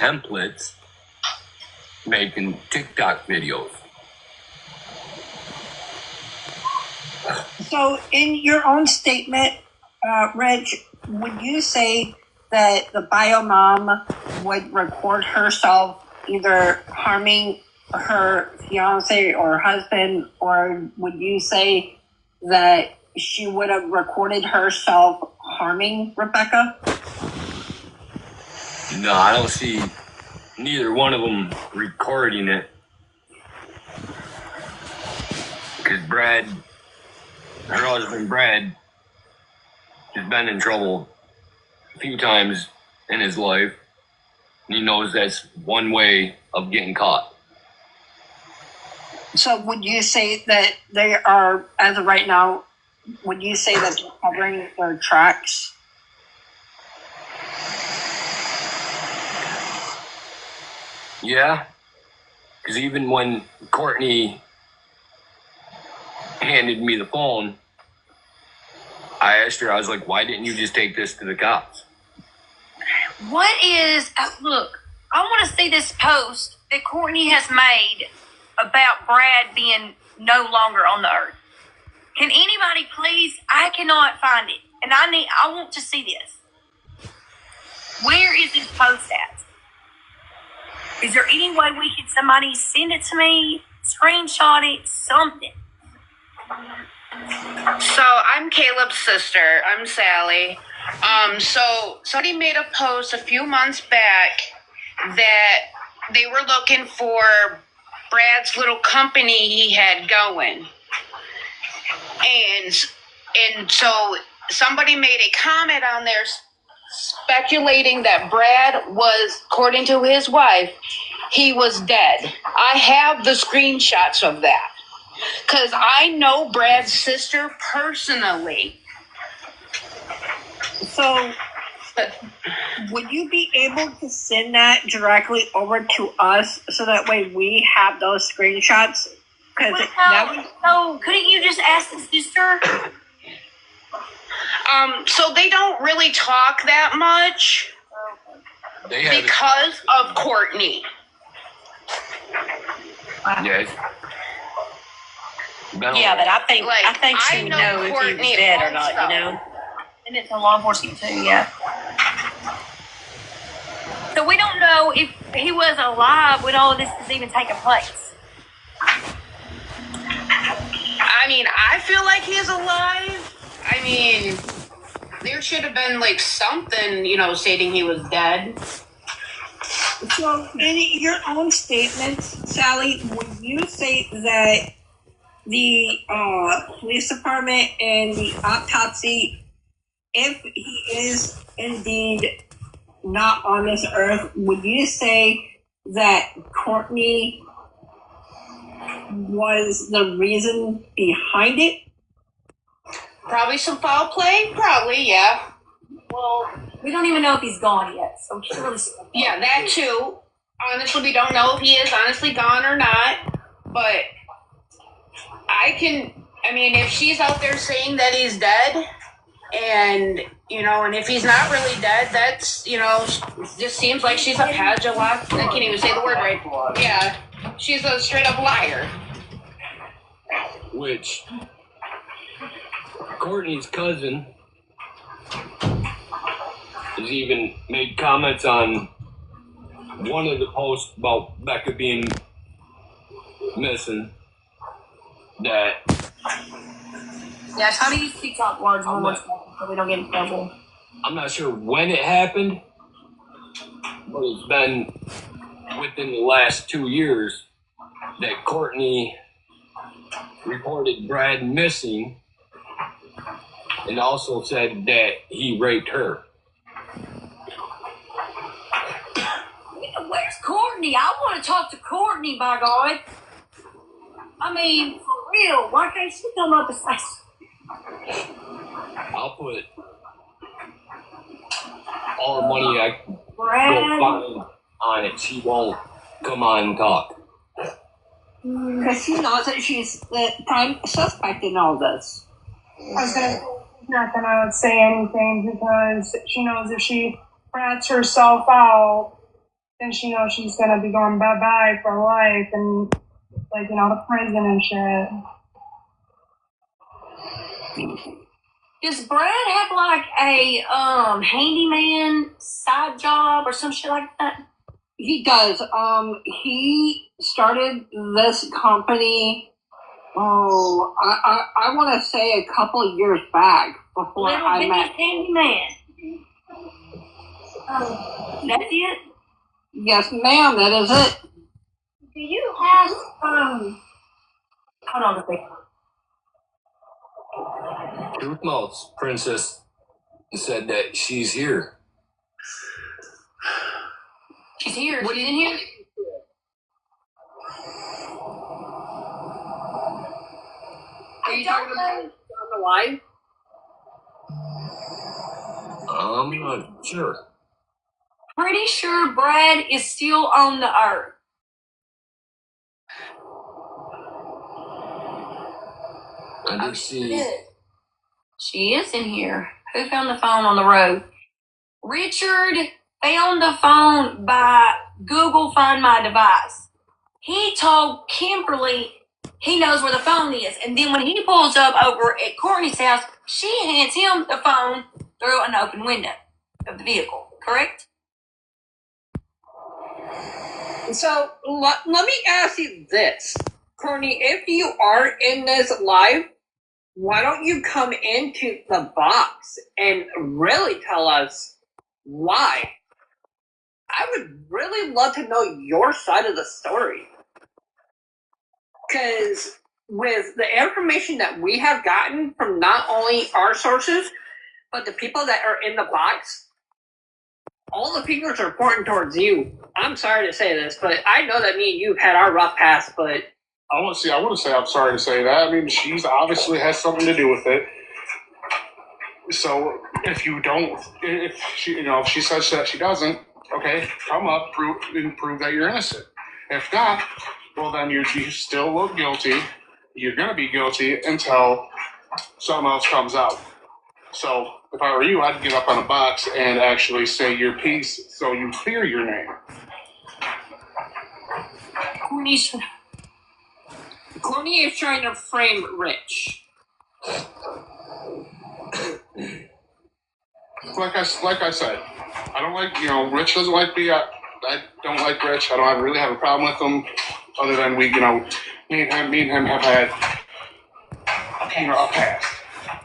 templates making TikTok videos. So in your own statement, Reg, would you say that the bio mom would record herself either harming her fiance or husband, or would you say that she would have recorded herself harming Rebecca? No, I don't see neither one of them recording it. Because Brad, her husband Brad, has been in trouble a few times in his life. And he knows that's one way of getting caught. So would you say that they are, as of right now, would you say that they're covering their tracks? Yeah, because even when Courtney handed me the phone, I asked her, I was like, why didn't you just take this to the cops? What is, look, I want to see this post that Courtney has made about Brad being no longer on the earth. Can anybody please? I cannot find it. And I want to see this. Where is this post at? Is there any way somebody send it to me, screenshot it, something? So I'm Caleb's sister. I'm Sally. So somebody made a post a few months back that they were looking for Brad's little company he had going. And so somebody made a comment on there speculating that Brad was, according to his wife, he was dead. I have the screenshots of that because I know Brad's sister personally. So would you be able to send that directly over to us so that way we have those screenshots? No, couldn't you just ask the sister? So they don't really talk that much because of Courtney. Yes. Yeah, but I think she would know if he was dead or not, you know? And it's a law enforcement too, yeah. So we don't know if he was alive when all of this is even taking place. I mean, I feel like he's alive. I mean, there should have been like something, stating he was dead. So in your own statements, Sally, would you say that the police department and the autopsy, if he is indeed not on this earth, would you say that Courtney was the reason behind it? Probably some foul play? Probably, yeah. Well, we don't even know if he's gone yet, so we can't really see. Yeah, that too. Honestly, we don't know if he is honestly gone or not, but if she's out there saying that he's dead, and, and if he's not really dead, that's, just seems like she's a I can't even say the word right. Yeah, she's a straight up liar. Which Courtney's cousin has even made comments on one of the posts about Becca being missing. That yeah, try to use TikTok words one more time so we don't get in trouble. I'm not sure when it happened, but it's been within the last 2 years that Courtney reported Brad missing and also said that he raped her. Where's Courtney? I want to talk to Courtney, by God. I mean, for real, why can't she come up and say? I'll put all the money I can go find on it. She won't come on and talk. Because she knows that she's the prime suspect in all this. I was not gonna say anything because she knows if she rats herself out, then she knows she's gonna be going bye-bye for life and, like, to prison and shit. Does Brad have like a handyman side job or some shit like that? He does. He started this company. Oh, I want to say a couple of years back before I met. Handyman. That's it. Yes, ma'am. That is it. Do you have Hold on a second. Truth Mouth's princess said that she's here. She's here. She's in here. Are you talking about on the line? I'm not sure. Pretty sure Brad is still on the earth. I do see. She is in here. Who found the phone on the road? Richard found the phone by Google Find My Device. He told Kimberly he knows where the phone is. And then when he pulls up over at Courtney's house, she hands him the phone through an open window of the vehicle. Correct? So let me ask you this, Courtney. If you are in this live, why don't you come into the box and really tell us why? I would really love to know your side of the story. Because with the information that we have gotten from not only our sources, but the people that are in the box, all the fingers are pointing towards you. I'm sorry to say this, but I know that me and you had our rough past, but I want to say I'm sorry to say that. I mean, she's obviously has something to do with it. So if she says that she doesn't, okay, come up, prove that you're innocent. If not, well then you still look guilty. You're gonna be guilty until something else comes out. So if I were you, I'd get up on a box and actually say your piece so you clear your name. Courtney is trying to frame Rich. Like I said, I don't like, Rich doesn't like me. I don't like Rich. I don't really have a problem with him, other than me and him have had, a past.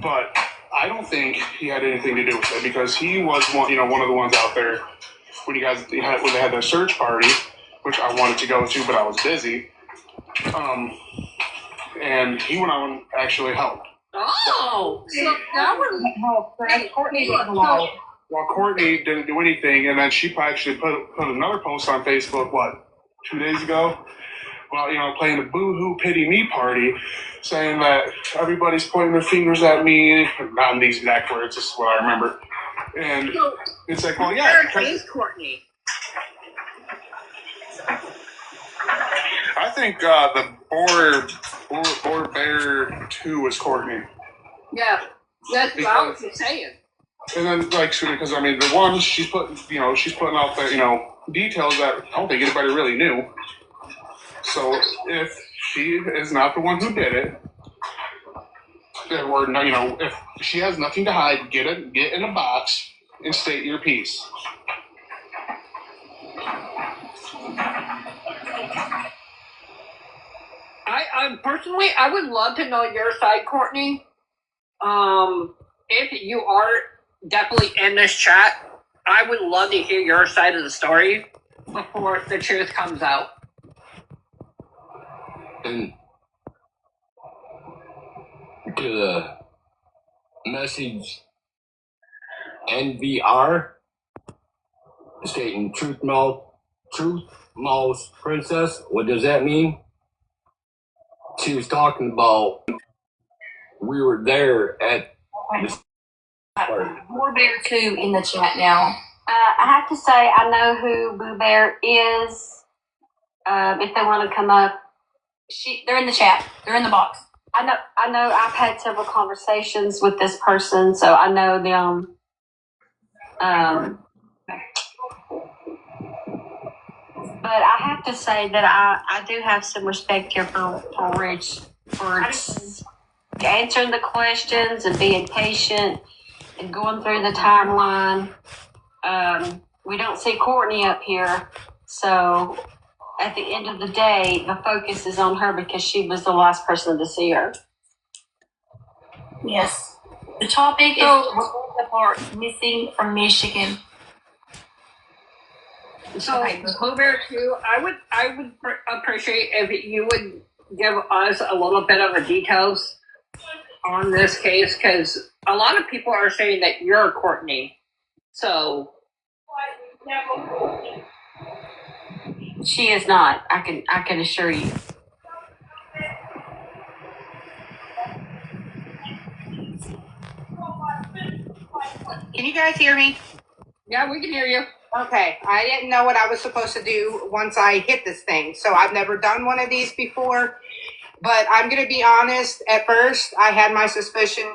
But I don't think he had anything to do with it, because he was one of the ones out there when they had their search party, which I wanted to go to, but I was busy. And he went out and actually helped. Oh, so that would help. Courtney didn't know. Well, Courtney didn't do anything, and then she actually put another post on Facebook, 2 days ago? Well, playing the boo-hoo pity me party, saying that everybody's pointing their fingers at me, not in these exact words, this is what I remember. And it's like, well, yeah. Where is Courtney? I think the Boar Bear 2 is Courtney. Yeah, that's what I was just saying. And then, because the one she's putting out the details that I don't think anybody really knew. So if she is not the one who did it, or if she has nothing to hide, get in a box and state your piece. I personally, I would love to know your side, Courtney. If you are definitely in this chat, I would love to hear your side of the story before the truth comes out. And to the message NVR stating Truth Mouth Princess, what does that mean? She was talking about we were there at the party. More Bear 2 in the chat now. I have to say, I know who Boo Bear is. If they want to come up, They're in the chat. They're in the box. I know. I've had several conversations with this person, so I know them. But I have to say that I do have some respect here for Rich for answering the questions and being patient and going through the timeline. We don't see Courtney up here, so at the end of the day, the focus is on her because she was the last person to see her. Yes. The topic is the part missing from Michigan. So, Blueberry too, I would appreciate if you would give us a little bit of the details on this case, because a lot of people are saying that you're Courtney. So She is not. I can assure you. Can you guys hear me? yeah, we can hear you. Okay, I didn't know what I was supposed to do once I hit this thing. So I've never done one of these before, but I'm going to be honest. At first, I had my suspicion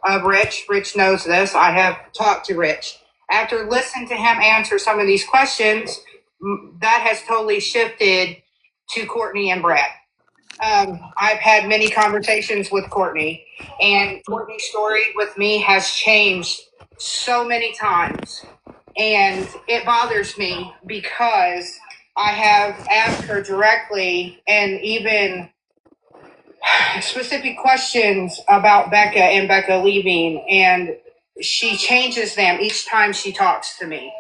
of Rich. Rich knows this. I have talked to Rich. After listening to him answer some of these questions, that has totally shifted to Courtney and Brad. I've had many conversations with Courtney, and Courtney's story with me has changed so many times. And it bothers me because I have asked her directly and even specific questions about Becca and Becca leaving, and she changes them each time she talks to me.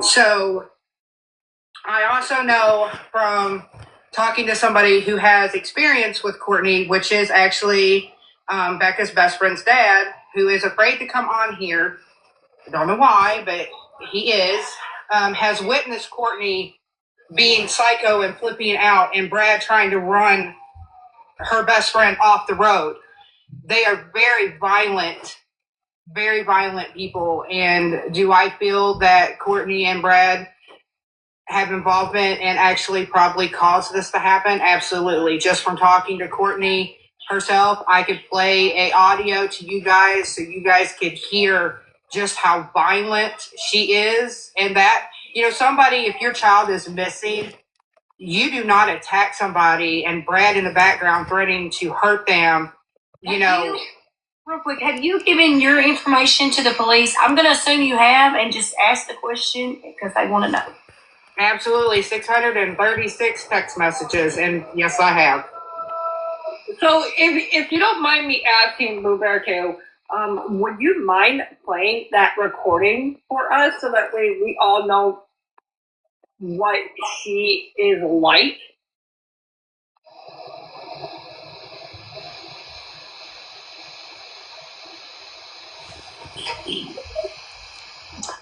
So I also know from talking to somebody who has experience with Courtney, which is actually Becca's best friend's dad, who is afraid to come on here. I don't know why, but he is, has witnessed Courtney being psycho and flipping out and Brad trying to run her best friend off the road. They are very violent people. And do I feel that Courtney and Brad have involvement and actually probably caused this to happen? Absolutely. Just from talking to Courtney herself, I could play a audio to you guys so you guys could hear just how violent she is. And that, somebody, if your child is missing, you do not attack somebody and Brad in the background threatening to hurt them, Real quick, have you given your information to the police? I'm going to assume you have and just ask the question because they want to know. Absolutely. 636 text messages. And yes, I have. So if you don't mind me asking, Blueberry too, would you mind playing that recording for us so that way we all know what she is like?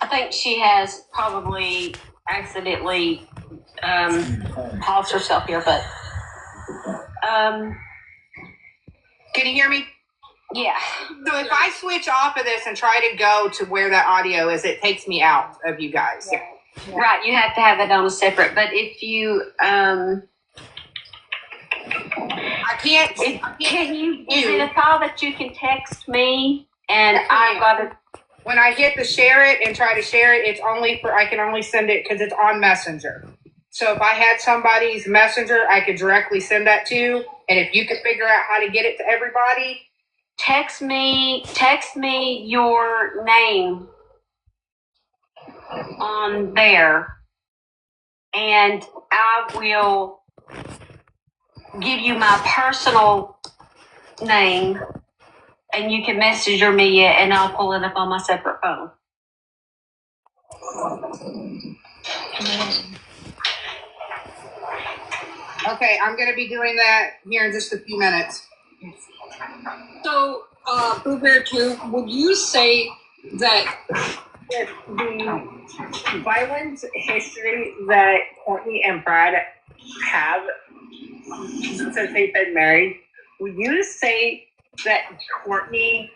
I think she has probably accidentally paused herself here, but can you hear me? Yeah. So if I switch off of this and try to go to where that audio is, it takes me out of you guys. Yeah. Right, you have to have it on a separate. But if you, I can't. Is it a call that you can text me and I've got to? When I hit the share it and try to share it, I can only send it because it's on Messenger. So if I had somebody's Messenger, I could directly send that to. And if you could figure out how to get it to everybody, text me your name on there, and I will give you my personal name, and you can messenger me it, and I'll pull it up on my separate phone. Okay, I'm going to be doing that here in just a few minutes. So, Blueberry 2, would you say that the violence history that Courtney and Brad have since they've been married, would you say that Courtney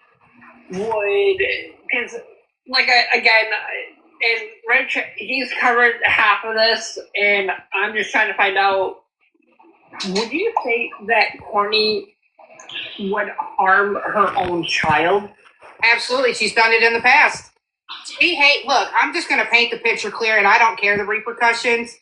would, because, again, and Rich, he's covered half of this, and I'm just trying to find out, would you say that Courtney would harm her own child? Absolutely. She's done it in the past. Look, I'm just going to paint the picture clear, and I don't care the repercussions.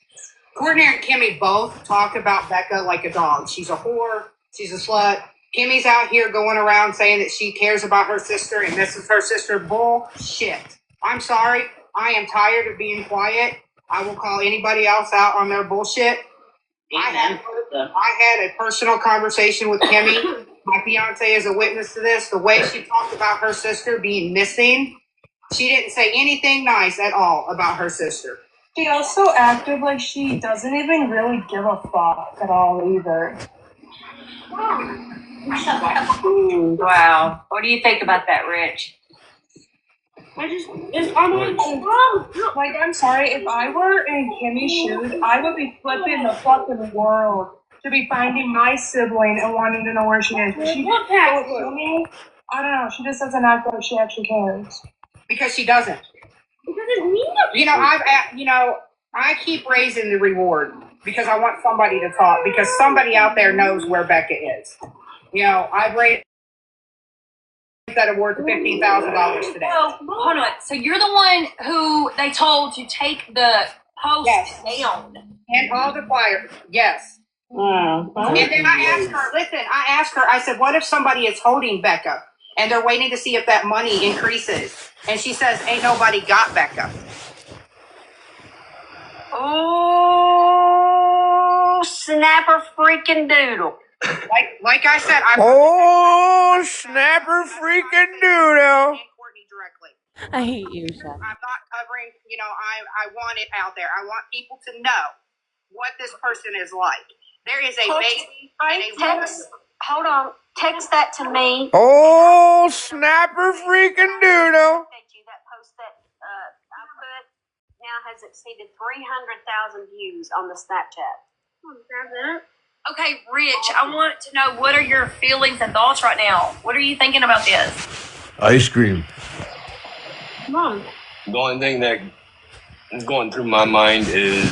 Courtney and Kimmy both talk about Becca like a dog. She's a whore. She's a slut. Kimmy's out here going around saying that she cares about her sister and misses her sister. Bullshit. I'm sorry. I am tired of being quiet. I will call anybody else out on their bullshit. I had a personal conversation with Kimmy. My fiance is a witness to this. The way she talked about her sister being missing, she didn't say anything nice at all about her sister. She also acted like she doesn't even really give a fuck at all either. Wow. What do you think about that, Rich? Like, I'm sorry, if I were in Kimmy's shoes, I would be flipping the fucking world to be finding my sibling and wanting to know where she is. She just to me. I don't know. She just doesn't act like she actually cares. Because she doesn't. I keep raising the reward because I want somebody to talk, because somebody out there knows where Becca is. I've raised that award to $15,000 today. Well, hold on. So you're the one who they told to take the post down. And all the flyers, yes. And then I asked her, I said, what if somebody is holding Becca and they're waiting to see if that money increases? And she says, ain't nobody got Becca. Oh, snapper freaking doodle. Like I said, snapper freaking doodle. Courtney directly. I hate you, Seth. I'm not covering, I want it out there. I want people to know what this person is like. There is a baby and a woman. Hold on. Text that to me. Oh, snapper freaking doodle. That post that I put now has exceeded 300,000 views on the Snapchat. Okay, Rich, I want to know, what are your feelings and thoughts right now? What are you thinking about this? Ice cream. The only thing that is going through my mind is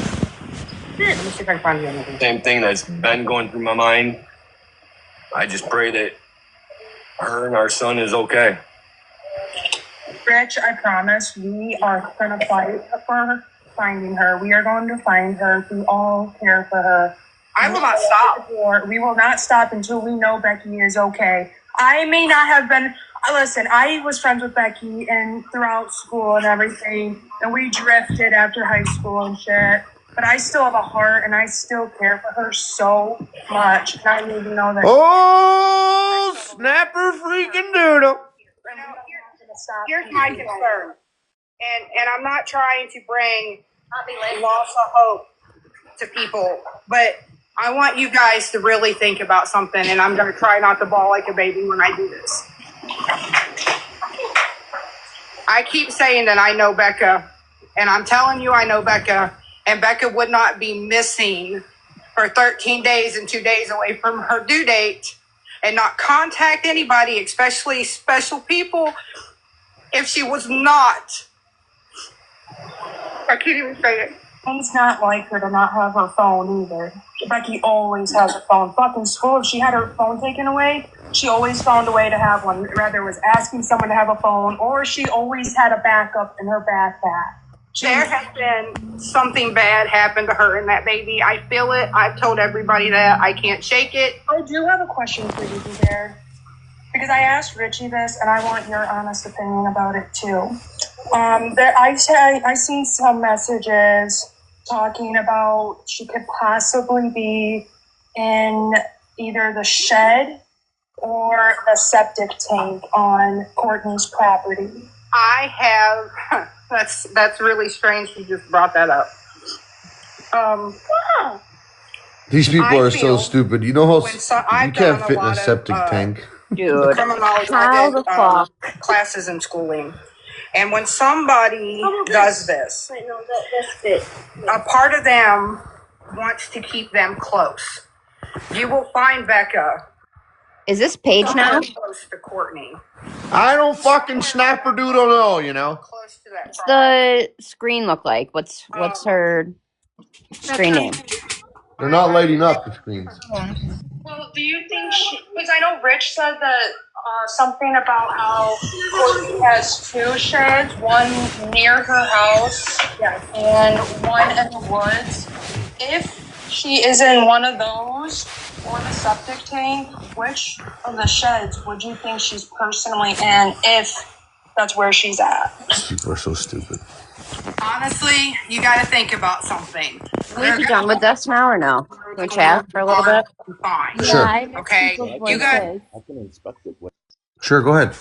Let me see if I can find you anything. same thing that's been going through my mind. I just pray that her and our son is okay. Rich, I promise we are going to fight for finding her. We are going to find her. We all care for her. I will not stop. We will not stop until we know Becky is okay. I may not have been. Listen, I was friends with Becky and throughout school and everything, and we drifted after high school and shit. But I still have a heart, and I still care for her so much. And I need to know that. Oh, snapper freaking doodle. Here's my concern, and I'm not trying to bring loss of hope to people, but I want you guys to really think about something, and I'm going to try not to bawl like a baby when I do this. I keep saying that I know Becca, and I'm telling you I know Becca, and Becca would not be missing for 13 days and 2 days away from her due date and not contact anybody, especially special people, if she was not. I can't even say it. It's not like her to not have her phone either. Becky always has her phone. Fucking school, if she had her phone taken away, she always found a way to have one. Whether it was asking someone to have a phone, or she always had a backup in her backpack. There has been something bad happen to her and that baby. I feel it. I've told everybody that. I can't shake it. I do have a question for you there. Because I asked Richie this, and I want your honest opinion about it too. I seen some messages talking about she could possibly be in either the shed or the septic tank on Courtney's property. I have. That's really strange. You just brought that up. These people are so stupid. You know how you can't fit in a septic tank. Dude, Criminology. how the fuck? Classes in schooling. And when somebody does this, a part of them wants to keep them close. You will find Becca. Is this Paige now? Close to Courtney. I don't fucking snapper doodle know, you know. Close to that. What's the screen look like? What's her screen name? They're not lighting up the screens. Well, do you think because I know Rich said that something about how Courtney has 2 sheds, one near her house and one in the woods. if she is in one of those or the septic tank, which of the sheds would you think she's personally in if that's where she's at? These people are so stupid. Honestly, you got to think about something. Can we be done with this now or no? Can we chat for a little bit? Fine. Sure. Yeah, I miss Okay. people's You got. voices. Sure, go ahead.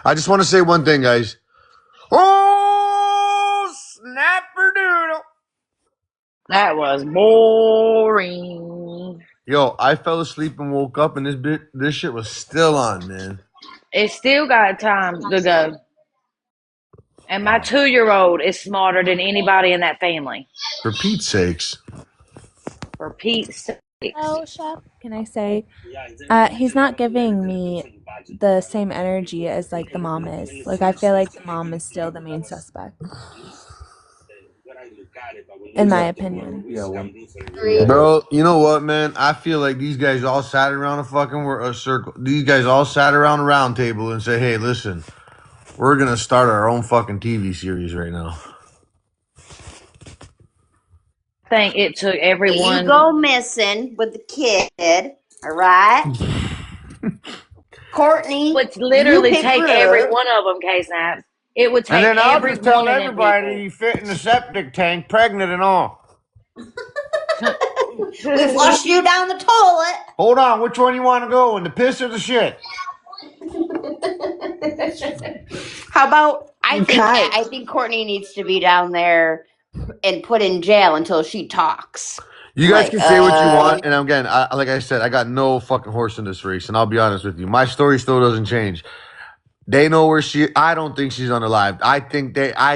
I just want to say one thing, guys. Oh, snapperdoodle. That was boring. Yo, I fell asleep and woke up and this shit was still on, man. It still got time to go. And my 2-year-old is smarter than anybody in that family. For Pete's sakes. For Pete's sake. Oh, Chef, can I say, he's not giving me the same energy as like the mom is. Like I feel like the mom is still the main suspect, in my opinion. Bro, you know what, man? I feel like these guys all sat around a circle. These guys all sat around a round table and say, hey, listen, we're going to start our own fucking TV series right now. I think it took everyone. You go missing with the kid, all right? Courtney, would literally take her. every one of them, K-Snaps. It would take And then I'll every just tell one of them everybody people. you fit in the septic tank, pregnant and all. We flushed you down the toilet. Hold on, which one you want to go in, the piss or the shit? How about I think Courtney needs to be down there and put in jail until she talks. You guys can say what you want, and again, like I said, I got no fucking horse in this race, and I'll be honest with you, my story still doesn't change. They know where I don't think she's unalived. I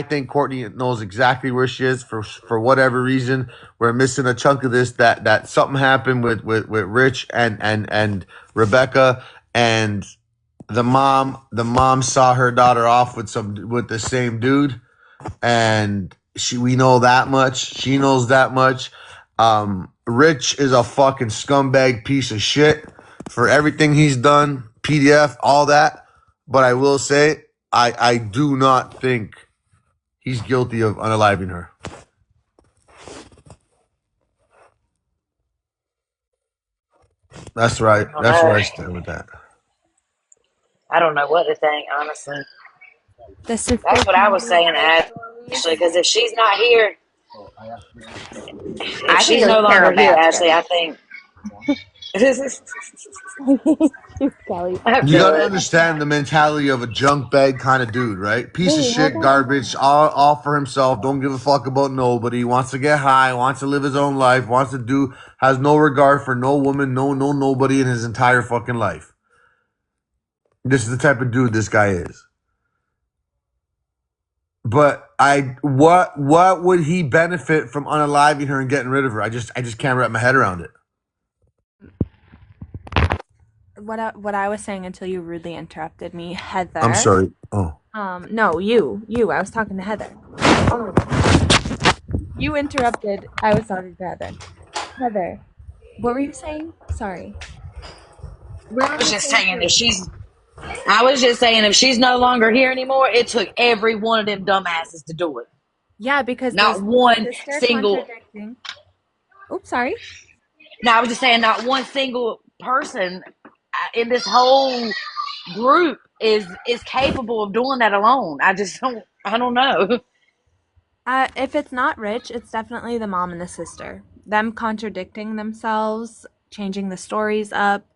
think Courtney knows exactly where she is for whatever reason. We're missing a chunk of this that something happened with Rich and Rebecca, and the mom saw her daughter off with the same dude, and we know that much. She knows that much. Rich is a fucking scumbag piece of shit for everything he's done, PDF, all that. But I will say, I do not think he's guilty of unaliving her. That's right. That's where I stand with that. I don't know what to think, honestly. That's what I was saying, Ashley, because if she's not here, if she's no longer here, Ashley, I think. You gotta understand the mentality of a junk bag kind of dude, right? Piece of shit, garbage, all for himself, don't give a fuck about nobody, wants to get high, wants to live his own life, has no regard for no woman, nobody in his entire fucking life. This is the type of dude this guy is. But what would he benefit from unaliving her and getting rid of her? I just can't wrap my head around it. What I was saying until you rudely interrupted me, Heather. I'm sorry. Oh. No, you. I was talking to Heather. You interrupted. I was talking to Heather. Heather, what were you saying? Sorry. I was just saying if she's no longer here anymore, it took every one of them dumbasses to do it. Yeah, because not one single. Oops, sorry. No, I was just saying not one single person in this whole group is capable of doing that alone. I don't know. If it's not Rich, it's definitely the mom and the sister. Them contradicting themselves, changing the stories up,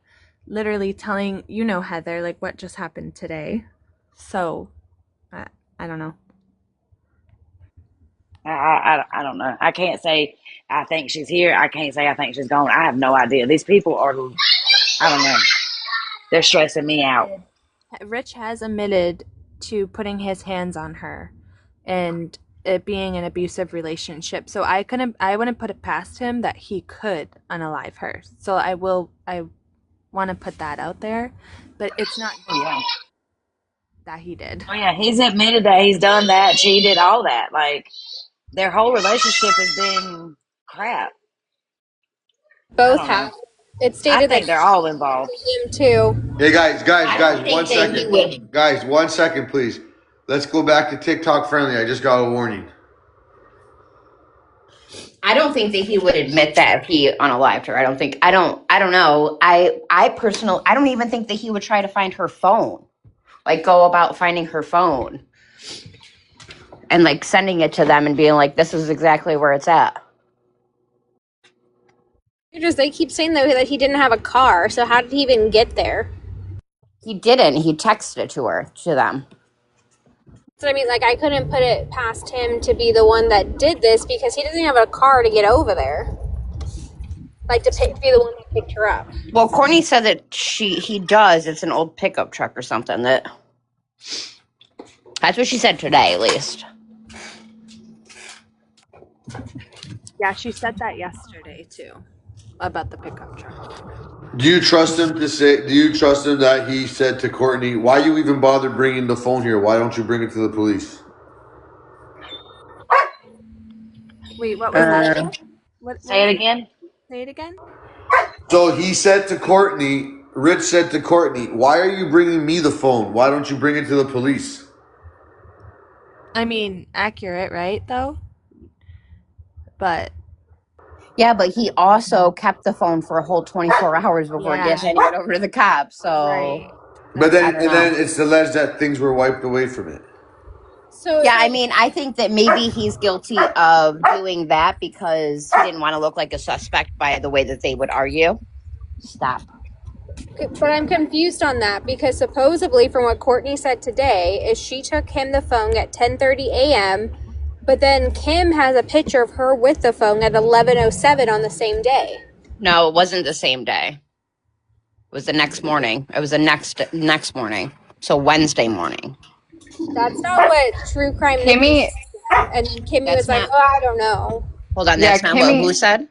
literally telling, Heather, like what just happened today. So, I don't know. I don't know. I can't say I think she's here. I can't say I think she's gone. I have no idea. These people are, I don't know. They're stressing me out. Rich has admitted to putting his hands on her and it being an abusive relationship. So I wouldn't put it past him that he could unalive her. So I want to put that out there, but it's not that he did. Oh yeah, he's admitted that he's done that, cheated, all that. Like their whole relationship has been crap. Both have. It's stated I think they're all involved. Him too. Hey guys, 1 second. Guys, 1 second, please. Let's go back to TikTok friendly. I just got a warning. I don't think that he would admit that if he unalived her. I don't know. I don't even think that he would try to find her phone. Like go about finding her phone and like sending it to them and being like, this is exactly where it's at. They keep saying though that he didn't have a car, so how did he even get there? He didn't. He texted it to them. So I mean, like, I couldn't put it past him to be the one that did this because he doesn't have a car to get over there. Like, be the one that picked her up. Well, Courtney said that he does. It's an old pickup truck or something. That's what she said today, at least. Yeah, she said that yesterday too about the pickup truck. Do you trust him to say? Do you trust him that he said to Courtney, "Why you even bother bringing the phone here? Why don't you bring it to the police?" Wait, what was that? What Say was it it? again. Say it again. So he said to Courtney, Rich said to Courtney, "Why are you bringing me the phone? Why don't you bring it to the police?" I mean, accurate, right? Though, but Yeah, but he also kept the phone for a whole 24 hours before yeah, handing it over to the cops. So right. But That's I then, don't and know. then it's alleged that things were wiped away from it. So Yeah, I mean, I think that maybe he's guilty of doing that because he didn't want to look like a suspect by the way that they would argue. Stop. but I'm confused on that because supposedly, from what Courtney said today, is she took him the phone at 10:30 a.m. But then Kim has a picture of her with the phone at 11:07 on the same day. No, it wasn't the same day. It was the next morning. It was the next morning. So Wednesday morning. That's not what True Crime Nikki Kimmy, said. And Kimmy was That's like, not. "Oh, I don't know." Hold on, yeah, that's not what who Kimmy, said?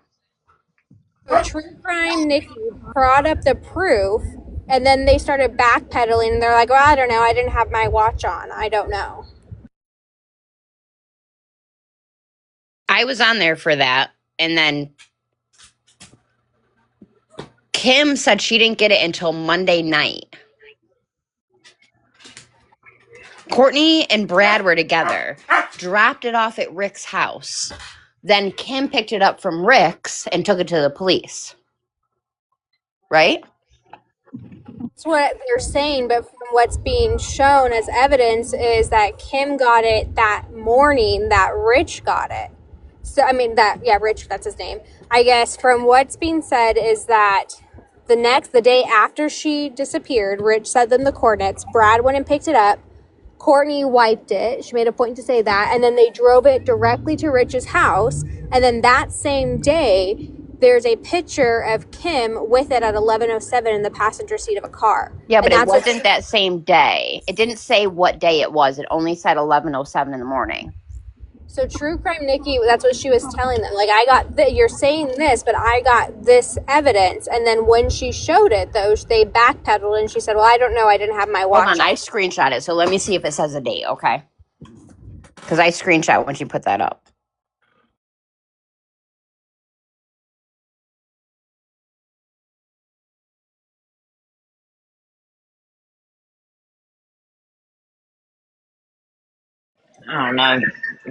So True Crime Nikki brought up the proof, and then they started backpedaling, and they're like, "Well, I don't know. I didn't have my watch on. I don't know." I was on there for that. And then Kim said she didn't get it until Monday night. Courtney and Brad were together, dropped it off at Rick's house. Then Kim picked it up from Rick's and took it to the police. Right? That's what they're saying, but from what's being shown as evidence is that Kim got it that morning that Rich got it. So, I mean, Rich, that's his name. I guess from what's being said is that the day after she disappeared, Rich sent them the coordinates. Brad went and picked it up. Courtney wiped it. She made a point to say that. And then they drove it directly to Rich's house. And then that same day, there's a picture of Kim with it at 11:07 in the passenger seat of a car. Yeah, but And it that's wasn't that same day. It didn't say what day it was. It only said 11:07 in the morning. So True Crime Nikki, that's what she was telling them. Like, I got you're saying this, but I got this evidence. And then when she showed it, though, they backpedaled and she said, "Well, I don't know. I didn't have my watch Hold on, on." I screenshot it. So let me see if it says a date, okay? Because I screenshot when she put that up. I don't know.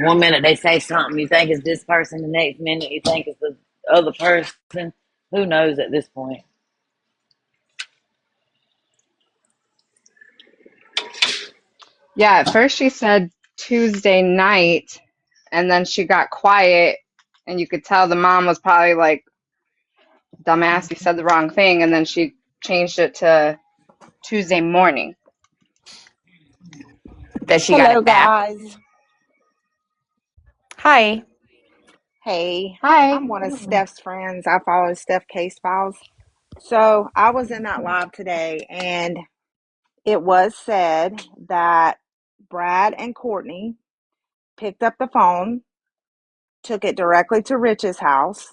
One minute they say something you think is this person, the next minute you think it's the other person. Who knows at this point? yeah, at first she said Tuesday night, and then she got quiet, and you could tell the mom was probably like, dumbass, you said the wrong thing, and then she changed it to Tuesday morning. That she got Hello, it back. guys. Hi. Hey, Hi. I'm one of Steph's friends. I follow Steph Case Files. So I was in that live today, and it was said that Brad and Courtney picked up the phone, took it directly to Rich's house,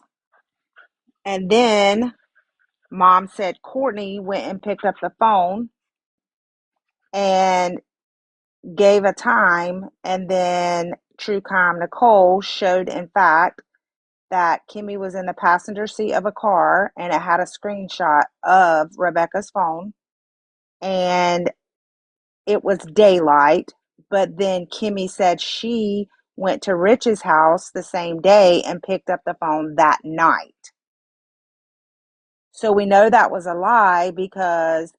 and then mom said Courtney went and picked up the phone and gave a time, and then True Crime Nicole showed, in fact, that Kimmy was in the passenger seat of a car and it had a screenshot of Rebecca's phone and it was daylight. But then Kimmy said she went to Rich's house the same day and picked up the phone that night. So we know that was a lie because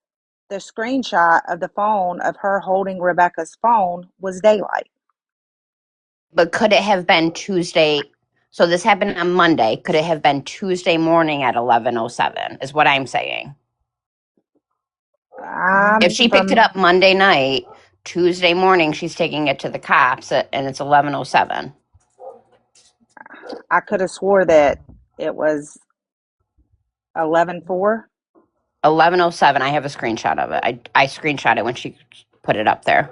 the screenshot of the phone of her holding Rebecca's phone was daylight. But could it have been Tuesday? So this happened on Monday. Could it have been Tuesday morning at 11:07? Is what I'm saying. If she picked it up Monday night, Tuesday morning she's taking it to the cops, and it's 11:07. I could have swore that it was 11:04. 11:07. I have a screenshot of it. I screenshot it when she put it up there.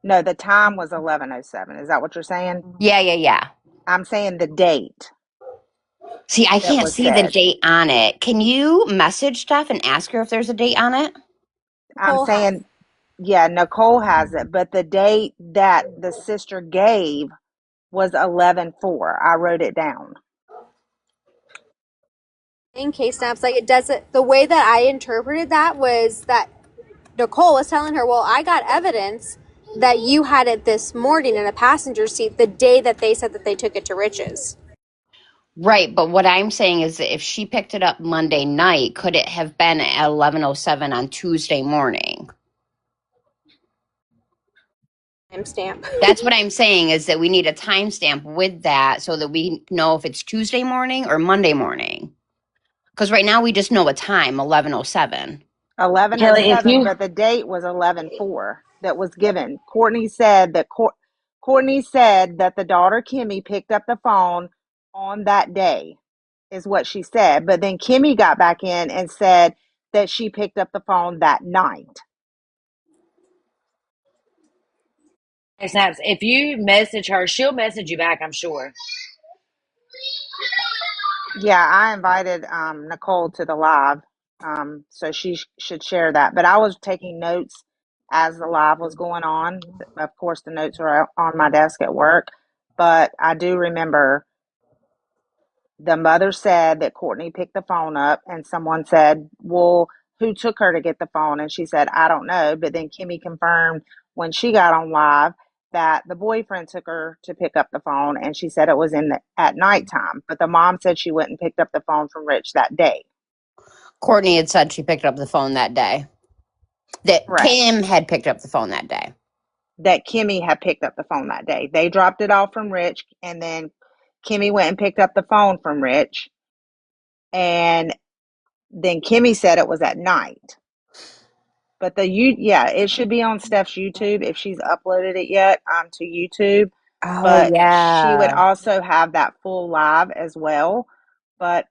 No, the time was 11:07. Is that what you're saying? Yeah. I'm saying the date. See, I That can't was see the said. date on it. Can you message Steph and ask her if there's a date on it? I'm Nicole has. saying, yeah, Nicole has it, but the date that the sister gave was 11:04. I wrote it down. In case snaps, like it doesn't. The way that I interpreted that was that Nicole was telling her, "Well, I got evidence that you had it this morning in a passenger seat the day that they said that they took it to Rich's." Right, but what I'm saying is that if she picked it up Monday night, could it have been at 11:07 on Tuesday morning? Timestamp. That's what I'm saying is that we need a timestamp with that so that we know if it's Tuesday morning or Monday morning. Because right now we just know a time, 11:07. Kelly, if 11:07, you but the date was 11:04 that was given. Courtney said that the daughter Kimmy picked up the phone on that day, is what she said. But then Kimmy got back in and said that she picked up the phone that night. snaps, if you message her, she'll message you back, I'm sure. Yeah, I invited Nicole to the live, so she should share that. But I was taking notes as the live was going on. Of course, the notes are on my desk at work, but I do remember the mother said that Courtney picked the phone up, and someone said, "Well, who took her to get the phone?" And she said, "I don't know." But then Kimmy confirmed when she got on live that the boyfriend took her to pick up the phone, and she said it was at nighttime. But the mom said she went and picked up the phone from Rich that day. Courtney had said she picked up the phone that day. That Correct. Kim had picked up the phone that day. That Kimmy had picked up the phone that day. They dropped it off from Rich, and then Kimmy went and picked up the phone from Rich, and then Kimmy said it was at night. But it should be on Steph's YouTube if she's uploaded it yet to YouTube. Oh, But she would yeah. also have that full live as well. But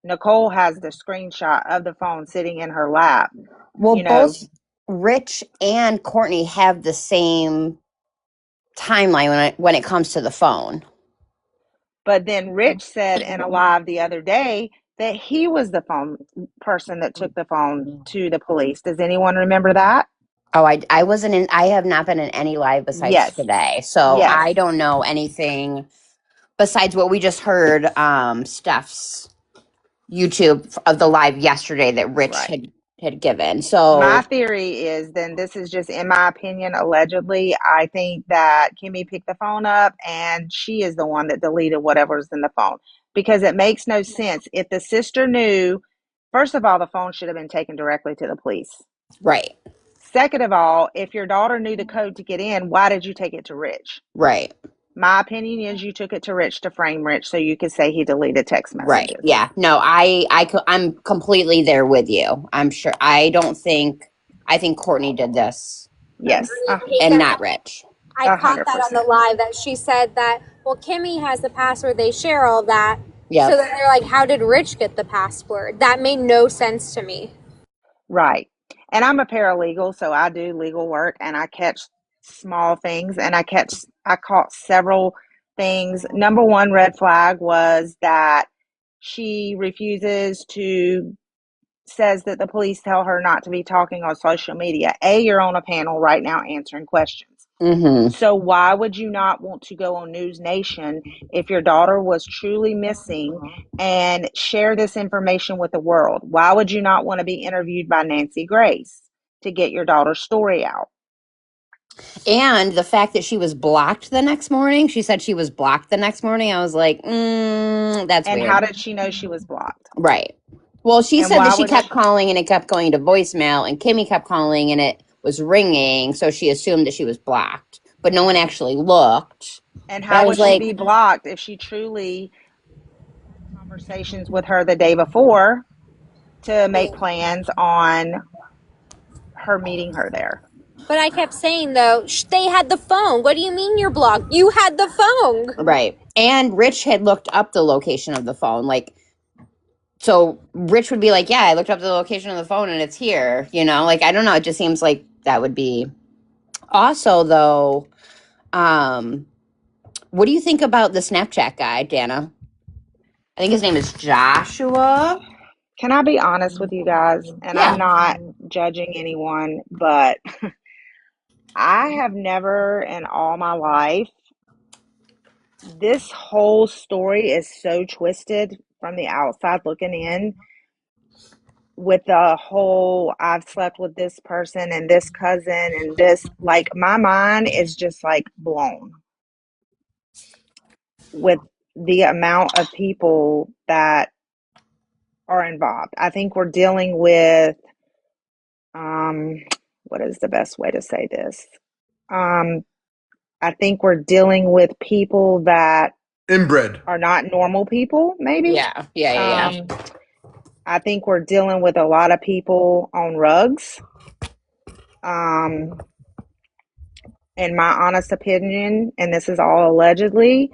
Nicole has the screenshot of the phone sitting in her lap. Well, You know, both Rich and Courtney have the same timeline when it comes to the phone. but then Rich said in a live the other day that he was the phone person that took the phone to the police. Does anyone remember that? Oh, I wasn't in. I have not been in any live besides Yes. today, so Yes. I don't know anything besides what we just heard. Steph's YouTube of the live yesterday that Rich Right. had given. My So theory is, then this is just in my opinion, allegedly, I think that Kimmy picked the phone up and she is the one that deleted whatever's in the phone, because it makes no sense. If the sister knew, first of all, the phone should have been taken directly to the police. right, Second of all, if your daughter knew the code to get in, why did you take it to Rich? right, My opinion is you took it to Rich to frame Rich so you could say he deleted text right. messages. Yeah, no, I'm completely there with you. I'm sure. I think Courtney did this Yes, and not Rich. I caught that on 100%. the live that she said that, well, Kimmy has the password, they share all that. Yep. So then they're like, how did Rich get the password? That made no sense to me. Right. And I'm a paralegal, so I do legal work and I catch small things, and I caught several things. Number one red flag was that she says that the police tell her not to be talking on social media. You're on a panel right now answering questions. Mm-hmm. So why would you not want to go on News Nation if your daughter was truly missing and share this information with the world? Why would you not want to be interviewed by Nancy Grace to get your daughter's story out? And the fact that she was blocked the next morning, she said she was blocked the next morning. I was like, that's And weird. how did she know she was blocked? Right. Well, she And said that why she would kept calling and it kept going to voicemail, and Kimmy kept calling and it was ringing, so she assumed that she was blocked. But no one actually looked. and But how I would was she like, be blocked if she truly had conversations with her the day before to make plans on her meeting her there? But I kept saying though, they had the phone. What do you mean you're blocked? You had the phone. right. And Rich had looked up the location of the phone. Like, so Rich would be like, yeah, I looked up the location of the phone and it's here. Like, I don't know. It just seems like that would be. Also, though, what do you think about the Snapchat guy, Dana? I think his name is Joshua. Can I be honest with you guys? And I'm Yeah. not judging anyone, but I have never in all my life, this whole story is so twisted from the outside looking in with the whole I've slept with this person and this cousin and this, like, my mind is just like blown with the amount of people that are involved. I think we're dealing with, what is the best way to say this? Um, I think we're dealing with people that Inbred. are not normal people, maybe. Yeah. Yeah. Yeah. Yeah. Um, I think we're dealing with a lot of people on rugs. Um, in my honest opinion, and this is all allegedly,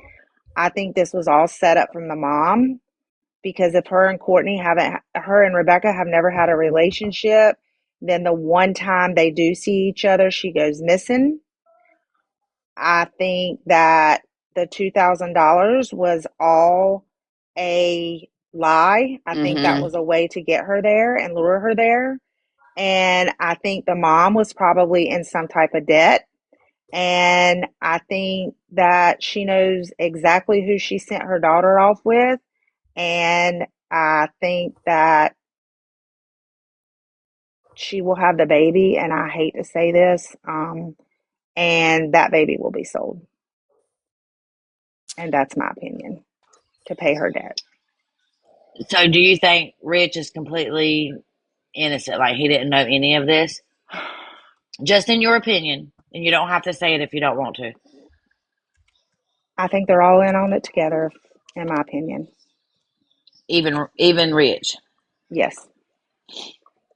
I think this was all set up from the mom because if her and Rebecca have never had a relationship, then the one time they do see each other, she goes missing. I think that the $2,000 was all a lie. I think that Mm-hmm. was a way to get her there and lure her there. And I think the mom was probably in some type of debt. And I think that she knows exactly who she sent her daughter off with. And I think that she will have the baby. And I hate to say this, and that baby will be sold. And that's my opinion, to pay her debt. So, do you think Rich is completely innocent? Like he didn't know any of this? Just in your opinion, and you don't have to say it if you don't want to. I think they're all in on it together, in my opinion. Even Rich. Yes.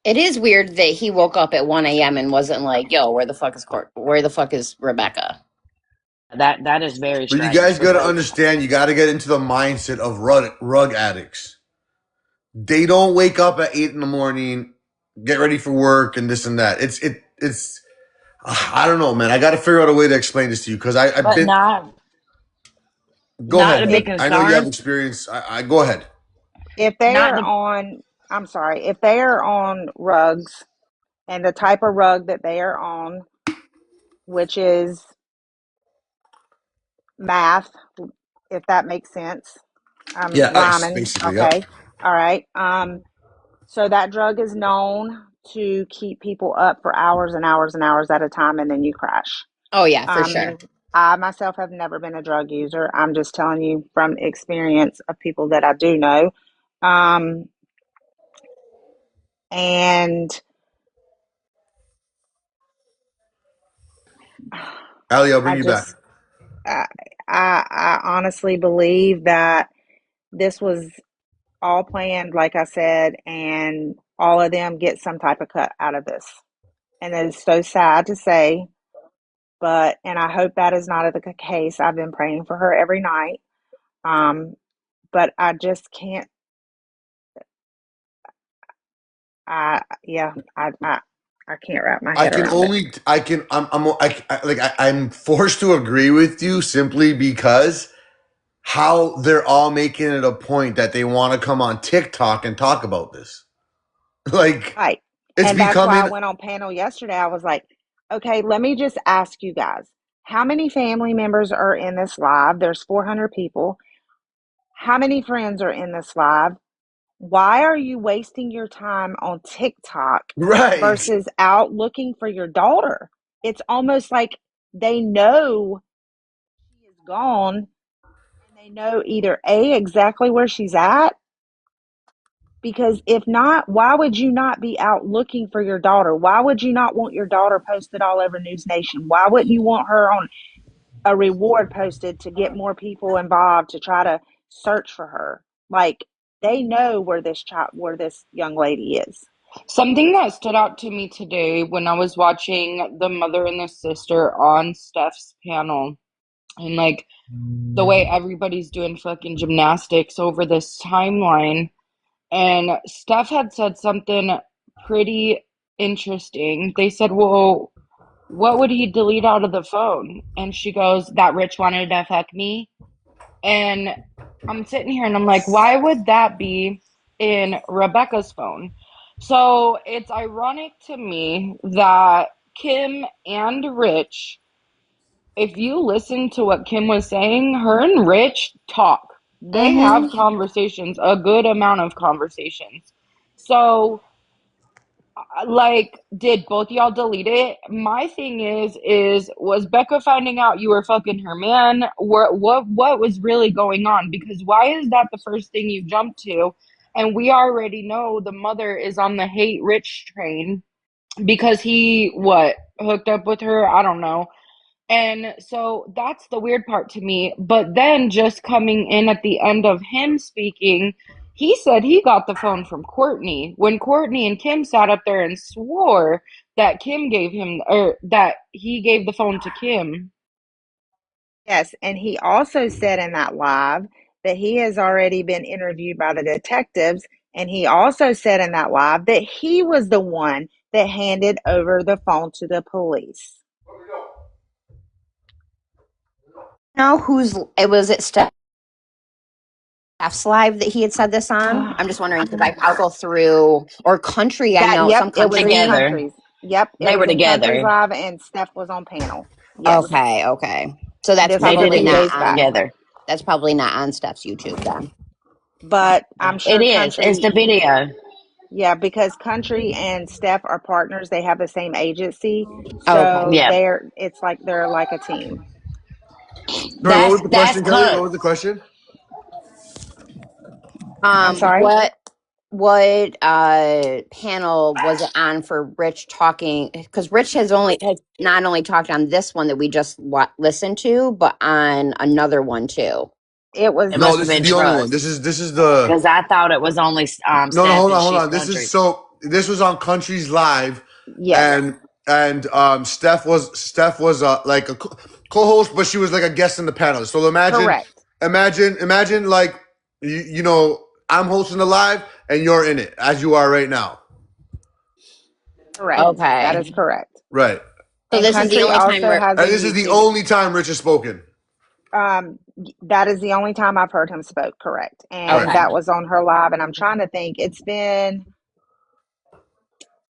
It is weird that he woke up at 1 a.m. and wasn't like, "Yo, where the fuck is Rebecca?" That is very But you strange guys got to because understand, you got to get into the mindset of rug addicts. They don't wake up at 8 in the morning, get ready for work, and this and that. It's. I don't know, man. I got to figure out a way to explain this to you because I've but been. Go not ahead, to be babe. I know you have concerned. experience. I go ahead. If they Not are to on, I'm sorry, if they are on rugs and the type of rug that they are on, which is math, if that makes sense. I'm Yeah, ice rhyming. basically. Yep. Okay. All right. So that drug is known to keep people up for hours and hours and hours at a time, and then you crash. Oh yeah, for sure. Um, I myself have never been a drug user. I'm just telling you from experience of people that I do know. Um, and Allie, I'll I bring you back. just, I, I honestly believe that this was all planned, like I said, and all of them get some type of cut out of this. And it is so sad to say, but, and I hope that is not the case. I've been praying for her every night. Um, but I just can't, yeah, I can't wrap my I head can around it. only. I can. I'm forced to agree with you simply because how they're all making it a point that they want to come on TikTok and talk about this. Like Right. it's And that's why I becoming. went on panel yesterday. I was like, okay, let me just ask you guys, how many family members are in this live? There's 400 people. How many friends are in this live? Why are you wasting your time on TikTok Right. versus out looking for your daughter? it's almost like they know she is gone and they know either A, exactly where she's at, because if not, why would you not be out looking for your daughter? Why would you not want your daughter posted all over News Nation? Why wouldn't you want her on a reward posted to get more people involved to try to search for her? Like, they know where this young lady is. Something that stood out to me today when I was watching the mother and the sister on Steph's panel, and like the way everybody's doing fucking gymnastics over this timeline. And Steph had said something pretty interesting. They said, well, what would he delete out of the phone? And she goes, that Rich wanted to fuck me. And I'm sitting here and I'm like, why would that be in Rebecca's phone? So it's ironic to me that Kim and Rich, if you listen to what Kim was saying, her and Rich talk. They have conversations, a good amount of conversations. So, like, did both y'all delete it? My thing is was Becca finding out you were fucking her man? What was really going on? Because why is that the first thing you jump to? And we already know the mother is on the hate Rich train because he hooked up with her? I don't know. And so that's the weird part to me. But then just coming in at the end of him speaking, he said he got the phone from Courtney when Courtney and Kim sat up there and swore that Kim gave him, or that he gave the phone to Kim. Yes, and he also said in that live that he has already been interviewed by the detectives, and he also said in that live that he was the one that handed over the phone to the police. Know who's it was? It Steph's live that he had said this on. I'm just wondering because I'll go through or country. I know some It was in country. Together. Countries. Yep, it They was were in Countries together. Live, and Steph was on panel. Yes, Okay. So that's this They was a did probably few it not days back. on. together. That's probably not on Steph's YouTube then. But I'm It sure is. It's the video. Yeah, because Country and Steph are partners. They have the same agency, Okay. so Yeah. they're like a team. Sorry, what That's was the that's question, Kelly? What cut. was the question? I'm sorry. What panel was it on for Rich talking? Because Rich has not only talked on this one that we just listened to, but on another one too. It was It No, must have this is been the only one. trust. This is the Because I thought it was only no, Steph and hold she's on. country. This was on Countries Live, yes, and Steph was like a co-host, but she was like a guest in the panel. So correct, imagine like you know I'm hosting the live and you're in it as you are right now. correct. That Okay. is correct. Right. So And this is the Country only time also where has a And this is the YouTube. only time Rich has spoken. That is the only time I've heard him spoke. Correct, and Right. okay. that was on her live. And I'm trying to think. It's been,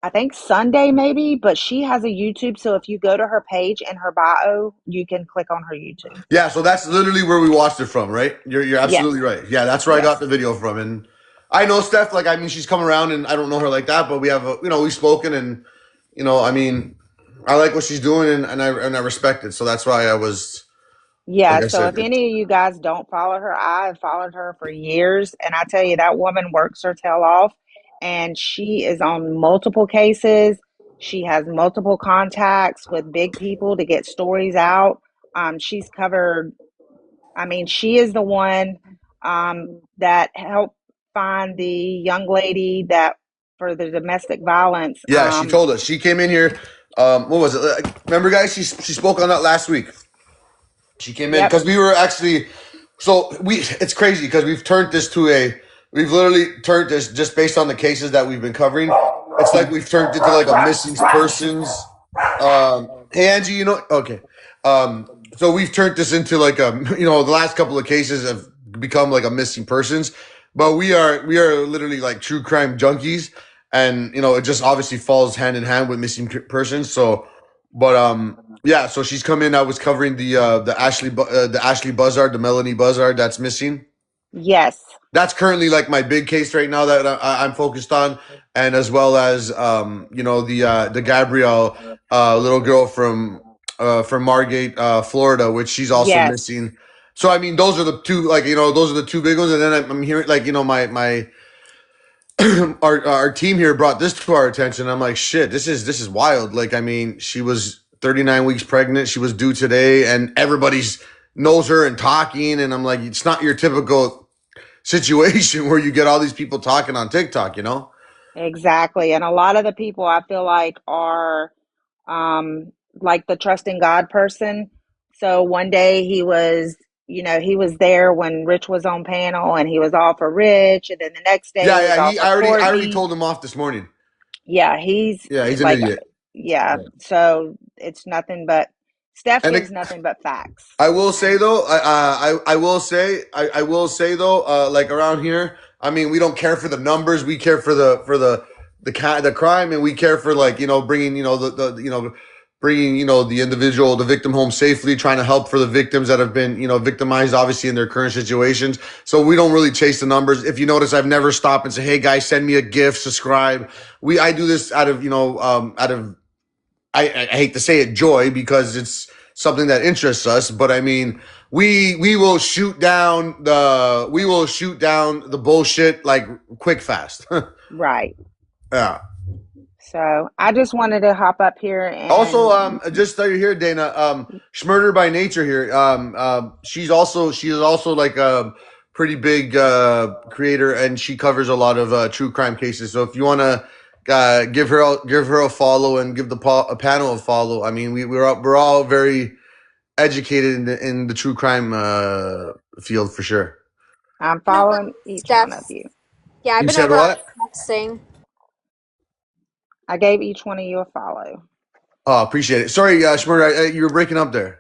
I think, Sunday maybe, but she has a YouTube. So if you go to her page in her bio, you can click on her YouTube. Yeah, so that's literally where we watched it from, right? You're Yes, absolutely right. Yeah, that's where I got yes. the video from. And I know Steph, like I mean she's come around and I don't know her like that, but we have we've spoken and I mean I like what she's doing and I respect it. So that's why I was like Yeah, I so said, if any of you guys don't follow her, I have followed her for years, and I tell you that woman works her tail off, and she is on multiple cases. She has multiple contacts with big people to get stories out. She's covered, I mean, she is the one that helped find the young lady that for the domestic violence. yeah, she told us. She came in here what was it? Remember guys, she spoke on that last week. She came in Yep, because we were actually it's crazy because we've literally turned this just based on the cases that we've been covering. It's like we've turned it to like a missing persons. Hey Angie, okay. So we've turned this into like a the last couple of cases have become like a missing persons, but we are literally like true crime junkies, and it just obviously falls hand in hand with missing persons. So, but yeah, so she's come in. I was covering the Ashley Buzzard, the Melanie Buzzard that's missing. Yes. That's currently like my big case right now that I'm focused on, and as well as the Gabrielle little girl from Margate, Florida, which she's also Yes. missing. So I mean, those are the two, like, those are the two big ones, and then I'm hearing, like, my our team here brought this to our attention. I'm like, shit, this is wild. Like, I mean, she was 39 weeks pregnant. She was due today, and everybody's knows her and talking. And I'm like, it's not your typical situation where you get all these people talking on TikTok, Exactly. And a lot of the people I feel like are like the trusting God person. So one day he was there when Rich was on panel and he was all for Rich. And then the next day Yeah, he was yeah. all He for I already Courtney. told him off this morning. Yeah, he's Yeah, he's an like, idiot. yeah. So it's nothing but Steph And gives nothing but facts. I will say And though, I will say though, like around here, I mean, we don't care for the numbers. We care for the crime, and we care for, like, bringing, bringing, the individual, the victim home safely, trying to help for the victims that have been, victimized, obviously, in their current situations. So we don't really chase the numbers. If you notice, I've never stopped and say, "Hey guys, send me a gift, subscribe." I do this out of, I hate to say it, joy, because it's something that interests us. But I mean, we will shoot down the bullshit, like, quick, fast. right. Yeah. So I just wanted to hop up here Also, and just so you're here, Dana, Schmurder by Nature here. She is also like a pretty big creator, and she covers a lot of true crime cases. So if you want to give her a follow, and give a panel a follow. I mean, we're all very educated in the true crime field, for sure. I'm I know following each one of Steph's. you. Yeah, I've You been said over on what? texting. I gave each one of you a follow. Oh, appreciate it. Sorry, Schmurder, you were breaking up there.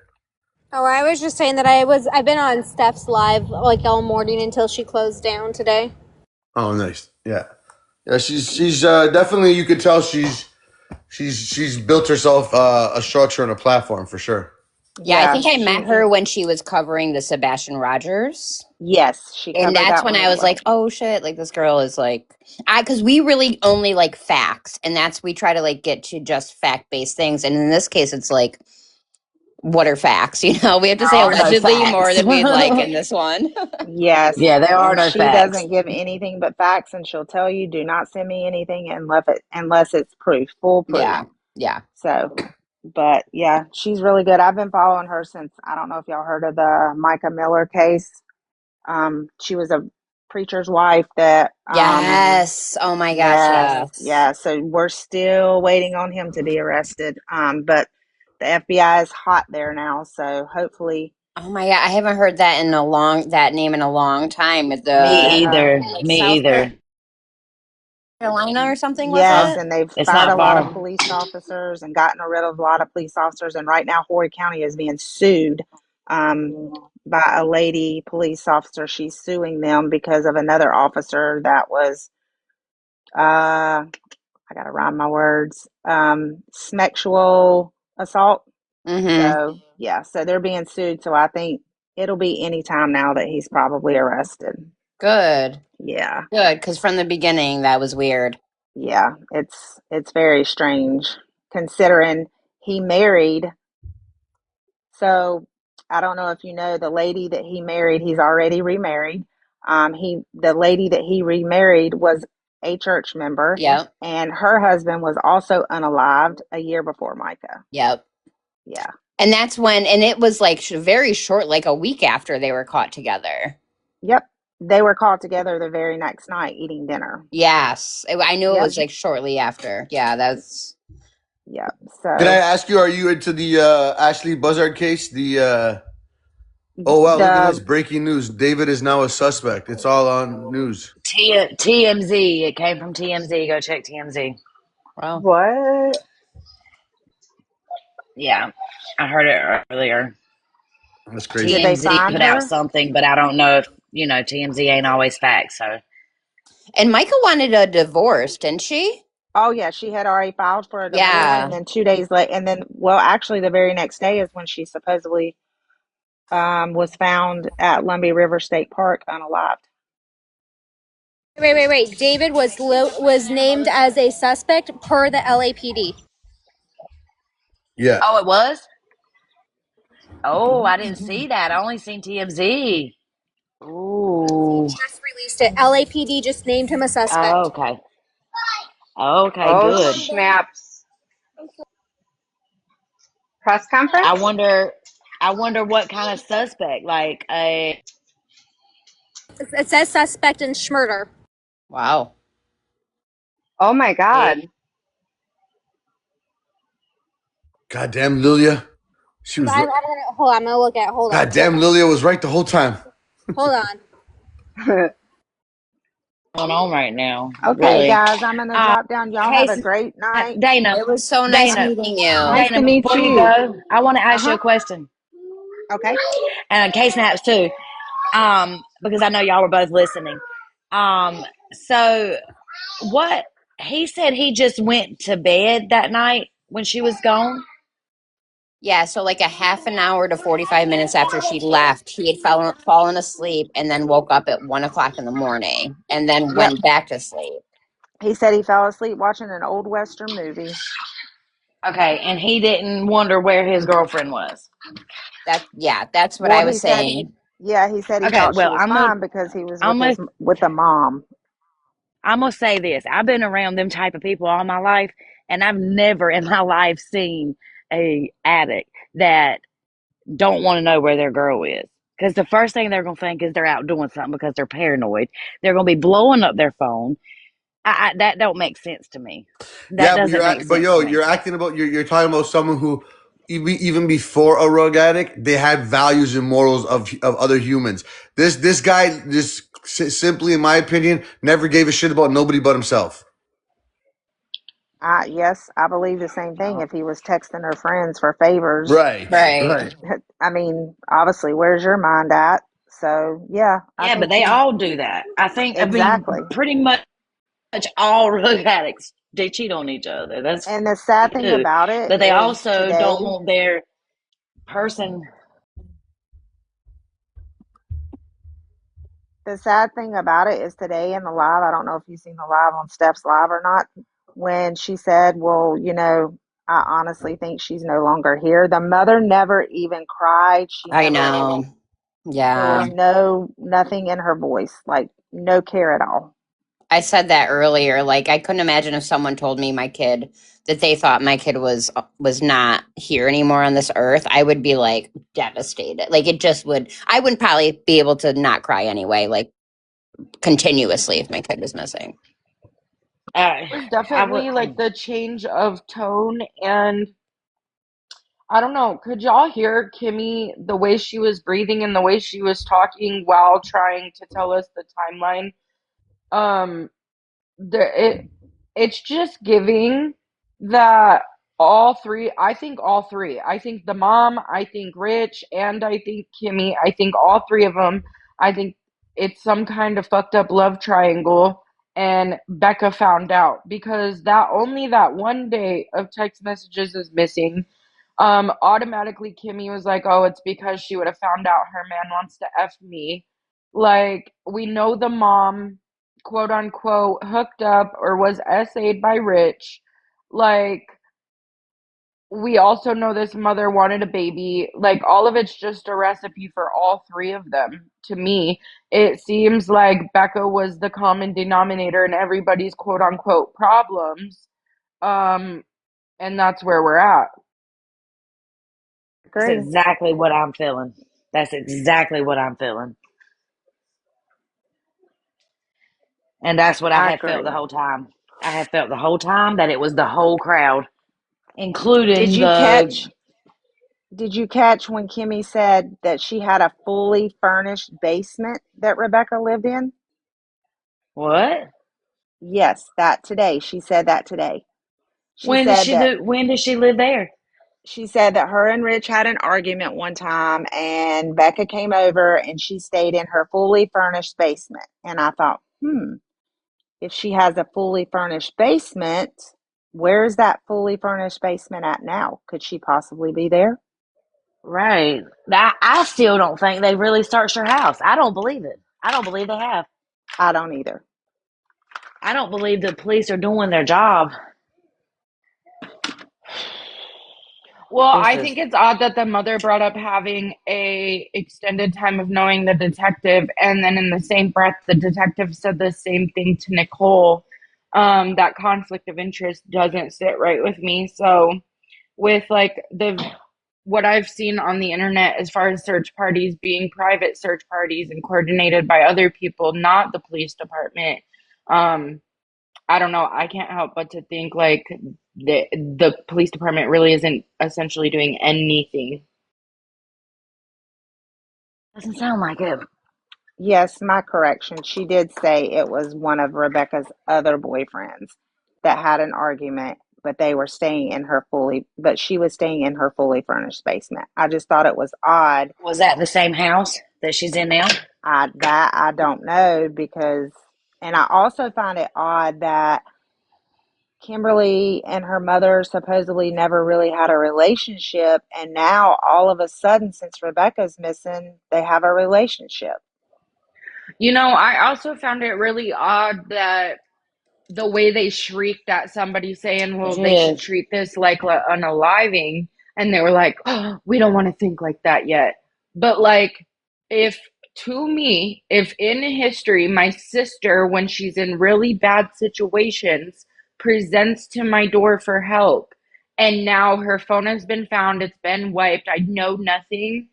Oh, I was just saying that I've been on Steph's live like all morning until she closed down today. Oh, nice. Yeah. Yeah, she's definitely, you could tell she's built herself a structure and a platform, for sure. Yeah, I Yeah, think I met she, her when she was covering the Sebastian Rogers. yes, she And covered that's that when one I as was like, well. oh shit, like this girl is like, because we really only like facts. And we try to like get to just fact based things. And in this case, it's like, what are facts? We have to There say are no allegedly more facts. than we'd like in this one. Yes, Yeah, there are and no she facts. doesn't give anything but facts, and she'll tell you, "Do not send me anything unless it's proof, full proof." Yeah. Yeah. So, but yeah, she's really good. I've been following her since I don't know if y'all heard of the Micah Miller case. She was a preacher's wife that Yes. Oh my gosh. yes, Yes. yeah. So we're still waiting on him to be arrested. But the FBI is hot there now, so hopefully, Oh my god, I haven't heard that name in a long time. With the Me yeah. either. like Me South either. Carolina or something, was Yes, Huh? it? and they've It's fired not a lot of far. police officers and gotten rid of a lot of police officers. And right now, Horry County is being sued by a lady police officer. She's suing them because of another officer that was, I got to rhyme my words, sexual assault. Mm-hmm. So, yeah, so they're being sued. So I think it'll be any time now that he's probably arrested. Good. Yeah. Good, because from the beginning that was weird. Yeah, it's very strange considering he married. So I don't know if you know the lady that he married, he's already remarried. The lady that he remarried was a church member, Yep. and her husband was also unalived a year before Micah. Yep. Yeah. And that's and it was like very short, like a week after they were caught together. Yep. They were called together the very next night eating dinner. Yes. I knew it Yep. was like shortly after. Yeah, that's. Yep. Can I So ask you, are you into the Ashley Buzzard case? Oh wow, look at this the breaking news! David is now a suspect. It's all on news. TMZ. It came from TMZ. Go check TMZ. Wow. what? Yeah, I heard it earlier. That's crazy. Did they TMZ find put out her? something, but I don't know if TMZ ain't always facts. So And Micah wanted a divorce, didn't she? Oh yeah, she had already filed for a divorce, and Yeah. then 2 days late, and then well, actually, the very next day is when she supposedly was found at Lumbee River State Park unalived. Wait. David was named as a suspect per the LAPD. Yeah. Oh, it was? Oh, I didn't see that. I only seen TMZ. Ooh. Just released it. LAPD just named him a Oh, suspect. okay. Okay, Oh, good. snaps. Press I conference? wonder I wonder what kind of suspect, like a It says suspect in Schmurder. Wow. Oh my God. Goddamn Lilia. She was right. Hold on, I'm gonna look at. Goddamn Lilia was right the whole time. Hold on. going on right now. Okay, Really. guys, I'm going to Uh drop down. Y'all have a Case great night. Dana. It was so nice Dana. meeting you. Nice to Dana, meet before you you. go, I want to ask you Uh-huh. a question. Okay. And Case Naps too. Because I know y'all were both listening. So what he said he just went to bed that night when she was gone. Yeah, so like a half an hour to 45 minutes after she left, he had fallen asleep and then woke up at 1 o'clock in the morning and then Yep. went back to sleep. He said he fell asleep watching an old Western movie. Okay, and he didn't wonder where his girlfriend was. That's what Well, I he was said, saying. yeah, he said he Okay, thought she well, was fine because he was I'm gonna with the mom. I'm gonna say this. I've been around them type of people all my life, and I've never in my life seen a addict that don't want to know where their girl is. Because the first thing they're gonna think is they're out doing something because they're paranoid. They're gonna be blowing up their phone. That don't make sense to me. That Yeah, but doesn't make sense to me. you're acting about you're talking about someone who even before a rug addict, they had values and morals of other humans. This guy just simply, in my opinion, never gave a shit about nobody but himself. Yes, I believe the same thing. If he was texting her friends for favors, Right. Right. Right. I mean, obviously, where's your mind at? So, yeah, I Yeah, but think they he all do that. I mean, exactly. pretty much all drug addicts they cheat on each other. That's And the sad what they thing do. about it But they is also don't today, want their person. the sad thing about it is today in the live, I don't know if you've seen the live on Steph's live or not, when she said, well, I honestly think she's no longer here. The mother never even cried. She I never, know. there Yeah. was nothing in her voice, like no care at all. I said that earlier. Like I couldn't imagine if someone told me my kid that they thought my kid was not here anymore on this earth. I would be like devastated. Like it just would. I wouldn't probably be able to not cry anyway, like continuously if my kid was missing. It was I would. definitely like the change of tone, and I don't know, could y'all hear Kimmy the way she was breathing and the way she was talking while trying to tell us the timeline? Um it's just giving that I think the mom, I think Rich, and I think Kimmy, I think all three of them, I think it's some kind of fucked up love triangle, and Becca found out because that one day of text messages is missing. Automatically Kimmy was like, oh, it's because she would have found out her man wants to F me. Like, we know the mom, quote unquote, hooked up or was SA'd by Rich. Like, we also know this mother wanted a baby. Like, all of it's just a recipe for all three of them. To me, it seems like Becca was the common denominator in everybody's quote unquote problems. Um, and that's where we're at. That's Agree. exactly what I'm feeling. That's exactly what I'm feeling, and that's what I I have felt the agree. whole time. I have felt the whole time that it was the whole crowd, Did including you the catch did you catch when Kimmy said that she had a fully furnished basement that Rebecca lived in? what? Yes, that today. She said that today. She When did said she that live? When did she live there? her and Rich had an argument one time and Becca came over and she stayed in her fully furnished basement. And I thought, if she has a fully furnished basement, where's that fully furnished basement at now? Could she possibly be there? Right. I still don't think they really searched her house. I don't believe it. I don't believe they have. I don't either. I don't believe the police are doing their job. Well, This I is think it's odd that the mother brought up having a extended time of knowing the detective, and then in the same breath, the detective said the same thing to Nicole. That conflict of interest doesn't sit right with me. So, with like the what I've seen on the internet as far as search parties being private search parties and coordinated by other people, not the police department, um, I don't know. I can't help but to think like the police department really isn't essentially doing anything. doesn't sound like it. Yes, my correction. She did say it was one of Rebecca's other boyfriends that had an argument, but they were staying in her but she was staying in her fully furnished basement. I just thought it was odd. Was that the same house that she's in now? I don't know because, and I also find it odd that Kimberly and her mother supposedly never really had a relationship, and now all of a sudden, since Rebecca's missing, they have a relationship. You know, I also found it really odd that the way they shrieked at somebody saying, well, they should Did. treat this like unaliving. And they were like, oh, we don't want to think like that yet. But like, if to me, if in history, my sister, when she's in really bad situations, presents to my door for help, and now her phone has been found, it's been wiped, I know nothing,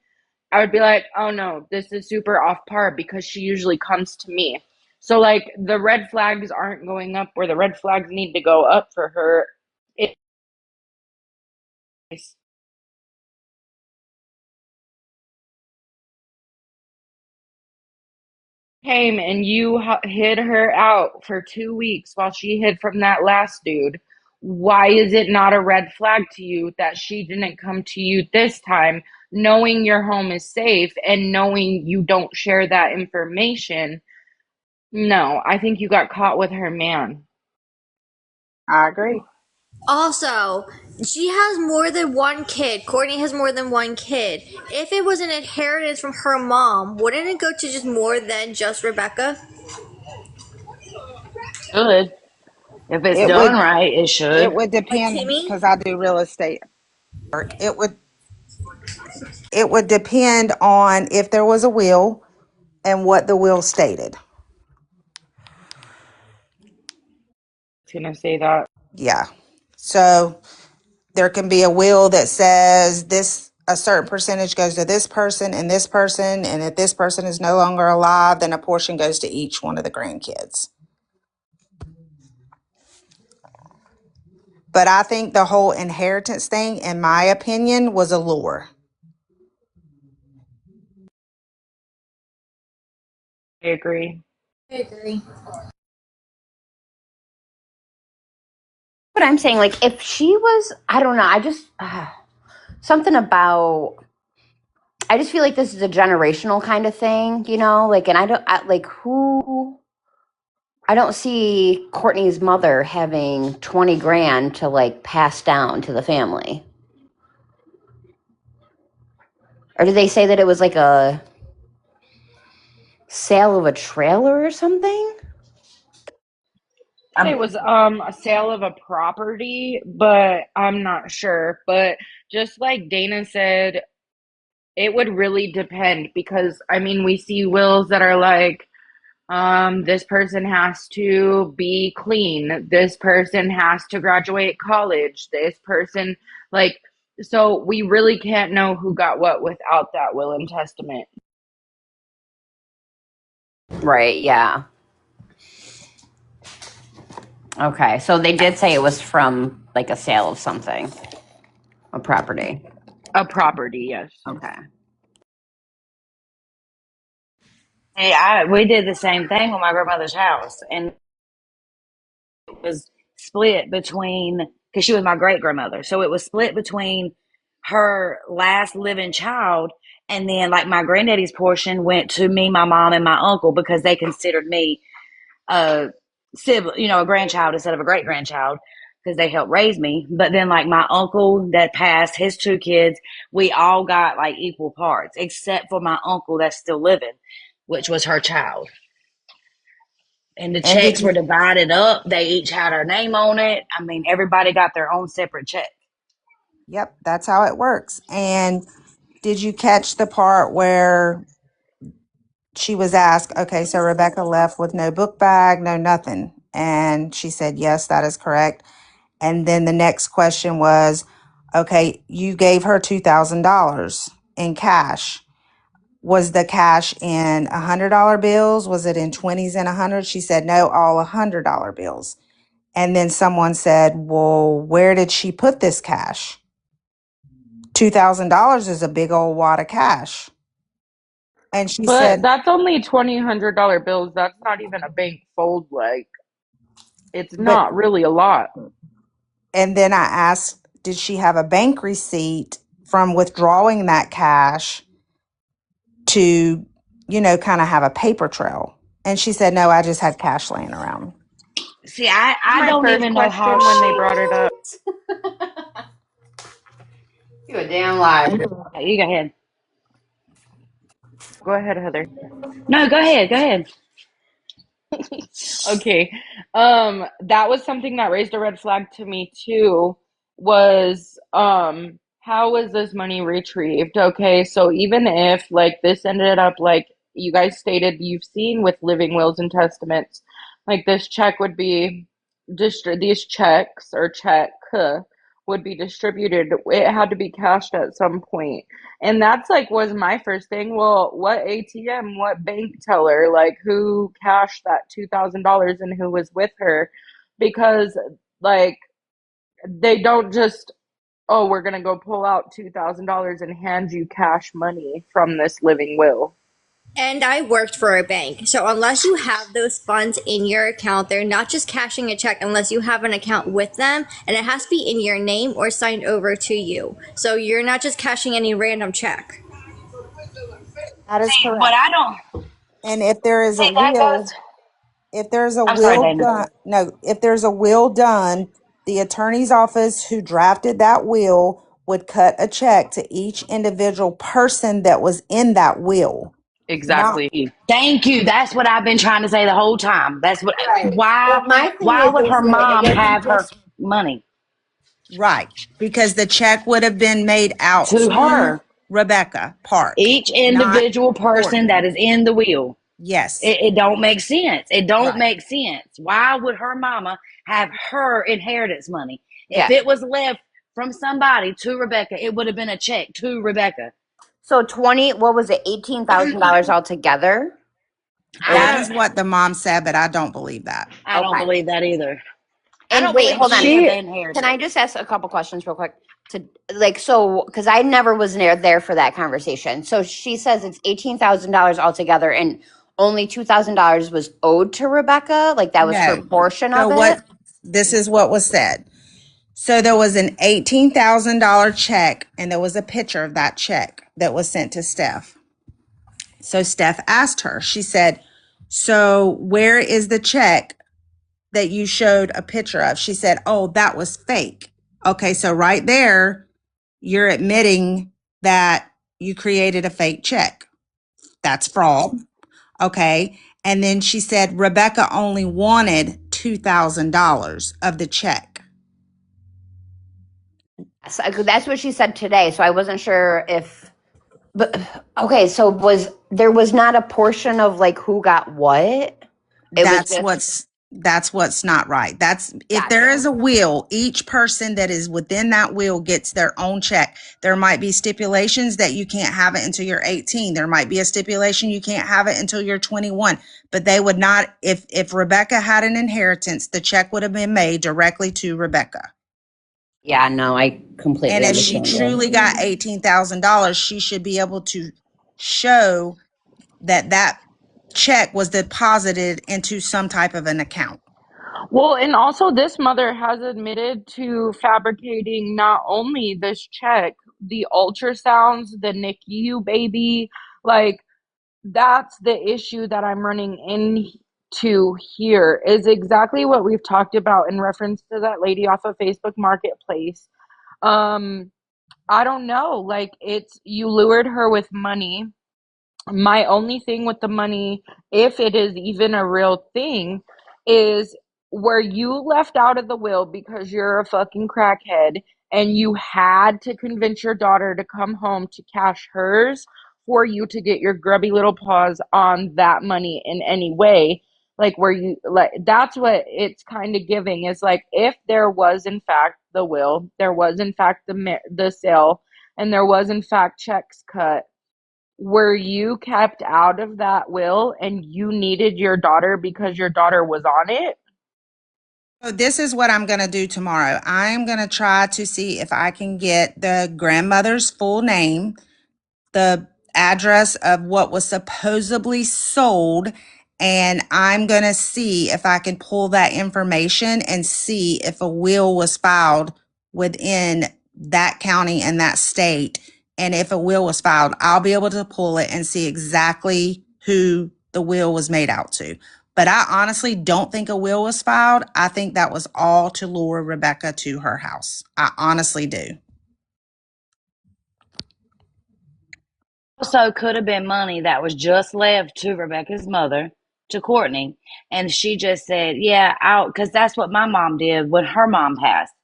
I would be like, oh no, this is super off par because she usually comes to me. So like the red flags aren't going up where the red flags need to go up for her. It's came and you hid her out for 2 weeks while she hid from that last dude. Why is it not a red flag to you that she didn't come to you this time, knowing your home is safe and knowing you don't share that information? No, I think you got caught with her man. I agree. Also, she has more than one kid. Courtney has more than one kid. If it was an inheritance from her mom, wouldn't it go to just more than just Rebecca? Should. If it's It done would right, it it should. would Like depend Timmy? because I do real estate work. It would depend on if there was a will and what the will stated. Gonna say that. Yeah. So there can be a will that says this a certain percentage goes to this person and this person, and if this person is no longer alive, then a portion goes to each one of the grandkids. But I think the whole inheritance thing, in my opinion, was a lure. I agree. I agree. But I'm saying, like, if she was, I don't know, I just, something about, I just feel like this is a generational kind of thing, you know? Like, and I don't see Courtney's mother having 20 grand to, like, pass down to the family. Or did they say that it was like a sale of a trailer or something? It was a sale of a property, but I'm not sure. But just like Dana said, it would really depend because I mean we see wills that are like this person has to be clean, this person has to graduate college, this person like so we really can't know who got what without that will and testament. Right, yeah. Okay, so they did say it was from, like, a sale of something, a property. A property, yes. Okay. Hey, we did the same thing with my grandmother's house, and it was split between because she was my great grandmother, so it was split between her last living child, and then like my granddaddy's portion went to me, my mom, and my uncle because they considered me a sibling, a grandchild instead of a great grandchild. because they helped raise me. But then, like, my uncle that passed, his 2 kids, we all got like equal parts, except for my uncle that's still living, which was her child. And the And did checks were you? divided up. They each had her name on it. I mean, everybody got their own separate check. Yep, that's how it works. And did you catch the part where she was asked, okay, so Rebecca left with no book bag, no nothing? And she said, yes, that is correct. And then the next question was, okay, you gave her $2,000 in cash. Was the cash in $100 bills? Was it in 20s and 100s? She said, no, all $100 bills. And then someone said, well, where did she put this cash? $2,000 is a big old wad of cash. And she But said, that's only $2,100 bills. That's not even a bank fold. Like, it's but, not really a lot. and then I asked, did she have a bank receipt from withdrawing that cash to, kind of have a paper trail? And she said, no, I just had cash laying around. See, I My don't first even know how question when they brought it up. You a damn lie. You go ahead. Go ahead, Heather. No, go ahead. Go ahead. Okay. That was something that raised a red flag to me too, was how was this money retrieved? Okay, so even if like this ended up like you guys stated you've seen with living wills and testaments, like this check would be these checks or check would be distributed. It had to be cashed at some point. And that's like was my first thing. Well, what ATM, what bank teller, like who cashed that $2,000 and who was with her? Because like they don't just, oh, we're gonna go pull out $2,000 and hand you cash money from this living will. And I worked for a bank. So unless you have those funds in your account, they're not just cashing a check unless you have an account with them, and it has to be in your name or signed over to you. So you're not just cashing any random check. That is See, but correct. I don't. And if there is a See, that goes. will, if there's a I'm sorry, will Dana. done, no, if there's a will done, the attorney's office who drafted that will would cut a check to each individual person that was in that will. Not Exactly. Thank you. That's what I've been trying to say the whole time. That's what. Right. Why? Well, my thing Why would is her that it mom wasn't have her just money right, because the check would have been made out to to her? Rebecca Park, Each not individual person Courtney. that is in the will. Yes, It don't make sense. It don't right. make sense. Why would her mama have her inheritance money? If yeah. it was left from somebody to Rebecca, it would have been a check to Rebecca. So 20, what was it, $18,000 altogether? Or That I is what the mom said, but I don't believe that. I don't okay. believe that either. I And don't wait, believe hold on. any of She the Can I inheritance. just ask a couple questions real quick? To like, so because I never was there for that conversation. So she says it's $18,000 altogether, and only $2,000 was owed to Rebecca. Like that was her No. portion So of it. this is what was said. So there was an $18,000 check, and there was a picture of that check that was sent to Steph. So Steph asked her, she said, so where is the check that you showed a picture of? She said, oh, that was fake. Okay, so right there, you're admitting that you created a fake check. That's fraud. Okay. And then she said Rebecca only wanted $2,000 of the check. So that's what she said today. So I wasn't sure if. But okay, so there was not a portion of like who got what? It was That's just what's not right. That's if there gotcha. is a will, each person that is within that will gets their own check. There might be stipulations that you can't have it until you're 18. There might be a stipulation you can't have it until you're 21. But they would not, if Rebecca had an inheritance, the check would have been made directly to Rebecca. Yeah, no, I And completely if she understand you. truly got $18,000, she should be able to show that that check was deposited into some type of an account. Well, and also this mother has admitted to fabricating not only this check, the ultrasounds, the NICU baby, like that's the issue that I'm running to hear is exactly what we've talked about in reference to that lady off of Facebook Marketplace. I don't know, like, it's, you lured her with money. My only thing with the money, if it is even a real thing, is where you left out of the will because you're a fucking crackhead and you had to convince your daughter to come home to cash hers for you to get your grubby little paws on that money in any way. Like, where you, like, that's what it's kind of giving, is like, if there was in fact the will, there was in fact the sale, and there was in fact checks cut, were you kept out of that will and you needed your daughter because your daughter was on it? So this is what I'm going to do tomorrow. I'm going to try to see if I can get the grandmother's full name, the address of what was supposedly sold, and I'm going to see if I can pull that information and see if a will was filed within that county and that state. And if a will was filed, I'll be able to pull it and see exactly who the will was made out to. But I honestly don't think a will was filed. I think that was all to lure Rebecca to her house. I honestly do. Also could have been money that was just left to Rebecca's mother, to Courtney, and she just said, "Yeah, out," because that's what my mom did when her mom passed.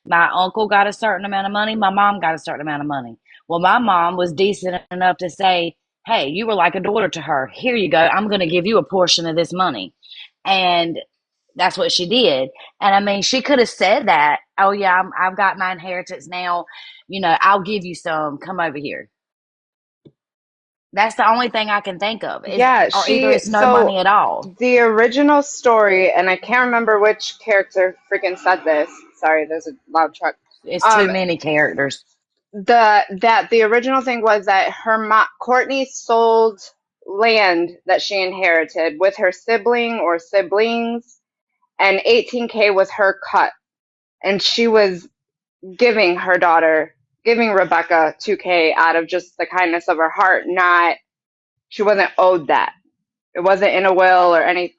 My uncle got a certain amount of money, my mom got a certain amount of money. Well, my mom was decent enough to say, "Hey, you were like a daughter to her. Here you go. I'm going to give you a portion of this money." And that's what she did. And I mean, she could have said that, "Oh yeah, I've got my inheritance now. I'll give you some. Come over here." That's the only thing I can think of. Yeah, Or either it's no so money at all. the original story, and I can't remember which character freaking said this. Sorry, there's a loud truck. It's too Um, many characters. the original thing was that Courtney sold land that she inherited with her sibling or siblings, and 18K was her cut, and she was giving Rebecca 2K out of just the kindness of her heart. Not, she wasn't owed that. It wasn't in a will or any.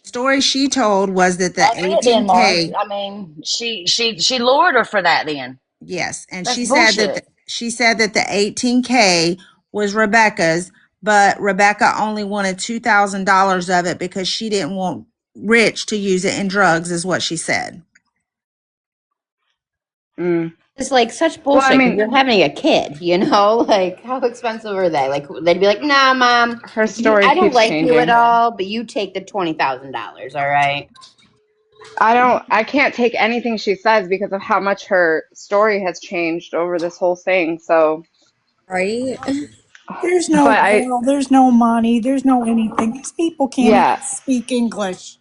Story she told was that the That's it then, Mark. 18K. I mean, she lured her for that then. Yes, and That's the, bullshit. she said that the 18K was Rebecca's, but Rebecca only wanted $2,000 of it because she didn't want Rich to use it in drugs, is what she said. Mm. It's like such Well, I bullshit because mean, you're having a kid, you know? Like, how expensive are they? Like, they'd be like, nah, mom, her story I don't keeps like you at changing. all, but you take the $20,000, all right? I can't take anything she says because of how much her story has changed over this whole thing. So, Right? There's no but will, there's no money, there's no anything. These people can't even yeah. speak English.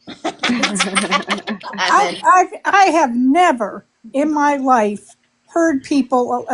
It's Lemon. I have never in my life heard people.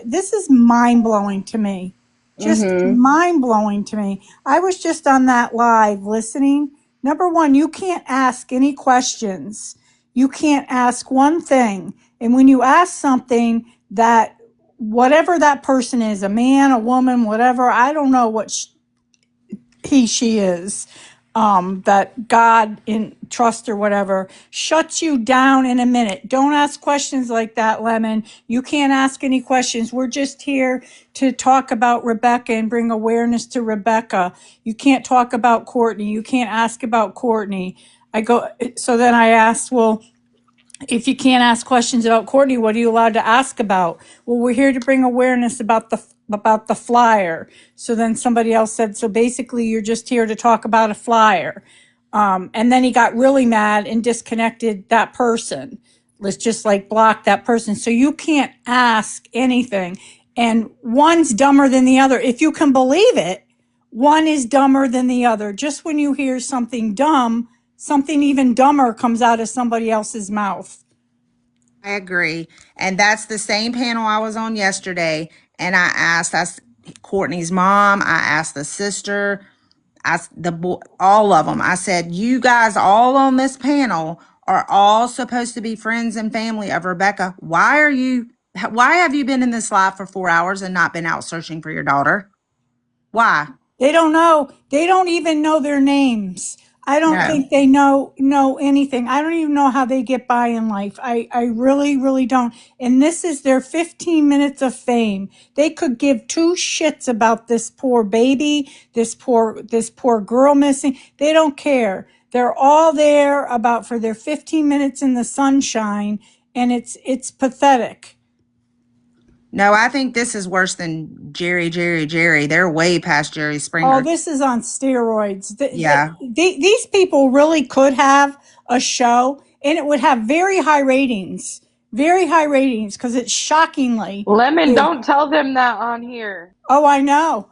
This is mind blowing to me. Just Mhm. mind blowing to me. I was just on that live listening. Number one, you can't ask any questions. You can't ask one thing. And when you ask something that, whatever that person is, a man, a woman, whatever, I don't know what she is, that God in trust or whatever, shuts you down in a minute. Don't ask questions like that, Lemon. You can't ask any questions. We're just here to talk about Rebecca and bring awareness to Rebecca. You can't talk about Courtney. You can't ask about Courtney. So then I asked, well, if you can't ask questions about Courtney, what are you allowed to ask about? Well, we're here to bring awareness about the flyer. So then somebody else said, so basically you're just here to talk about a flyer. And then he got really mad and disconnected that person. Let's just like block that person. So you can't ask anything. And one's dumber than the other. If you can believe it, one is dumber than the other. Just when you hear something dumb, something even dumber comes out of somebody else's mouth. I agree. And that's the same panel I was on yesterday. And I asked Courtney's mom, I asked the sister, all of them. I said, you guys all on this panel are all supposed to be friends and family of Rebecca. Why have you been in this live for 4 hours and not been out searching for your daughter? Why? They don't know. They don't even know their names. I don't No. think they know anything. I don't even know how they get by in life. I really, really don't. And this is their 15 minutes of fame. They could give two shits about this poor baby, this poor girl missing. They don't care. They're all there about for their 15 minutes in the sunshine, and it's pathetic. No, I think this is worse than Jerry. They're way past Jerry Oh, Springer. this is on steroids. Yeah. These people really could have a show, and it would have very high ratings, because it's shockingly. Lemon, don't tell them that on here. Oh, I know.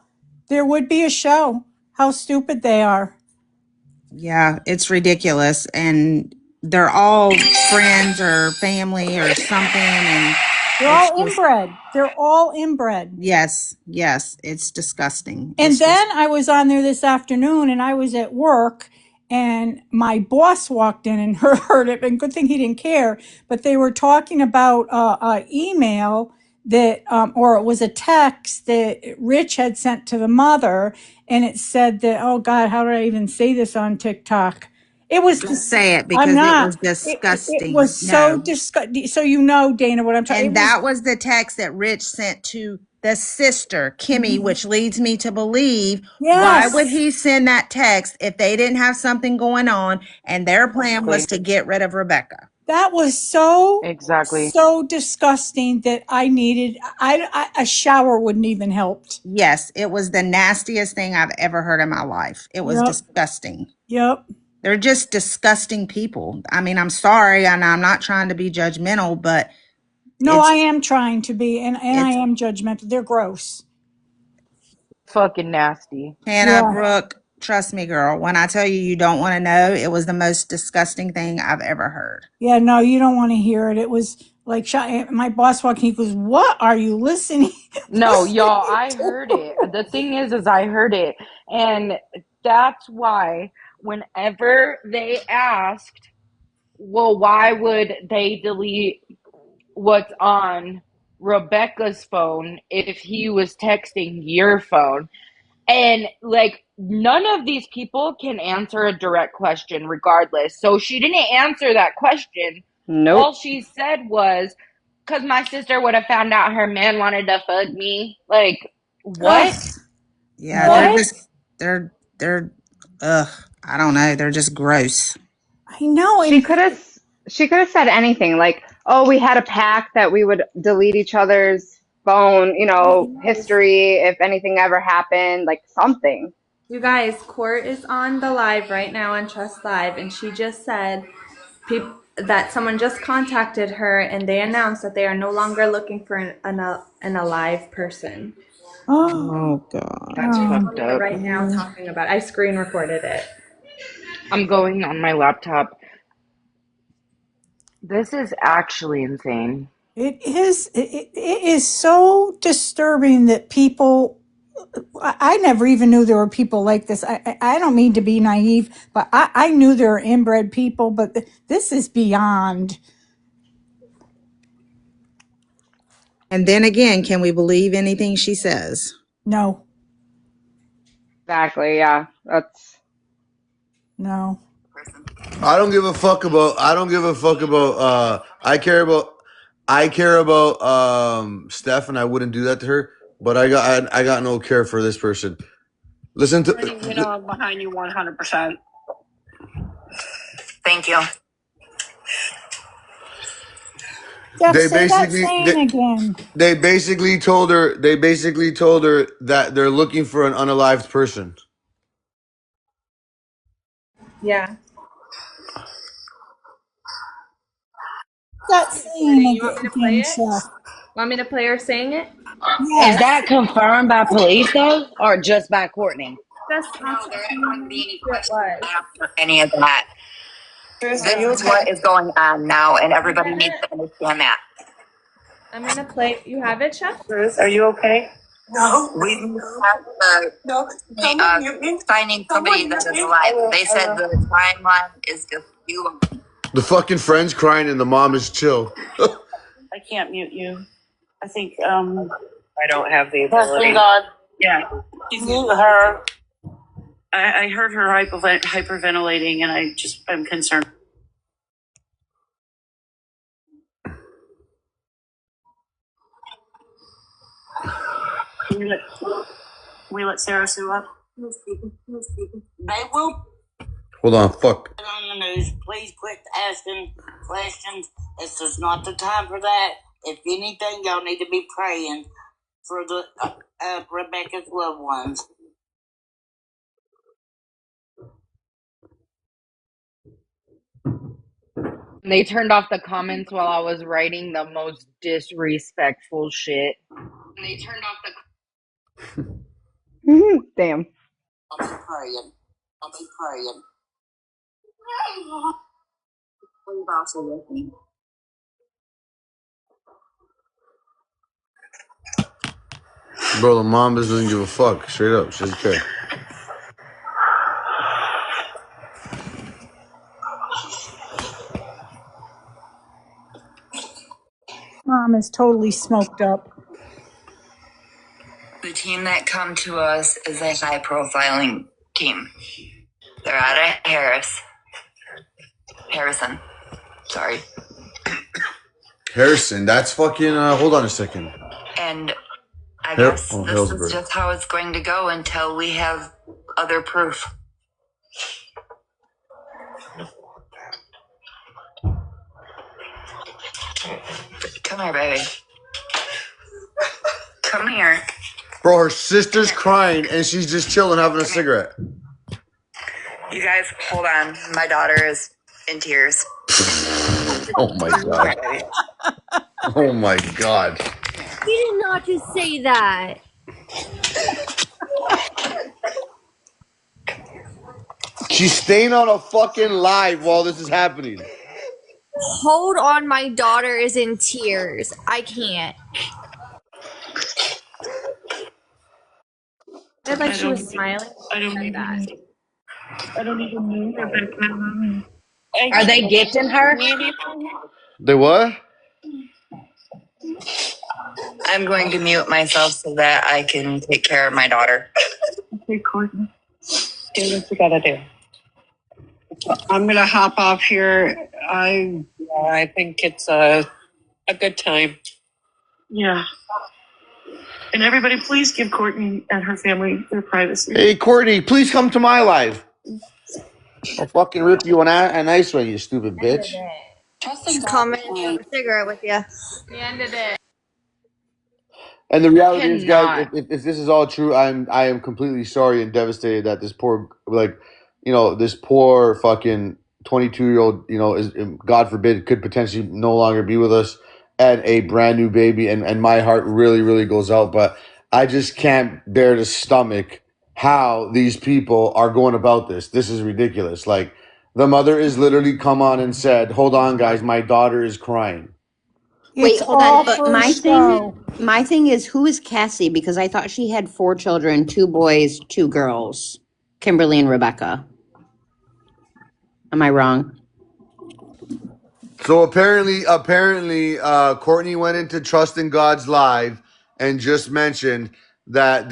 There would be a show. How stupid they are. Yeah, it's ridiculous. And they're all friends or family or something. And They're it's all just, inbred. They're all inbred. yes, it's disgusting. And It's then just, I was on there this afternoon, and I was at work, and my boss walked in and heard it, and good thing he didn't care. But they were talking about a email that, or it was a text that Rich had sent to the mother, and it said that, oh God, how did I even say this on TikTok? It was don't just, say it I'm because it not. was It disgusting. was so No. disgusting. So you know, Dana, what I'm talking. And It was. that was the text that Rich sent to the sister, Kimmy, which leads me to believe why would Yes. he send that text if they didn't have something going on and their plan was Exactly. to get rid of Rebecca? That was so Exactly. so disgusting that I needed. A shower wouldn't even helped. Yes, it was the nastiest thing I've ever heard in my life. It was Yep. disgusting. Yep. They're just disgusting people. I mean, I'm sorry, and I'm not trying to be judgmental, but No, I it's am trying to be, and I it's am judgmental. They're gross. Fucking nasty. Hannah Yeah. Brooke. Trust me, girl. When I tell you you don't want to know, it was the most disgusting thing I've ever heard. Yeah. No, you don't want to hear it. It was like my boss walking. He goes, "What are you listening No, y'all, listening I heard it. to?" The thing is I heard it. And that's why whenever they asked, well, why would they delete what's on Rebecca's phone if he was texting your phone? And like, none of these people can answer a direct question regardless. So she didn't answer that question. Nope. All she said was, because my sister would have found out her man wanted to fuck me. Like, what? Ugh. Yeah, they're Yeah. What? just they're ugh, I don't know, they're just gross. I know. She And could have she could have said anything like, "Oh, we had a pact that we would delete each other's phone, history if anything ever happened, like something." You guys, Court is on the live right now on Trust Live, and she just said that someone just contacted her and they announced that they are no longer looking for an alive person. oh, Oh God. That's She's fucked on here up. right now talking about it. I screen recorded it. I'm going on my laptop. This is actually insane. it is. It is so disturbing that people. I never even knew there were people like this. I don't mean to be naive, but I knew there were inbred people, but this is beyond. And then again, can we believe anything she says? No, Exactly, yeah. That's no. I don't give a fuck about I care about Steph, and I wouldn't do that to her, but I got no care for this person. Listen to You know, I'm behind you 100%. Thank you. Jeff, they say that basically saying again. they basically told her that they're looking for an unalived person. Yeah. That saying Ready? You want me to play again, it? Chef. Want me to play her saying it? Is Yes. that confirmed by police though, or just by Courtney? Just No, there won't be any it questions was. asked or any of that. This is what is going on now, and everybody needs to understand that. I'm gonna play. You have it, Chef? Bruce, are you okay? No. We have no. Finding somebody that is alive. They said the timeline is just you. The fucking friend's crying and the mom is chill. I can't mute you. I think I don't have the ability. God. Yeah. Her. I heard her hyperventilating, and I'm concerned. Can we let Sarah Sue up? They will. Hold on, fuck. On the news, please quit asking questions. This is not the time for that. If anything, y'all need to be praying for the Rebecca's loved ones. They turned off the comments while I was writing the most disrespectful shit. They turned off Mhm, damn. I'll be praying. I'll be praying. Please also with me. Bro, the mom doesn't give a fuck. Straight up. She doesn't care. Mom is totally smoked up. The team that come to us is a high profiling team. They're out of Harrison. Sorry. Harrison, that's fucking, hold on a second. And I guess this Hillsburg. is just how it's going to go until we have other proof. Come here, baby. Come here. Bro, her sister's crying and she's just chilling having a cigarette. You guys, hold on. My daughter is in tears. Oh my god. Oh my god. You did not just say that. She's staying on a fucking live while this is happening. Hold on, my daughter is in tears. I can't. Said like she was smiling. I don't Said that. even know Rebecca. Are they gifting her? They what? I'm going to mute myself so that I can take care of my daughter. Okay, Courtney. Do what you gotta do. I'm gonna hop off here. I think it's a good time. Yeah. And everybody, please give Courtney and her family their privacy. Hey, Courtney, please come to my live. I'll fucking rip you an ice one, you stupid bitch. Just comment and have a cigarette with you. We ended it. And the reality is, guys, Cannot. if this is all true, I am completely sorry and devastated that this poor, like, this poor fucking 22-year-old, is, God forbid, could potentially no longer be with us, and a brand new baby, and my heart really, really goes out, but I just can't bear to stomach how these people are going about this. This is ridiculous. Like, the mother is literally come on and said, "Hold on, guys, my daughter is crying." Wait, It's hold on. all But for show. my thing is, who is Cassie? Because I thought she had 4 children, 2 boys, 2 girls, Kimberly and Rebecca. Am I wrong? So apparently, Courtney went into Trust in God's live and just mentioned that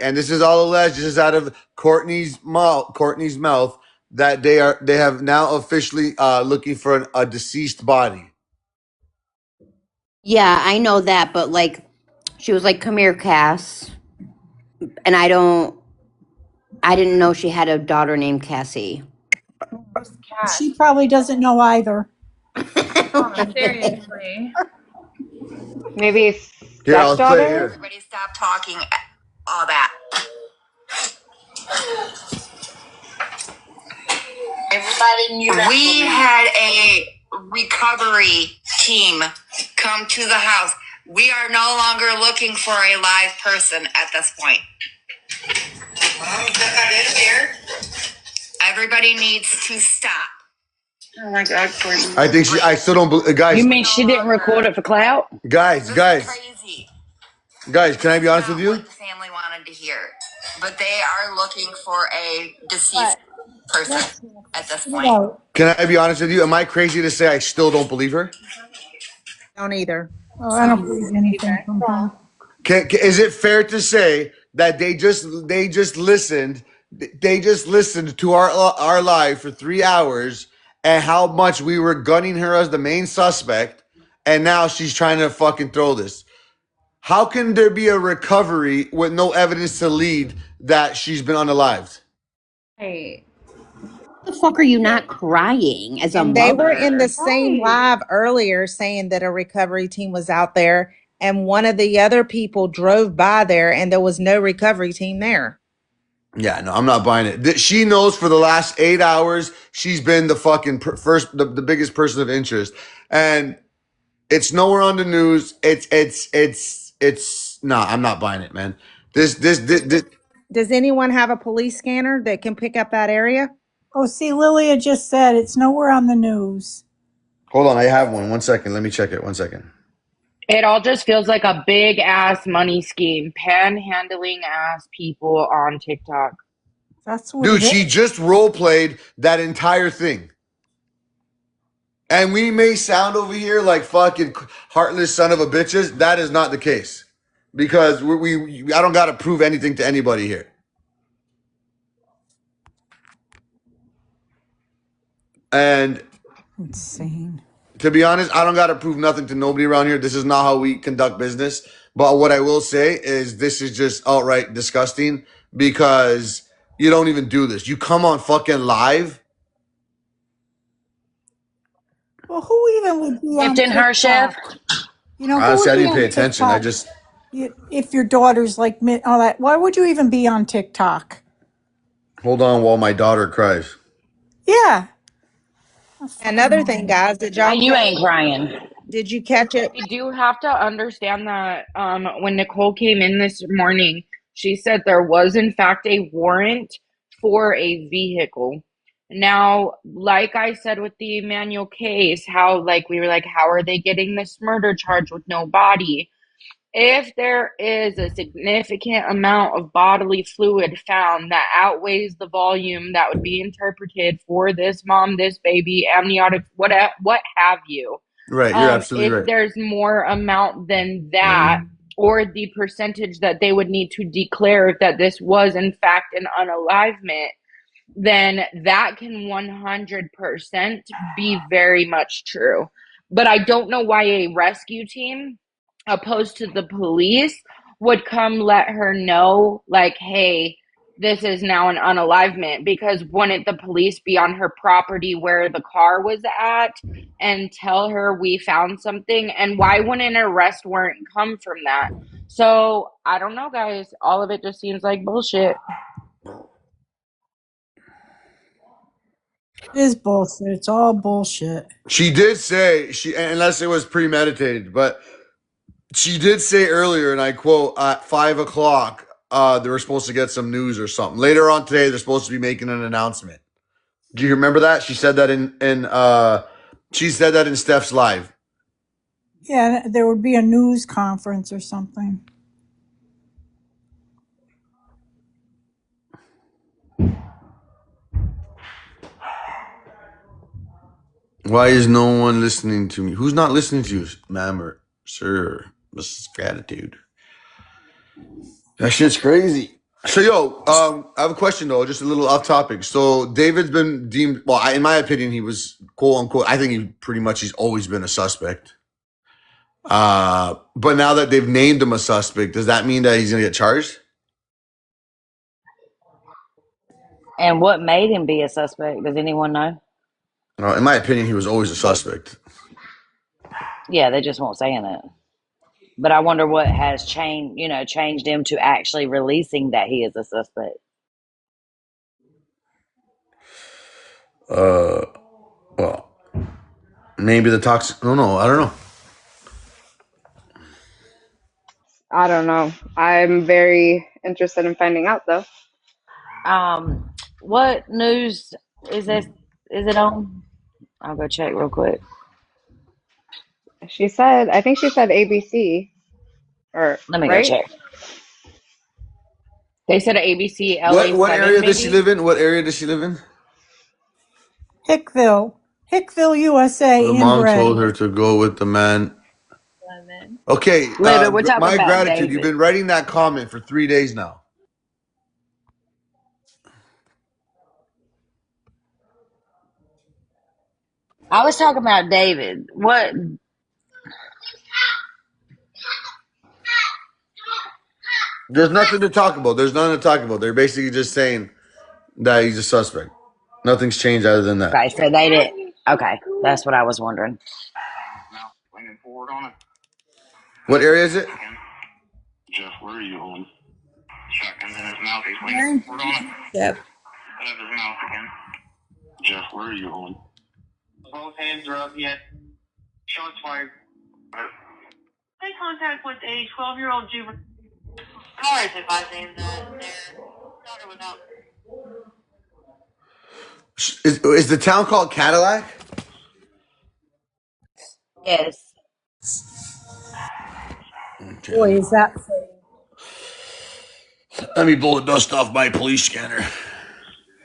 and this is all alleged. This is out of Courtney's mouth that they have now officially looking for a deceased body. Yeah, I know that, but like, she was like, "Come here, Cass," and I didn't know she had a daughter named Cassie. She probably doesn't know either. Seriously. Maybe Here, I'll play it stepdaughter? here. Everybody stop talking. All that. Everybody knew that. We had a recovery team come to the house. We are no longer looking for a live person at this point. Everybody needs to stop. Oh my God, Courtney. I still don't believe, guys. You mean she didn't record it for clout? Guys, This is crazy. guys, can I be honest with you? What the family wanted to hear, but they are looking for a deceased person at this point. No, Can I be honest with you? Am I crazy to say I still don't believe her? Don't either. oh, I don't believe anything from her. Is it fair to say that they just listened? They just listened to our live for 3 hours and how much we were gunning her as the main suspect, and now she's trying to fucking throw this. How can there be a recovery with no evidence to lead that she's been unalived? Hey, the fuck are you not crying as a And they were in the mother? same live earlier saying that a recovery team was out there, and one of the other people drove by there and there was no recovery team there. Yeah, no, I'm not buying it. She knows for the last 8 hours she's been the fucking the biggest person of interest, and it's nowhere on the news. It's nah. I'm not buying it, man. This. Does anyone have a police scanner that can pick up that area? Oh, see, Lilia just said it's nowhere on the news. Hold on, I have one. 1 second. Let me check it. 1 second. It all just feels like a big ass money scheme, panhandling ass people on TikTok. That's what Dude, it is. she just role played that entire thing. And we may sound over here like fucking heartless son of a bitches. That is not the case. Because I don't got to prove anything to anybody here. And Insane. to be honest, I don't got to prove nothing to nobody around here. This is not how we conduct business. But what I will say is this is just outright disgusting because you don't even do this. You come on fucking live. Well, who even would be on Lifting her, Chef. TikTok? You know, who Honestly, would I be didn't pay on attention. I TikTok? just, If your daughter's like all that, why would you even be on TikTok? hold on while my daughter cries. Yeah. Another thing, guys, And you ain't crying. did you catch it? We do have to understand that when Nicole came in this morning, she said there was, in fact, a warrant for a vehicle. Now, like I said with the Emmanuel case, how, like, we were like, how are they getting this murder charge with no body? If there is a significant amount of bodily fluid found that outweighs the volume that would be interpreted for this mom, this baby, amniotic, what have you, Right, you're absolutely if right. there's more amount than that, or the percentage that they would need to declare that this was in fact an unalivement, then that can 100% be very much true. But I don't know why a rescue team, opposed to the police, would come let her know, like, hey, this is now an unalivement, because wouldn't the police be on her property where the car was at and tell her we found something? And why wouldn't an arrest warrant come from that? So I don't know, guys. All of it just seems like bullshit. It is bullshit. It's all bullshit. She did say, unless it was premeditated, but she did say earlier, and I quote, at 5 o'clock, they were supposed to get some news or something. Later on today, they're supposed to be making an announcement. Do you remember that? She said that in Steph's live. Yeah, there would be a news conference or something. Why is no one listening to me? Who's not listening to you, ma'am or sir? This gratitude. That shit's crazy. So, yo, I have a question though, just a little off topic. So, David's been deemed, well, in my opinion, he was quote unquote. I think he's always been a suspect. But now that they've named him a suspect, does that mean that he's gonna get charged? And what made him be a suspect? Does anyone know? In my opinion, he was always a suspect. Yeah, they just won't saying it. But I wonder what has changed him to actually releasing that he is a suspect. Well, maybe the toxic. No, I don't know. I don't know. I'm very interested in finding out though. What news is this? Is it on? I'll go check real quick. I think she said ABC, or Let me go right? check. They said ABC What LA7, area does she maybe? live in? What area does she live in? Hickville, USA, The mom inbred. told her to go with the man. Okay, Literally, we're talking my about gratitude. You've David. been writing that comment for 3 days now. I was talking about David. What? There's nothing to talk about. There's nothing to talk about. They're basically just saying that he's a suspect. Nothing's changed other than that. Okay, so they did. Okay, that's what I was wondering. What area is it? Jeff, where are you holding? Shotgun's in his mouth. He's waiting forward on it. Yep. Out of his mouth again. Jeff, where are you holding? Both hands are up yet. Shots fired. Make contact with a 12-year-old juvenile. Cars advising that their daughter was out. Is the town called Cadillac? Yes. Okay, Boy, is that let me blow the dust off my police scanner.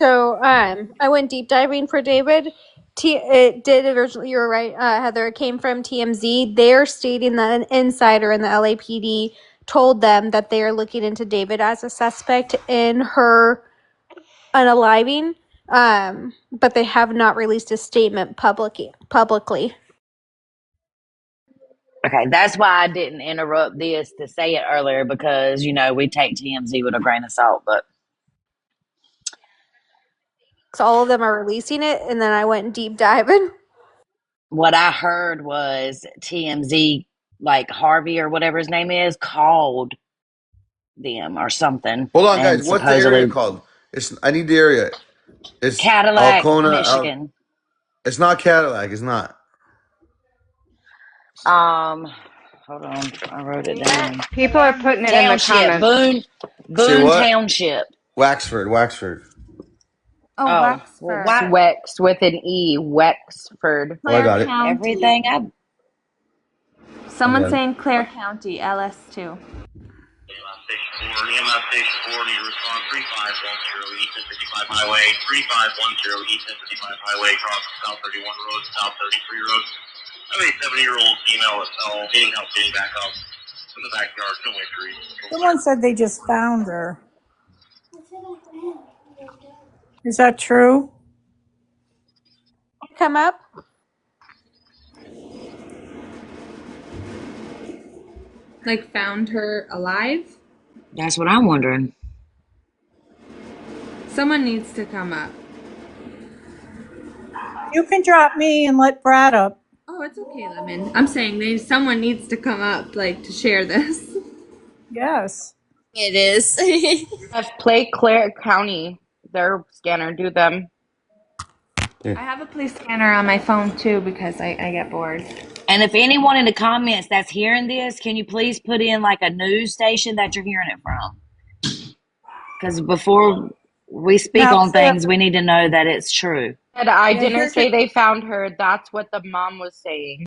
So, I went deep diving for David. It did originally, you were right, Heather, it came from TMZ. They're stating that an insider in the LAPD told them that they are looking into David as a suspect in her unaliving, but they have not released a statement publicly. Okay, that's why I didn't interrupt this to say it earlier because, we take TMZ with a grain of salt, but So all of them are releasing it, and then I went deep diving. what I heard was TMZ, like Harvey or whatever his name is, called them or something. Hold on, guys. And What's the area supposedly called? I need the area. It's Cadillac, Alcona. Michigan. It's not Cadillac. It's not. Hold on. I wrote it down. People are putting it in the Township. comments. Say Boone what? Township. Waxford. Oh, Oh, well, Wexford. why? Wex with an E. Wexford. Oh, I Clare got it. County. Everything I. I Someone got it. saying Clare County, LS2. EMS Station 4, need to respond 3510 East 55 Highway, 3510 East 55 Highway, across South 31 Road, South 33 Road. I have a 70-year-old female that fell, getting help getting back up in the backyard, no injuries. someone said they just found her. Is that true? Come up. Like found her alive? That's what I'm wondering. Someone needs to come up. You can drop me and let Brad up. Oh, it's okay, Lemon. I'm saying someone needs to come up, like, to share this. Yes. It is. Let's play Clare County. Their scanner, do them. I have a police scanner on my phone, too, because I get bored. And if anyone in the comments that's hearing this, can you please put in like a news station that you're hearing it from? Because before we speak Now, on Claire, things, we need to know that it's true. And I yeah, didn't here's say your. they found her. That's what the mom was saying.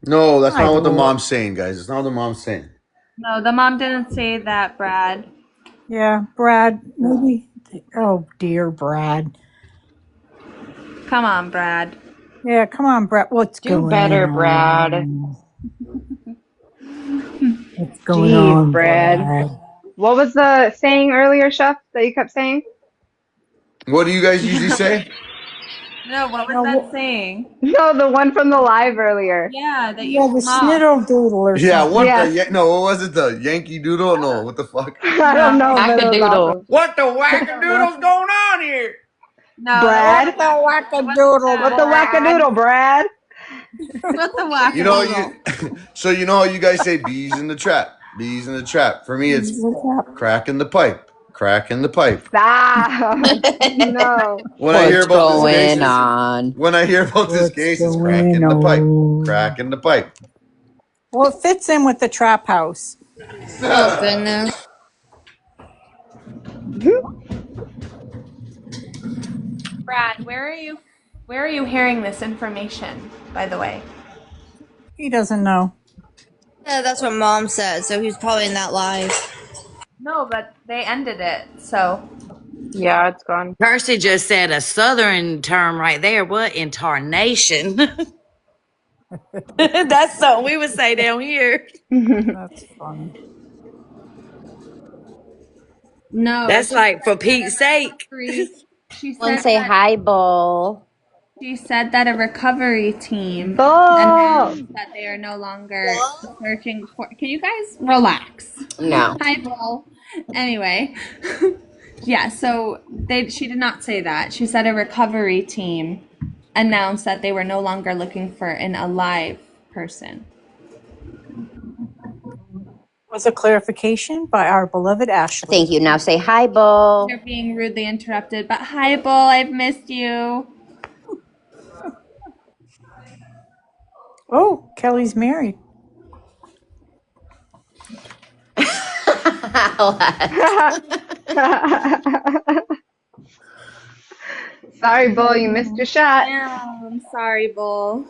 No, that's My not what the Lord. mom's saying, guys. It's not what the mom's saying. No, the mom didn't say that, Brad. Yeah, Brad, maybe. Oh, dear, Brad. Come on, Brad. Yeah, come on, Brad. What's Do going better, Brad. on? What's going Jeez, on, Brad. Brad? What was the saying earlier, Chef, that you kept saying? What do you guys usually say? No, what was that No, saying? No, the one from the live earlier. Yeah, that you yeah, the come off. sniddle doodle or Yeah, something. what the? Yeah. No, what was it? The Yankee Doodle? No, what the fuck? I No, don't know, but it was Wackadoodle. awesome. What the what? wackadoodle's going on here? No, that What wasn't Brad? the what. It wasn't wackadoodle, What that. the Brad? wackadoodle, Brad? What the You know you. wackadoodle? So you know how you guys say bees in the trap. Bees in the trap. For me, it's crack in the pipe. Crack in the pipe. Stop. No. When I hear What's about this case, going it's on? What's crack going in the pipe. Crack on? in the pipe. Well, it fits in with the trap house. Oh goodness. Brad, where are you hearing this information, by the way? He doesn't know. Yeah, that's what mom said. So he's probably in that live. No, but they ended it, so. Yeah, it's gone. Percy just said a southern term right there. What in tarnation? That's something we would say down here. That's funny. No, That's she like, for said that a Pete's sake. recovery. She Someone said say that hi, Bull. she said that a recovery team Bull. announced that they are no longer searching for. Can you guys relax? No. Hi, Bill. Anyway, yeah. So she did not say that. She said a recovery team announced that they were no longer looking for an alive person. Was a clarification by our beloved Ashley. Thank you. Now say hi, Bull. They're being rudely interrupted. But hi, Bull. I've missed you. Oh, Kelly's married. Sorry, Bull, you missed your shot. Yeah, I'm sorry, Bull.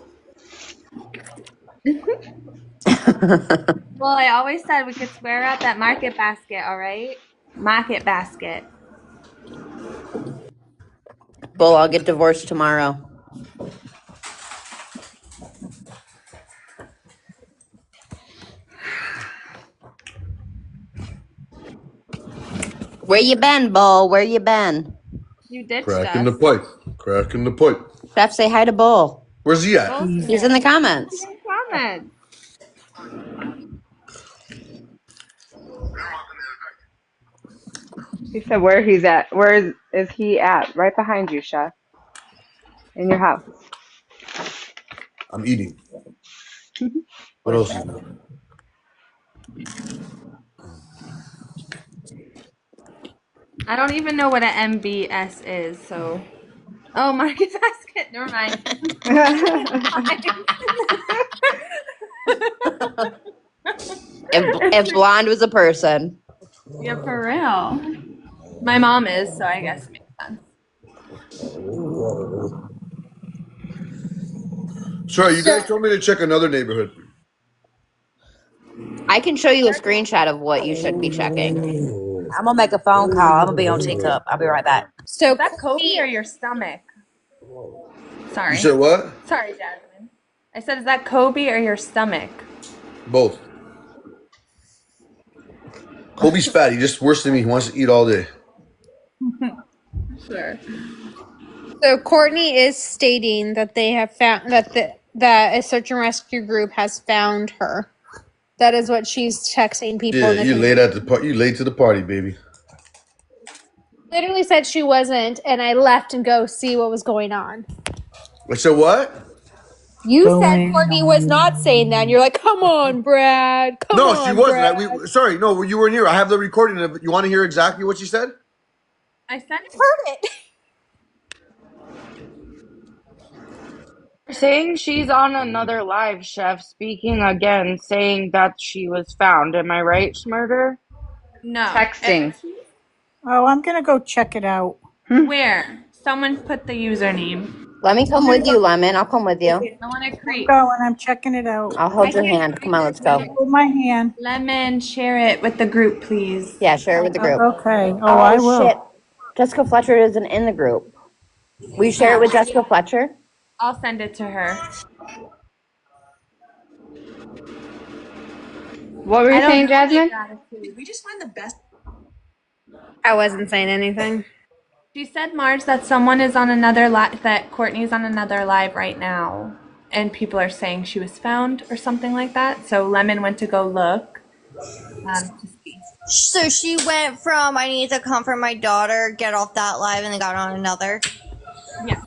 Well, I always said we could square up at Market Basket, all right? Market Basket. Bull, I'll get divorced tomorrow. Where you been, Bull? Where you been? You ditched Cracking us. the pipe. Cracking the pipe. Chef, say hi to Bull. Where's he at? Bull's He's in the here. comments. Comment. He said where he's at. Where is he at? Right behind you, Chef. In your house. I'm eating. What else is new? I don't even know what an MBS is, so. Oh, Market Basket. Never mind. If blonde was a person. Yeah, for real. My mom is, so I guess it makes sense. Sorry, you guys told me to check another neighborhood. I can show you a screenshot of what you should be checking. I'm gonna make a phone call. I'm gonna be on teacup. I'll be right back. So Is that Kobe or your stomach? Sorry. You said what? Sorry, Jasmine. I said, is that Kobe or your stomach? Both. Kobe's fat. He just worse than me. He wants to eat all day. Sure. So Courtney is stating that they have found that a search and rescue group has found her. That is what she's texting people Yeah, in the you late community. at the party. You late to the party, baby. Literally said she wasn't, and I left and go see what was going on. I said what? You said Courtney was not saying that, and you're like, "Come on, Brad. Come No, she on, wasn't. Brad." Sorry, no, you weren't here. I have the recording of it. You want to hear exactly what she said? I sent it. Heard it. Saying she's on another live, Chef, speaking again, saying that she was found. Am I right, Schmurder? No. Texting. Oh, I'm gonna go check it out. Where? Someone put the username. Let me come with you, Lemon. I'll come with you. I want to I'm creep. going. I'm checking it out. I'll hold your hand. Come on, let's go. Hold my hand. Lemon, share it with the group, please. Yeah, share it with the group. Okay. Oh, I will. Shit. Jessica Fletcher isn't in the group. Will you share it with Jessica Fletcher? I'll send it to her. What were you saying, Jasmine? We just find the best. I wasn't saying anything. She said, Marge, that someone is on another that Courtney's on another live right now, and people are saying she was found or something like that. So Lemon went to go look to see. So she went from I need to comfort my daughter, get off that live, and then got on another. Yeah.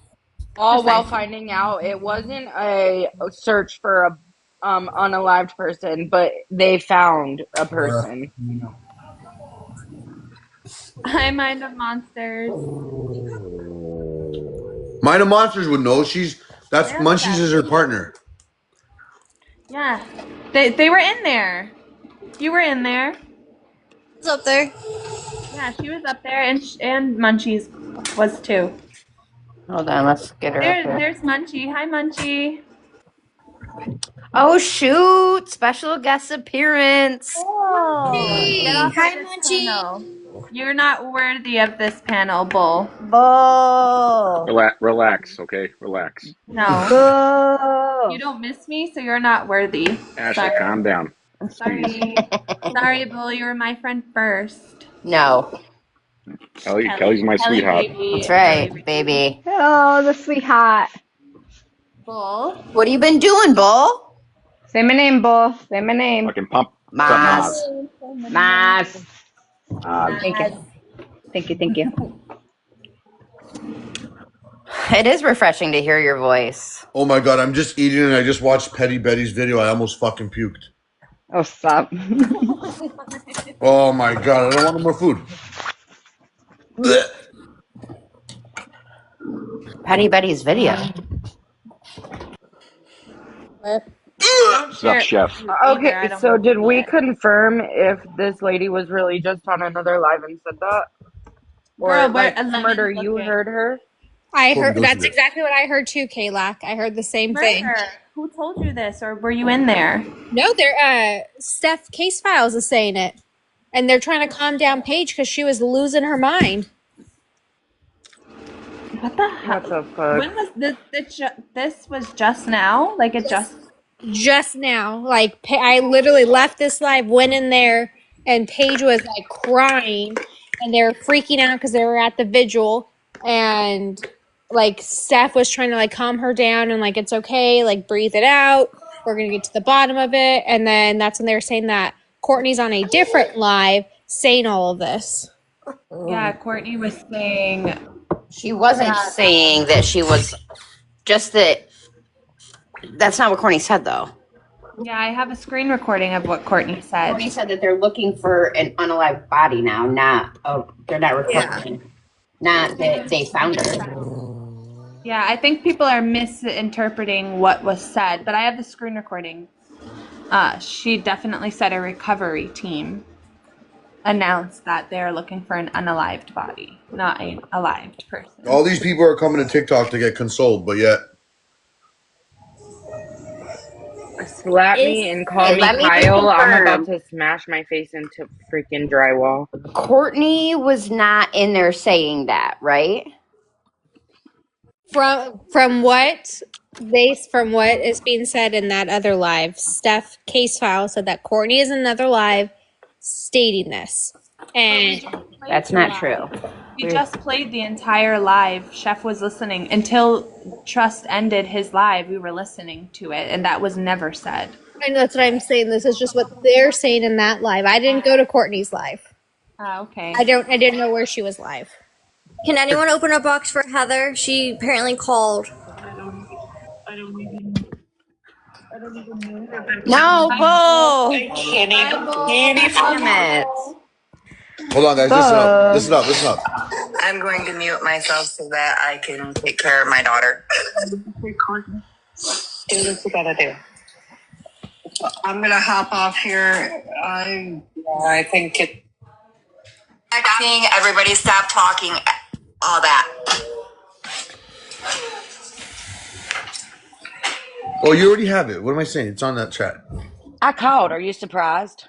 All while finding out it wasn't a search for a unalived person, but they found a person. Hi, Mind of Monsters. Mind of Monsters would know. That's Munchies is her partner. Yeah. They were in there. You were in there. Who's up there? Yeah, she was up there, and Munchies was too. Hold on, let's get her up here. There's Munchie. Hi, Munchie. Oh, shoot. Special guest appearance. Oh, get off Hi, of this Munchie. panel. You're not worthy of this panel, Bull. Bull. Relax, okay? Relax. No. Bull. You don't miss me, so you're not worthy. Ashley, Sorry. calm down. Sorry. Sorry, Bull. You were my friend first. No, Kelly's my Kelly sweetheart. baby. that's Kelly right, baby. baby. Oh, the sweetheart. Bull. What have you been doing, Bull? Say my name, Bull. Say my name. Fucking pump. What's up, Maz. Maz? Maz. Thank you. Maz. Thank you. Thank you. It is refreshing to hear your voice. Oh my god, I'm just eating and I just watched Petty Betty's video. I almost fucking puked. Oh, stop. Oh my god, I don't want no more food. Blech. Petty Betty's video. What? Don't What's up, share it Chef? with me either. I Okay, don't so want to did see we it. confirm if this lady was really just on another live and said that? Or, Girl, where like, Murder, Lemon's you looking. heard her? I Told me heard to listen that's to it. exactly what I heard too, Kalak. I heard the same thing. Murder. Who told you this, or were you in there? No, they're Steph Case Files is saying it, and they're trying to calm down Paige because she was losing her mind. What the hell? What the fuck? When was this? This was just now? Like it Just now, like I literally left this live, went in there, and Paige was like crying, and they were freaking out because they were at the vigil, and like Steph was trying to like calm her down and like it's okay, like breathe it out. We're gonna get to the bottom of it, and then that's when they were saying that Courtney's on a different live saying all of this. Yeah, Courtney was saying She wasn't saying that she was just that. That's not what Courtney said, though. Yeah, I have a screen recording of what Courtney said. Courtney said that they're looking for an unalived body now, not they're not reporting, not that they found her. Yeah, I think people are misinterpreting what was said, but I have the screen recording. She definitely said a recovery team announced that they're looking for an unalived body, not an alived person. All these people are coming to TikTok to get consoled, but yet Slap me and call Hey, me let me just Kyle. I'm about confirm. to smash my face into freaking drywall. Courtney was not in there saying that, right? From what is being said in that other live, Steph Case File said that Courtney is in another live stating this. And That's not true. We just played the entire live. Chef was listening until Trust ended his live. We were listening to it, and that was never said. and that's what I'm saying. This is just what they're saying in that live. I didn't go to Courtney's live. Okay. I didn't know where she was live. Can anyone open a box for Heather? She apparently called. I don't even know. No, Bull. Kenny, Damn it. hold on, guys. Listen up. Listen up. Listen up. I'm going to mute myself so that I can take care of my daughter. do what you gotta do. I'm gonna hop off here. I think it. Acting, everybody stop talking, all that. Oh, you already have it. What am I saying? It's on that chat. I called. Are you surprised?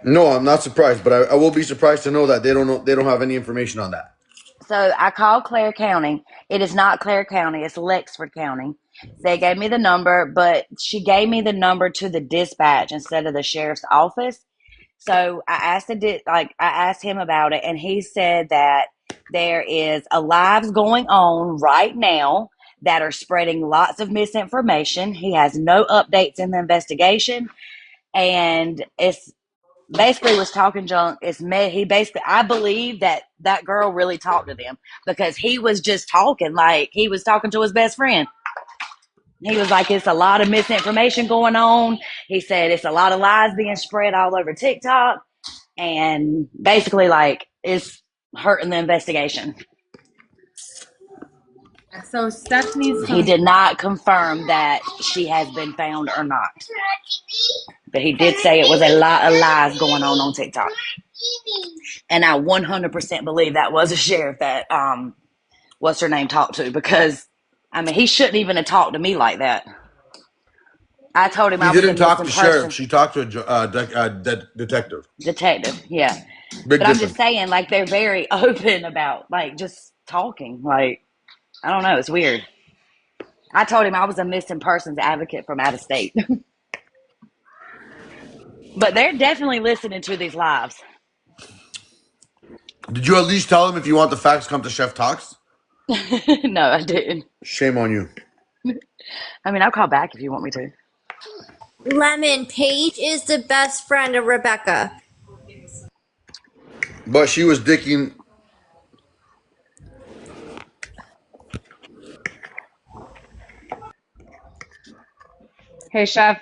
No, I'm not surprised, but I will be surprised to know that they don't know. They don't have any information on that. So I called Clare County. It is not Clare County. It's Lexford County. They gave me the number, but she gave me the number to the dispatch instead of the sheriff's office. So I asked him about it, and he said that there is a lives going on right now that are spreading lots of misinformation. He has no updates in the investigation, and it's basically was talking junk. He basically, I believe that girl really talked to them because he was just talking like he was talking to his best friend. He was like, it's a lot of misinformation going on. He said it's a lot of lies being spread all over TikTok, and basically like it's hurting the investigation. So Steph needs He did not confirm that she has been found or not, but he did say it was a lot of lies going on TikTok. And I 100% believe that was a sheriff that what's her name talked to, because I mean he shouldn't even have talked to me like that. I told him He I was a didn't talk to missing sheriff. person. She talked to a detective. Detective, yeah. Big But I'm difference. just saying, like, they're very open about, like, just talking. Like, I don't know. It's weird. I told him I was a missing persons advocate from out of state. But they're definitely listening to these lives. Did you at least tell him if you want the facts, come to Chef Talks? No, I didn't. Shame on you. I mean, I'll call back if you want me to. Lemon, Paige is the best friend of Rebecca. But she was dicking. Hey, Chef,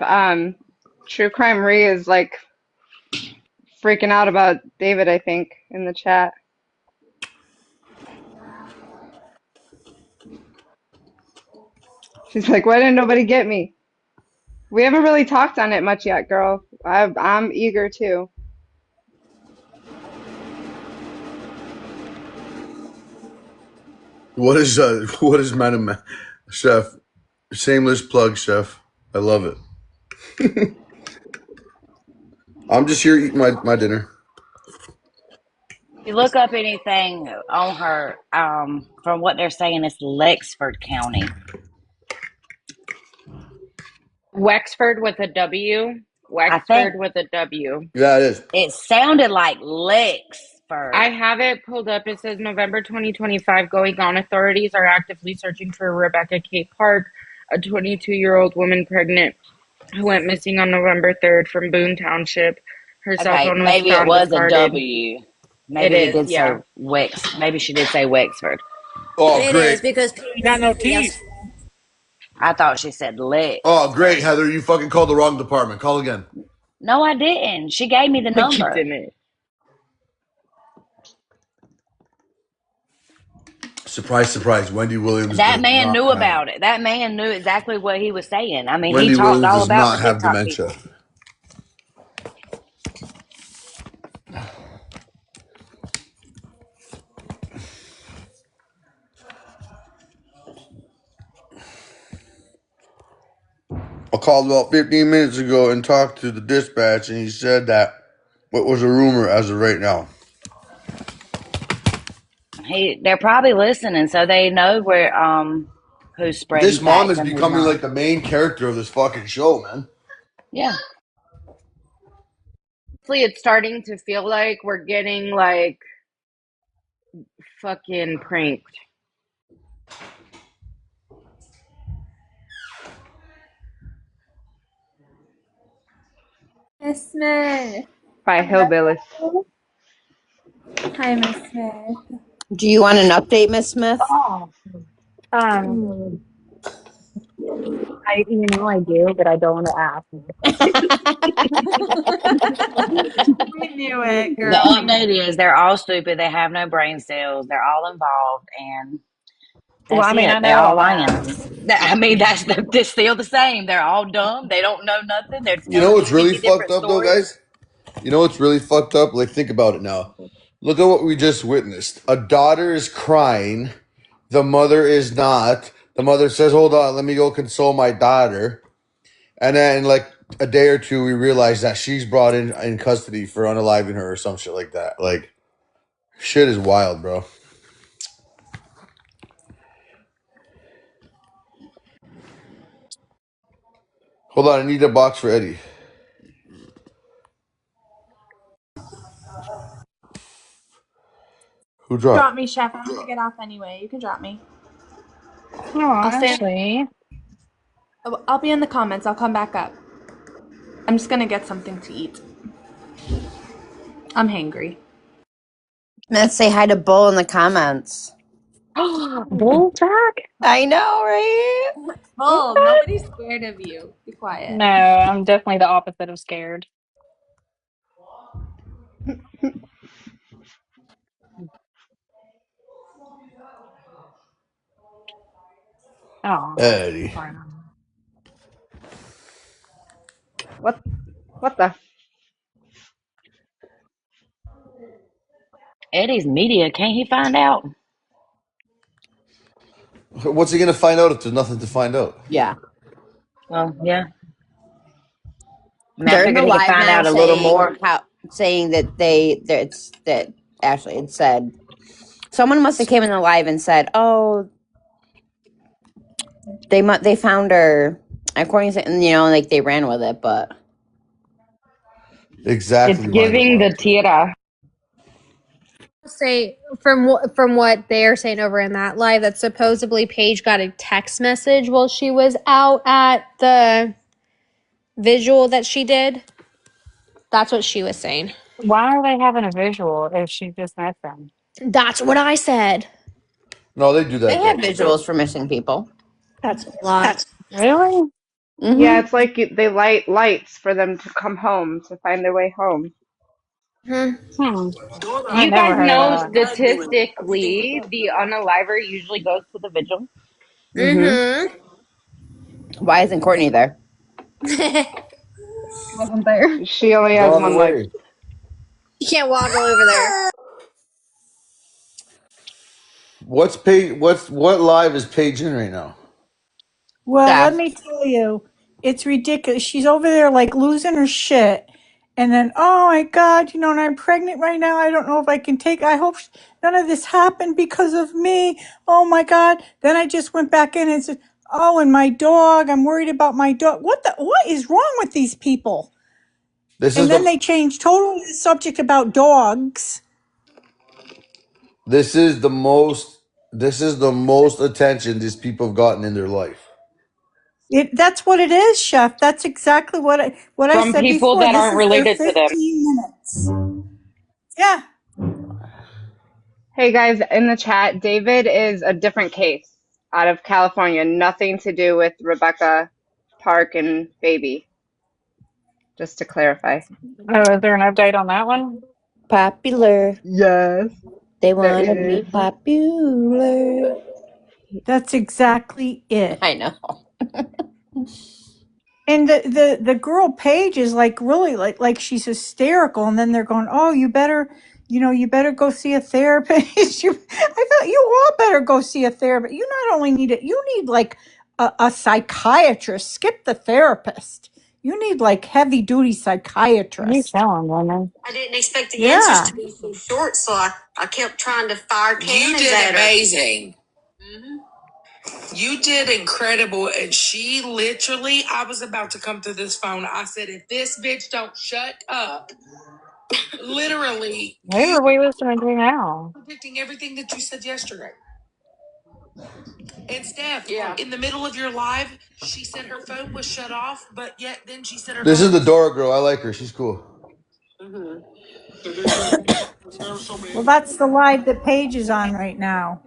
True Crime Re is like freaking out about David, I think, in the chat. She's like, why didn't nobody get me? We haven't really talked on it much yet, girl. I'm eager too. What is Madam Chef? Shameless plug, Chef. I love it. I'm just here eating my dinner. If you look up anything on her, from what they're saying, it's Lexford County. Wexford with a W. I think Wexford with a W. Yeah, it is. it sounded like Lexford. I have it pulled up. It says November 2025 going on. Authorities are actively searching for Rebecca K. Park, a 22-year-old woman pregnant who went missing on November 3rd from Boone Township. Her cell Okay, phone was maybe it found was a discarded. W. It Maybe he is, did say yeah. Maybe she did say Wexford. Oh, It great. is because You got no teeth. yes. I thought she said Oh, great, Lexford. Heather. You fucking called the wrong department. Call again. No, I didn't. She gave me the Like you number. didn't. Surprise, surprise. Wendy Williams That does man not knew have. about it. That man knew exactly what he was saying. I mean, he Wendy talked Williams all does about the not have TikTok dementia. people. I called about 15 minutes ago and talked to the dispatch, and he said that what was a rumor as of right now. They're probably listening, so they know where who's spreading This mom facts is and who's becoming not. like the main character of this fucking show, man. Yeah. It's starting to feel like we're getting like fucking pranked. Miss Smith. By hillbillies. Hi, Miss Smith. Do you want an update, Miss Smith? Oh, um, I do, but I don't want to ask. We knew it, The girl. We knew update is they're all stupid. They have no brain cells. They're all involved, and Well, that's I mean, I it. They know all all lying. that. I mean, they're still the same. They're all dumb. They don't know nothing. They're You know telling what's really completely fucked different up, though, stories. guys? You know what's really fucked up? Like, think about it now. Look at what we just witnessed. A daughter is crying. The mother is not. The mother says, hold on, let me go console my daughter. And then, like, a day or two, we realize that she's brought in custody for unaliving her or some shit like that. Like, shit is wild, bro. Hold on, I need a box for Eddie. Who dropped? Drop me, Chef. I'm gonna get off anyway. You can drop me. Oh, I'll stay. Ashley. I'll be in the comments. I'll come back up. I'm just gonna get something to eat. I'm hangry. Let's say hi to Bull in the comments. Bull back? I know, right? Oh, nobody's scared of you. Be quiet. No, I'm definitely the opposite of scared. Oh, Eddie. What the? Eddie's media. Can't he find out? What's he going to find out if there's nothing to find out? Yeah. Well, yeah. I mean, I They're in the figured he could live find now out a little saying more. that Ashley had said someone must have came in the live and said, "Oh, They found her, according to, you know, like they ran with it, but It's Exactly, giving mind the tira. Say from what they're saying over in that live that supposedly Paige got a text message while she was out at the visual that she did. That's what she was saying. Why are they having a visual if she just met them? That's what I said. No, they do they that have though. visuals for missing people. That's a lot. Really? Yeah, Mm-hmm. it's like they light lights for them to come home, to find their way home. Hmm. Hmm. I You never guys heard know of that. statistically, the unaliver usually goes to the vigil. Mm-hmm. Why isn't Courtney there? Wasn't there. She only He's has on the one leg. way. You can't waddle over there. What's Paige? What live is Paige in right now? Well, let Steph. me tell you, it's ridiculous. She's over there like losing her shit. And then, oh my God, you know, and I'm pregnant right now. I don't know if I can take, I hope none of this happened because of me. Oh my God. Then I just went back in and said, oh, and my dog, I'm worried about my dog. What is wrong with these people? This is And then the they changed totally the subject about dogs. this is the most this is the most attention these people have gotten in their life. That's what it is, Chef. That's exactly what I From said people before. that This aren't is their related to them. 15 minutes. Yeah. Hey guys, in the chat, David is a different case out of California. Nothing to do with Rebecca Park and baby, just to clarify. Oh, is there an update on that one? Popular. Yes, They there want to be is. popular. That's exactly it. I know. And the girl Paige is like really like she's hysterical, and then they're going, "Oh, you better, you know, you better go see a therapist." I thought you all better go see a therapist. You not only need it, you need like a psychiatrist. Skip the therapist. You need like heavy duty You psychiatrist. tell them, women. I didn't expect the answers Yeah. to be so short, so I kept trying to fire cannons. You did amazing. Mm-hmm. You did incredible, and she literally, I was about to come through this phone. I said, if this bitch don't shut up, literally, Who are we listening to now? predicting everything that you said yesterday. And Steph, yeah, in the middle of your live, she said her phone was shut off, but yet then she said her This phone is the was. Dora girl. I like her. She's cool. Mm-hmm. Well, that's the live that Paige is on right now.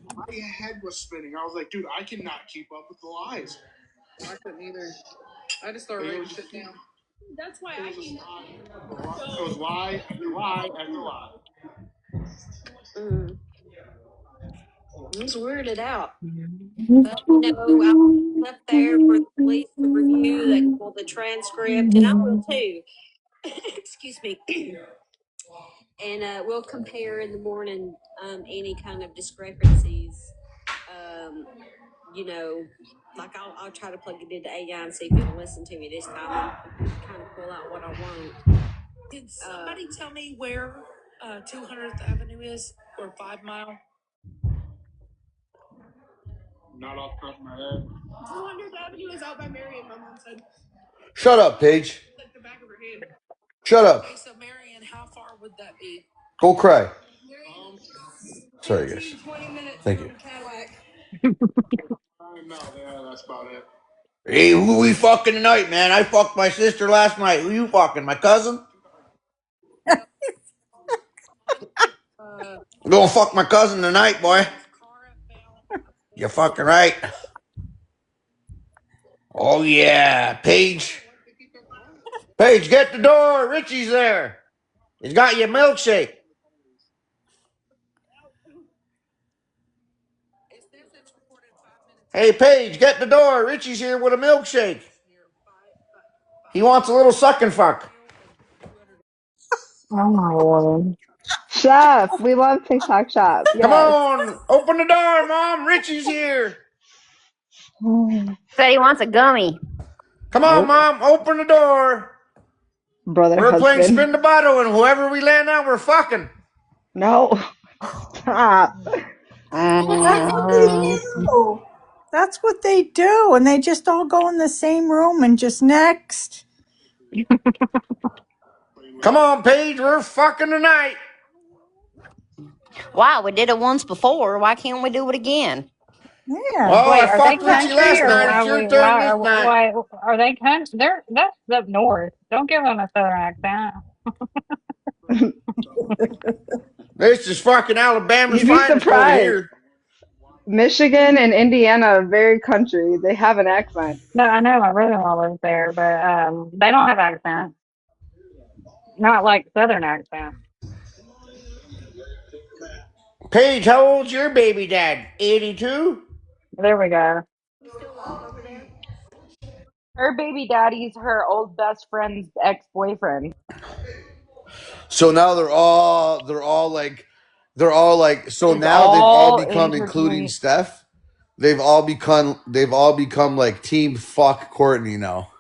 My head was spinning. I was like, dude, I cannot keep up with the lies. I couldn't either. I just started writing shit down. That's why I came. It was lie after lie after lie. Mm. I was weirded out. But you know, I left there for the police to review. They pull the transcript, and I will too. Excuse me. And we'll compare in the morning any kind of discrepancies. You know, like I'll try to plug it into AI and see if it'll listen to me this time and kind of pull out what I want. Did somebody tell me where 200th Avenue is, or 5 Mile? Not off the top of my head. 200th Avenue is out by Marion, my mom said. Shut up, Paige. Like the back of her head. Shut up. Okay, so Marion, how far would that be? Go cry. Sorry, 15, guys. 20 minutes Thank from you. Cadillac. No, yeah, that's about it. Hey, who we fucking tonight, man? I fucked my sister last night. Who you fucking? My cousin? I'm gonna fuck my cousin tonight, boy. You fucking right. Oh yeah, Paige. Paige, get the door. Richie's there. He's got your milkshake. Hey, Paige, get the door. Richie's here with a milkshake. He wants a little suck and fuck. Oh my lord. Chef, we love TikTok Shop. Come Yes. on, open the door, Mom. Richie's here. Said he wants a gummy. Come on, Nope. Mom, open the door. Brother, We're playing husband. spin the bottle, and whoever we land on, we're fucking. No. Stop. That's what they do. That's what they do. And they just all go in the same room and just next. Come on, Paige, we're fucking tonight. Wow, we did it once before. Why can't we do it again? Yeah. Oh, I Wait, are they fucked Richie country last or night. It's why your we turn why this are night. why are they country? That's up north. Don't give them a southern accent. This is fucking Alabama's You'd be finest over surprised. here. Michigan and Indiana are very country. They have an accent. No, I know my brother-in-law lives there, but they don't have accent. Not like southern accent. Paige, how old's your baby dad? 82? There we go. You still live over there? Her baby daddy's her old best friend's ex-boyfriend. So now they're all like so It's now they've all all become, including intertwined. Steph, they've all become like team fuck Courtney now.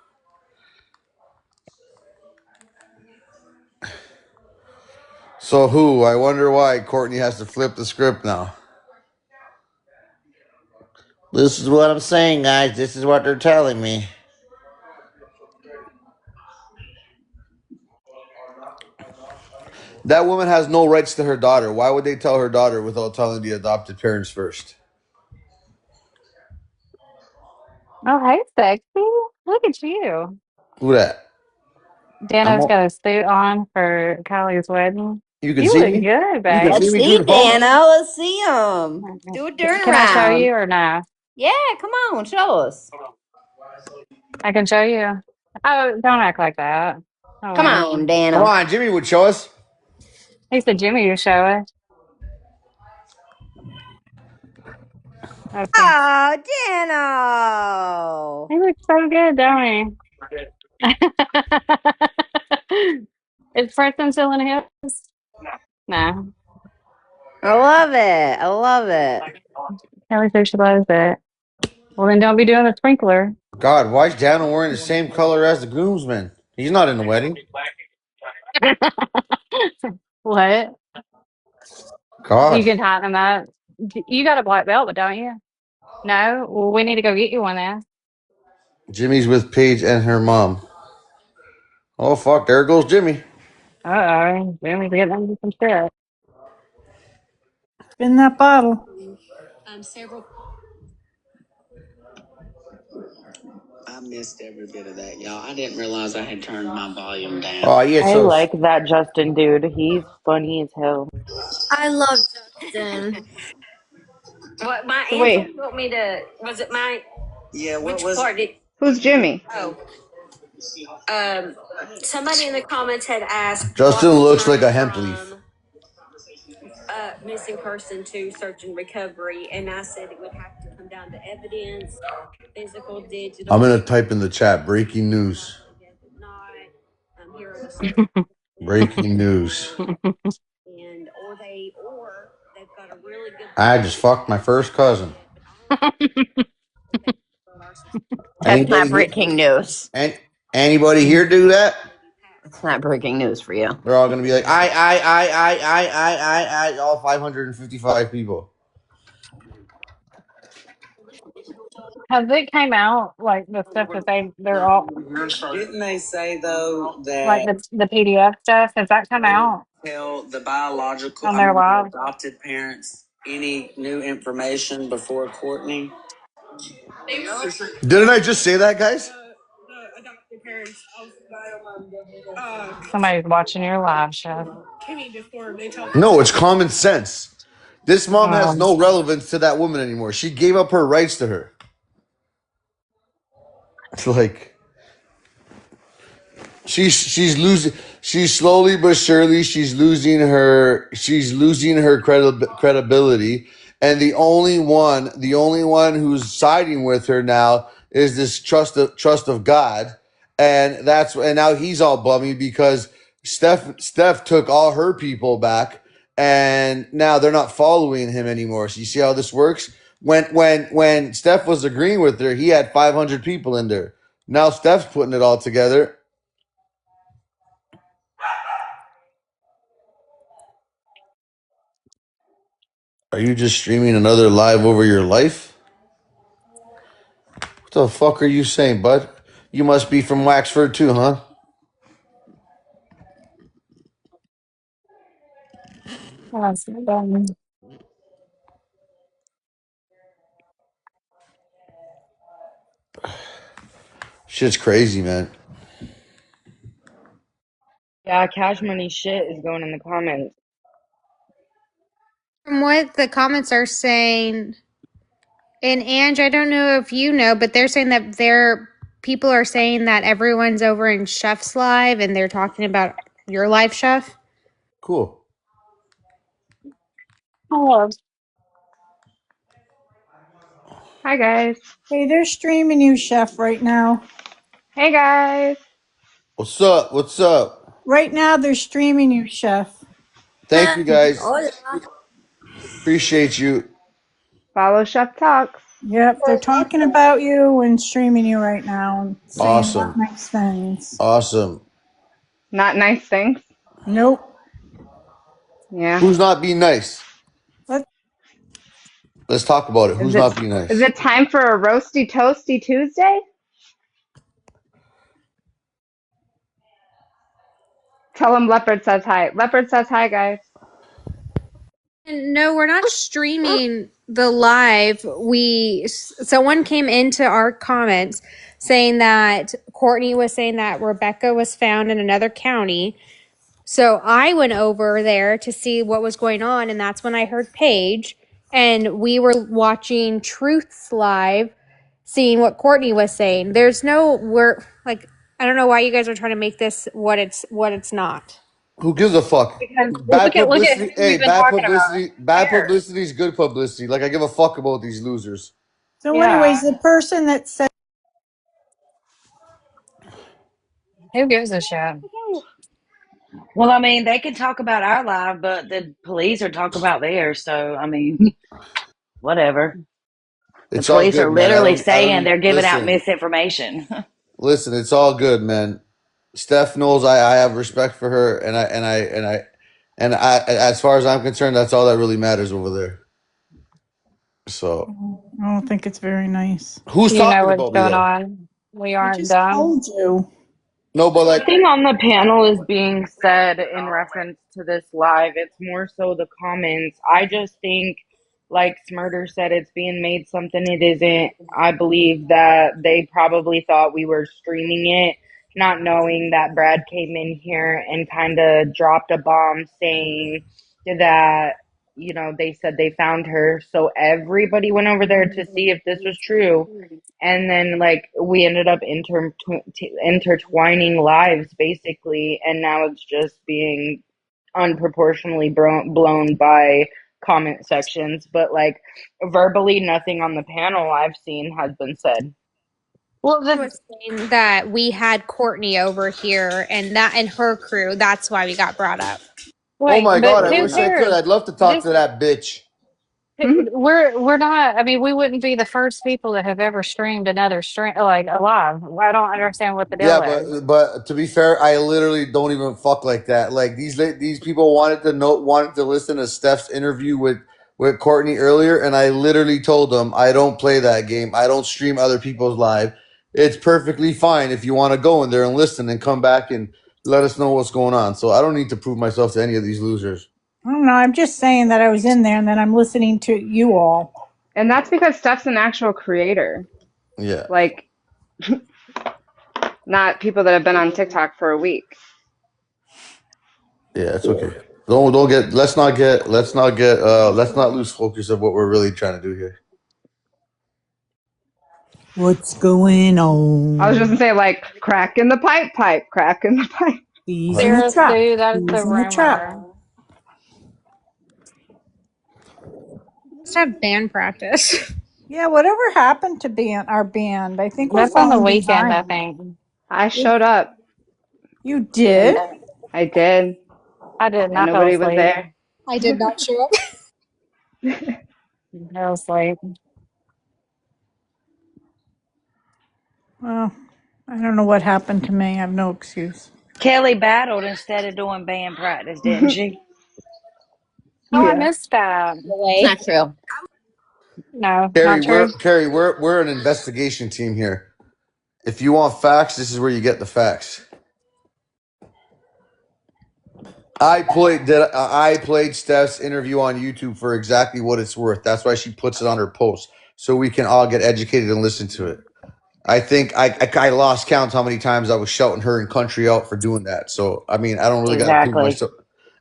So who? I wonder why Courtney has to flip the script now. This is what I'm saying, guys. This is what they're telling me. That woman has no rights to her daughter. Why would they tell her daughter without telling the adopted parents first? Oh, hey, sexy. Look at you. Who that? I'm. Dano's got a suit on for Kylie's wedding. You can You see look me. good, You can babe. see Let's me through see, the phone. Dana. Let's see him. Do a Can I show turnaround. you or no? Yeah, come on, show us. I can show you. Oh, don't act like that. Hold Come on. on, Come Dana. on, Jimmy would show us. He said Jimmy to show us. Okay. Oh, Dano. He looks so good, don't he? Is Preston still in his? No. I love it. I love it. Kelly said she loves it. Well, then don't be doing the sprinkler. God, why is Daniel wearing the same color as the groomsman? He's not in the wedding. What? You God. can tighten them up. You got a black belt, but don't you? No? Well, we need to go get you one then. Jimmy's with Paige and her mom. Oh, fuck. There goes Jimmy. Uh-oh. We need to get them some shit. Spin that bottle. Several. I missed every bit of that, y'all. I didn't realize I had turned my volume down. Oh, yeah, I so. like that Justin dude. He's funny as hell. I love Justin. What my So answer wait, told me to was it my Yeah, what which was part did who's Jimmy? oh somebody in the comments had asked Justin what we looks like turned a hemp leaf. from missing person to search and recovery, and I said it would have to come down to evidence, physical, I'm digital, going to type in the chat breaking news. not. Here are the search Breaking news. and or they've got a really good I just fucked my first cousin. That's not Anybody here? breaking news. Anybody here do that? It's not breaking news for you. They're all going to be like, all 555 people. Has it came out like the stuff that they're all Didn't they say though like that the PDF stuff? Has that come they out tell on their the live? adopted parents any new information before Courtney? Didn't I just say that, guys? The adopted parents of Somebody's watching your live show. Kimmy before they tell. No, it's common sense. This mom has Um, no relevance to that woman anymore. She gave up her rights to her. It's like she's slowly but surely she's losing her credibility, and the only one who's siding with her now is this trust of God, and now he's all bummy because Steph took all her people back, and now they're not following him anymore. So you see how this works? When Steph was agreeing with her, he had 500 people in there. Now Steph's putting it all together. Are you just streaming another live over your life? The fuck are you saying, bud? You must be from Waxford too, huh? That's dumb. Shit's crazy, man. Yeah, Cash Money shit is going in the comments. From what the comments are saying, and Ange, I don't know if you know, but they're saying that people are saying that everyone's over in Chef's live and they're talking about your live, Chef. Cool. Oh, Hi guys. Hey, they're streaming you, Chef, right now. Hey guys. What's up? What's up? Right now, they're streaming you, Chef. Thank you guys. Hola. Appreciate you. Follow Chef Talks. Yep, they're talking about you and streaming you right now and saying not Awesome. nice things. Awesome. Not nice things. Nope. Yeah. Who's not being nice? Let Let's talk about it. Is Who's it not being is nice? it time for a roasty toasty Tuesday? Tell them Leopard says hi. Leopard says hi, guys. No, we're not streaming the live. Someone came into our comments saying that Courtney was saying that Rebecca was found in another county. So I went over there to see what was going on, and that's when I heard Paige, and we were watching Truth's live, seeing what Courtney was saying. We're like, I don't know why you guys are trying to make this what it's not. Who gives a fuck? because Bad look at publicity. who Hey, we've been bad talking about. publicity. Bad There. publicity is good publicity. Like I give a fuck about these losers. So, anyways, Yeah. the person that said, Who gives a shit? Well, I mean, they can talk about our life, but the police are talking about theirs. So, I mean, whatever. The It's all police are good, man. literally I saying don't they're giving out listen. misinformation. Listen, it's all good, man. Steph knows I have respect for her, and as far as I'm concerned, that's all that really matters over there. So, I don't think it's very nice. who's You know talking what's about me going though? on. We I aren't just dumb. told you. No, but like, Nothing on the panel is being said in reference to this live. It's more so the comments. I just think, like Smurder said, it's being made something it isn't. I believe that they probably thought we were streaming it, not knowing that Brad came in here and kind of dropped a bomb saying that, they said they found her. So everybody went over there to see if this was true, and then like we ended up intertwining lives basically, and now it's just being unproportionally blown by comment sections, but like verbally nothing on the panel I've seen has been said. Well, Was saying that we had Courtney over here and her crew. That's why we got brought up. oh wait, my but god, I who wish I could. cares? I'd love to talk This to that bitch. we're not. I mean, we wouldn't be the first people that have ever streamed another stream like alive. I don't understand what the Yeah, deal is. but to be fair, I literally don't even fuck like that. Like these people wanted to listen to Steph's interview with Courtney earlier, and I literally told them I don't play that game. I don't stream other people's live. It's perfectly fine if you want to go in there and listen and come back and let us know what's going on. So I don't need to prove myself to any of these losers. I don't know. I'm just saying that I was in there and then I'm listening to you all. And that's because Steph's an actual creator. Yeah, Like, not people that have been on TikTok for a week. yeah, it's okay. Don't get. Let's not lose focus of what we're really trying to do here. What's going I was just gonna on? say, like, crack in the pipe, crack in the pipe. He's in Right. the Sarah trap. Sue, that is the He's in the trap. rumor. Let's have band practice. Yeah, whatever happened to our band? I think we're That's on the falling weekend, I behind. think. I showed up. You And did? I did, I did and not fell nobody was asleep. there. I did not show up. I fell asleep. Well, I don't know what happened to me. I have no excuse. Kelly battled instead of doing band practice, didn't she? Oh, I Yeah. missed that. It's Away. not true. No, Carrie, not true. we're an investigation team here. If you want facts, this is where you get the facts. I played Steph's interview on YouTube for exactly what it's worth. That's why she puts it on her post, so we can all get educated and listen to it. I think I lost count how many times I was shouting her and country out for doing that. So I mean, I don't really got to prove Exactly. myself.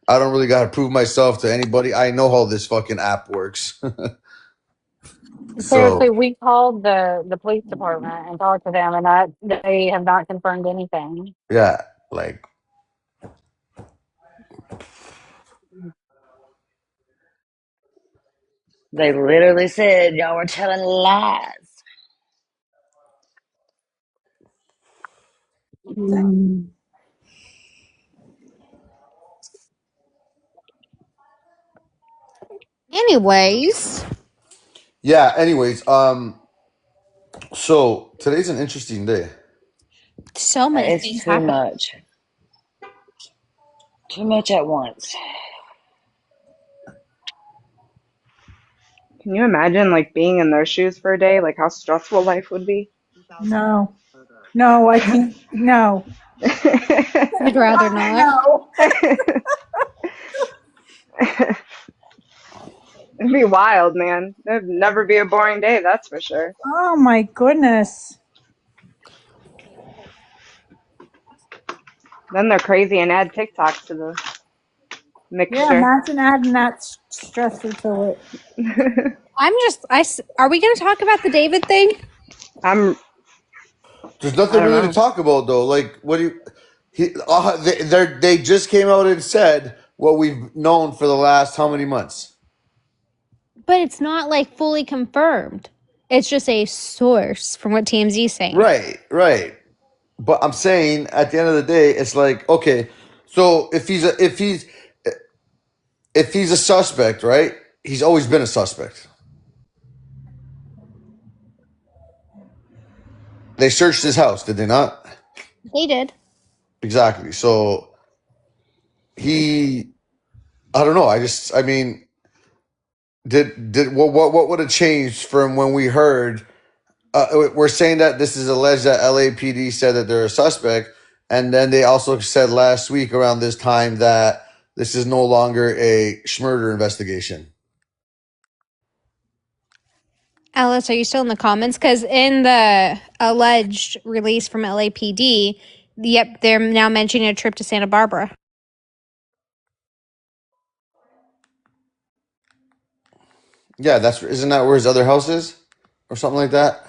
I don't really got to prove myself to anybody. I know how this fucking app works. Seriously, So we called the police department and talked to them, and they have not confirmed anything. yeah, like They literally said y'all were telling lies. Mm. Anyways, yeah. Anyways, so today's an interesting day. so many It's things too happen. much. Too much at once. Can you imagine like being in their shoes for a day? Like how stressful life would be? No, no, I can't. No. I'd rather not. No. It'd be wild, man. It'd never be a boring day, that's for sure. Oh my goodness. Then they're crazy and add TikTok to the Yeah, mixture. imagine adding that stressor to it. Are we going to talk about the David thing? I'm, There's I nothing don't really to know. talk about though. Like, what do you? They just came out and said what we've known for the last how many months? But it's not like fully confirmed. It's just a source from what TMZ is saying. Right, right. But I'm saying at the end of the day, it's like okay. So if he's a suspect, right? He's always been a suspect. They searched his house, did they not? They did. Exactly. So he, I don't know. I mean, did what would have changed from when we heard? We're saying that this is alleged that LAPD said that they're a suspect, and then they also said last week around this time that this is no longer a murder investigation. Alice, are you still in the comments? Because in the alleged release from LAPD, yep, they're now mentioning a trip to Santa Barbara. Yeah, that's isn't that where his other house is, or something like that?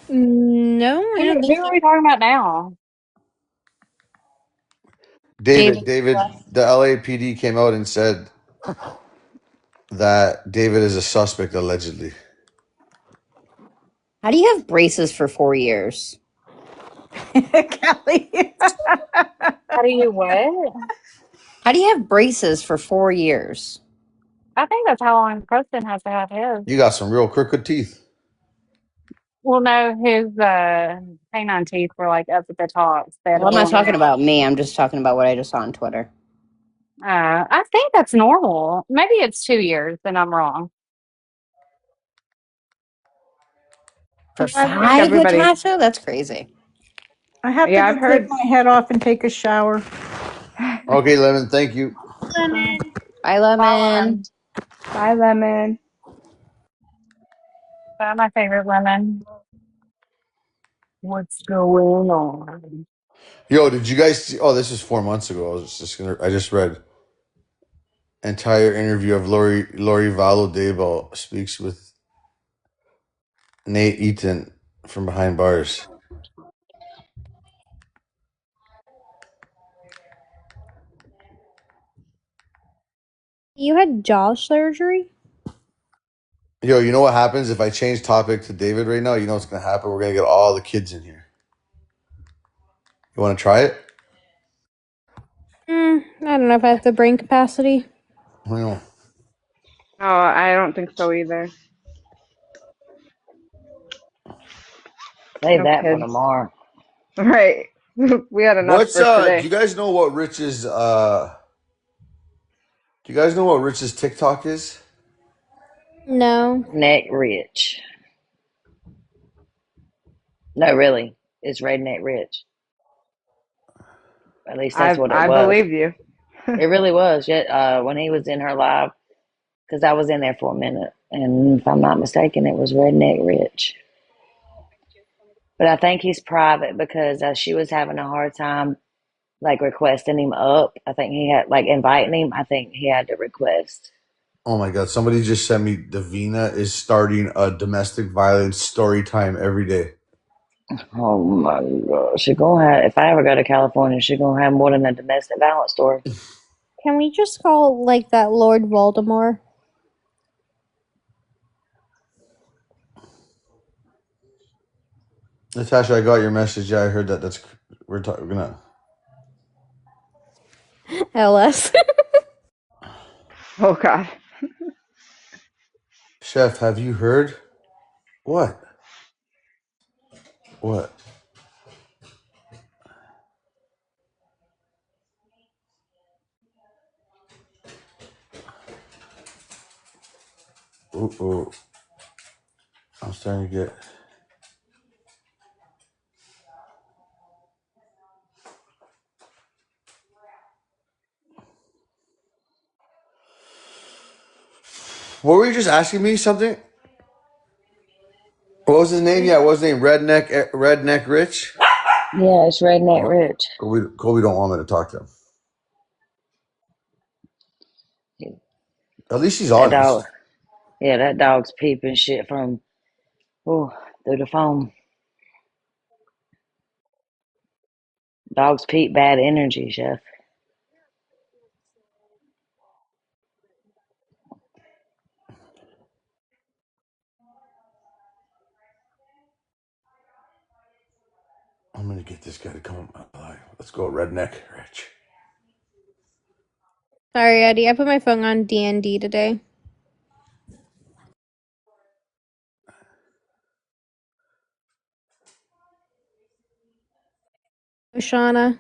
No, I don't Who think are so. we talking about now? David, David. the LAPD came out and said that David is a suspect allegedly. How do you have braces for 4 years? Kelly. How do you what? How do you have braces for 4 years? I think that's how long Preston has to have his. You got some real crooked teeth. Well, no, his canine teeth were like up at the top. They had to Well, I'm pull not them talking out. about me. I'm just talking about what I just saw on Twitter. I think that's normal. Maybe it's 2 years, and I'm wrong. For I I think 5, everybody, Latasha? That's crazy. I have to yeah, go I've take heard. my head off and take a shower. Okay, Lemon, thank you. Lemon. Bye, Bye, Lemon. Lemon. Bye, Lemon. Bye, my favorite lemon. What's going on? Yo, did you guys see? Oh, this is 4 months ago. I just read entire interview of Lori Vallow Daybell speaks with Nate Eaton from behind bars. You had jaw surgery? Yo, you know what happens if I change topic to David right now? You know what's gonna happen? We're gonna get all the kids in here. You want to try it? I don't know if I have the brain capacity. Well, Oh, I don't think so either. Save No that for kids. tomorrow. Right. We had enough what's for do today. you guys know what Rich's TikTok is? No. Neck rich. No, really. It's redneck rich. At least that's what it I was. believe you. It really was. Yet when he was in her live, because I was in there for a minute, and if I'm not mistaken, it was redneck rich. But I think he's private because she was having a hard time like requesting him up. I think he had like inviting him. I think he had to request. Oh my god! Somebody just sent me Davina is starting a domestic violence story time every day. Oh my god, she gonna have. If I ever go to California, she gonna have more than a domestic violence story. Can we just call like that Lord Voldemort? Natasha, I got your message. Yeah, I heard that. We're gonna. LS. Oh God. Chef, have you heard? What? What? Ooh. I'm starting to get. What were you just asking me something? What was his name? Yeah, what was his name? Redneck Rich? Yeah, it's redneck Oh, rich. Colby don't want me to talk to him. At least he's That dog. honest. Yeah, that dog's peeping shit from through the phone. Dogs peep bad energy, Chef. I'm gonna get this guy to come up my live. Let's go, Redneck Rich. Sorry, Eddie. I put my phone on D&D today. Shauna.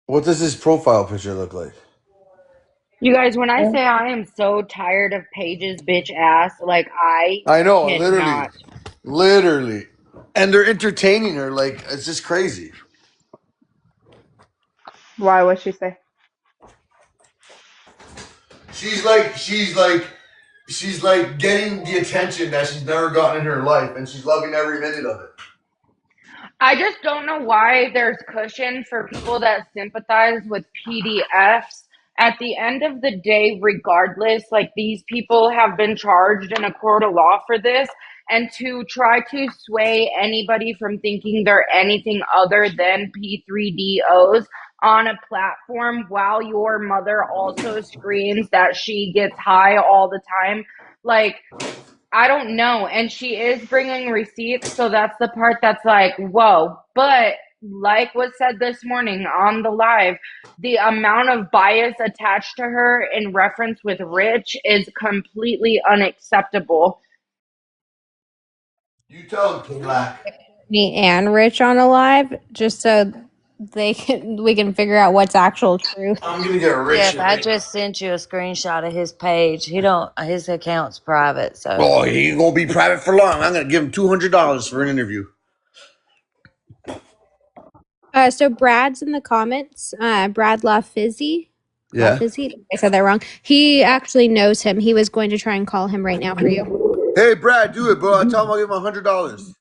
What does his profile picture look like? You guys, when I say I am so tired of Paige's bitch ass, like I I know, cannot. literally, and they're entertaining her. Like it's just crazy. Why? What'd she say? She's like getting the attention that she's never gotten in her life, and she's loving every minute of it. I just don't know why there's cushion for people that sympathize with PDFs. At the end of the day, regardless, like these people have been charged in a court of law for this. And to try to sway anybody from thinking they're anything other than P3DOs on a platform while your mother also screams that she gets high all the time, like, I don't know. And she is bringing receipts. So that's the part that's like, whoa. But like was said this morning on the live, the amount of bias attached to her in reference with Rich is completely unacceptable. You tell him, Black. Me and Rich on a live just so we can figure out what's actual truth. I'm gonna get Chef, rich. I just sent you a screenshot of his page. His account's private, so Oh, he ain't gonna be private for long. I'm gonna give him $200 for an interview. So Brad's in the comments. Brad LaFizzi. Yeah. LaFizzi. I said that wrong. He actually knows him. He was going to try and call him right now for you. Hey, Brad, do it, bro. I tell him I'll give him $100.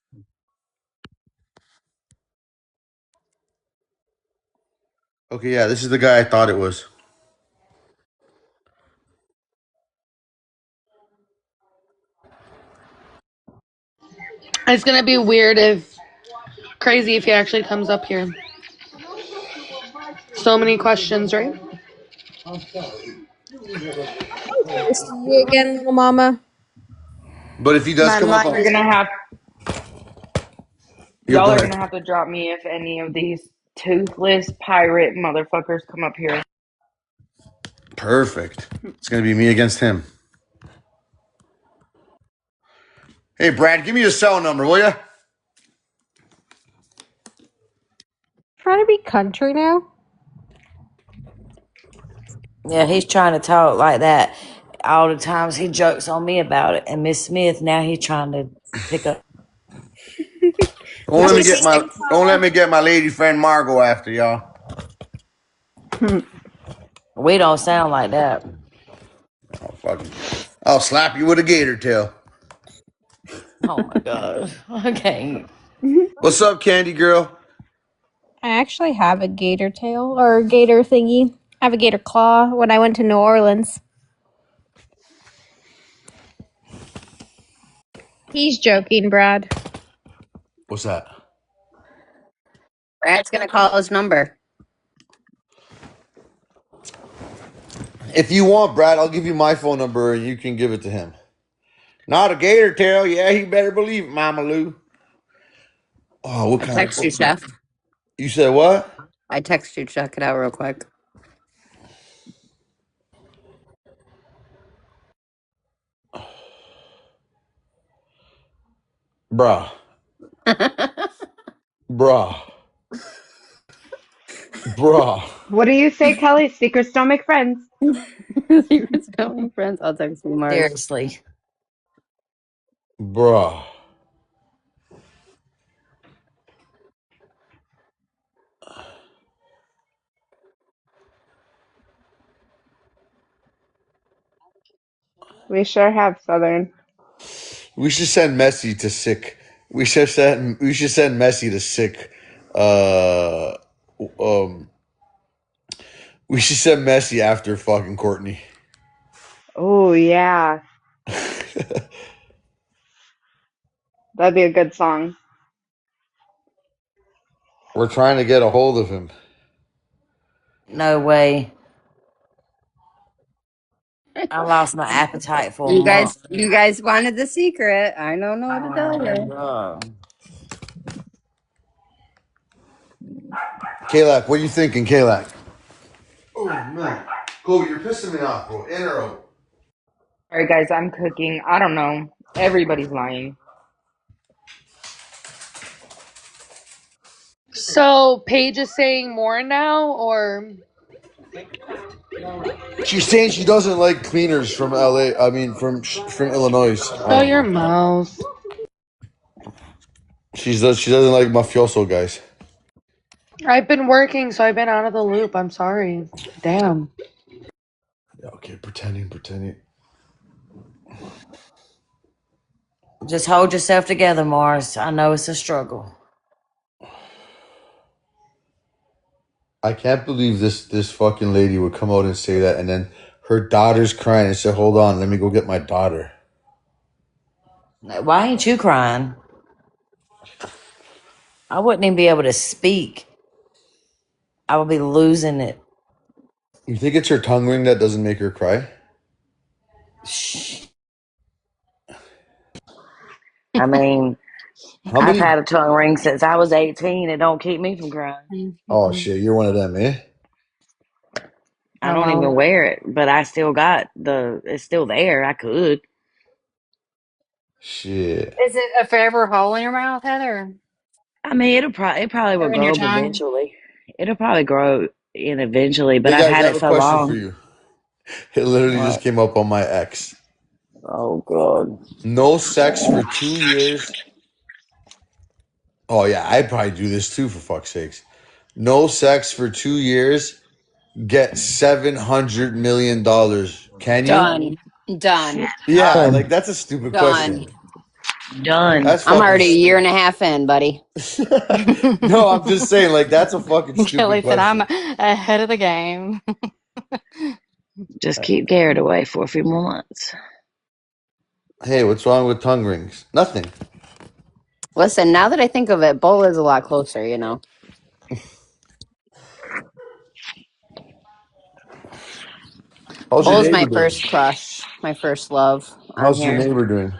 Okay, yeah, this is the guy I thought it was. It's going to be weird crazy if he actually comes up here. So many questions, right? Nice to see you again, little mama. But if he does come up, You're going to have yeah, Y'all go are ahead. gonna have to drop me if any of these toothless pirate motherfuckers come up here. Perfect. It's gonna be me against him. Hey, Brad, give me your cell number, will you? Trying to be country now. yeah, he's trying to talk like that. all the times he jokes on me about it. And Miss Smith, now he's trying to pick up. Don't let me get my don't let me get my lady friend Margot after y'all. We don't sound like that. Oh fucking I'll slap you with a gator tail. Oh my god. Okay. What's up, Candy Girl? I actually have a gator tail or gator thingy. I have a gator claw when I went to New Orleans. He's joking, Brad. What's that? Brad's gonna call his number. If you want, Brad, I'll give you my phone number and you can give it to him. Not a gator tail, yeah, he better believe it, Mama Lou. Oh, what I kind text you, of Chef. you said what? I text you. Check it out real quick. Bruh. Bruh. Bruh. What do you say, Kelly? Secrets don't make friends. Secrets don't make friends. I'll text you, Mars. Seriously. Bruh. We sure have Southern. We should send Messi to sick. We should send Messi to sick. Uh um we should send Messi after fucking Courtney. Oh, yeah. That'd be a good song. We're trying to get a hold of him. No way. I lost my appetite for a You month. guys wanted the secret. I don't know what to tell Oh you. god. Kalak, what are you thinking, Kalak? Oh man. Kobe, you're pissing me off, bro. In or out? All right, guys, I'm cooking. I don't know. Everybody's lying. So Paige is saying more now, or She's saying she doesn't like cleaners from LA. I mean, from Illinois. shut your mouth. She doesn't like mafioso guys. I've been working, so I've been out of the loop. I'm sorry. Damn. Yeah, okay, pretending. Just hold yourself together, Mars. I know it's a struggle. I can't believe this fucking lady would come out and say that, and then her daughter's crying and said, "Hold on, let me go get my daughter." Why ain't you crying? I wouldn't even be able to speak. I would be losing it. You think it's her tongue ring that doesn't make her cry? Shh. I mean, How I've many? had a tongue ring since I was 18. It don't keep me from crying. Oh shit, you're one of them, eh? I don't even wear it, but I still got it's still there. I could. Shit. Is it a forever hole in your mouth, Heather? I mean, it probably will Or in your grow up tongue? eventually. It'll probably grow in eventually, but Hey I've guys, I had have it a so question for long. you. It literally just What? came up on my ex. Oh god. No sex for 2 years. Oh yeah, I'd probably do this too for fuck's sakes. No sex for 2 years. Get $700 million. Can you? Done. Done. Yeah, like Done. that's a stupid Done. question. Done. That's I'm fucking already a year and stupid. a half in, buddy. No, I'm just saying, like that's a fucking stupid Kelly said, I'm question. ahead of the game. Just keep Garrett away for a few more months. Hey, what's wrong with tongue rings? Nothing. Listen, now that I think of it, Bull is a lot closer, you know. How's your Bull's my neighbor doing? first crush, my first love on How's your here. neighbor doing?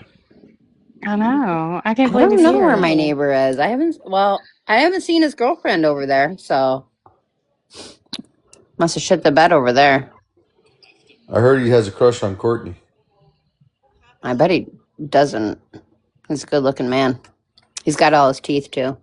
I know. I can't I believe don't he's know where here. my neighbor is. I haven't seen his girlfriend over there, so must have shit the bed over there. I heard he has a crush on Courtney. I bet he doesn't. He's a good looking man. He's got all his teeth too.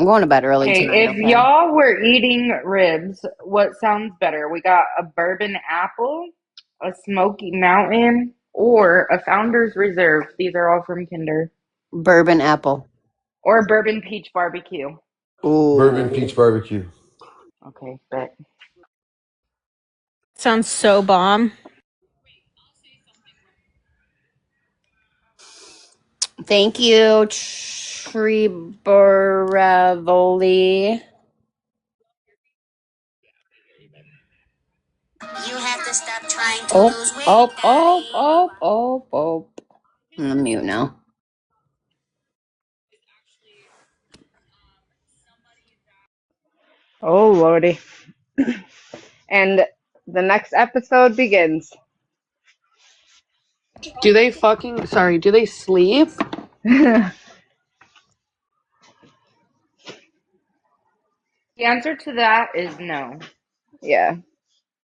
I'm going to bed early Okay, tonight, if okay? y'all were eating ribs, what sounds better? We got a bourbon apple, a Smoky Mountain, or a Founder's Reserve. These are all from Kinder. Bourbon apple. Or bourbon peach barbecue. Bourbon Ooh. peach barbecue. Okay, bet. Sounds so bomb. Thank you, Treborevoli. You have to stop trying to Oh, lose weight, oh, oh, daddy. oh, oh, oh. I'm gonna mute now. Oh, Lordy. And the next episode begins. Do they sleep? The answer to that is no. Yeah.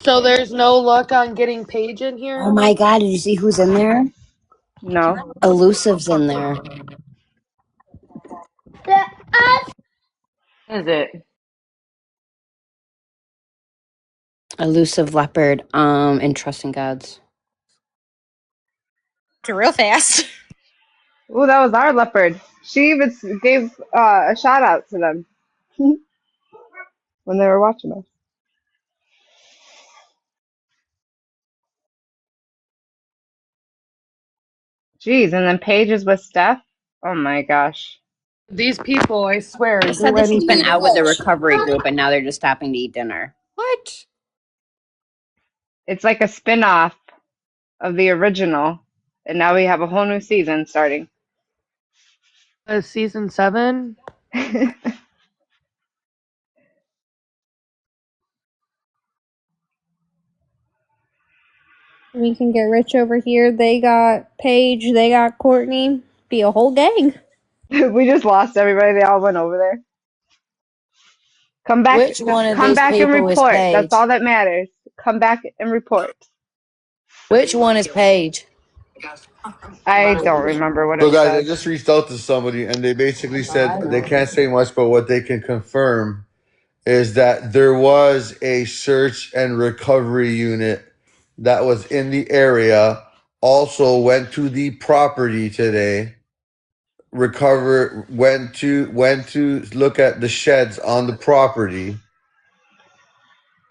So there's no luck on getting Paige in Oh here? my god, did you see who's in there? No. Elusive's in there. Is it? Elusive leopard, and trusting gods. It's real fast. Ooh, that was our leopard. She even gave a shout out to them when they were watching us. Jeez, and then Paige is with Steph. Oh my gosh. These people, I swear, They do said that she's been anything. out with the recovery group and now they're just stopping to eat dinner. What? It's like a spin-off of the original, and now we have a whole new season starting. Season 7? We can get Rich over here. They got Paige. They got Courtney. Be a whole gang. We just lost everybody. They all went over there. Come back, Which one of come these back and people is report. That's Paige? all that matters. Come back and report. Which one is Paige? I don't remember what So, it guys, I said. just reached out to somebody, and they basically said they can't say much, but what they can confirm is that there was a search and recovery unit that was in the area, also went to the property today, went to look at the sheds on the property,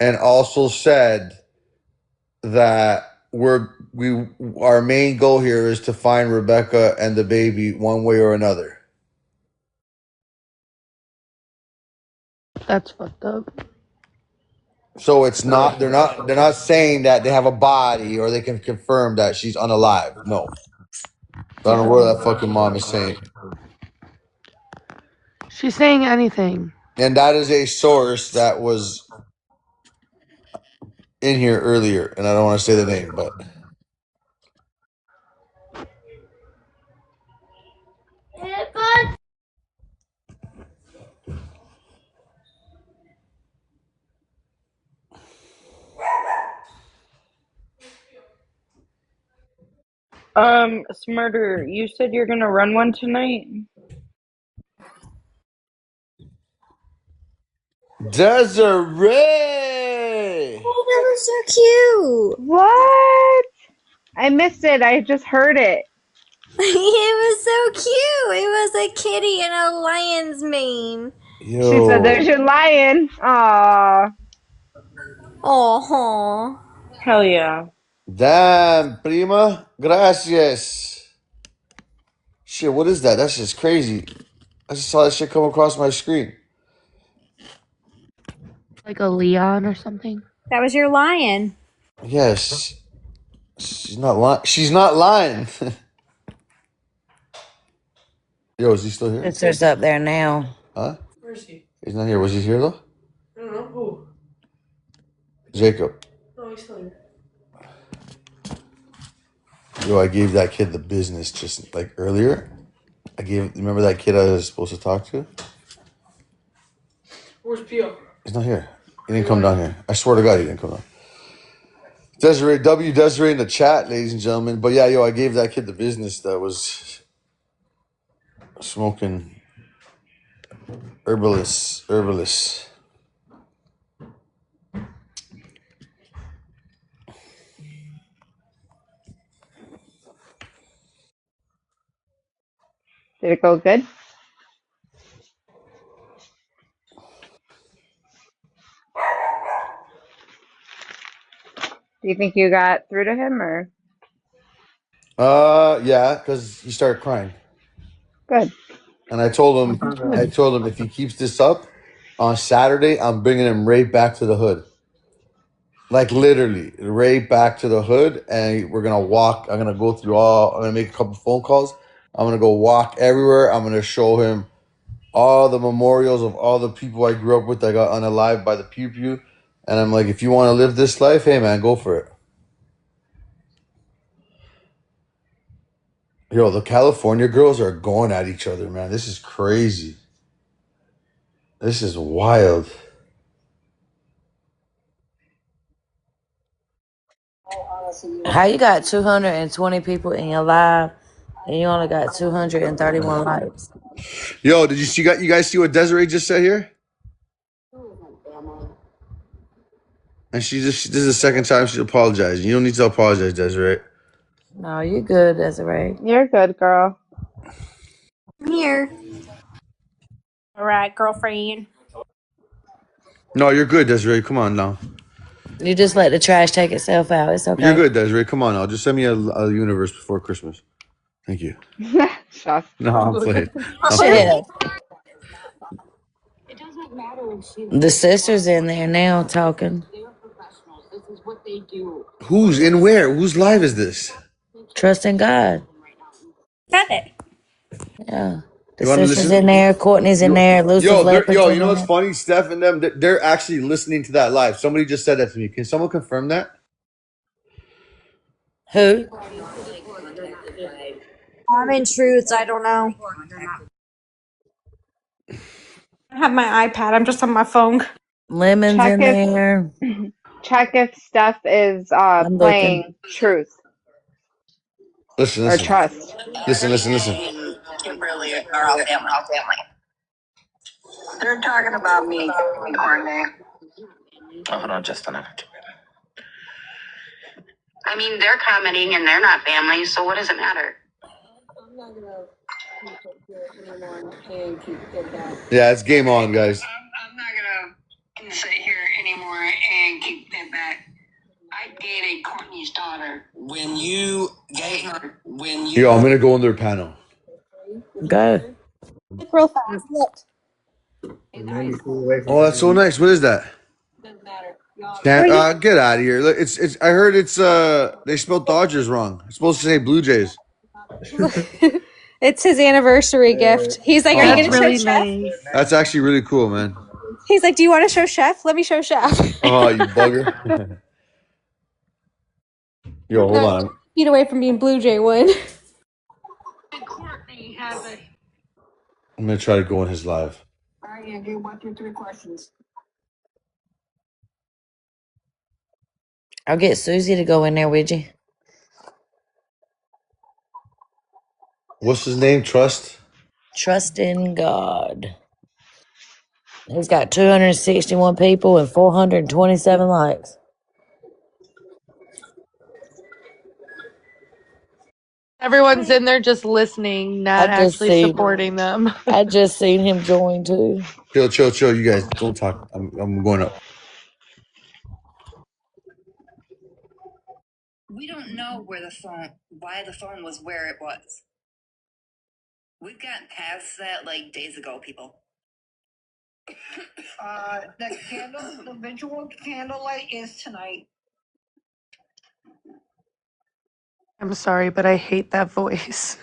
and also said that our main goal here is to find Rebecca and the baby one way or another. That's fucked up. So it's not they're not saying that they have a body or they can confirm that she's unalive. No. I don't know what that fucking mom is saying. She's saying anything. And that is a source that was in here earlier, and I don't want to say the name, but Smurder, you said you're gonna run one tonight? Desiree. Oh, that was so cute. What? I missed it. I just heard it. It was so cute. It was a kitty in a lion's mane. She said, Yo. "There's your lion." Aw. Oh, Hell yeah. Damn, prima. Gracias. Shit, what is that? That's just crazy. I just saw that shit come across my screen. Like a Leon or something? That was your lion. Yes. She's not lying. She's not lying. Yo, is he still here? Sister's up there now. Huh? Where is he? He's not here. Was he here though? I don't know. Who? Jacob. No, he's still here. Yo, I gave that kid the business just like earlier. Remember that kid I was supposed to talk to? Where's Pio? He's not here. He didn't come down here. I swear to God, he didn't come down. Desiree, Desiree in the chat, ladies and gentlemen. But yeah, yo, I gave that kid the business that was smoking Herbalist. Did it go good? Do you think you got through to him or Yeah, because he started crying. good? And I told him if he keeps this up on Saturday, I'm bringing him right back to the hood. Like literally, right back to the hood, and we're gonna walk. I'm gonna go through all. I'm gonna make a couple phone calls. I'm gonna go walk everywhere. I'm gonna show him all the memorials of all the people I grew up with that got unalived by the pew pew. And I'm like, if you want to live this life, hey man, go for it. Yo, the California girls are going at each other, man. This is crazy. This is wild. How you got 220 people in your live and you only got 231 likes? Yo, did you guys see what Desiree just said here? And this is the second time she's apologized. You don't need to apologize, Desiree. No, you good, Desiree. You're good, girl. I'm here. All right, girlfriend. No, you're good, Desiree. Come on now. You just let the trash take itself out. It's You're okay. good, Desiree. Come on now. Just send me a universe before Christmas. Thank you. Shucks. No, I'm playing. I'm playing. Shit. The sister's in there now talking. Who's in where? Whose live is this? Trust in God. Got it. Yeah. The You want to sister's listen? in there. Courtney's in there. Lucius Leopard's You in know what's there. funny? Steph and them, they're actually listening to that live. Somebody just said that to me. Can someone confirm that? Who? I'm in truths. I don't know. I have my iPad. I'm just on my phone. Lemon's Check in if there. check if Steph is I'm looking. playing truth Listen, or listen. trust. Listen. Kimberly are all family. They're talking about me, Courtney. Oh, hold on just a minute. I mean, they're commenting and they're not family, so what does it matter? Yeah, it's game on, guys. I'm not gonna sit here anymore and keep it back. I dated Courtney's daughter. Yo, I'm gonna go on their panel. Go. Look real fast. Look. Oh, that's so nice. What is that? What do Get out of here. Look, it's. I heard it's. They spelled Dodgers wrong. It's supposed to say Blue Jays. you? It's his anniversary gift. He's like, "Are you That's gonna show Oh, really Chef?" nice. that's actually really cool, man. He's like, "Do you want to show Chef? Let me show Chef." Oh, you bugger. Yo, hold No, on. feet away from being Blue Jay one. Courtney has a. I'm gonna try to go on his live. All right, Andrew, 1, 2, 3 questions. I'll get Susie to go in there with you. What's his name? Trust. Trust in God. He's got 261 people and 427 likes. Everyone's in there just listening, I not just actually see supporting them. I just seen him join too. Chill. You guys don't talk. I'm going up. We don't know why the phone was where it was. We've gotten past that like days ago, people. The visual candlelight is tonight. I'm sorry, but I hate that voice.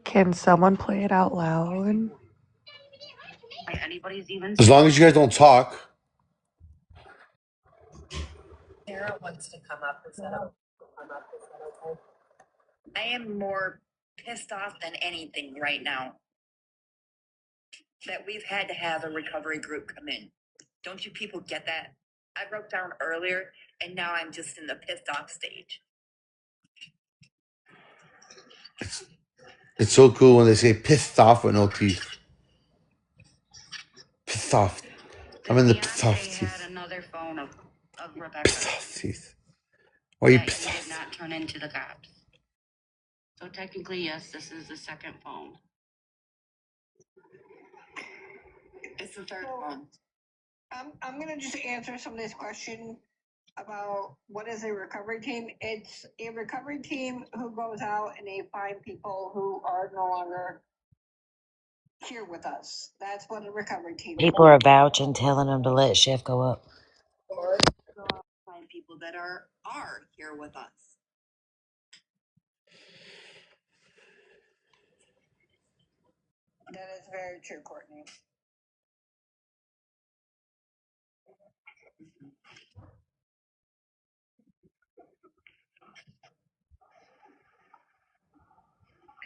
Can someone play it out loud? Anybody's even As long as you guys don't talk. Sarah wants to come up. I am more pissed off than anything right now. that we've had to have a recovery group come in. Don't you people get that? I broke down earlier, and now I'm just in the pissed off stage. It's so cool when they say pissed off with no teeth. Pissed off. I'm in the pissed off teeth. Had another phone of Rebecca. Pissed off teeth. Why are you pissed Did off? not turn into the cops. So technically, yes, this is the second phone. It's the third one. I'm gonna just answer some of this question about what is a recovery team. It's a recovery team who goes out and they find people who are no longer here with us. That's what a recovery team is. People are vouching, telling them to let Chef go up. Or go out and find people that are here with us. That is very true, Courtney.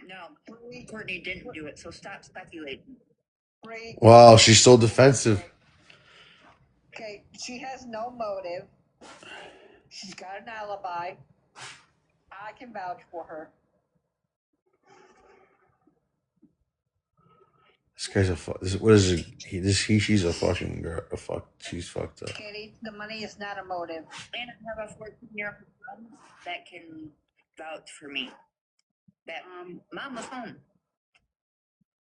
No, Courtney didn't do it, so stop speculating. Right. Wow, she's so defensive. Okay, she has no motive. She's got an alibi. I can vouch for her. This guy's a fuck. What is it? She's a fucking girl. She's fucked up. Katie, the money is not a motive. And I have a 14-year-old son that can vouch for me. That mom was home.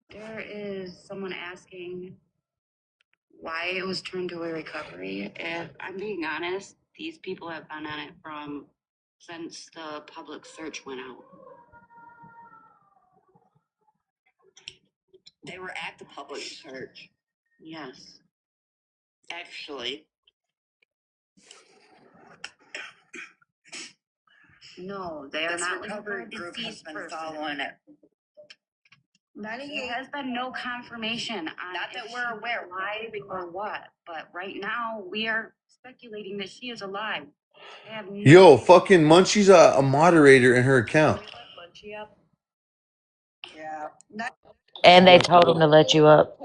There is someone asking why it was turned to a recovery. If I'm being honest, these people have been on it since the public search went out. They were at the public search. Yes. Actually. No, they are This not. recovery group has been following it. There has been no confirmation on Not that we're aware of. alive or what, but right now we are speculating that she is alive. I have no Yo, fucking Munchie's a moderator in her account. Munchie up. Yeah. And they told him to let you up.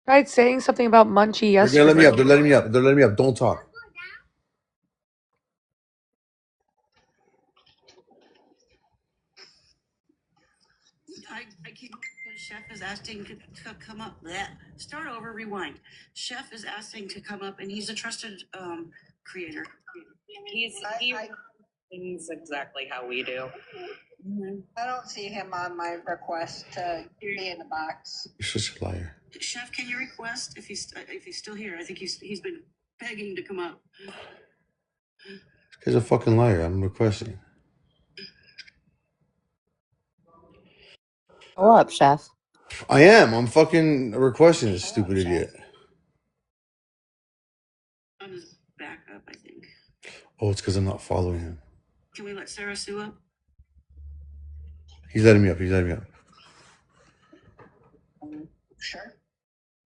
Tried saying something about Munchie They're gonna let me yesterday. up. They're letting me up. They're letting me up. Don't talk. I keep Chef is asking to come up. Start over, rewind. Chef is asking to come up, and he's a trusted creator. He's exactly how we do. Mm-hmm. I don't see him on my request to be in the box. You're such a liar. Chef, can you request if he's still here? I think he's been begging to come up. This guy's a fucking liar. I'm requesting. Go up, Chef. I am. I'm fucking requesting this stupid idiot. On his backup, I think. Oh, it's because I'm not following him. Can we let Sarah Sue up? He's letting me up. He's letting me up. Sure.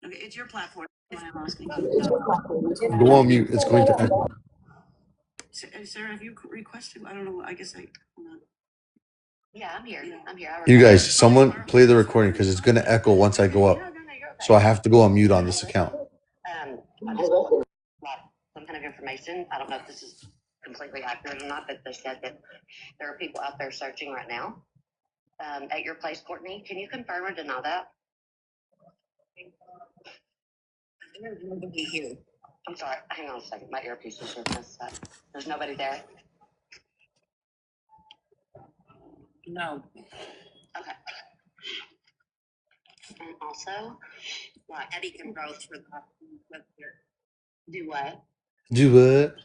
Okay, it's your platform. I'm asking. Go on mute. It's going to echo. Sarah, have you requested? I don't know. I guess hold on. Yeah, I'm here. Yeah. I'm here. You guys, someone play the recording because it's going to echo once I go up. So I have to go on mute on this account. I just got some kind of information. I don't know if this is completely accurate or not, but they said that there are people out there searching right now at your place, Courtney. Can you confirm or deny that? There's nobody here. I'm sorry. Hang on a second. My earpieces are messed up. There's nobody there? No. Okay. And also, Eddie can vouch for that. Do what? Do what?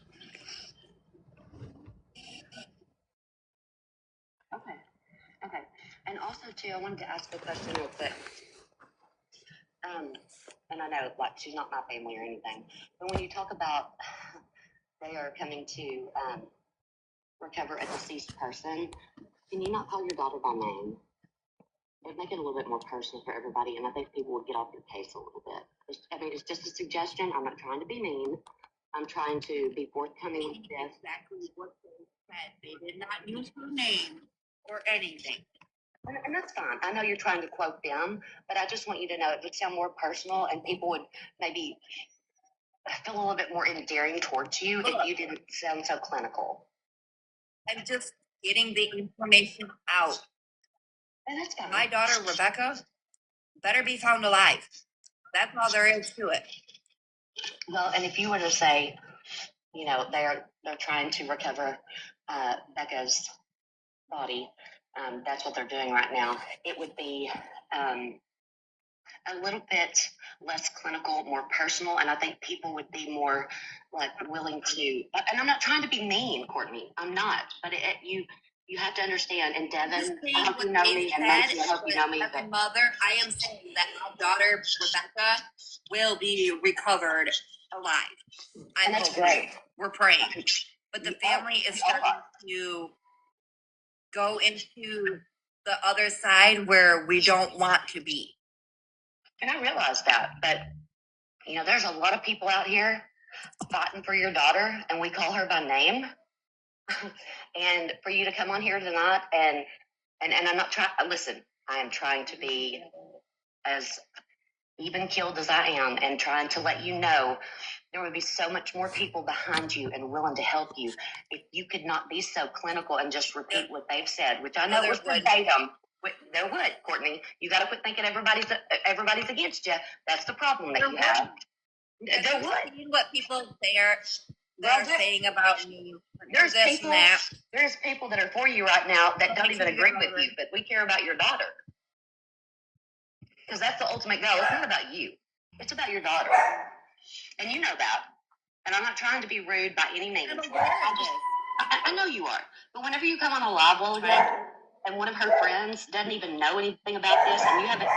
Okay. Okay. And also, too, I wanted to ask a question real quick. And I know, she's not my family or anything, but when you talk about they are coming to recover a deceased person, can you not call your daughter by name? It'd make it a little bit more personal for everybody, and I think people would get off your case a little bit. It's just a suggestion. I'm not trying to be mean. I'm trying to be forthcoming with this. Exactly what they said. They did not use her name or anything. And that's fine. I know you're trying to quote them, but I just want you to know it would sound more personal and people would maybe feel a little bit more endearing towards you if you didn't sound so clinical. I'm just getting the information out. And that's fine. My daughter, Rebecca, better be found alive. That's all there is to it. Well, and if you were to say, you know, they're trying to recover Becca's body, that's what they're doing right now. It would be a little bit less clinical, more personal, and I think people would be more like willing to. And I'm not trying to be mean, Courtney. I'm not. But you have to understand. And Devin, I hope you know me, and Nancy, I hope you know me. As a mother, I am saying that my daughter Rebecca will be recovered alive. And that's great. We're praying, but the family is starting to go into the other side where we don't want to be. And I realize that, but you know, there's a lot of people out here fighting for your daughter, and we call her by name. And for you to come on here tonight, and I'm not trying. Listen, I am trying to be as even keeled as I am, and trying to let you know there would be so much more people behind you and willing to help you if you could not be so clinical and just repeat what they've said, which I know was verbatim. There would, Courtney. You got to quit thinking everybody's against you. That's the problem that you have. There would. What people they're saying about me. There's people. There's people that are for you right now that don't even agree with you, but we care about your daughter because that's the ultimate goal. It's not about you. It's about your daughter, and you know that. And I'm not trying to be rude by any means. I know you are. But whenever you come on a live, Lola, and one of her friends doesn't even know anything about this, and you haven't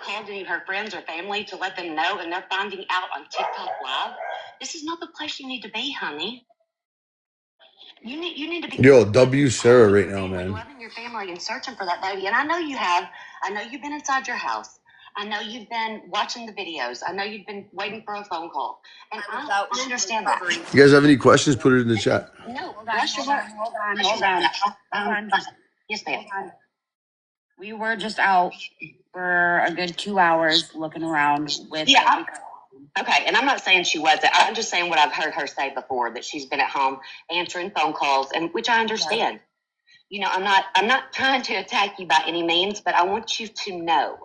called any of her friends or family to let them know, and they're finding out on TikTok Live, this is not the place you need to be, honey. You need to be. Yo, W Sarah right now, man. Loving your family and searching for that baby. And I know you have. I know you've been inside your house. I know you've been watching the videos. I know you've been waiting for a phone call. And I understand that. You guys have any questions? Put it in the chat. No, bless your heart. Hold on. Yes, ma'am. We were just out for a good 2 hours looking around with. Yeah. Okay, and I'm not saying she wasn't. I'm just saying what I've heard her say before, that she's been at home answering phone calls, and which I understand. Right. You know, I'm not trying to attack you by any means, but I want you to know,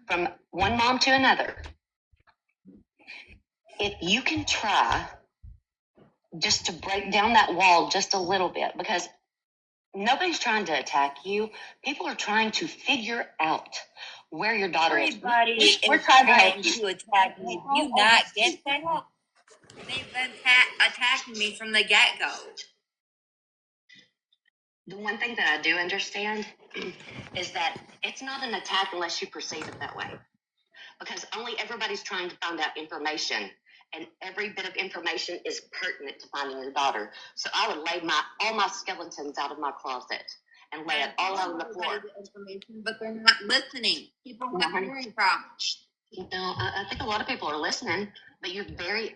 from one mom to another, if you can try just to break down that wall just a little bit, because nobody's trying to attack you. People are trying to figure out where your daughter is. We're trying to help you. To attack you. Do you not get that? They've been attacking me from the get-go. The one thing that I do understand is that it's not an attack unless you perceive it that way. Because only everybody's trying to find out information, and every bit of information is pertinent to finding your daughter. So I would lay all my skeletons out of my closet and lay it all on the floor. Information, but they're not listening. People have hearing problems. You know, I think a lot of people are listening, but okay.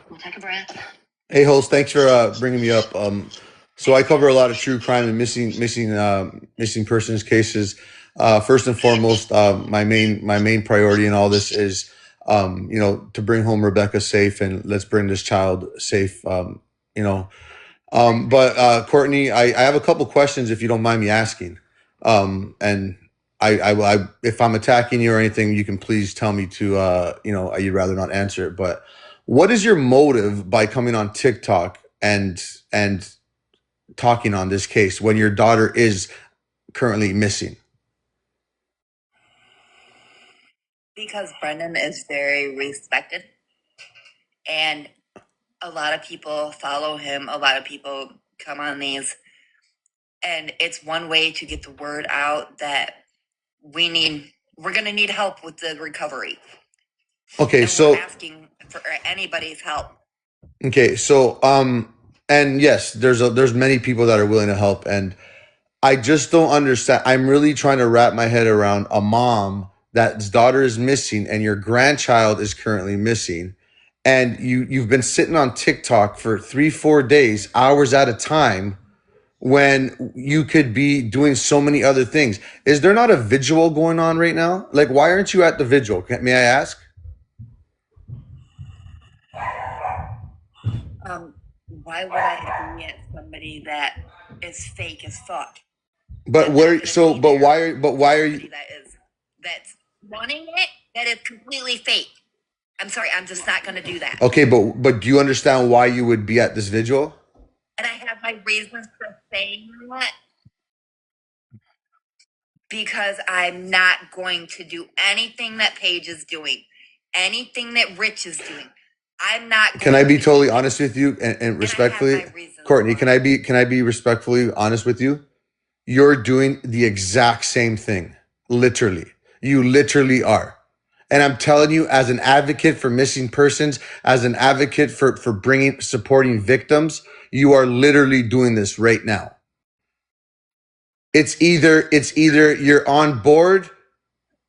We'll take a breath. Hey, host, thanks for bringing me up. So I cover a lot of true crime and missing persons cases. First and foremost, my main priority in all this is, to bring home Rebecca safe, and let's bring this child safe. But Courtney, I have a couple questions if you don't mind me asking. And if I'm attacking you or anything, you can please tell me to, you'd rather not answer it. But what is your motive by coming on TikTok and talking on this case when your daughter is currently missing? Because Brendan is very respected, and a lot of people follow him. A lot of people come on these, and it's one way to get the word out that we're going to need help with the recovery. Okay, and so we're asking for anybody's help. Okay, so and yes, there's many people that are willing to help, and I just don't understand. I'm really trying to wrap my head around a mom that's daughter is missing and your grandchild is currently missing, and you've been sitting on TikTok for 3-4 days, hours at a time, when you could be doing so many other things? Is there not a vigil going on right now? Like, why aren't you at the vigil? May I ask? Why would I be at somebody that is fake as fuck? But where? So, but why? But why are you? That's wanting it, that is completely fake. I'm sorry, I'm just not going to do that. Okay, but do you understand why you would be at this vigil? And I have my reasons for saying that because I'm not going to do anything that Paige is doing, anything that Rich is doing. I'm not. Can I be totally honest with you and respectfully, Courtney? Can I be respectfully honest with you? You're doing the exact same thing, literally. You literally are. And I'm telling you, as an advocate for missing persons, as an advocate for supporting victims, you are literally doing this right now. It's either you're on board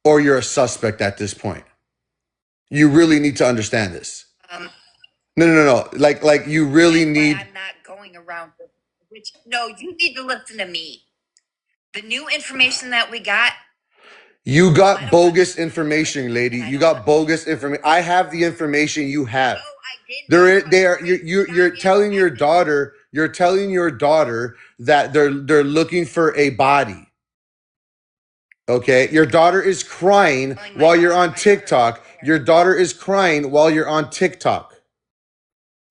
or you're a suspect at this point. You really need to understand this. No. Like you really need. I'm not going around. Which no, you need to listen to me. The new information that we got. You got bogus information, lady. You got bogus information. I have the information you have. No, I didn't. You're telling your daughter. You're telling your daughter that they're looking for a body. Okay, your daughter is crying while you're on TikTok. Your daughter is crying while you're on TikTok.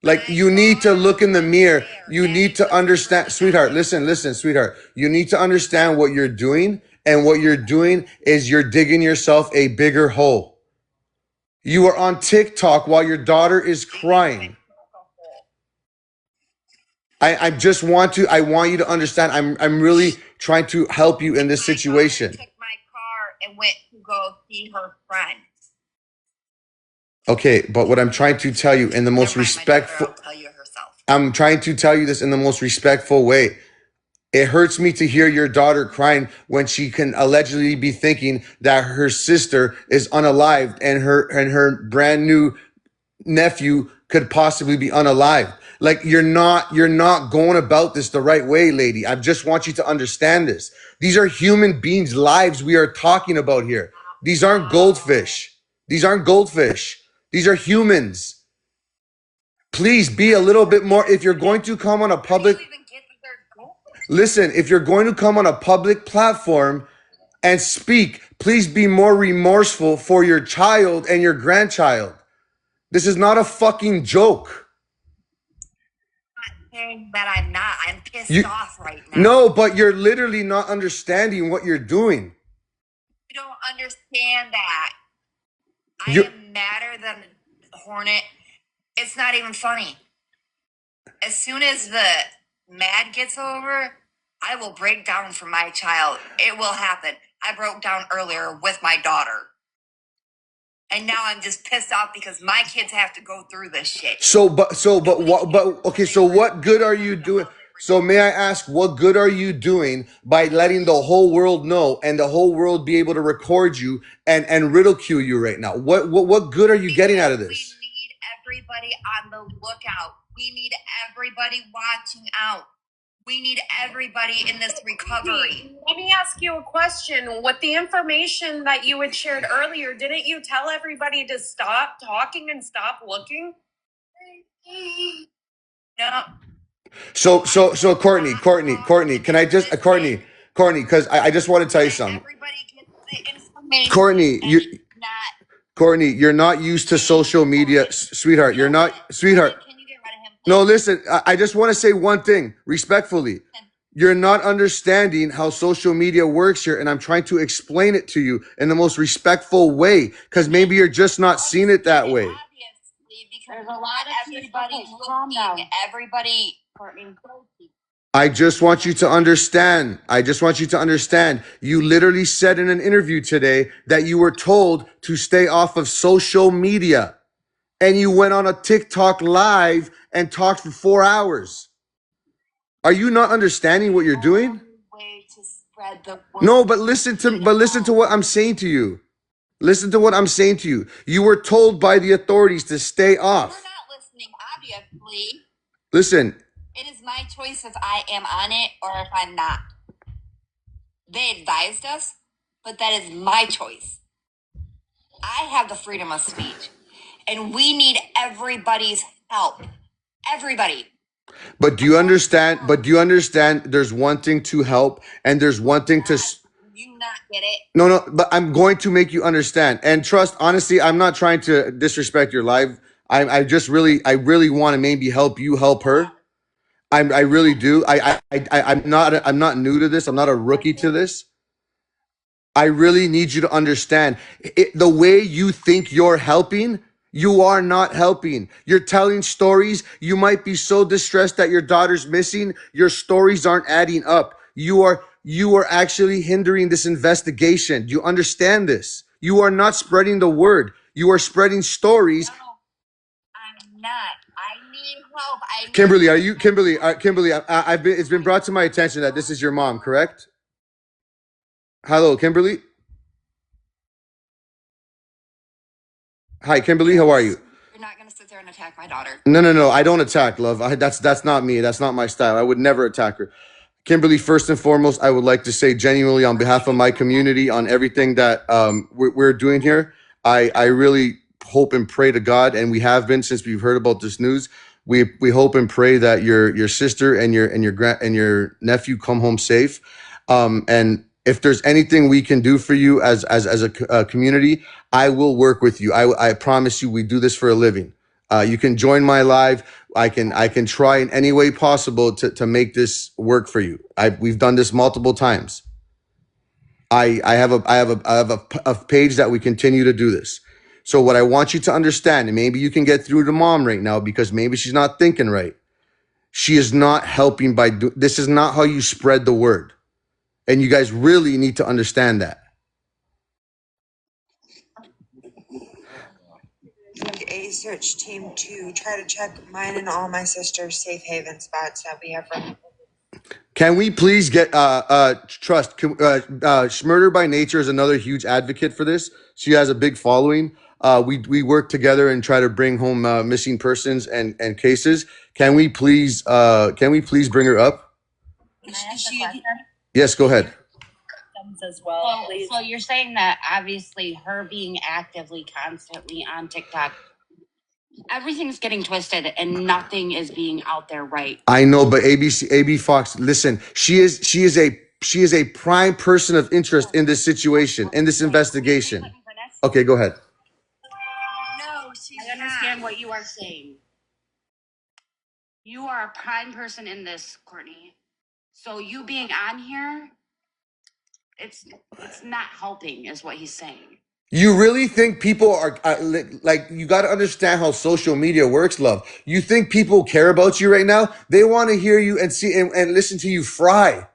Like, you need to look in the mirror. You need to understand, sweetheart, listen, sweetheart. You need to understand what you're doing. And what you're doing is you're digging yourself a bigger hole. You are on TikTok while your daughter is crying. I want you to understand. I'm really trying to help you in this situation. Took my car and went to go see her friend. Okay, but what I'm trying to tell you in the most respectful, I'm trying to tell you this in the most respectful way. It hurts me to hear your daughter crying when she can allegedly be thinking that her sister is unalived and her brand new nephew could possibly be unalived. Like, you're not going about this the right way, lady. I just want you to understand this. These are human beings' lives we are talking about here. These aren't goldfish. These aren't goldfish. These are humans. Please be a little bit more. If you're going to come on a public, listen, if you're going to come on a public platform and speak, please be more remorseful for your child and your grandchild. This is not a fucking joke. I'm not saying that I'm not. I'm pissed off right now. No, but you're literally not understanding what you're doing. You don't understand that. I am madder than a hornet. It's not even funny. As soon as the mad gets over, I will break down for my child. It will happen. I broke down earlier with my daughter. And now I'm just pissed off because my kids have to go through this shit. Okay, so what good are you doing? So may I ask, what good are you doing by letting the whole world know and the whole world be able to record you and ridicule you right now? What good are you getting out of this? We need everybody on the lookout. We need everybody watching out. We need everybody in this recovery. Let me ask you a question. With the information that you had shared earlier, didn't you tell everybody to stop talking and stop looking? No. So Courtney, can I just Courtney, because I just want to tell you something. Everybody gets the information. Courtney, you're not used to social media, sweetheart. You're not, sweetheart. Can you get rid of him? No, listen, I just want to say one thing respectfully. You're not understanding how social media works here, and I'm trying to explain it to you in the most respectful way, because maybe you're just not seeing it that way. Obviously, because there's a lot of everybody looking, everybody. I just want you to understand. You literally said in an interview today that you were told to stay off of social media, and you went on a TikTok live and talked for 4 hours. Are you not understanding what you're doing? Way to spread the word. No, but listen to what I'm saying to you. Listen to what I'm saying to you. You were told by the authorities to stay off. You're not listening, obviously. Listen, It is my choice if I am on it or if I'm not. They advised us, but that is my choice. I have the freedom of speech, and we need everybody's help. Everybody. But do you understand? But do you understand? There's one thing to help, and there's one thing to. You not get it? No, no. But I'm going to make you understand and trust. Honestly, I'm not trying to disrespect your life. I really want to maybe help you help her. I really do. I'm not new to this. I'm not a rookie to this. I really need you to understand the way you think you're helping. You are not helping. You're telling stories. You might be so distressed that your daughter's missing. Your stories aren't adding up. You are actually hindering this investigation. Do you understand this? You are not spreading the word. You are spreading stories. No, I'm not. I need help. Kimberly, are you Kimberly? Kimberly, I've been. It's been brought to my attention that this is your mom, correct? Hello, Kimberly. Hi, Kimberly. How are you? You're not going to sit there and attack my daughter. No, no, no. I don't attack, love. That's not me. That's not my style. I would never attack her. Kimberly, first and foremost, I would like to say genuinely on behalf of my community on everything that we're doing here. I really hope and pray to God, and we have been since we've heard about this news. We hope and pray that your sister and your nephew come home safe. And if there's anything we can do for you as a community, I will work with you. I promise you, we do this for a living. You can join my live. I can try in any way possible to make this work for you. We've done this multiple times. I have a page that we continue to do this. So what I want you to understand, and maybe you can get through to mom right now because maybe she's not thinking right. She is not helping this is not how you spread the word. And you guys really need to understand that. A search team to try to check mine and all my sister's safe haven spots that we have from. Can we please get trust? Murder by Nature is another huge advocate for this. She has a big following. We work together and try to bring home missing persons and cases. Can we please bring her up? Yes, go ahead. As well. So you're saying that obviously her being actively constantly on TikTok, everything's getting twisted and nothing is being out there right. I know, but AB Fox, listen, she is a prime person of interest in this situation, in this investigation. Okay, go ahead. No, I understand what you are saying. You are a prime person in this, Courtney. So you being on here, it's not helping, is what he's saying. You really think people are like, you got to understand how social media works, love. You think people care about you right now? They want to hear you and see and listen to you fry.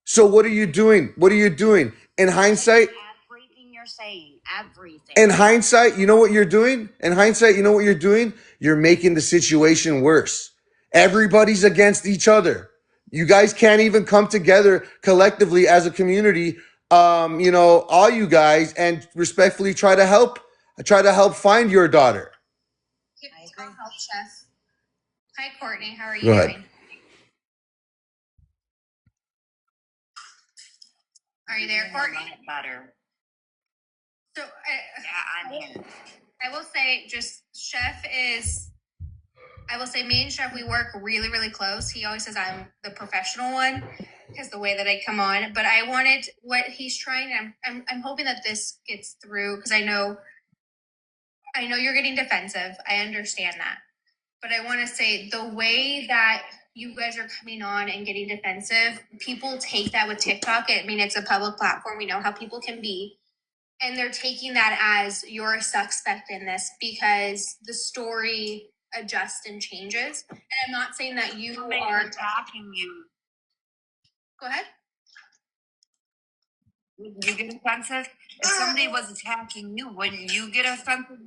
So what are you doing? What are you doing? In hindsight, Everything you're saying, everything. in hindsight, you know what you're doing? In hindsight, you know what you're doing? You're making the situation worse. Everybody's against each other. You guys can't even come together collectively as a community. All you guys, and respectfully try to help find your daughter. I'll help, Chef. Hi, Courtney. How are you Go ahead. doing? Are you there, Courtney? Better. So, Yeah, I'm here. I will say, just Chef is. I will say, me and Chef, we work really, really close. He always says I'm the professional one because the way that I come on. But I wanted what he's trying. I'm hoping that this gets through because I know you're getting defensive. I understand that, but I want to say the way that you guys are coming on and getting defensive, people take that with TikTok. I mean, it's a public platform. We know how people can be. And they're taking that as you're a suspect in this because the story adjusts and changes. And I'm not saying that you are attacking you. Go ahead. You get offensive? If somebody was attacking you, wouldn't you get offensive?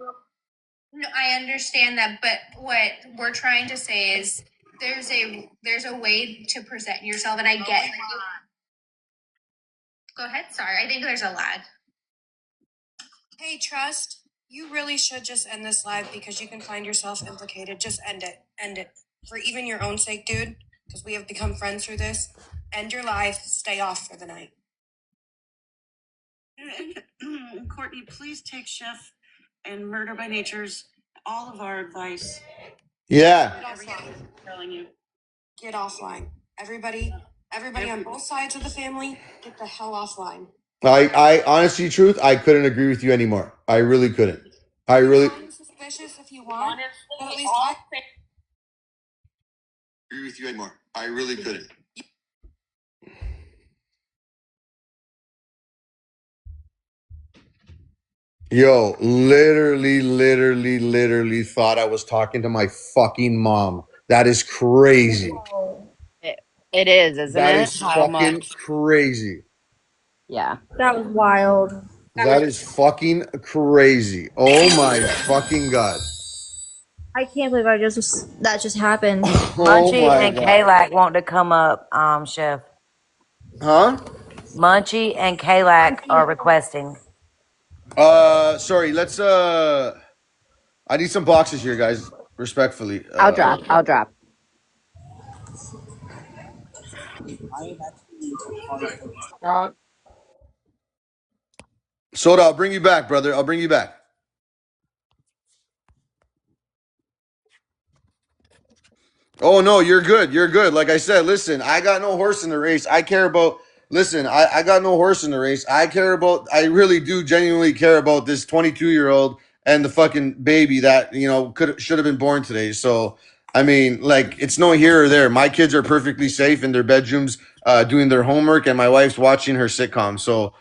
No, I understand that, but what we're trying to say is there's a way to present yourself, and I get. Go ahead. Sorry, I think there's a lag. Hey, Trust, you really should just end this live because you can find yourself implicated. Just end it. End it. For even your own sake, dude, because we have become friends through this, end your life, stay off for the night. Courtney, please take Chef and Murder by Nature's all of our advice. Yeah. Get offline. Telling you. Get offline. Everybody on both sides of the family, get the hell offline. I honestly, truth, I couldn't agree with you anymore. I really couldn't. I really I'm suspicious if you want, but at least I agree with you anymore. I really couldn't. Yo, literally thought I was talking to my fucking mom. That is crazy. It is, isn't That it? is How fucking much? crazy. Yeah. That was wild. That is fucking crazy. Oh my fucking god. I can't believe that just happened. Oh Munchie my and god. Kalak want to come up, Chef. Huh? Munchie and Kalak are requesting. Sorry, let's I need some boxes here, guys. Respectfully. I'll drop. I'll drop. Soda, I'll bring you back, brother. I'll bring you back. Oh no, you're good. You're good. Like I said, listen, I got no horse in the race. I care about listen, I got no horse in the race. I really do genuinely care about this 22-year-old and the fucking baby that, should have been born today. So I mean, like, it's no here or there. My kids are perfectly safe in their bedrooms, doing their homework, and my wife's watching her sitcom. So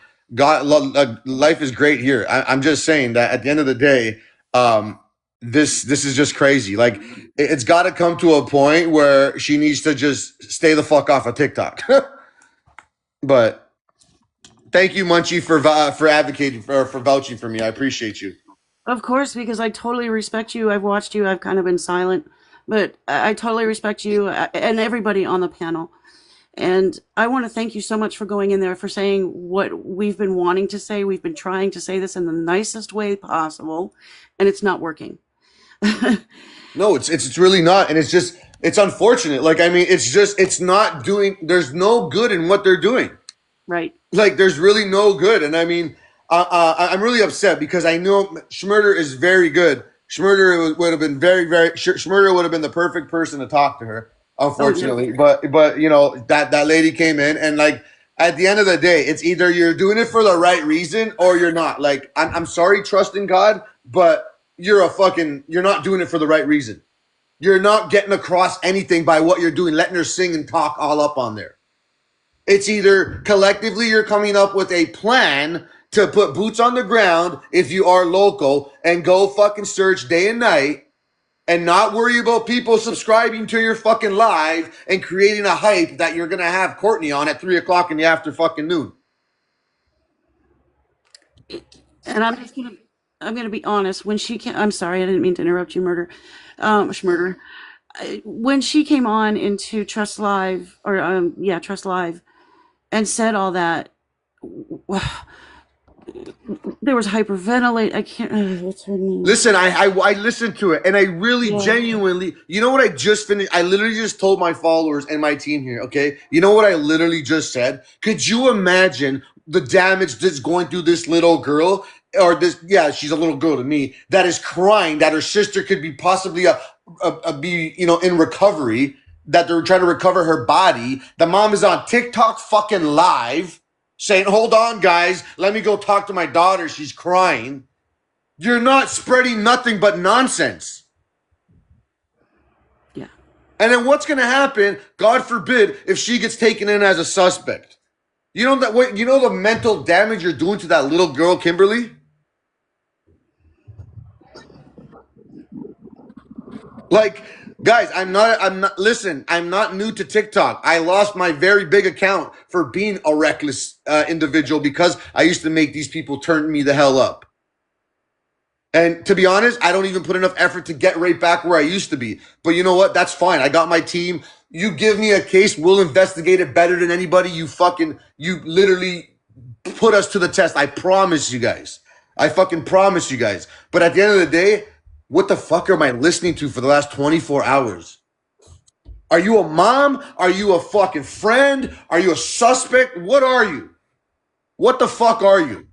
life is great here. I'm just saying that at the end of the day, um, this is just crazy. Like, it's got to come to a point where she needs to just stay the fuck off of TikTok. But thank you, Munchie, for advocating for vouching for me. I appreciate you. of course, because I totally respect you. I've watched you. I've kind of been silent, but I totally respect you and everybody on the panel. And I want to thank you so much for going in there, for saying what we've been wanting to say. We've been trying to say this in the nicest way possible, and it's not working. No, it's really not, and it's unfortunate. Like, I mean, it's not doing. There's no good in what they're doing. Right. Like, there's really no good, and I mean, I'm really upset because I know Schmurder is very good. Schmurder would have been Schmurder would have been the perfect person to talk to her. Oh, yeah. Unfortunately, but that lady came in, and like, at the end of the day, it's either you're doing it for the right reason or you're not. Like, I'm sorry, trust in God, but you're not doing it for the right reason. You're not getting across anything by what you're doing, letting her sing and talk all up on there. It's either collectively you're coming up with a plan to put boots on the ground if you are local and go fucking search day and night and not worry about people subscribing to your fucking live and creating a hype that you're going to have Courtney on at 3 o'clock in the after fucking noon. And I'm gonna be honest. When she came, I'm sorry, I didn't mean to interrupt you, Schmurder. When she came on into Trust Live, or Trust Live, and said all that, there was hyperventilate. I can't. What's her name? Listen, I listened to it and I really genuinely, you know what I just finished? I literally just told my followers and my team here, okay? You know what I literally just said? Could you imagine the damage that's going through this little girl, or this, yeah, she's a little girl to me, that is crying that her sister could be possibly be, in recovery, that they're trying to recover her body. The mom is on TikTok fucking live saying, hold on, guys, let me go talk to my daughter. She's crying. You're not spreading nothing but nonsense. Yeah. And then what's going to happen, God forbid, if she gets taken in as a suspect? You know the mental damage you're doing to that little girl, Kimberly? Like, guys, listen, I'm not new to TikTok. I lost my very big account for being a reckless individual because I used to make these people turn me the hell up. And to be honest, I don't even put enough effort to get right back where I used to be. But you know what? That's fine. I got my team. You give me a case, we'll investigate it better than anybody. You literally put us to the test. I promise you guys. I fucking promise you guys. But at the end of the day, what the fuck am I listening to for the last 24 hours? Are you a mom? Are you a fucking friend? Are you a suspect? What are you? What the fuck are you?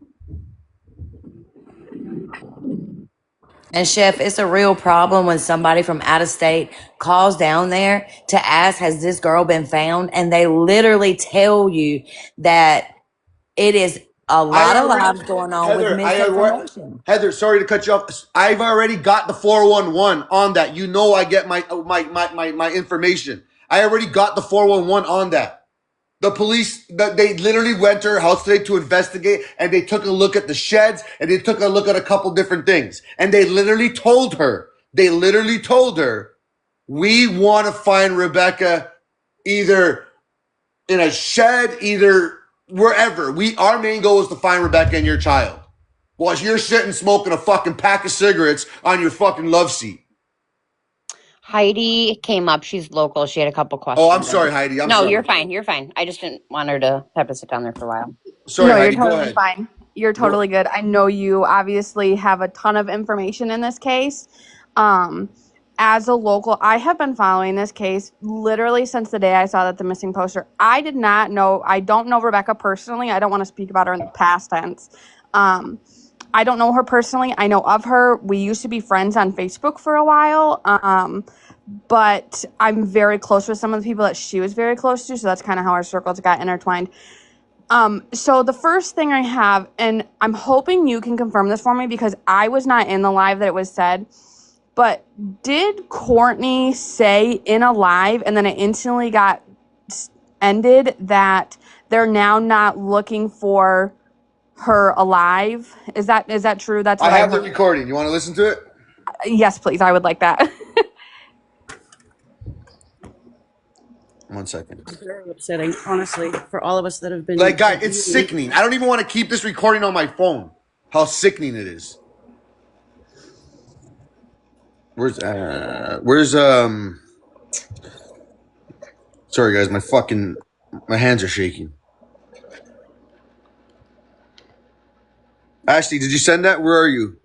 And Chef, it's a real problem when somebody from out of state calls down there to ask, has this girl been found? And they literally tell you that it is a lot of lives going on with misinformation. Heather, sorry to cut you off. I've already got the 411 on that. You know I get my information. I already got the 411 on that. The police, they literally went to her house today to investigate, and they took a look at the sheds, and they took a look at a couple different things. And they literally told her, we want to find Rebecca either in a shed, either wherever. Our main goal is to find Rebecca and your child. While you're sitting smoking a fucking pack of cigarettes on your fucking love seat. Heidi came up. She's local. She had a couple questions. Oh, I'm sorry, Heidi. I'm no, sorry. you're fine. You're fine. I just didn't want her to have to sit down there for a while. Sorry, No, you're Heidi. Go totally ahead. fine. You're totally good. I know you obviously have a ton of information in this case. As a local, I have been following this case literally since the day I saw that the missing poster. I don't know Rebecca personally. I don't want to speak about her in the past tense. I don't know her personally. I know of her. We used to be friends on Facebook for a while. But I'm very close with some of the people that she was very close to. So that's kind of how our circles got intertwined. So the first thing I have, and I'm hoping you can confirm this for me because I was not in the live that it was said, but did Courtney say in a live and then it instantly got ended that they're now not looking for her alive? Is that true? That's what I have heard. the recording. You want to listen to it? Yes, please. I would like that. 1 second. It's very upsetting, honestly, for all of us that have been. Like, guys, it's sickening. I don't even want to keep this recording on my phone. How sickening it is. Sorry, guys, my hands are shaking. Ashley, did you send that? Where are you?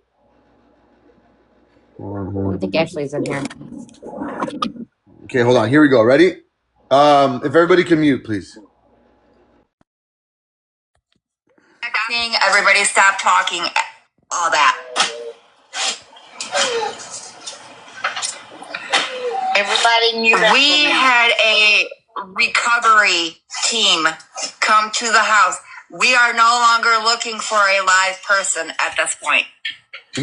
I think Ashley's in here. Okay, hold on. Here we go. Ready? If everybody can mute, please. Everybody stop talking. All that. Everybody mute. We had a recovery team come to the house. We are no longer looking for a live person at this point.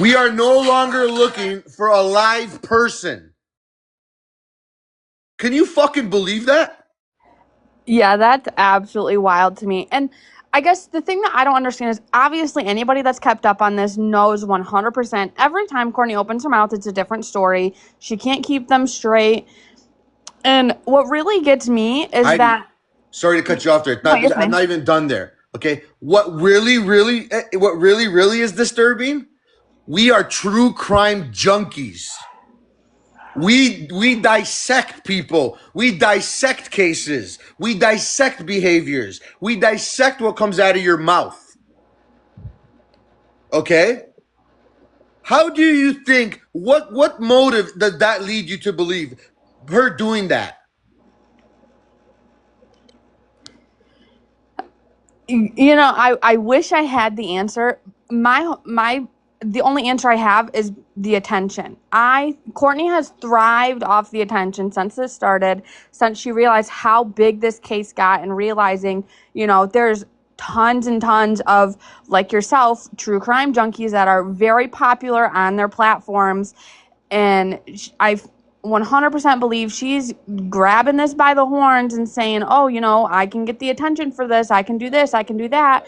We are no longer looking for a live person. Can you fucking believe that? Yeah, that's absolutely wild to me. And I guess the thing that I don't understand is obviously anybody that's kept up on this knows 100% every time Courtney opens her mouth, it's a different story. She can't keep them straight. And what really gets me is that. Sorry to cut you off there. I'm not even done there. Okay. What really is disturbing? We are true crime junkies. We dissect people. We dissect cases. We dissect behaviors. We dissect what comes out of your mouth. Okay? How do you think, what motive does that lead you to believe her doing that? You know, I wish I had the answer. The only answer I have is the attention. Courtney has thrived off the attention since this started, since she realized how big this case got and realizing, you know, there's tons and tons of, like yourself, true crime junkies that are very popular on their platforms. And I 100% believe she's grabbing this by the horns and saying, oh, you know, I can get the attention for this. I can do this. I can do that.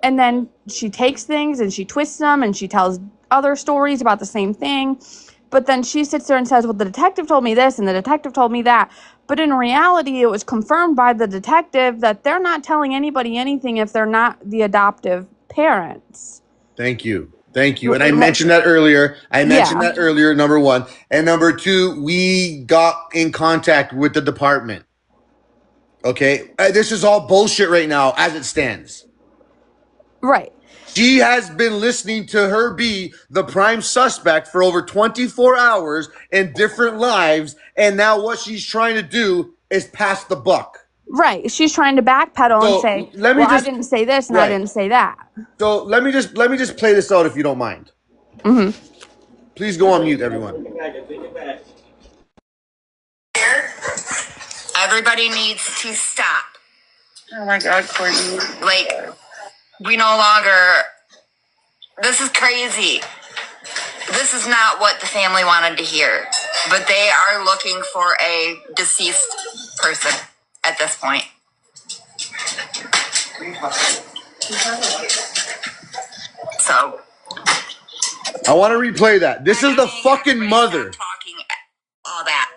And then she takes things and she twists them and she tells other stories about the same thing. But then she sits there and says, well, the detective told me this and the detective told me that. But in reality, it was confirmed by the detective that they're not telling anybody anything if they're not the adoptive parents. Thank you. And I mentioned that earlier. Number one. And number two, we got in contact with the department. Okay? This is all bullshit right now as it stands. Right. She has been listening to her be the prime suspect for over 24 hours in different lives, and now what she's trying to do is pass the buck. Right. She's trying to backpedal and So say, let me well, I just didn't say this and I right. didn't say that. So let me just play this out if you don't mind. Mm-hmm. Please go on mute, everyone. Everybody needs to stop. Oh my God, Courtney. Like, we no longer. This is crazy. This is not what the family wanted to hear. But they are looking for a deceased person at this point. So. I want to replay that. This is the fucking mother. Talking all that.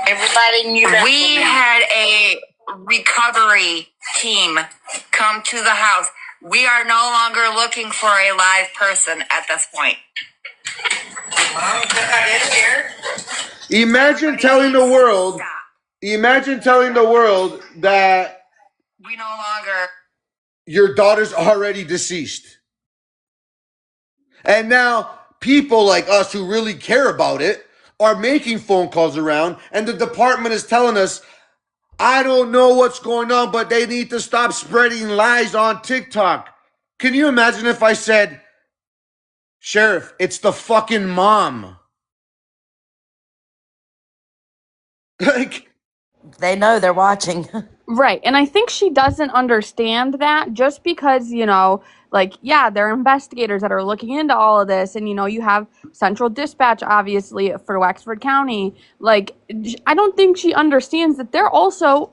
Everybody knew that. We had a recovery team come to the house. We are no longer looking for a live person at this point. Imagine telling the world. Imagine telling the world that we no longer. Your daughter's already deceased. And now people like us who really care about it are making phone calls around, and the department is telling us, I don't know what's going on, but they need to stop spreading lies on TikTok. Can you imagine if I said, Sheriff, it's the fucking mom? Like, They know they're watching. Right. And I think she doesn't understand that just because, like, yeah, there are investigators that are looking into all of this. And, you have Central Dispatch, obviously, for Wexford County. Like, I don't think she understands that they're also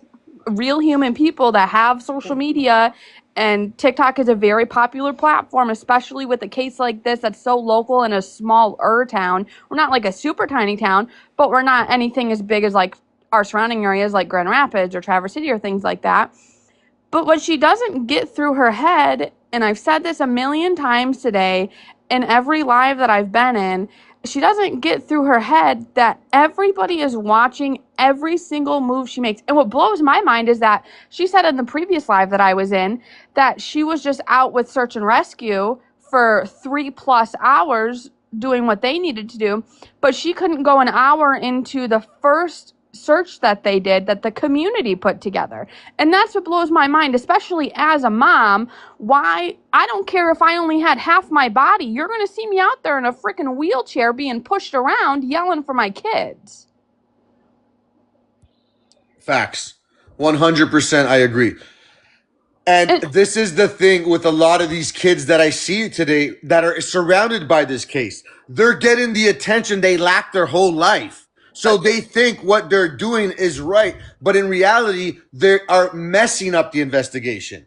real human people that have social media. And TikTok is a very popular platform, especially with a case like this that's so local in a smaller town. We're not like a super tiny town, but we're not anything as big as like our surrounding areas like Grand Rapids or Traverse City or things like that. But what she doesn't get through her head, and I've said this a million times today in every live that I've been in, she doesn't get through her head that everybody is watching every single move she makes. And what blows my mind is that she said in the previous live that I was in that she was just out with search and rescue for 3+ hours doing what they needed to do, but she couldn't go an hour into the first search that they did that the community put together. And that's what blows my mind, especially as a mom. Why? I don't care if I only had half my body. You're going to see me out there in a freaking wheelchair being pushed around yelling for my kids. facts. 100% I agree. And this is the thing with a lot of these kids that I see today that are surrounded by this case. They're getting the attention they lack their whole life. So they think what they're doing is right, but in reality, they are messing up the investigation.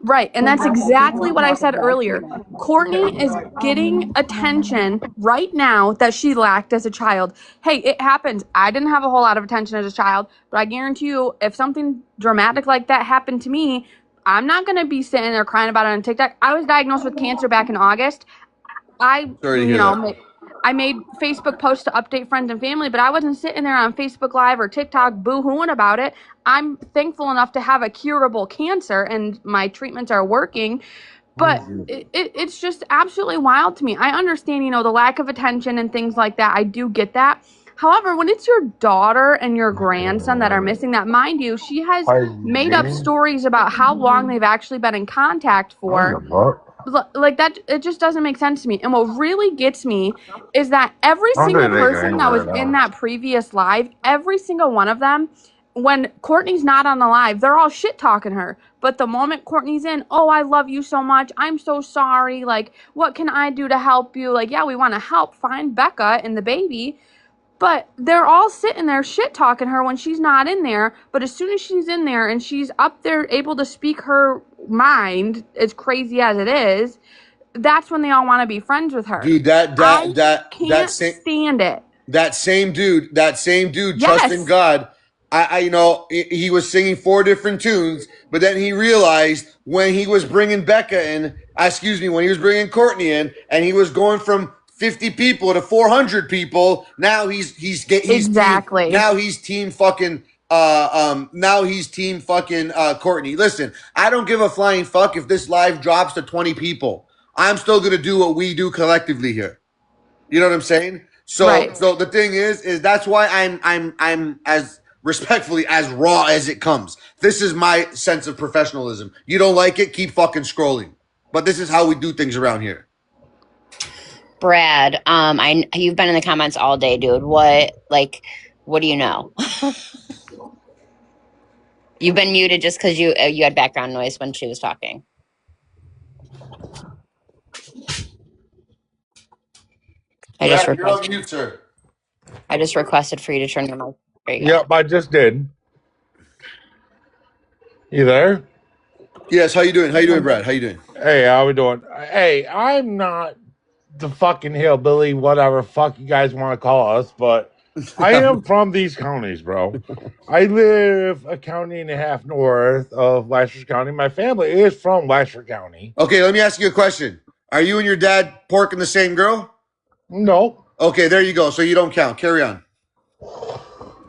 Right, and that's exactly what I said earlier. Courtney is getting attention right now that she lacked as a child. Hey, it happens. I didn't have a whole lot of attention as a child, but I guarantee you, if something dramatic like that happened to me, I'm not going to be sitting there crying about it on TikTok. I was diagnosed with cancer back in August. I, Sorry to hear that. I made Facebook posts to update friends and family, but I wasn't sitting there on Facebook Live or TikTok boo-hooing about it. I'm thankful enough to have a curable cancer and my treatments are working. But it's just absolutely wild to me. I understand, the lack of attention and things like that. I do get that. However, when it's your daughter and your grandson that are missing, that, mind you, she has made up stories about how long they've actually been in contact for. Like that, it just doesn't make sense to me. And what really gets me is that every single person that was in that previous live, every single one of them, when Courtney's not on the live, they're all shit talking her. But the moment Courtney's in, oh, I love you so much. I'm so sorry. Like, what can I do to help you? Like, yeah, we want to help find Becca and the baby. But they're all sitting there shit talking her when she's not in there. But as soon as she's in there and she's up there able to speak her mind, as crazy as it is, that's when they all want to be friends with her. Dude, I can't stand it. That same dude, Yes. trust in God. He was singing 4 different tunes, but then he realized when he was bringing when he was bringing Courtney in, and he was going from 50 people to 400 people. Now he's exactly. Now he's team fucking now he's team fucking Courtney. Listen, I don't give a flying fuck if this live drops to 20 people. I'm still gonna do what we do collectively here. You know what I'm saying? Right. So the thing is that's why I'm as respectfully as raw as it comes. This is my sense of professionalism. You don't like it, keep fucking scrolling. But this is how we do things around here. Brad, you've been in the comments all day, dude. What do you know? You've been muted just because you had background noise when she was talking. Brad, you're on mute, sir. I just requested for you to turn your mic. There you go. Yep, I just did. You there? Yes, how you doing? How you doing, Brad? How you doing? Hey, how we doing? Hey, I'm not the fucking hillbilly, whatever fuck you guys want to call us, but I am from these counties, bro. I live a county and a half north of Lancaster County. My family is from Lancaster County. Okay, let me ask you a question. Are you and your dad porking the same girl? No. Okay, there you go. So you don't count. Carry on.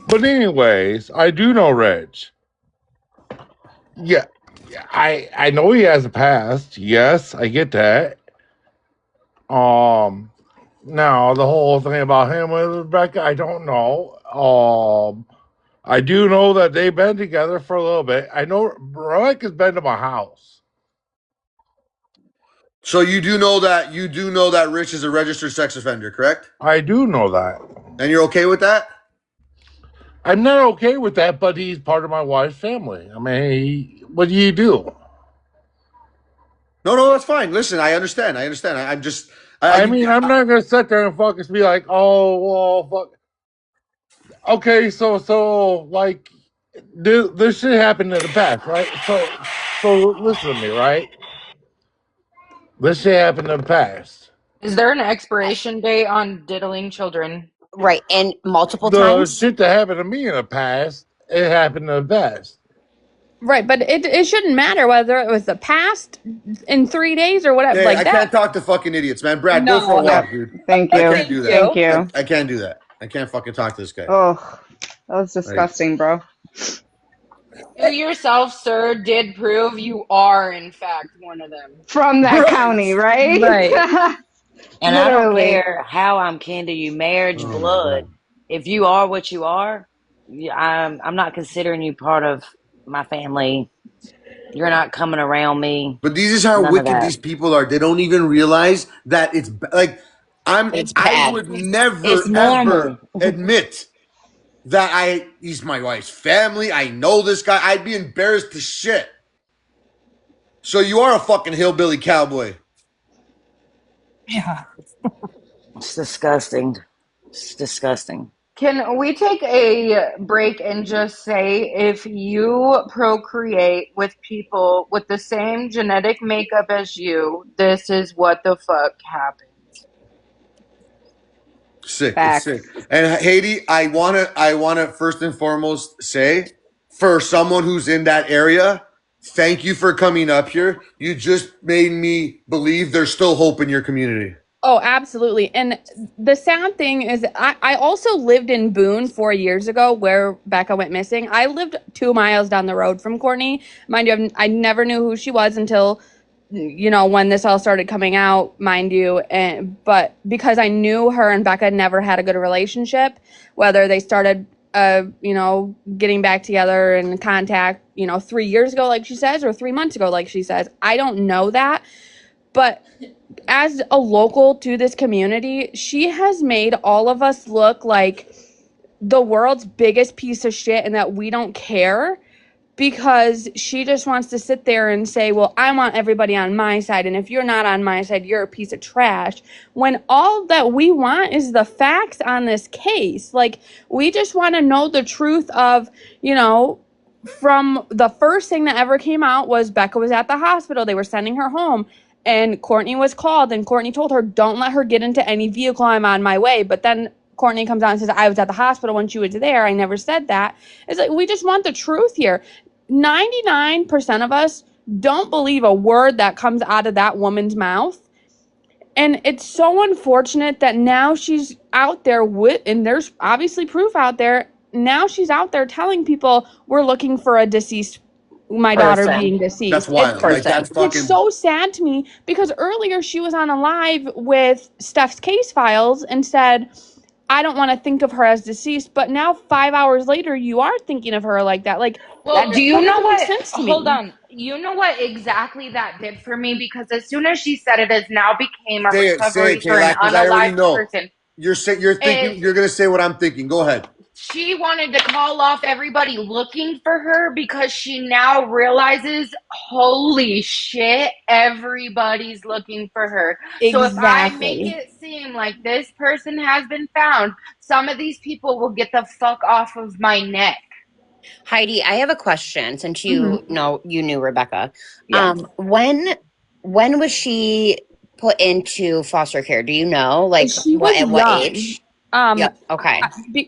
But anyways, I do know Reg. Yeah, I know he has a past. Yes, I get that. Now the whole thing about him with Rebecca, I don't know. I do know that they've been together for a little bit. I know Rebecca's been to my house. So you do know that Rich is a registered sex offender, correct? I do know that. And you're okay with that? I'm not okay with that, but he's part of my wife's family. I mean, what do you do? No, that's fine. Listen, I understand. I'm just. I'm not gonna sit there and fucking be like, oh, well, fuck. Okay, so like, this shit happened in the past, right? So listen to me, right? This shit happened in the past. Is there an expiration date on diddling children? Right, and multiple The times. shit that happened to me in the past, it happened in the past. Right, but it shouldn't matter whether it was the past in 3 days or whatever. Hey, Like I that. can't talk to fucking idiots, man. Brad, go for a No. Yep. walk, dude. Thank I you. can't do that. Thank you. I can't do that. I can't fucking talk to this guy. Oh, that was disgusting, bro. You yourself, sir, did prove you are, in fact, one of them. From that Right. county, right? Right. And I don't Literally. care how I'm kin to you, marriage, Oh my blood. god. If you are what you are, I'm not considering you part of my family. You're not coming around me. But this is how None of wicked that. these people are. They don't even realize that it's like It's I bad. would never It's ever normal. admit that he's my wife's family. I know this guy. I'd be embarrassed to shit. So you are a fucking hillbilly cowboy. Yeah. It's disgusting. It's disgusting. Can we take a break and just say if you procreate with people with the same genetic makeup as you, this is what the fuck happens? Sick. It's sick. Facts. And Haiti, I wanna first and foremost say, for someone who's in that area, thank you for coming up here. You just made me believe there's still hope in your community. Oh, absolutely. And the sad thing is, I also lived in Boone 4 years ago where Becca went missing. I lived 2 miles down the road from Courtney. Mind you, I never knew who she was until, when this all started coming out, mind you. But because I knew her and Becca never had a good relationship, whether they started, getting back together and contact, 3 years ago, like she says, or 3 months ago, like she says, I don't know that. But as a local to this community, she has made all of us look like the world's biggest piece of shit and that we don't care because she just wants to sit there and say, well, I want everybody on my side. And if you're not on my side, you're a piece of trash. When all that we want is the facts on this case. Like, we just want to know the truth of, from the first thing that ever came out was Becca was at the hospital. They were sending her home. And Courtney was called, and Courtney told her, don't let her get into any vehicle. I'm on my way. But then Courtney comes out and says, I was at the hospital when she was there. I never said that. It's like, we just want the truth here. 99% of us don't believe a word that comes out of that woman's mouth. And it's so unfortunate that now she's out there and there's obviously proof out there, now she's out there telling people we're looking for a deceased, my daughter being deceased. That's wild. Like, that's fucking. It's so sad to me because earlier she was on a live with Steph's case files and said, I don't want to think of her as deceased, but now 5 hours later you are thinking of her like that. Like, Well, do you that know doesn't make what? sense to Hold me. on. You know what exactly that did for me? Because as soon as she said it has now became a Say recovery it, for an Kayla, because I already unalived know. person, You're is thinking. You're gonna say what I'm thinking. Go ahead. she wanted to call off everybody looking for her because she now realizes, holy shit, everybody's looking for her. So if I make Exactly. it seem like this person has been found, some of these people will get the fuck off of my neck. Heidi, I have a question since you Mm-hmm. know you knew Rebecca. Yeah. When was she put into foster care? Do you know? Like She what was at what young. age? Yep. Okay.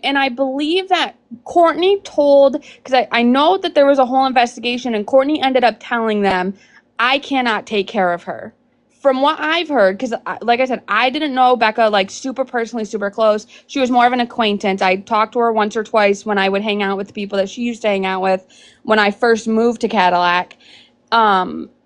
And I believe that Courtney told, because I know that there was a whole investigation, and Courtney ended up telling them, I cannot take care of her. From what I've heard, because like I said, I didn't know Becca like super personally, super close. She was more of an acquaintance. I talked to her once or twice when I would hang out with the people that she used to hang out with when I first moved to Cadillac.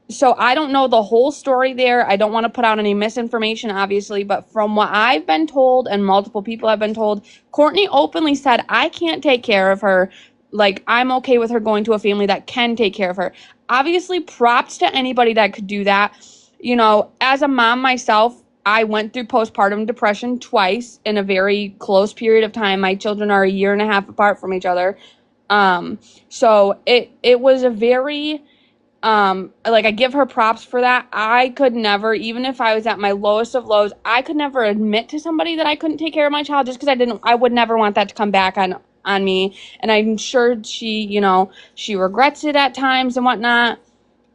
So I don't know the whole story there. I don't want to put out any misinformation, obviously, but from what I've been told and multiple people have been told, Courtney openly said, I can't take care of her. Like, I'm okay with her going to a family that can take care of her. Obviously, props to anybody that could do that. You know, as a mom myself, I went through postpartum depression twice in a very close period of time. My children are a year and a half apart from each other. So it was a very like I give her props for that. I could never, even if I was at my lowest of lows, I could never admit to somebody that I couldn't take care of my child just because I would never want that to come back on me. And I'm sure she, you know, she regrets it at times and whatnot.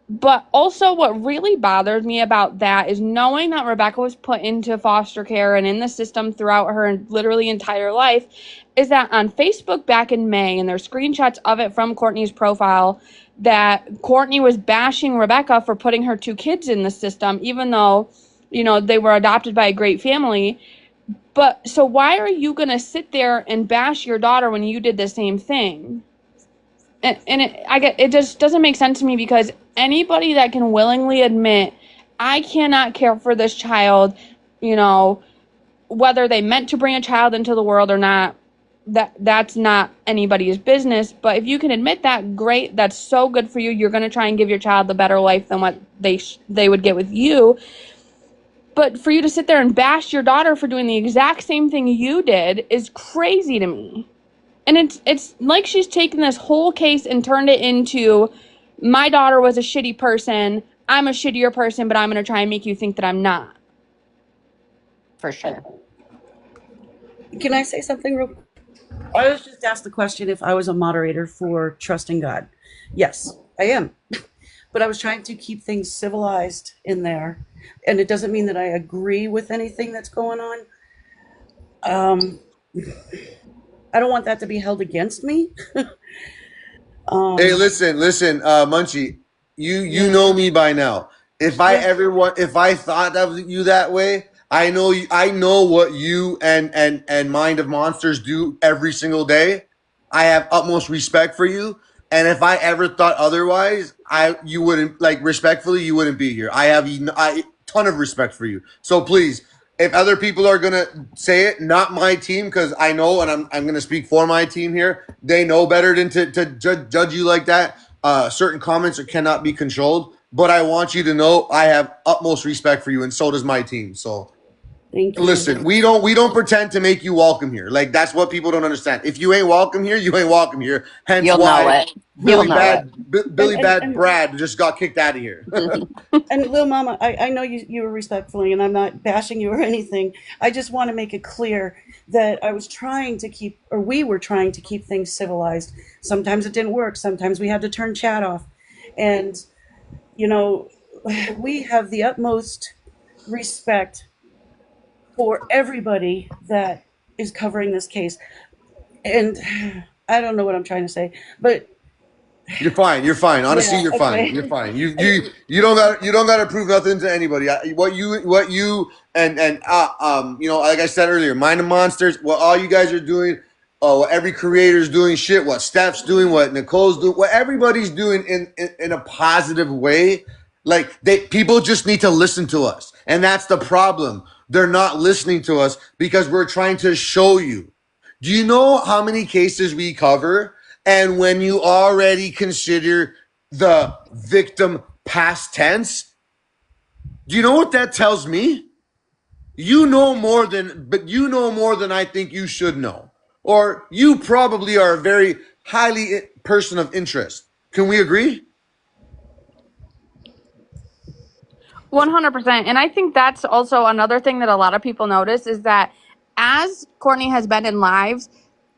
But also what really bothered me about that is knowing that Rebecca was put into foster care and in the system throughout her literally entire life, is that on Facebook back in May, and there's screenshots of it from Courtney's profile, that Courtney was bashing Rebecca for putting her two kids in the system, even though, you know, they were adopted by a great family. But so why are you going to sit there and bash your daughter when you did the same thing? And it just doesn't make sense to me because anybody that can willingly admit I cannot care for this child, you know, whether they meant to bring a child into the world or not, that's not anybody's business. But if you can admit that, great, that's so good for you. You're going to try and give your child the better life than what they would get with you. But for you to sit there and bash your daughter for doing the exact same thing you did is crazy to me. And it's like she's taken this whole case and turned it into, my daughter was a shitty person, I'm a shittier person, but I'm going to try and make you think that I'm not. For sure. Can I say something real quick? I was just asked the question if I was a moderator for Trusting God. Yes, I am. But I was trying to keep things civilized in there. And it doesn't mean that I agree with anything that's going on. I don't want that to be held against me. Hey, listen, Munchie. You Yeah. know me by now. Yeah. If I thought of you that way, I know what you and Mind of Monsters do every single day. I have utmost respect for you, and if I ever thought otherwise, you wouldn't, like, respectfully, you wouldn't be here. I have a ton of respect for you. So please, if other people are gonna say it, not my team, because I know, and I'm gonna speak for my team here. They know better than to judge you like that. Certain comments cannot be controlled, but I want you to know I have utmost respect for you, and so does my team. So Thank you. listen, we don't pretend to make you welcome here. Like, that's what people don't understand. If you ain't welcome here, you ain't welcome here. Hence You'll know why it. You'll know it. Billy Bad Brad just got kicked out of here. And Lil Mama, I know you were respectfully, and I'm not bashing you or anything. I just want to make it clear that I was trying to keep, or we were trying to keep things civilized. Sometimes it didn't work. Sometimes we had to turn chat off. And, you know, we have the utmost respect for everybody that is covering this case. And I don't know what I'm trying to say, but You're fine. You're fine. Honestly, yeah, you're fine. okay. You're fine. You don't got to prove nothing to anybody. What you and you know, like I said earlier, Mind the Monsters. What all you guys are doing, what every creator's doing shit, what Steph's doing, what Nicole's doing, what everybody's doing in a positive way. Like people just need to listen to us. And that's the problem. They're not listening to us because we're trying to show you. Do you know how many cases we cover? And when you already consider the victim past tense, do you know what that tells me? You know more than I think you should know. Or you probably are a very highly person of interest. Can we agree? 100%. And I think that's also another thing that a lot of people notice is that as Courtney has been in lives,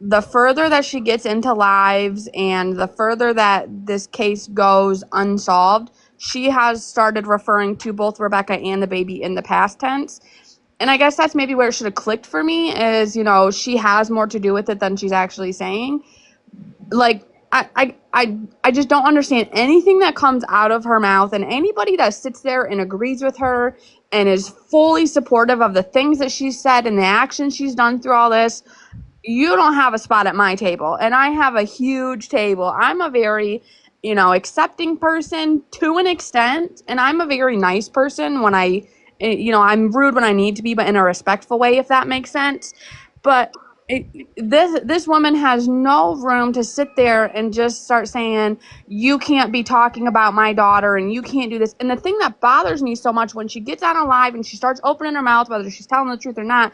the further that she gets into lives and the further that this case goes unsolved, she has started referring to both Rebecca and the baby in the past tense. And I guess that's maybe where it should have clicked for me is, she has more to do with it than she's actually saying. Like, I just don't understand anything that comes out of her mouth, and anybody that sits there and agrees with her and is fully supportive of the things that she said and the actions she's done through all this. You don't have a spot at my table, and I have a huge table. I'm a very, accepting person to an extent, and I'm a very nice person when I'm rude when I need to be, but in a respectful way, if that makes sense. But this woman has no room to sit there and just start saying, you can't be talking about my daughter and you can't do this. And the thing that bothers me so much when she gets on a live and she starts opening her mouth, whether she's telling the truth or not,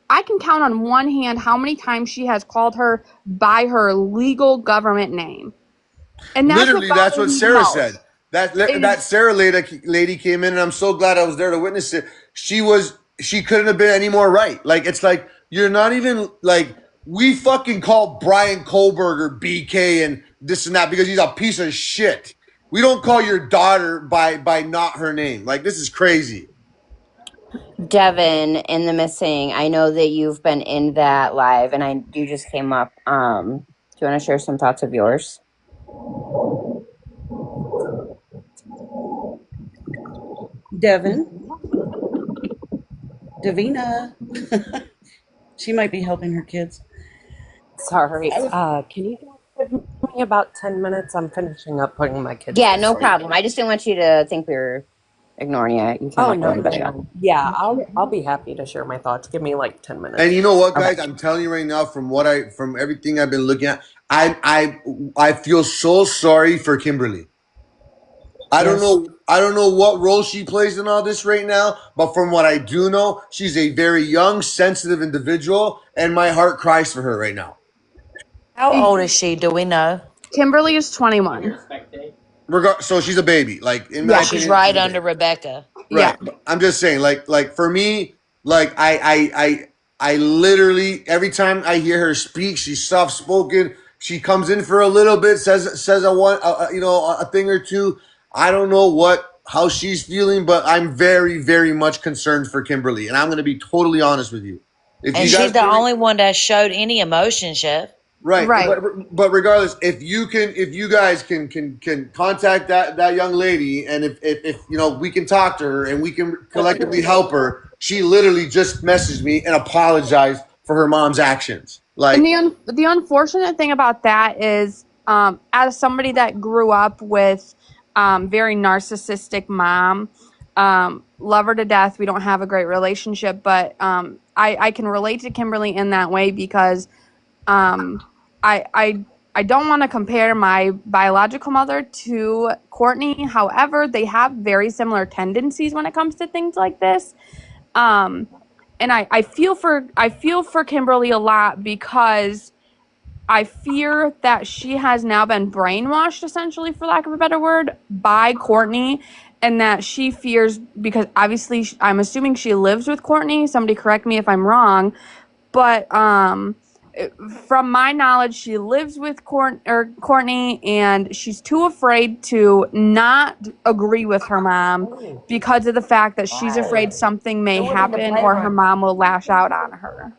I can count on one hand how many times she has called her by her legal government name. And that's what Literally, that's bothers what me the Sarah said. most. That Sarah lady came in, and I'm so glad I was there to witness it. She couldn't have been any more right. Like it's like you're not even like we fucking call Brian Kohlberger BK and this and that because he's a piece of shit. We don't call your daughter by not her name. Like this is crazy. Devin in the missing. I know that you've been in that live, and you just came up. Do you want to share some thoughts of yours? Devin, Davina. She might be helping her kids. Sorry. I was, Can you guys give me about 10 minutes? I'm finishing up putting my kids Yeah, to no sleep. problem. I just didn't want you to think we were ignoring you. You came Oh, up a no, little no, bit ago. no. Yeah, I'll be happy to share my thoughts. Give me like 10 And minutes. you know what, Okay. guys? I'm telling you right now, from everything I've been looking at, I feel so sorry for Kimberly. Yes. I don't know what role she plays in all this right now, but from what I do know, she's a very young, sensitive individual, and my heart cries for her right now. How old is she? Do we know? Kimberly is 21. So she's a baby. Like in my So Yeah. she's opinion, she's right a under baby. Rebecca. Yeah. Right. But I'm just saying, like for me, like I literally every time I hear her speak, she's soft spoken. She comes in for a little bit, says a thing or two. I don't know how she's feeling, but I'm very very much concerned for Kimberly, and I'm going to be totally honest with you. If And you she's guys the believe, only one that showed any emotion, Chef. right, Right. but regardless, if you guys can contact that young lady, and if we can talk to her and we can collectively help her. She literally just messaged me and apologized for her mom's actions. And Like, the unfortunate thing about that is, as somebody that grew up with very narcissistic mom, love her to death. We don't have a great relationship, but I can relate to Kimberly in that way because I I don't want to compare my biological mother to Courtney. However, they have very similar tendencies when it comes to things like this. Um, and I feel for Kimberly a lot because I fear that she has now been brainwashed, essentially, for lack of a better word, by Courtney, and that she fears because obviously I'm assuming she lives with Courtney. Somebody correct me if I'm wrong, but from my knowledge, she lives with Courtney, and she's too afraid to not agree with her mom because of the fact that she's afraid something may happen or her mom will lash out on her.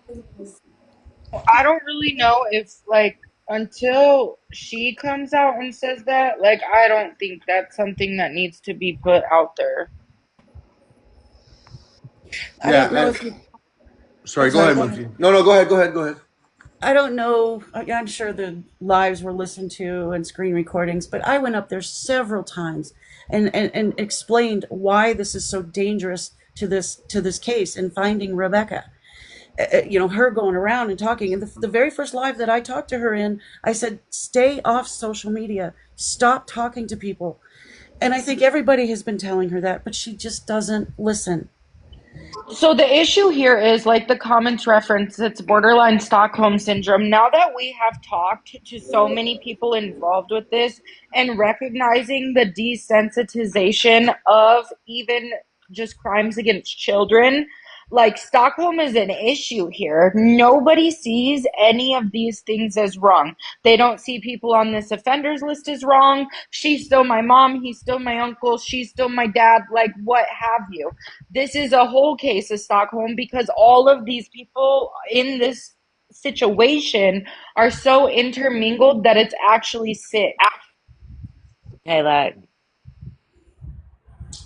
I don't really know if like until she comes out and says that, like I don't think that's something that needs to be put out there. I don't know yeah. if you. Sorry, I'm go sorry. ahead, Go ahead. Monkey. No, go ahead. Go ahead. I don't know. I'm sure the lives were listened to and screen recordings, but I went up there several times and explained why this is so dangerous to this case and finding Rebecca. Her going around and talking. And the very first live that I talked to her in, I said, stay off social media. Stop talking to people. And I think everybody has been telling her that, but she just doesn't listen. So the issue here is like the comments reference, it's borderline Stockholm syndrome. Now that we have talked to so many people involved with this and recognizing the desensitization of even just crimes against children, like Stockholm is an issue here. Nobody sees any of these things as wrong. They don't see people on this offenders list as wrong. She's still my mom, he's still my uncle, she's still my dad, like what have you. This is a whole case of Stockholm because all of these people in this situation are so intermingled that it's actually sick. Hey, the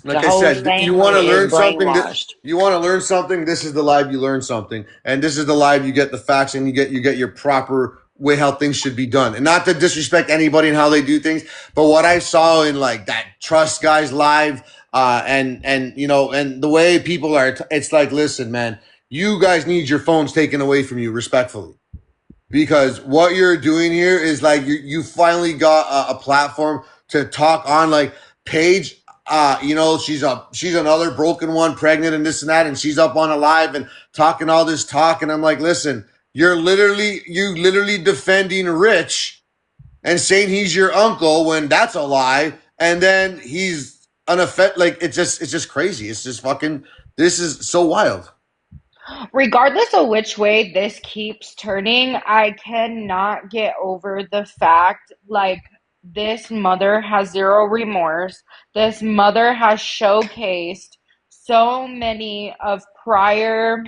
Like I whole said, you want to family is learn something. brainwashed. You want to learn something. This is the live you learn something, and this is the live you get the facts and you get your proper way how things should be done. And not to disrespect anybody and how they do things, but what I saw in like that Trust guys live, and and the way people are, it's like, listen, man, you guys need your phones taken away from you, respectfully, because what you're doing here is like you finally got a platform to talk on. Like Paige, she's another broken one, pregnant and this and that, and she's up on a live and talking all this talk, and I'm like, listen, you literally defending Rich and saying he's your uncle when that's a lie, and then he's an effect. Like it's just crazy. It's just fucking. This is so wild. Regardless of which way this keeps turning, I cannot get over the fact like this mother has zero remorse. This mother has showcased so many of prior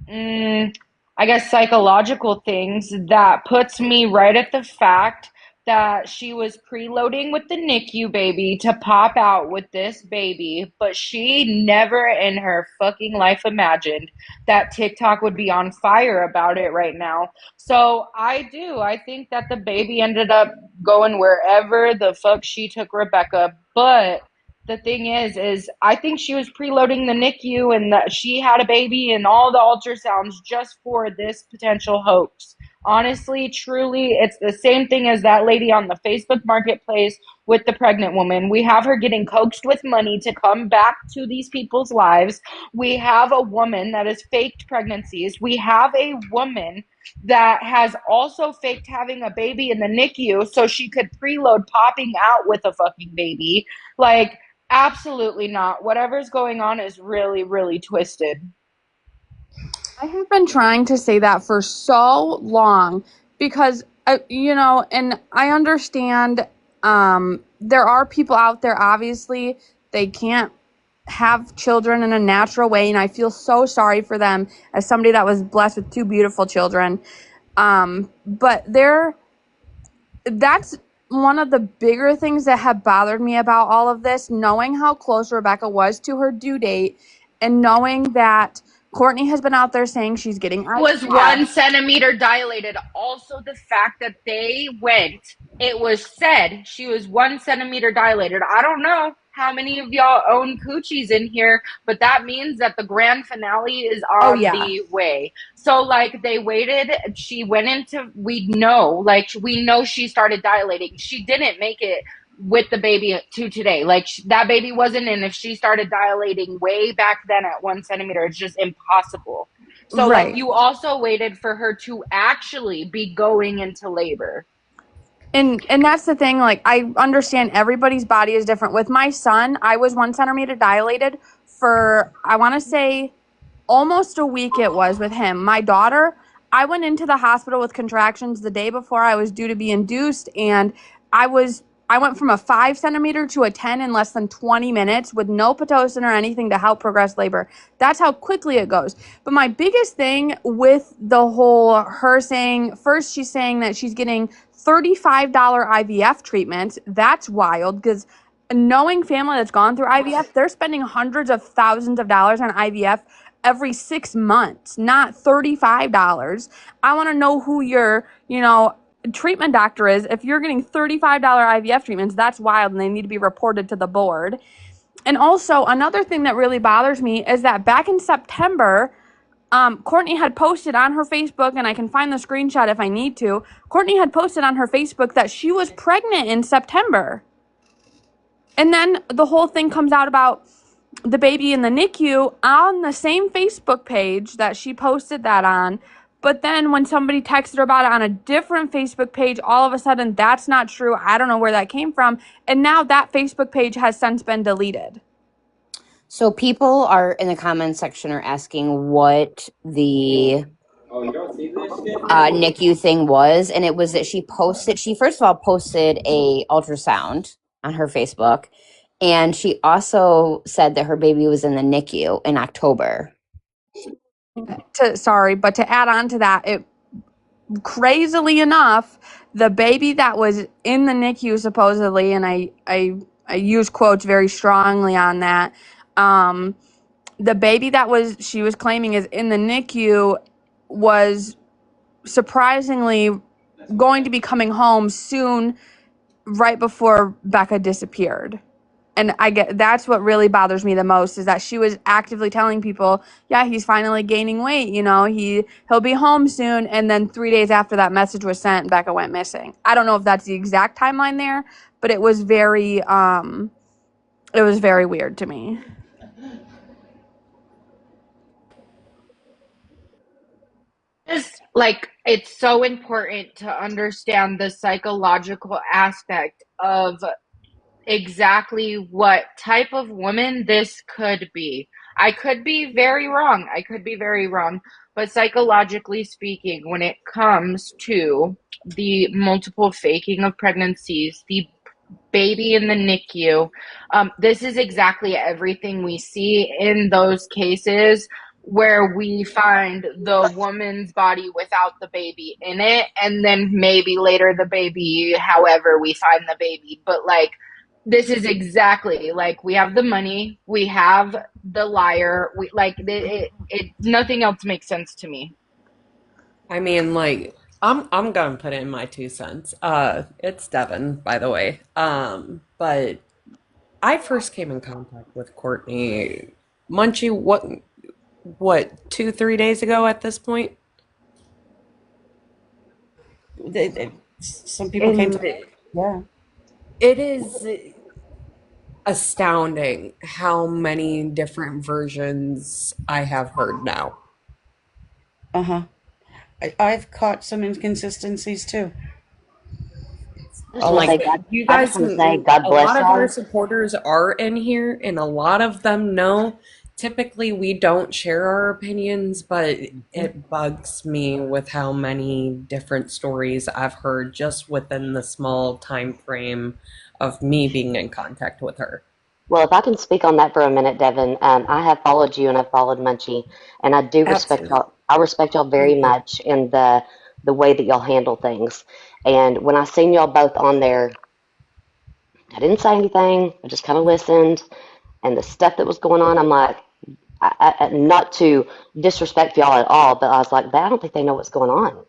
I guess psychological things that puts me right at the fact that she was preloading with the NICU baby to pop out with this baby, but she never in her fucking life imagined that TikTok would be on fire about it right now. So I think that the baby ended up going wherever the fuck she took Rebecca, but the thing is I think she was preloading the NICU and that she had a baby and all the ultrasounds just for this potential hoax. Honestly, truly, it's the same thing as that lady on the Facebook marketplace with the pregnant woman. We have her getting coaxed with money to come back to these people's lives. We have a woman that has faked pregnancies. We have a woman that has also faked having a baby in the NICU so she could preload popping out with a fucking baby. Like, absolutely not. Whatever's going on is really, really twisted. I have been trying to say that for so long because, and I understand there are people out there, obviously, they can't have children in a natural way, and I feel so sorry for them as somebody that was blessed with two beautiful children. But that's one of the bigger things that have bothered me about all of this, knowing how close Rebecca was to her due date and knowing that Courtney has been out there saying she's getting Was IVF. 1 centimeter dilated. Also, the fact that they went, it was said she was 1 centimeter dilated. I don't know how many of y'all own coochies in here, but that means that the grand finale is Oh, on yeah. the way. So, like, they waited. She went into, we know she started dilating. She didn't make it with the baby to today. Like, that baby wasn't in. If she started dilating way back then at 1 centimeter, it's just impossible. So, like, Right. you also waited for her to actually be going into labor. And that's the thing, like, I understand everybody's body is different. With my son, I was 1 centimeter dilated for, I want to say, almost a week it was with him. My daughter, I went into the hospital with contractions the day before I was due to be induced, and I went from a 5 centimeter to a 10 in less than 20 minutes with no Pitocin or anything to help progress labor. That's how quickly it goes. But my biggest thing with the whole her saying, first she's saying that she's getting $35 IVF treatment. That's wild because knowing family that's gone through IVF, they're spending hundreds of thousands of dollars on IVF every 6 months, not $35. I want to know who your, treatment doctor is. If you're getting $35 IVF treatments, that's wild, and they need to be reported to the board. And also, another thing that really bothers me is that back in September, Courtney had posted on her Facebook, and I can find the screenshot if I need to. Courtney had posted on her Facebook that she was pregnant in September. And then the whole thing comes out about the baby in the NICU on the same Facebook page that she posted that on. But then when somebody texted her about it on a different Facebook page, all of a sudden that's not true. I don't know where that came from. And now that Facebook page has since been deleted. So people are in the comments section are asking what the NICU thing was, and it was that she first of all posted a ultrasound on her Facebook, and she also said that her baby was in the NICU in October. But to add on to that, crazily enough, the baby that was in the NICU supposedly, and I use quotes very strongly on that, the baby that she was claiming is in the NICU was surprisingly going to be coming home soon, right before Becca disappeared. And that's what really bothers me the most, is that she was actively telling people, yeah, he's finally gaining weight, he'll be home soon. And then 3 days after that message was sent, Becca went missing. I don't know if that's the exact timeline there, but it was very weird to me. Just like, it's so important to understand the psychological aspect of exactly what type of woman this could be. I could be very wrong. But psychologically speaking, when it comes to the multiple faking of pregnancies, the baby in the NICU, this is exactly everything we see in those cases where we find the woman's body without the baby in it, and then maybe later the baby, however we find the baby. But like, this is exactly, like, we have the money, we have the liar, we like it nothing else makes sense to me. I mean, like, I'm gonna put in my 2 cents. It's Devin, by the way. But I first came in contact with Courtney Munchie, what, 2, 3 days ago at this point? Some people came to, yeah. It is astounding how many different versions I have heard now. Uh-huh. I've caught some inconsistencies too. Like, you guys, want to say God a bless lot of y'all. our supporters are in here, and a lot of them know. Typically, we don't share our opinions, but it bugs me with how many different stories I've heard just within the small time frame of me being in contact with her. Well, if I can speak on that for a minute, Devin, I have followed you and I've followed Munchie, and I do respect Absolutely. y'all. I respect y'all very much in the way that y'all handle things. And when I seen y'all both on there, I didn't say anything. I just kind of listened, and the stuff that was going on, I'm like, not to disrespect y'all at all, but I was like, I don't think they know what's going on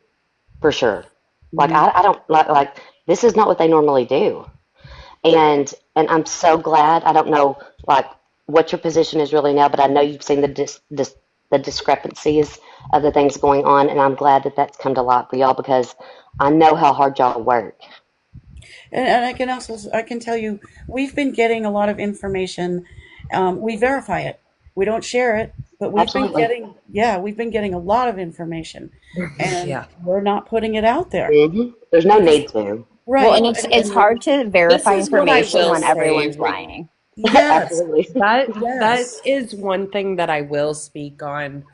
for sure. Like, I don't like this is not what they normally do. And I'm so glad. I don't know like what your position is really now, but I know you've seen the discrepancies of the things going on, and I'm glad that that's come to light for y'all because I know how hard y'all work. And I can tell you, we've been getting a lot of information. We verify it. We don't share it, but Absolutely. we've been getting a lot of information, and Yeah. we're not putting it out there There's no because, need to. Well, right. and it's hard to This verify is what I information will when say. everyone's lying. Yes, Absolutely. That yes. is one thing that I will speak on.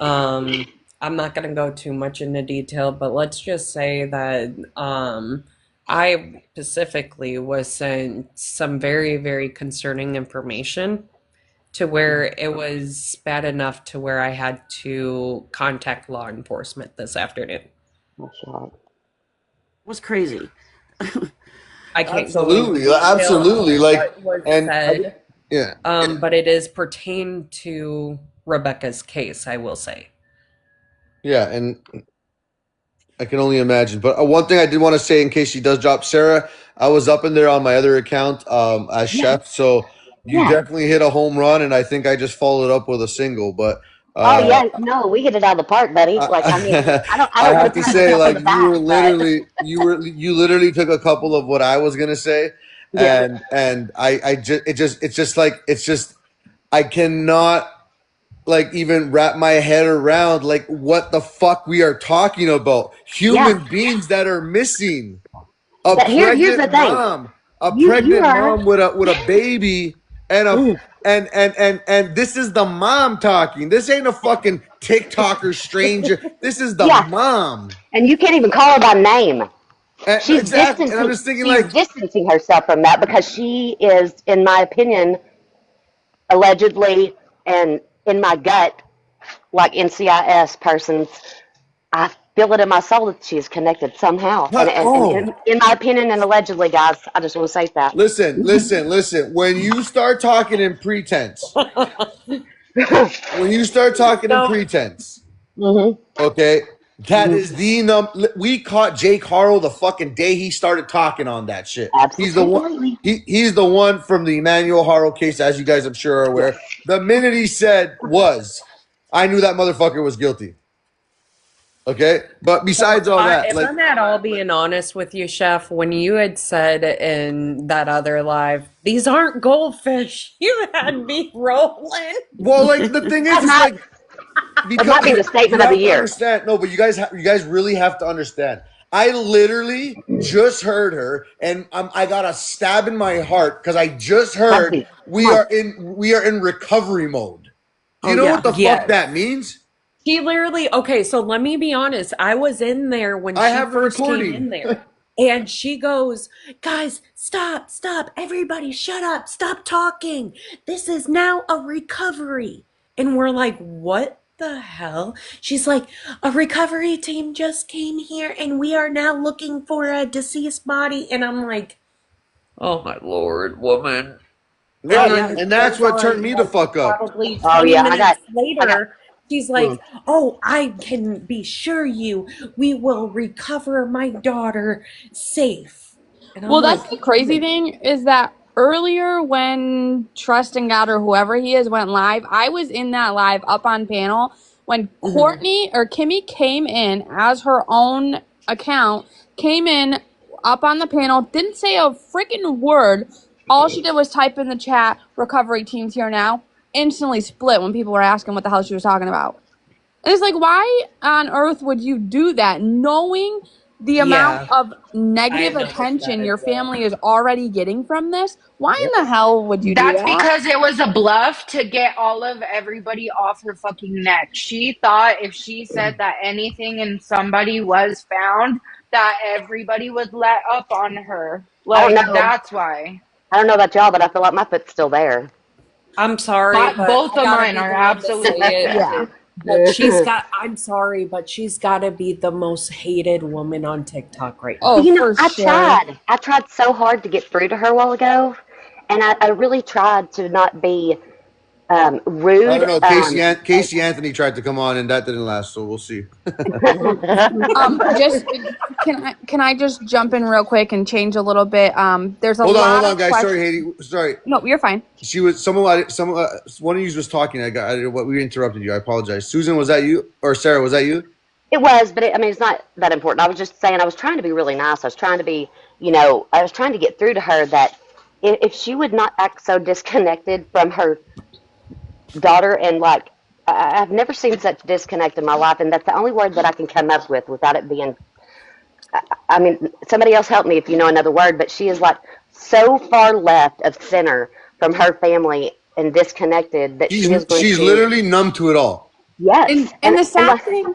I'm not going to go too much into detail, but let's just say that I specifically was sent some very, very concerning information to where it was bad enough to where I had to contact law enforcement this afternoon. Was crazy. I can't go into Absolutely, detail absolutely. on Like, what was and said, yeah, but it is pertained to Rebecca's case, I will say. Yeah, and I can only imagine. But one thing I did want to say in case she does drop, Sarah, I was up in there on my other account as Yeah, chef, so you yeah. definitely hit a home run, and I think I just followed up with a single. But Oh uh, yeah, no, we hit it out of the park, buddy. Like I mean, I, I I don't want have to to pat say, myself on like the back, but you literally took a couple of what I was gonna say, yeah, and I just it's just like it's just I cannot like even wrap my head around like what the fuck we are talking about. yeah. Human beings that are missing. A But here's the pregnant thing. mom, a You pregnant are. mom with a baby and a Mm, and this is the mom talking. This ain't a fucking TikToker stranger. This is the yeah, mom. and you can't even call her by name. And She's exactly. And I'm distancing. just thinking She's like, distancing herself from that because she is, in my opinion, allegedly, and in my gut, like NCIS persons, I feel it in my soul that she is connected somehow. And, but and, and oh, in my opinion, and allegedly, guys, I just want to say that. listen. When you start talking in pretense, when you start talking in No, pretense, hmm okay, that hmm is the we caught Jake Harlow the fucking day he started talking on that shit. He's the one. Absolutely. He's the one from the Emmanuel Harlow case, as you guys I'm sure are Yes. aware. The minute he said was, I knew that motherfucker was guilty. Okay, but so besides all that, if like, I'm at all being honest with you, Chef, when you had said in that other live, these aren't goldfish, you had me rolling. well, like the thing That is might, like it because might be the you statement of the have to year. understand. No, but you guys really have to understand. I literally just heard her, and I got a stab in my heart because I just heard Rosie, come on. we are in recovery mode. Do Oh, you know what yeah. the fuck Yes. that means? She literally, okay, so let me be honest. I was in there when I she have the first came recording. in there. And she goes, guys, stop, stop. Everybody, shut up. Stop talking. This is now a recovery. And we're like, what the hell? She's like, a recovery team just came here and we are now looking for a deceased body. And I'm like, oh my Lord, woman. Oh, And Yeah, then yeah. it and goes that's what turned on me the like fuck up. probably Oh, 20 yeah. minutes I got, later. She's mm. like, oh, I can be sure we will recover my daughter safe. And I'm Well, that's like, the crazy thing is that earlier when Trustin God or whoever he is went live, I was in that live up on panel when mhm. Courtney or Kimmy came in as her own account, came in up on the panel, didn't say a freaking word. All she did was type in the chat, recovery teams here now, instantly split when people were asking what the hell she was talking about. And it's like, why on earth would you do that, knowing the amount Yeah, of I negative noticed that attention as your well. family is already getting from this? Why Yep. in the hell would you do That's that? because it was a bluff to get all of everybody off her fucking neck. She thought if she said that anything and somebody was found, that everybody would let up on her. I don't Like, know. that's why. I don't know about y'all, but I feel like my foot's still there. I'm sorry, But but both I of gotta mine be are the one to absolutely say it. Yeah. twisted. But I'm sorry, but she's gotta be the most hated woman on TikTok right Oh, now. You know, for I sure. tried. I tried so hard to get through to her a while ago, and I really tried to not be I rude. don't know. Casey Anthony tried to come on, and that didn't last. So we'll see. Just can I just jump in real quick and change a little bit? There's a Hold lot on, of guys. Sorry, questions. Haiti. Sorry. No, you're fine. She was someone. One of you was talking. What we interrupted you. I apologize. Susan, was that you or Sarah? Was that you? It was, but I mean, it's not that important. I was just saying, I was trying to be really nice. I was trying to be, I was trying to get through to her that if she would not act so disconnected from her daughter, and like, I've never seen such disconnect in my life, and that's the only word that I can come up with without it being. I mean, somebody else help me if you know another word, but she is like so far left of center from her family and disconnected that she is going She's to. literally numb to it all. Yes, And the and sad like, thing.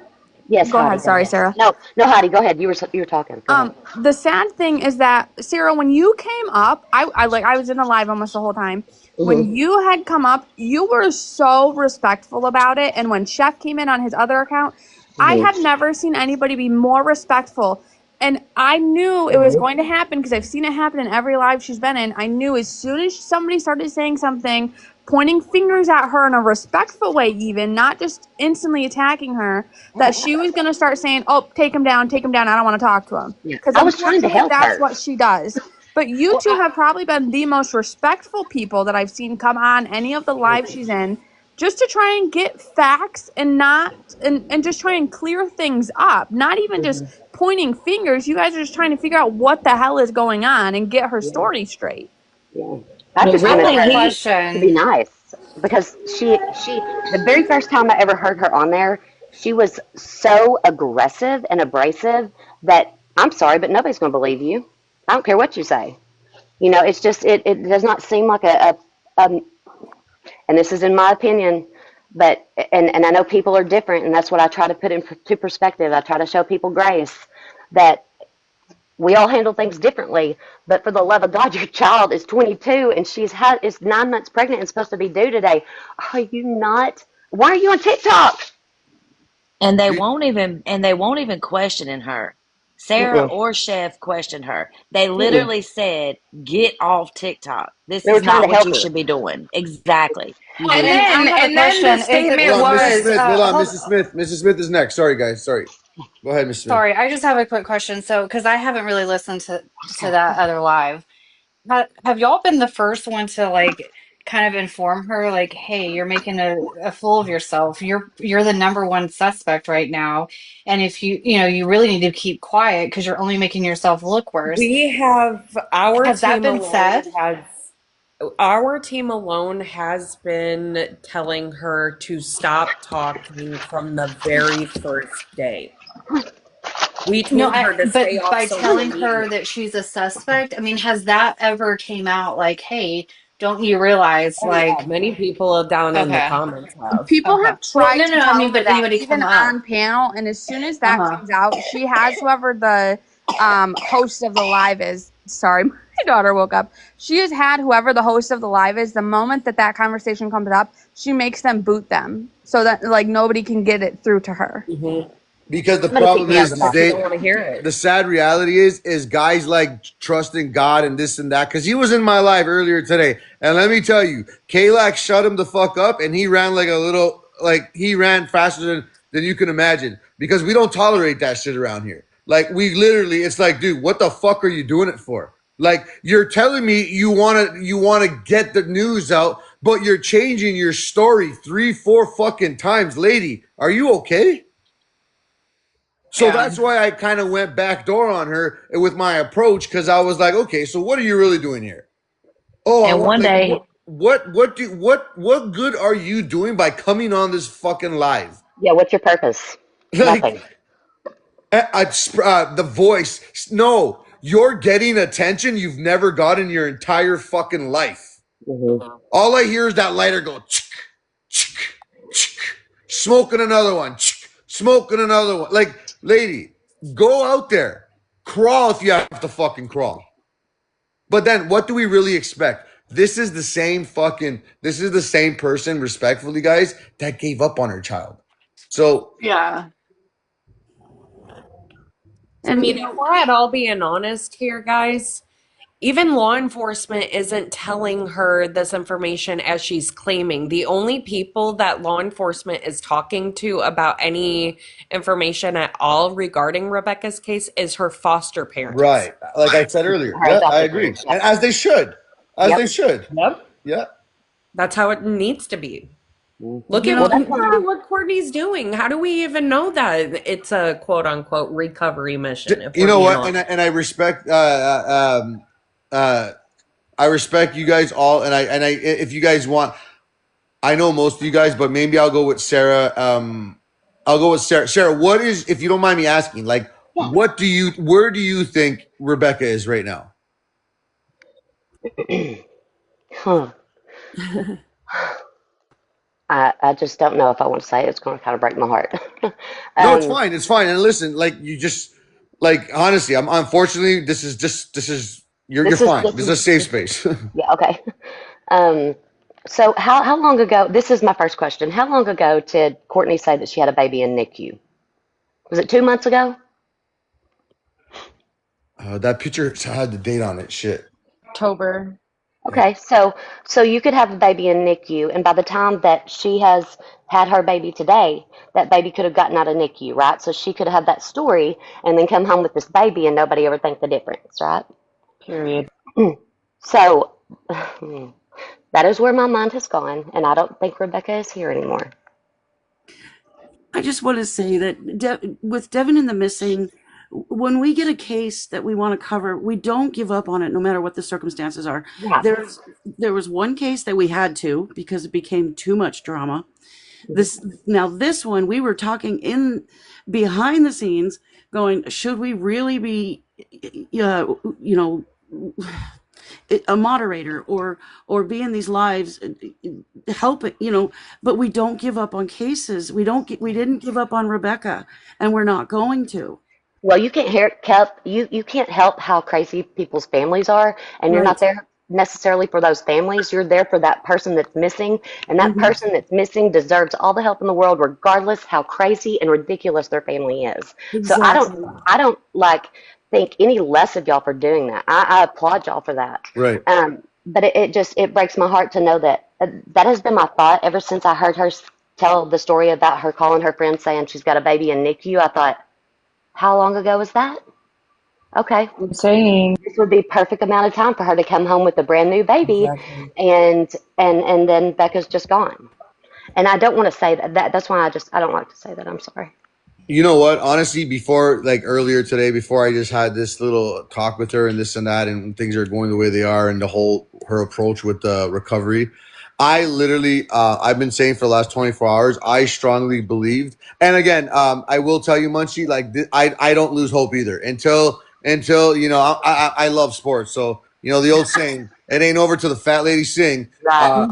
yes, Go Heidi, ahead. go Sorry, ahead. Sarah. No, no, Heidi, go ahead. You were talking. Go ahead. The sad thing is that Sarah, when you came up, I was in the live almost the whole time. When Hmm. you had come up, you were so respectful about it. And when Chef came in on his other account, I Hmm. have never seen anybody be more respectful. And I knew it was going to happen because I've seen it happen in every live she's been in. I knew as soon as somebody started saying something pointing fingers at her in a respectful way, even not just instantly attacking her, that she was going to start saying, oh, take him down, I don't want to talk to him. Yeah, Because I was trying to unfortunately, help that's her. what she does. But you Well, two have probably been the most respectful people that I've seen come on any of the lives she's in, just to try and get facts and not and just try and clear things up. Not even just pointing fingers. You guys are just trying to figure out what the hell is going on and get her Yeah, story straight. yeah. I Well, just I wanted have really, a her he to be question. nice because the very first time I ever heard her on there, she was so aggressive and abrasive that I'm sorry, but nobody's going to believe you. I don't care what you say. It's just it does not seem like a and this is in my opinion, but and I know people are different, and that's what I try to put into perspective. I try to show people grace that we all handle things differently, but for the love of God, your child is 22 and is 9 months pregnant and supposed to be due today. Are you not? Why are you on TikTok? and they won't even question in her. Sarah Mm-mm, or Chef questioned her. They mm-mm. literally said, "Get off TikTok. This They were is trying to not what help you her. should be doing." Exactly. And and I then have a and then the question. Is it Hold statement on, Mrs. was Smith. Hold on, hold Mrs. Smith. Mrs. Smith is next. Sorry, guys. Sorry. Go ahead, Mrs. Smith. Sorry, I just have a quick question. So, because I haven't really listened to that other live, have y'all been the first one to like kind of inform her, like, hey, you're making a fool of yourself. You're the number one suspect right now, and if you really need to keep quiet because you're only making yourself look worse. We have our Has that team been alone said? has our team alone has been telling her to stop talking from the very first day. We No, told her to stay but off by social telling media. her that she's a suspect, I mean, has that ever came out like, hey, don't you realize, Oh yeah, like, many people down in the okay, comments have. People okay. have Well, tried no, to no, I tell mean, her but that anybody even come up? on panel, and as soon as Uh that huh. comes out, she has whoever the host of the live is. Sorry, my daughter woke up. She has had whoever the host of the live is. The moment that conversation comes up, she makes them boot them so that like nobody can get it through to her. Hmm. Because the Somebody kick problem me out of is the Because you bathroom. don't want to hear the it. sad reality is guys like trusting God and this and that. Because he was in my life earlier today, and let me tell you, Kalak shut him the fuck up, and he ran he ran faster than you can imagine. Because we don't tolerate that shit around here. Like we literally, it's like, dude, what the fuck are you doing it for? Like you're telling me you wanna get the news out, but you're changing your story 3, 4 fucking times, lady. Are you okay? So Yeah. that's why I kind of went backdoor on her with my approach because I was like, okay, so what are you really doing here? Oh, I And want one like day, what good are you doing by coming on this fucking live? Yeah, what's your purpose? Like Nothing. the voice. No, you're getting attention you've never got in your entire fucking life. Hmm. All I hear is that lighter go, chick, chick, chick, smoking another one, chick, smoking another one. Like, lady, go out there, crawl if you have to fucking crawl. But then, what do we really expect? This is the same person, respectfully, guys, that gave up on her child. So, Yeah. I And mean, if we're at all being honest here, guys, even law enforcement isn't telling her this information as she's claiming. The only people that law enforcement is talking to about any information at all regarding Rebecca's case is her foster parents. right, like I said earlier, Her yeah, I adopted agree, parents. and Yep. as they should, as Yep. they should, Yep. yeah. That's how it needs to be. Hmm. Look you at Well, know, that's why. what Courtney's doing. How do we even know that it's a quote unquote recovery mission if You we're know being what? honest? And I respect uh, I respect you guys all, and I if you guys want, I know most of you guys, but maybe I'll go with Sarah. I'll go with Sarah. Sarah, what is, if you don't mind me asking, like, Yeah. where do you think Rebecca is right now? Huh. I just don't know if I want to say it. It's going to kind of break my heart. No, it's um, fine. It's fine. And listen, like, you just, like, honestly, I'm unfortunately, this is, you're this is fine. This is a safe space. yeah, okay. Um, so how long ago? This is my first question. How long ago did Courtney say that she had a baby in NICU? Was it 2 months ago? That picture had the date on it. Shit. October. Okay, so you could have a baby in NICU, and by the time that she has had her baby today, that baby could have gotten out of NICU, right? So she could have had that story and then come home with this baby, and nobody ever think the difference, right? Period. So that is where my mind has gone, and I don't think Rebecca is here anymore. I just want to say that with Devin and the missing, when we get a case that we want to cover, we don't give up on it no matter what the circumstances are. Yeah. There was one case that we had to because it became too much drama. This one we were talking in behind the scenes, going, should we really be, a moderator or be in these lives, helping, but we don't give up on cases. We didn't give up on Rebecca, and we're not going to. Well, you can't help how crazy people's families are, and you're Right. not there necessarily for those families. You're there for that person that's missing, and that Hmm. person that's missing deserves all the help in the world, regardless how crazy and ridiculous their family is. So Exactly. I don't like think any less of y'all for doing that. I applaud y'all for that. Right. But it breaks my heart to know that that has been my thought ever since I heard her tell the story about her calling her friend saying she's got a baby in NICU. I thought, how long ago was that? Okay, I'm saying. this would be perfect amount of time for her to come home with a brand new baby, Exactly. and then Becca's just gone. And I don't want to say that. That's why I don't like to say that. I'm sorry. You know what? Honestly, before like earlier today, before I just had this little talk with her and this and that, and things are going the way they are, and the whole her approach with the recovery, I literally, I've been saying for the last 24 hours, I strongly believed. And again, I will tell you, Munchie, like I don't lose hope either until I love sports, so the old saying, "It ain't over till the fat lady sing." Right.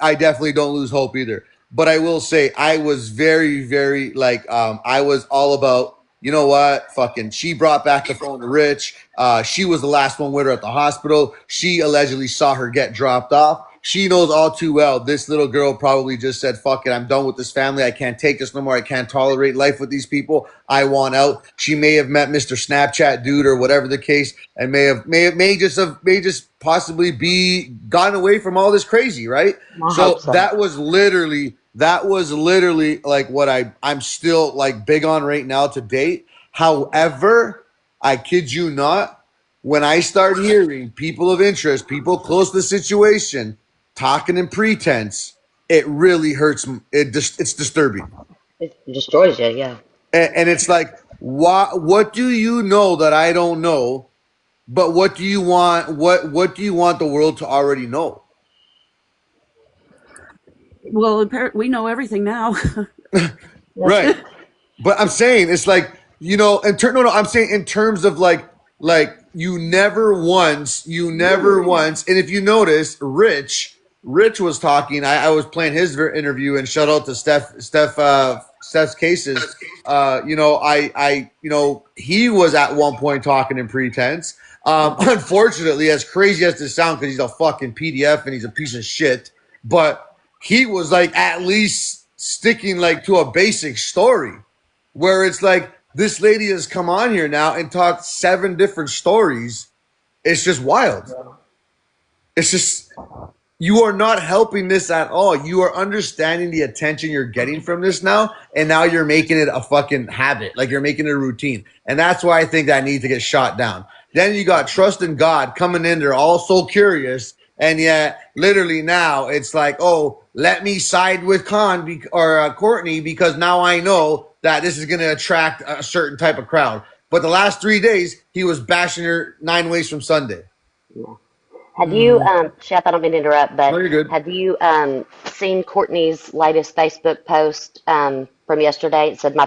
I definitely don't lose hope either. But I will say I was very, very like I was all about, you know what? Fucking she brought back the phone to Rich. She was the last one with her at the hospital. She allegedly saw her get dropped off. She knows all too well this little girl probably just said, fuck it, I'm done with this family. I can't take this no more. I can't tolerate life with these people. I want out. She may have met Mr. Snapchat dude or whatever the case, and may just possibly be gotten away from all this crazy, right? I hope So so. that was literally like what I'm still like big on right now to date. However, I kid you not, when I start hearing people of interest, people close to the situation, talking in pretense, it really hurts. It's disturbing, It destroys you. Yeah. and it's like, what do you know that I don't know? But what do you want? What do you want the world to already know? Well, we know everything now. Right. But I'm saying it's like, no, I'm saying in terms of like you never once, and if you notice, Rich was talking. I was playing his interview, and shout out to Steph's cases. He was at one point talking in pretense. Unfortunately, as crazy as this sounds, because he's a fucking PDF and he's a piece of shit, but he was like at least sticking like to a basic story where it's like this lady has come on here now and talked 7 different stories. It's just wild. It's just you are not helping this at all. You are understanding the attention you're getting from this now, and now you're making it a fucking habit. Like you're making it a routine. And that's why I think that needs to get shot down. Then you got trust in God coming in. They're all so curious. And yet, literally now, it's like, oh, let me side with Courtney because now I know that this is going to attract a certain type of crowd. But the last 3 days, he was bashing her 9 ways from Sunday. Yeah. Have you, Mm. Chef, I don't mean to interrupt, No, but you're good. have you seen Courtney's latest Facebook post from yesterday? It said, my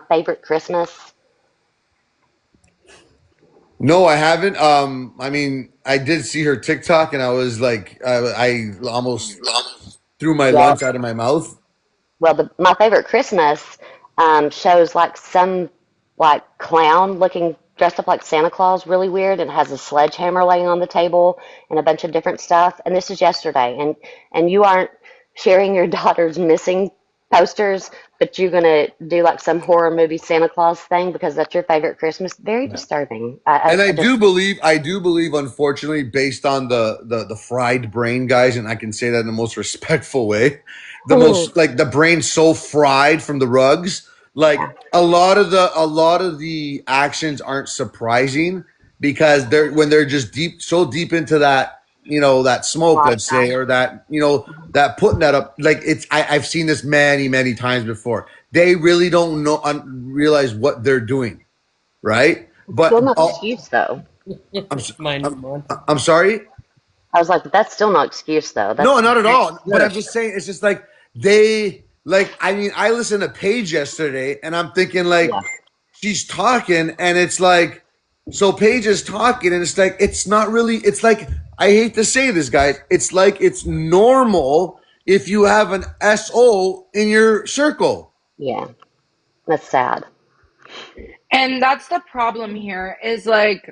favorite Christmas. No, I haven't. I mean, I did see her TikTok, and I was like, I almost threw my Yeah. lunch out of my mouth. Well, my favorite Christmas shows like some like clown looking dressed up like Santa Claus, really weird, and has a sledgehammer laying on the table and a bunch of different stuff. And this is yesterday, and you aren't sharing your daughter's missing posters, but you're gonna do like some horror movie Santa Claus thing because that's your favorite Christmas. Very disturbing. And I just I do believe, unfortunately, based on the fried brain guys, and I can say that in the most respectful way, the most like the brain so fried from the rugs, like yeah, a lot of the actions aren't surprising because they're just so deep into that, that smoke, let's say, lifestyle. or that, that putting that up, like I've seen this many times before. They really don't know realize what they're doing, right? Still But no excuse though. I'm Mine I'm more. I'm sorry. I was like, that's still no excuse though. No, That's not at very all. But I'm much. just saying, it's just like they like. I mean, I listened to Paige yesterday, and I'm thinking like Yeah, she's talking, and it's like so Paige is talking, and it's like it's not really. It's like I hate to say this, guys. It's like it's normal if you have an SO in your circle. yeah, that's sad. And that's the problem here is like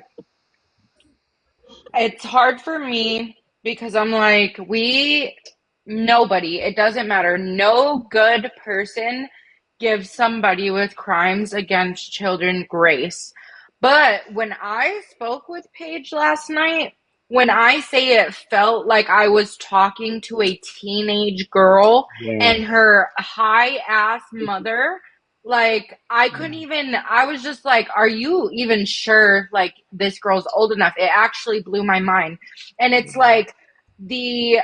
it's hard for me because I'm like, nobody, it doesn't matter. No good person gives somebody with crimes against children grace. But when I spoke with Paige last night, when I say it felt like I was talking to a teenage girl Yeah, and her high ass mother, like I couldn't even, I was just like, are you even sure like this girl's old enough? It actually blew my mind. And it's like the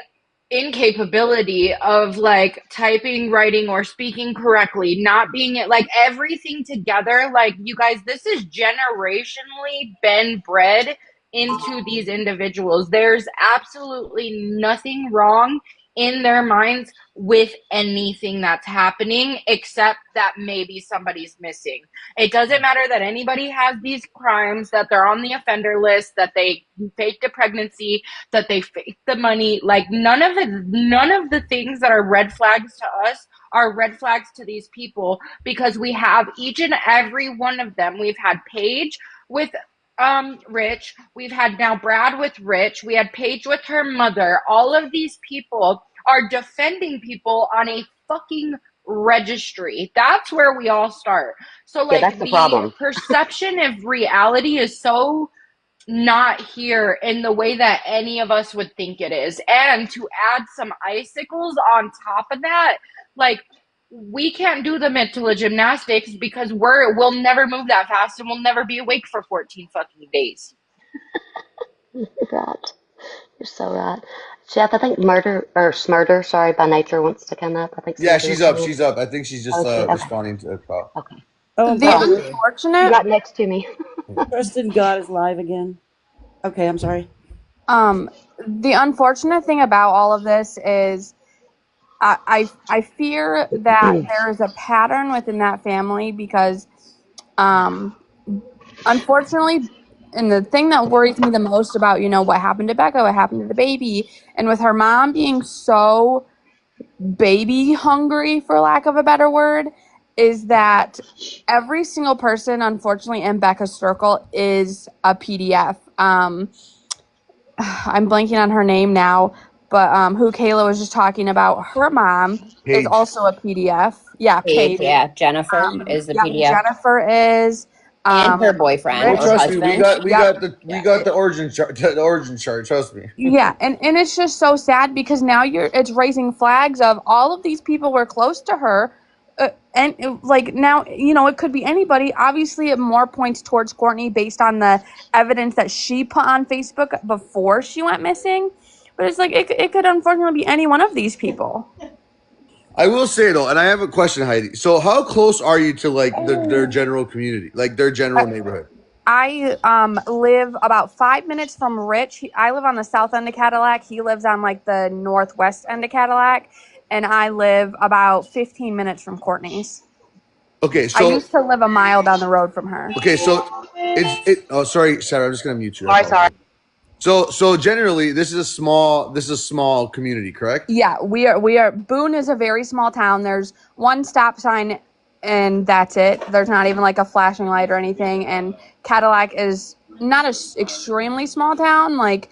incapability of like typing, writing, or speaking correctly, not being it like everything together. Like, you guys, this is generationally been bred into these individuals. There's absolutely nothing wrong in their minds with anything that's happening except that maybe somebody's missing. It doesn't matter that anybody has these crimes, that they're on the offender list, that they faked a pregnancy, that they faked the money. Like none of the things that are red flags to us are red flags to these people because we have each and every one of them. We've had Paige with Rich, we've had now Brad with Rich, we had Paige with her mother. All of these people are defending people on a fucking registry. That's where we all start. So yeah, like that's the the problem. perception of reality is so not here in the way that any of us would think it is. And to add some icicles on top of that, like we can't do the mental gymnastics because we'll never move that fast and we'll never be awake for 14 fucking days. You're right. You're so right. Jeff, I think murder or smurder, sorry, by nature wants to come up. I think Yeah, somebody she's was up. saying. She's up. I think she's Oh, just is she? Okay. responding to a call. Okay. Oh, I'm The Oh, sorry. you're unfortunate, right next to me. Trusted God is live again. Okay, I'm sorry. um, the unfortunate thing about all of this is I fear that there is a pattern within that family because, um, unfortunately, and the thing that worries me the most about, what happened to Becca, what happened to the baby, and with her mom being so baby hungry, for lack of a better word, is that every single person, unfortunately, in Becca's circle is a PDF. I'm blanking on her name now, but who Kayla was just talking about, her mom is Paige. also a PDF. Yeah, Paige, Paige. yeah. Jennifer is the Yep, PDF. Jennifer is. And her Oh, boyfriend or trust me, husband. Yep. we Yeah. got the origin chart. The origin chart. Trust me. Yeah, and it's just so sad because now it's raising flags of all of these people were close to her, and like now it could be anybody. Obviously, it more points towards Courtney based on the evidence that she put on Facebook before she went missing, but it's like it could unfortunately be any one of these people. I will say though, and I have a question, Heidi. So, how close are you to like their general community, like their general neighborhood? I live about 5 minutes from Rich. I live on the south end of Cadillac. He lives on like the northwest end of Cadillac, and I live about 15 minutes from Courtney's. Okay, I so used to live a mile down the road from her. okay, so it's it. Oh, sorry, Sarah. I'm just gonna mute you. I Sorry, sorry. apologize. So generally, this is a small community, correct? Yeah, we are. Boone is a very small town. There's one stop sign, and that's it. There's not even like a flashing light or anything. And Cadillac is not a extremely small town. Like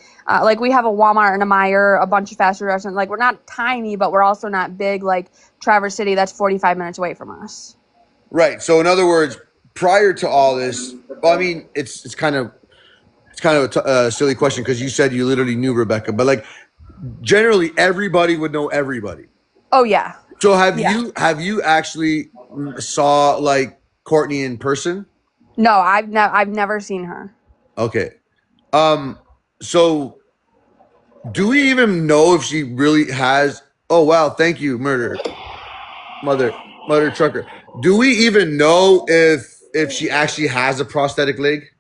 we have a Walmart and a Meijer, a bunch of fast food restaurants. Like we're not tiny, but we're also not big. Like Traverse City, that's 45 minutes away from us. Right. So in other words, prior to all this, well, I mean, it's kind of a silly question because you said you literally knew Rebecca, but like generally everybody would know everybody. Oh yeah. So Yeah. have you actually saw like Courtney in person? No, I've never seen her. Okay. Um. So do we even know if she really has? Oh wow! Thank you, mother trucker. Do we even know if she actually has a prosthetic leg?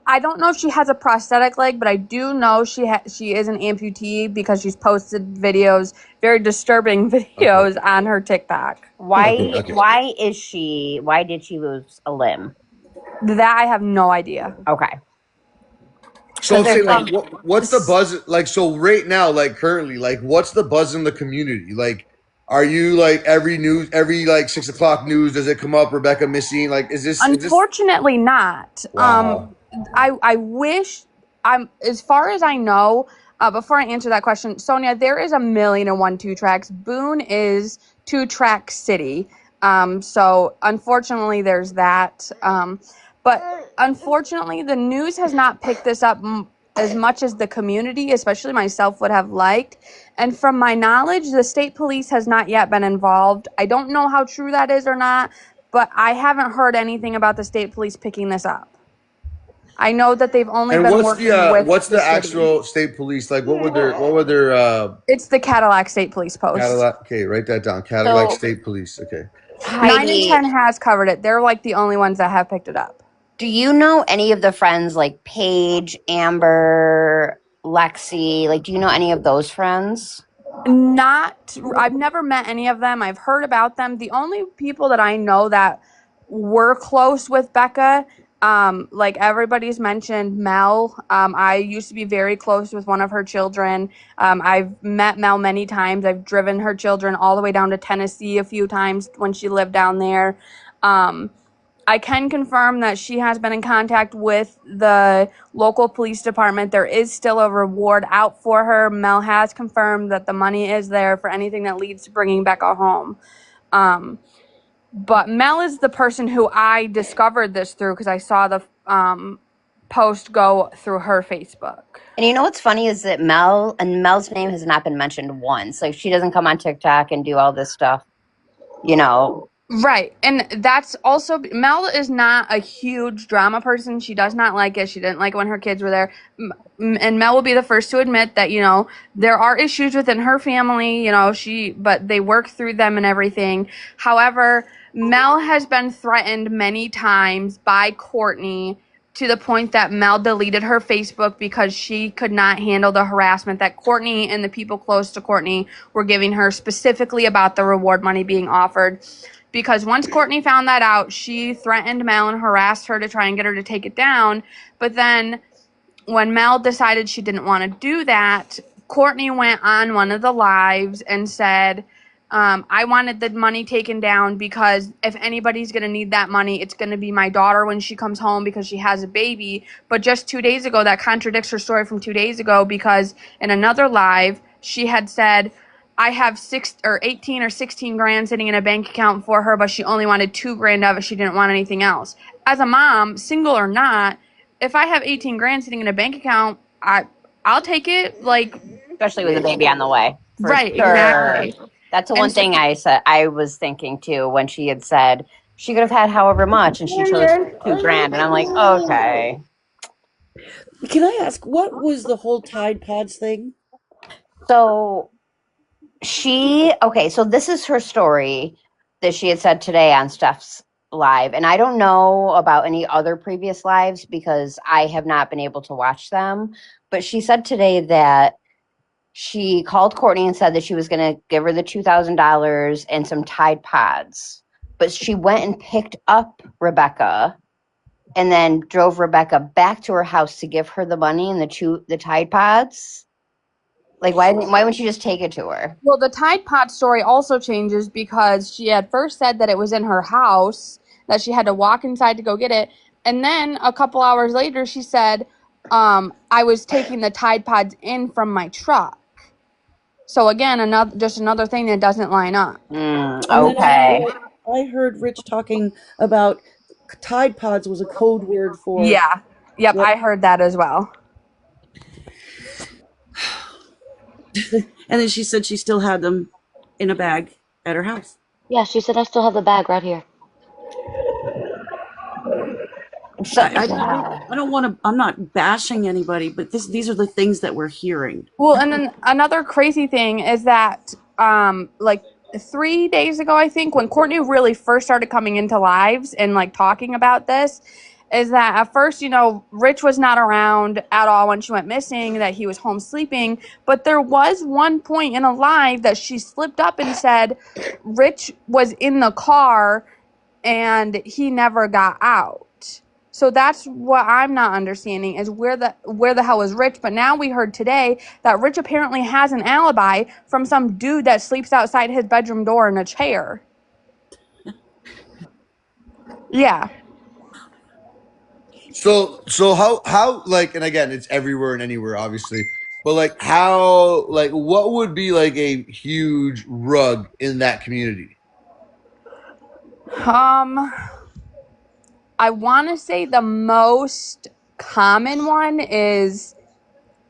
I don't know if she has a prosthetic leg, but I do know she is an amputee because she's posted videos, very disturbing Okay. videos on her TikTok. Okay. Why Okay. why did she lose a limb? That I have no idea. Okay. So Because I'm there's saying like some what's the buzz like so right now, like currently, like what's the buzz in the community? Like are you like every like 6 o'clock news, does it come up Rebecca missing? Like is this Unfortunately not. wow. I wish as far as I know, before I answer that question, Sonia, there is a million and one two tracks. Boone is two track city. So unfortunately there's that. But unfortunately the news has not picked this up as much as the community, especially myself, would have liked. And from my knowledge, the state police has not yet been involved. I don't know how true that is or not, but I haven't heard anything about the state police picking this up. I know that they've only And been working with what's the the city. actual state police like? What would their It's the Cadillac State Police Post. Cadillac? Okay, write that down. Cadillac so State Police. Okay. 9 and Heidi, 10 has covered it. They're like the only ones that have picked it up. do you know any of the friends like Paige, Amber, Lexi? Like, do you know any of those friends? I've never met any of them. I've heard about them. The only people that I know that were close with Becca, like everybody's mentioned Mel. I used to be very close with one of her children. I've met Mel many times. I've driven her children all the way down to Tennessee a few times when she lived down there. I can confirm that she has been in contact with the local police department. There is still a reward out for her. Mel has confirmed that the money is there for anything that leads to bringing Becca home. But Mel is the person who I discovered this through because I saw the post go through her Facebook. And you know what's funny is that Mel's name has not been mentioned once. Like she doesn't come on TikTok and do all this stuff, you know. Right. And that's also, Mel is not a huge drama person. She does not like it. She didn't like it when her kids were there. And Mel will be the first to admit that, there are issues within her family, but they work through them and everything. However, Mel has been threatened many times by Courtney to the point that Mel deleted her Facebook because she could not handle the harassment that Courtney and the people close to Courtney were giving her, specifically about the reward money being offered. Because once Courtney found that out, she threatened Mel and harassed her to try and get her to take it down. But then when Mel decided she didn't want to do that, Courtney went on one of the lives and said, I wanted the money taken down because if anybody's going to need that money, it's going to be my daughter when she comes home because she has a baby. But just 2 days ago, that contradicts her story from 2 days ago because in another live, she had said, I have 18 or 16 grand sitting in a bank account for her, but she only wanted 2 grand of it. She didn't want anything else. As a mom, single or not, if I have 18 grand sitting in a bank account, I'll take it. Like, Especially with a baby on the way, for right, sure. exactly. That's the And one so, thing I was thinking too when she had said she could have had however much and she chose 2 grand and I'm like, okay. Can I ask, what was the whole Tide Pods thing? So so this is her story that she had said today on Steph's live. And I don't know about any other previous lives because I have not been able to watch them. But she said today that she called Courtney and said that she was going to give her the $2,000 and some Tide Pods. But she went and picked up Rebecca and then drove Rebecca back to her house to give her the money and the Tide Pods. Like, why wouldn't you just take it to her? well, the Tide Pod story also changes because she had first said that it was in her house, that she had to walk inside to go get it. And then a couple hours later, she said, I was taking the Tide Pods in from my truck. So again, another thing that doesn't line up. And then Okay. I heard Rich talking about Tide Pods was a code word for. Yeah. Yep, Yep. I heard that as well. And then she said she still had them in a bag at her house. Yeah, she said I still have the bag right here. So, I don't want to. I'm not bashing anybody, but these are the things that we're hearing. Well, and then another crazy thing is that, like 3 days ago, I think, when Courtney really first started coming into lives and like talking about this, is that at first, Rich was not around at all when she went missing, that he was home sleeping. But there was one point in a live that she slipped up and said Rich was in the car and he never got out. So that's what I'm not understanding is where the hell is Rich? But now we heard today that Rich apparently has an alibi from some dude that sleeps outside his bedroom door in a chair. Yeah. So how like, and again, it's everywhere and anywhere, obviously, but like how, like what would be like a huge rug in that community? Um I want to say the most common one is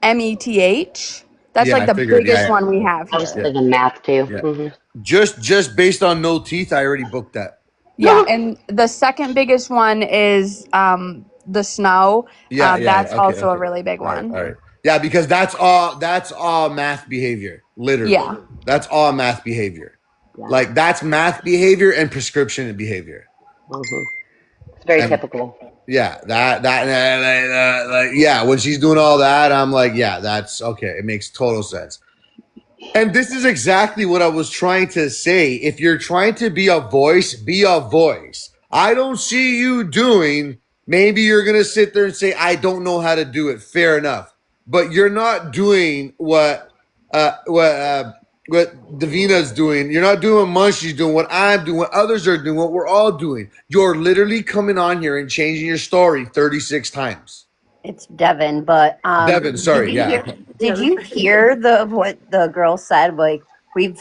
METH. That's Yeah, like I the figured. biggest Yeah, one we have I was here. yeah, thinking math too. yeah. Hmm. Just based on no teeth, I already booked that. Yeah, and the second biggest one is the snow. Yeah, yeah, That's yeah. Okay, also a okay. really big All right, one. all right. Yeah, because that's all math behavior. Literally, Yeah. that's all math behavior. Yeah. Like that's math behavior and prescription behavior. Hmm. It's very And typical. yeah, like, yeah, when she's doing all that, I'm like, yeah, that's okay. It makes total sense. And this is exactly what I was trying to say. If you're trying to be a voice, be a voice. I don't see you doing, maybe you're going to sit there and say, I don't know how to do it. Fair enough. But you're not doing what Davina's doing. You're not doing what Munshy's doing, what I'm doing, what others are doing, what we're all doing. You're literally coming on here and changing your story 36 times. It's Devin, but Devin, did sorry. you Yeah. hear? Okay. Did you hear the what the girl said? Like we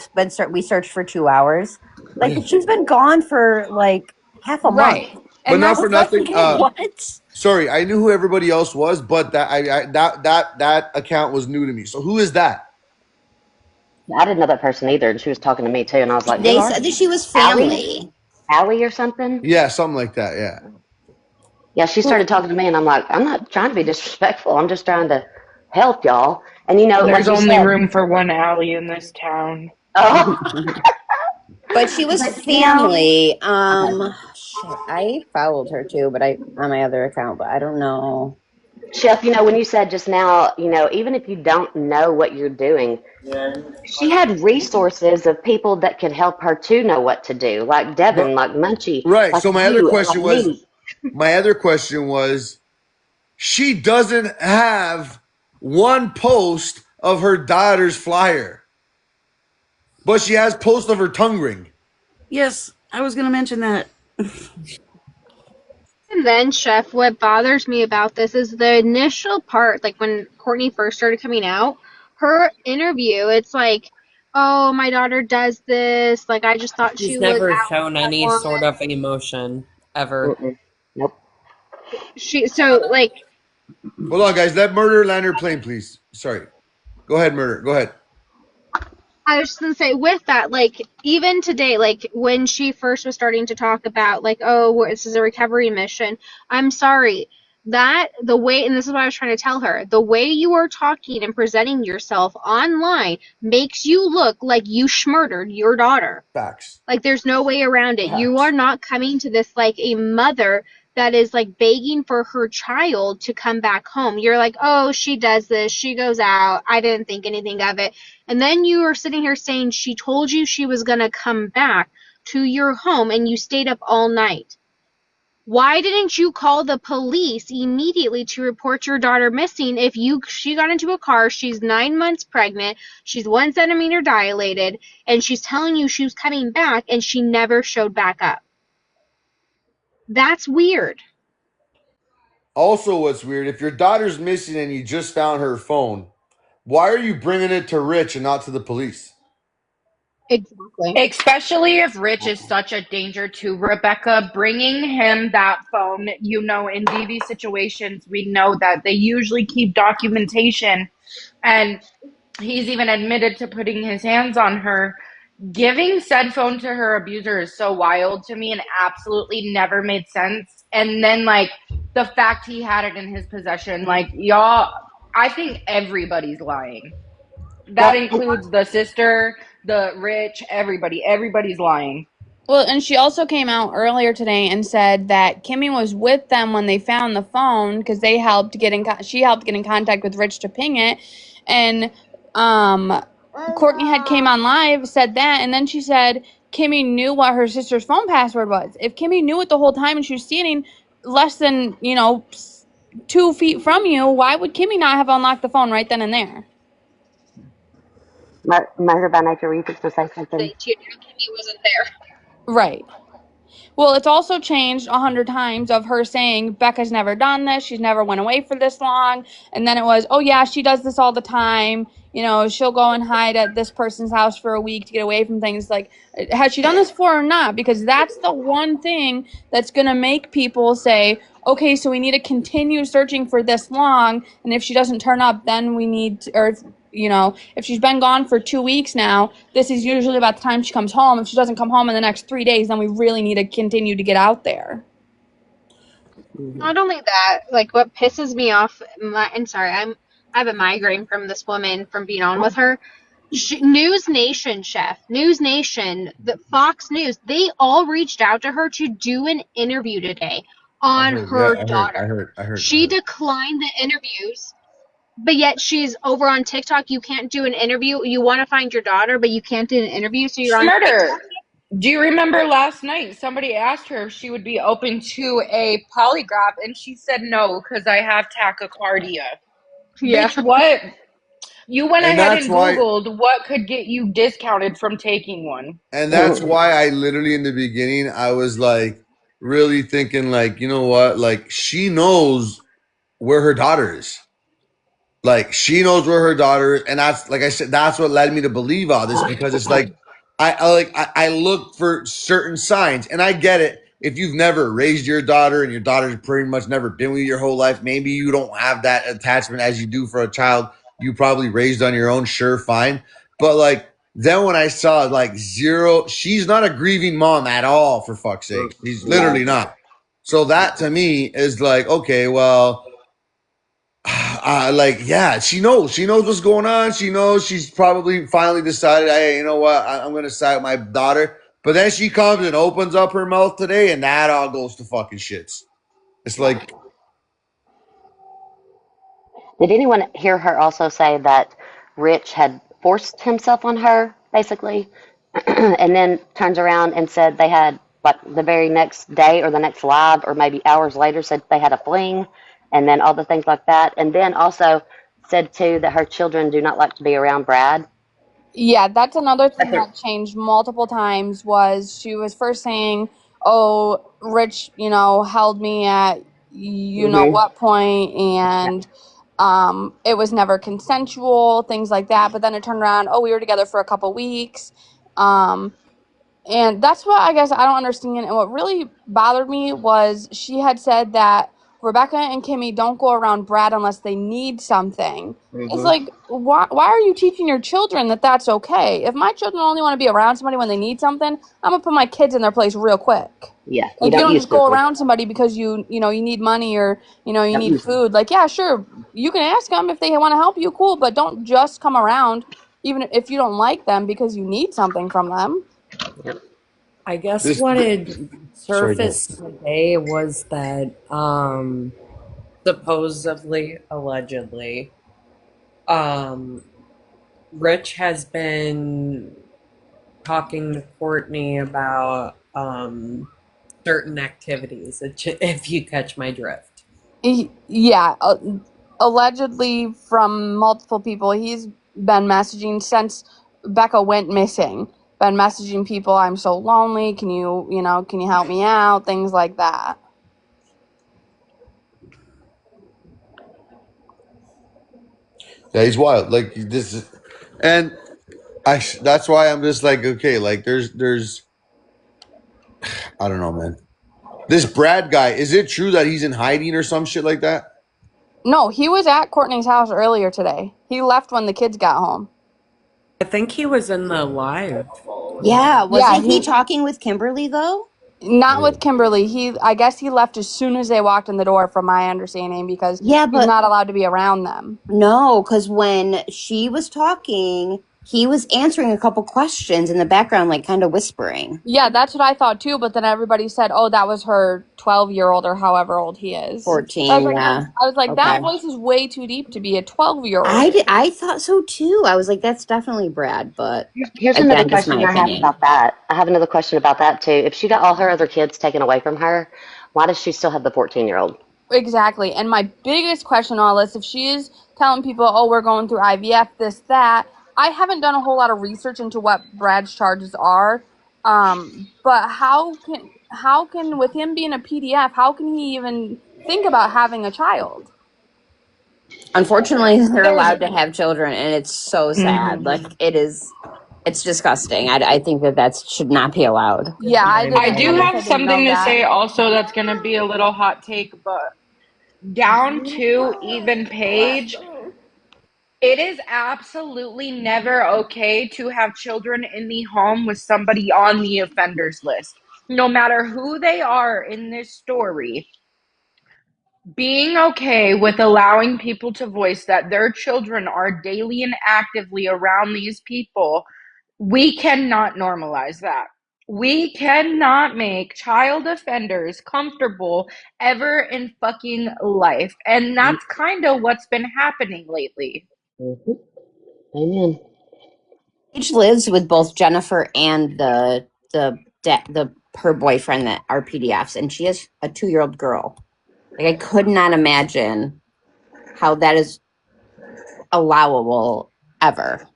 searched for 2 hours. Like she's been gone for like half a month. Right. But And not I for that's was like, nothing. what? Sorry, I knew who everybody else was, but that account was new to me. So who is that? I didn't know that person either, and she was talking to me too, and I was like, "Who They are said that you, she was Allie? family. Allie or something?" Yeah, something like that. Yeah. Yeah, she started talking to me, and I'm like, "I'm not trying to be disrespectful. I'm just trying to help y'all." And There's like you only said, room for one alley in this town. oh, But she was but family. okay. Shit, I followed her too, but I on my other account, but I don't know. Chef, when you said just now, even if you don't know what you're doing, she had resources of people that could help her to know what to do, like But Devin, like Munchie, right. like So you, and like me. my other question was, she doesn't have one post of her daughter's flyer, but she has post of her tongue ring. Yes, I was going to mention that. And then, Chef, what bothers me about this is the initial part, like when Courtney first started coming out, her interview, it's like, oh, my daughter does this. Like, I just thought she She's was never out shown any for sort of emotion ever. Mm-mm. Nope. so, like, Hold on, guys. Let Murder land her plane, please. Sorry. Go ahead, Murder. Go ahead. I was just gonna say with that, like even today, like when she first was starting to talk about like, oh, this is a recovery mission. I'm sorry. That the way, and this is what I was trying to tell her, the way you are talking and presenting yourself online makes you look like you schmurdered your daughter. Facts. Like there's no way around it. You are Facts. not coming to this like a mother that is like begging for her child to come back home. You're like, oh, she does this. She goes out. I didn't think anything of it. And then you are sitting here saying she told you she was going to come back to your home and you stayed up all night. Why didn't you call the police immediately to report your daughter missing if she got into a car, she's 9 months pregnant, she's 1 centimeter dilated, and she's telling you she was coming back and she never showed back up? That's weird. Also, what's weird, if your daughter's missing and you just found her phone, why are you bringing it to Rich and not to the police? Exactly. Especially if Rich is such a danger to Rebecca, bringing him that phone, in DV situations, we know that they usually keep documentation, and he's even admitted to putting his hands on her. Giving said phone to her abuser is so wild to me and absolutely never made sense. And then, like, the fact he had it in his possession, like, y'all, I think everybody's lying. That Well, includes the sister, the Rich, everybody. Everybody's lying. Well, and she also came out earlier today and said that Kimmy was with them when they found the phone because they helped get in. She helped get in contact with Rich to ping it, and um, Courtney had came on live, said that, and then she said Kimmy knew what her sister's phone password was. If Kimmy knew it the whole time and she was standing less than 2 feet from you, why would Kimmy not have unlocked the phone right then and there? Murder by Nature, were you fixing to say something? She knew Kimmy wasn't there. Right. Well, it's also changed 100 times of her saying Becca's never done this. She's never went away for this long. And then it was, oh yeah, she does this all the time. She'll go and hide at this person's house for a week to get away from things. Like, has she done this before or not? Because that's the one thing that's going to make people say, okay, so we need to continue searching for this long. And if she doesn't turn up, then we need to, or if she's been gone for 2 weeks now, this is usually about the time she comes home. If she doesn't come home in the next 3 days, then we really need to continue to get out there. Mm-hmm. Not only that, like what pisses me off, and sorry, I have a migraine from this woman from being on with her. News Nation, News Nation, the Fox News, they all reached out to her to do an interview today I on heard, yeah, her daughter. I She heard. declined the interviews, but yet she's over on TikTok. You can't do an interview. You want to find your daughter, but you can't do an interview, so you're on TikTok. Murder. Do you remember last night somebody asked her if she would be open to a polygraph and she said no because I have tachycardia? Yeah. Bitch, what? You went And ahead that's and why Googled what could get you discounted from taking one. and that's why I literally in the beginning I was like really thinking like, you know what? Like she knows where her daughter is. Like she knows where her daughter is, and that's like I said, that's what led me to believe all this because it's like I look for certain signs, and I get it. If you've never raised your daughter and your daughter's pretty much never been with you your whole life, maybe you don't have that attachment as you do for a child you probably raised on your own, sure, fine. But like then when I saw like zero, she's not a grieving mom at all, for fuck's sake. She's No. literally not. So that to me is like, okay, well, like yeah, she knows what's going on. She knows she's probably finally decided, hey, you know what, I'm gonna side with my daughter. But then she comes and opens up her mouth today, and that all goes to fucking shits. It's Yeah. like Did anyone hear her also say that Rich had forced himself on her, basically, and then turns around and said they had, like, the very next day or the next live or maybe hours later said they had a fling and then all the things like that. And then also said, too, that her children do not like to be around Brad. Yeah, that's another thing That's a, that changed multiple times was she was first saying, oh, Rich, held me at mm-hmm. what point, Yeah. and it was never consensual, things like that. But then it turned around, oh, we were together for a couple weeks. Um, and that's what I guess I don't understand. And what really bothered me was she had said that Rebecca and Kimmy don't go around Brad unless they need something. It's Mm-hmm. like, why are you teaching your children that that's okay? If my children only want to be around somebody when they need something, I'm going to put my kids in their place real quick. Yeah, you Like, you don't don't use just go people. around somebody because you need money or, you Don't need use them. food. Like, yeah, sure, you can ask them if they want to help you, cool, but don't just come around even if you don't like them because you need something from them. Yep. I guess this. what had Sorry, go. surfaced today was that supposedly, allegedly, um, Rich has been talking to Courtney about certain activities, if you catch my drift. Yeah, allegedly from multiple people. He's been messaging since Becca went missing. Been messaging people, I'm so lonely. Can you help me out? Things like that. Yeah, he's wild. Like this is, and that's why I'm just like, okay, like there's I don't know, man. This Brad guy, is it true that he's in hiding or some shit like that? No, he was at Courtney's house earlier today. He left when the kids got home. I think he was in the live. Yeah, Yeah, wasn't he talking with Kimberly though? not with Kimberly. I guess he left as soon as they walked in the door, from my understanding, because Yeah, he's but not allowed to be around them. no, because when she was talking, he was answering a couple questions in the background, like kind of whispering. Yeah, that's what I thought too, but then everybody said, "Oh, that was her 12-year-old or however old he is." I was 14, like, yeah. that Okay. voice is way too deep to be a 12-year-old. I thought so too. I was like, that's definitely Brad, but Here's another again, just my question I have opinion. about that. I have another question about that too. If she got all her other kids taken away from her, why does she still have the 14-year-old? Exactly. And my biggest question on all this, if she is telling people, "Oh, we're going through IVF, this, that," I haven't done a whole lot of research into what Brad's charges are. But how can with him being a PDF, how can he even think about having a child? Unfortunately, they're There's allowed to have children, and it's so sad. Like Mhm. it's disgusting. I think that should not be allowed. Yeah, I I didn't. I do guess have I didn't know something to that. say also that's going to be a little hot take, but down to even page, it is absolutely never okay to have children in the home with somebody on the offenders list. No matter who they are in this story, being okay with allowing people to voice that their children are daily and actively around these people, we cannot normalize that. We cannot make child offenders comfortable ever in fucking life. And that's kind of what's been happening lately. Mm-hmm. Amen. Paige lives with both Jennifer and the her boyfriend that are PDFs, and she has a 2-year-old girl. Like I could not imagine how that is allowable ever.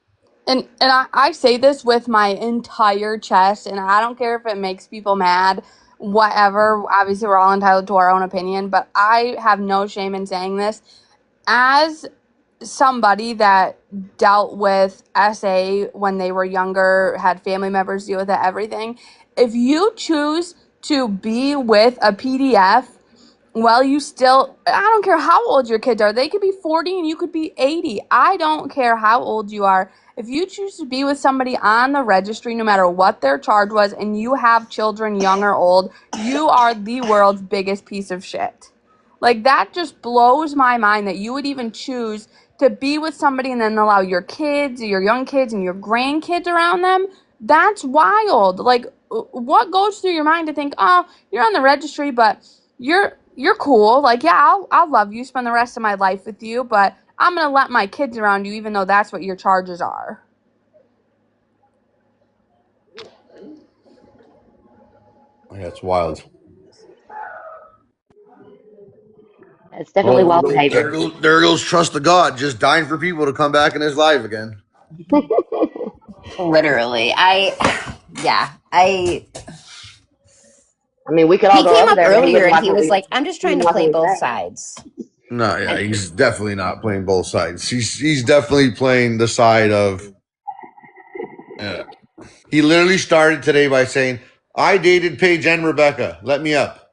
And I say this with my entire chest, and I don't care if it makes people mad, whatever. Obviously, we're all entitled to our own opinion, but I have no shame in saying this. As somebody that dealt with SA when they were younger, had family members deal with it, everything, if you choose to be with a PDF, well, I don't care how old your kids are. They could be 40 and you could be 80. I don't care how old you are. If you choose to be with somebody on the registry, no matter what their charge was, and you have children, young or old, you are the world's biggest piece of shit. Like, that just blows my mind that you would even choose to be with somebody and then allow your kids, your young kids, and your grandkids around them. That's wild. Like, what goes through your mind to think, oh, you're on the registry, but you're cool. Like, yeah, I'll love you, spend the rest of my life with you, but I'm gonna let my kids around you, even though that's what your charges are. Yeah, it's wild. It's definitely Well, wild there behavior. goes, there goes trust of God, just dying for people to come back in his life again. Literally. I I mean, we could all he go came over up there and he earlier wouldn't and like he what was we like, I'm just he trying wouldn't to like play what we both say. sides. No, yeah, And he's definitely not playing both sides. He's definitely playing the side of. Yeah. He literally started today by saying, "I dated Paige and Rebecca. Let me up."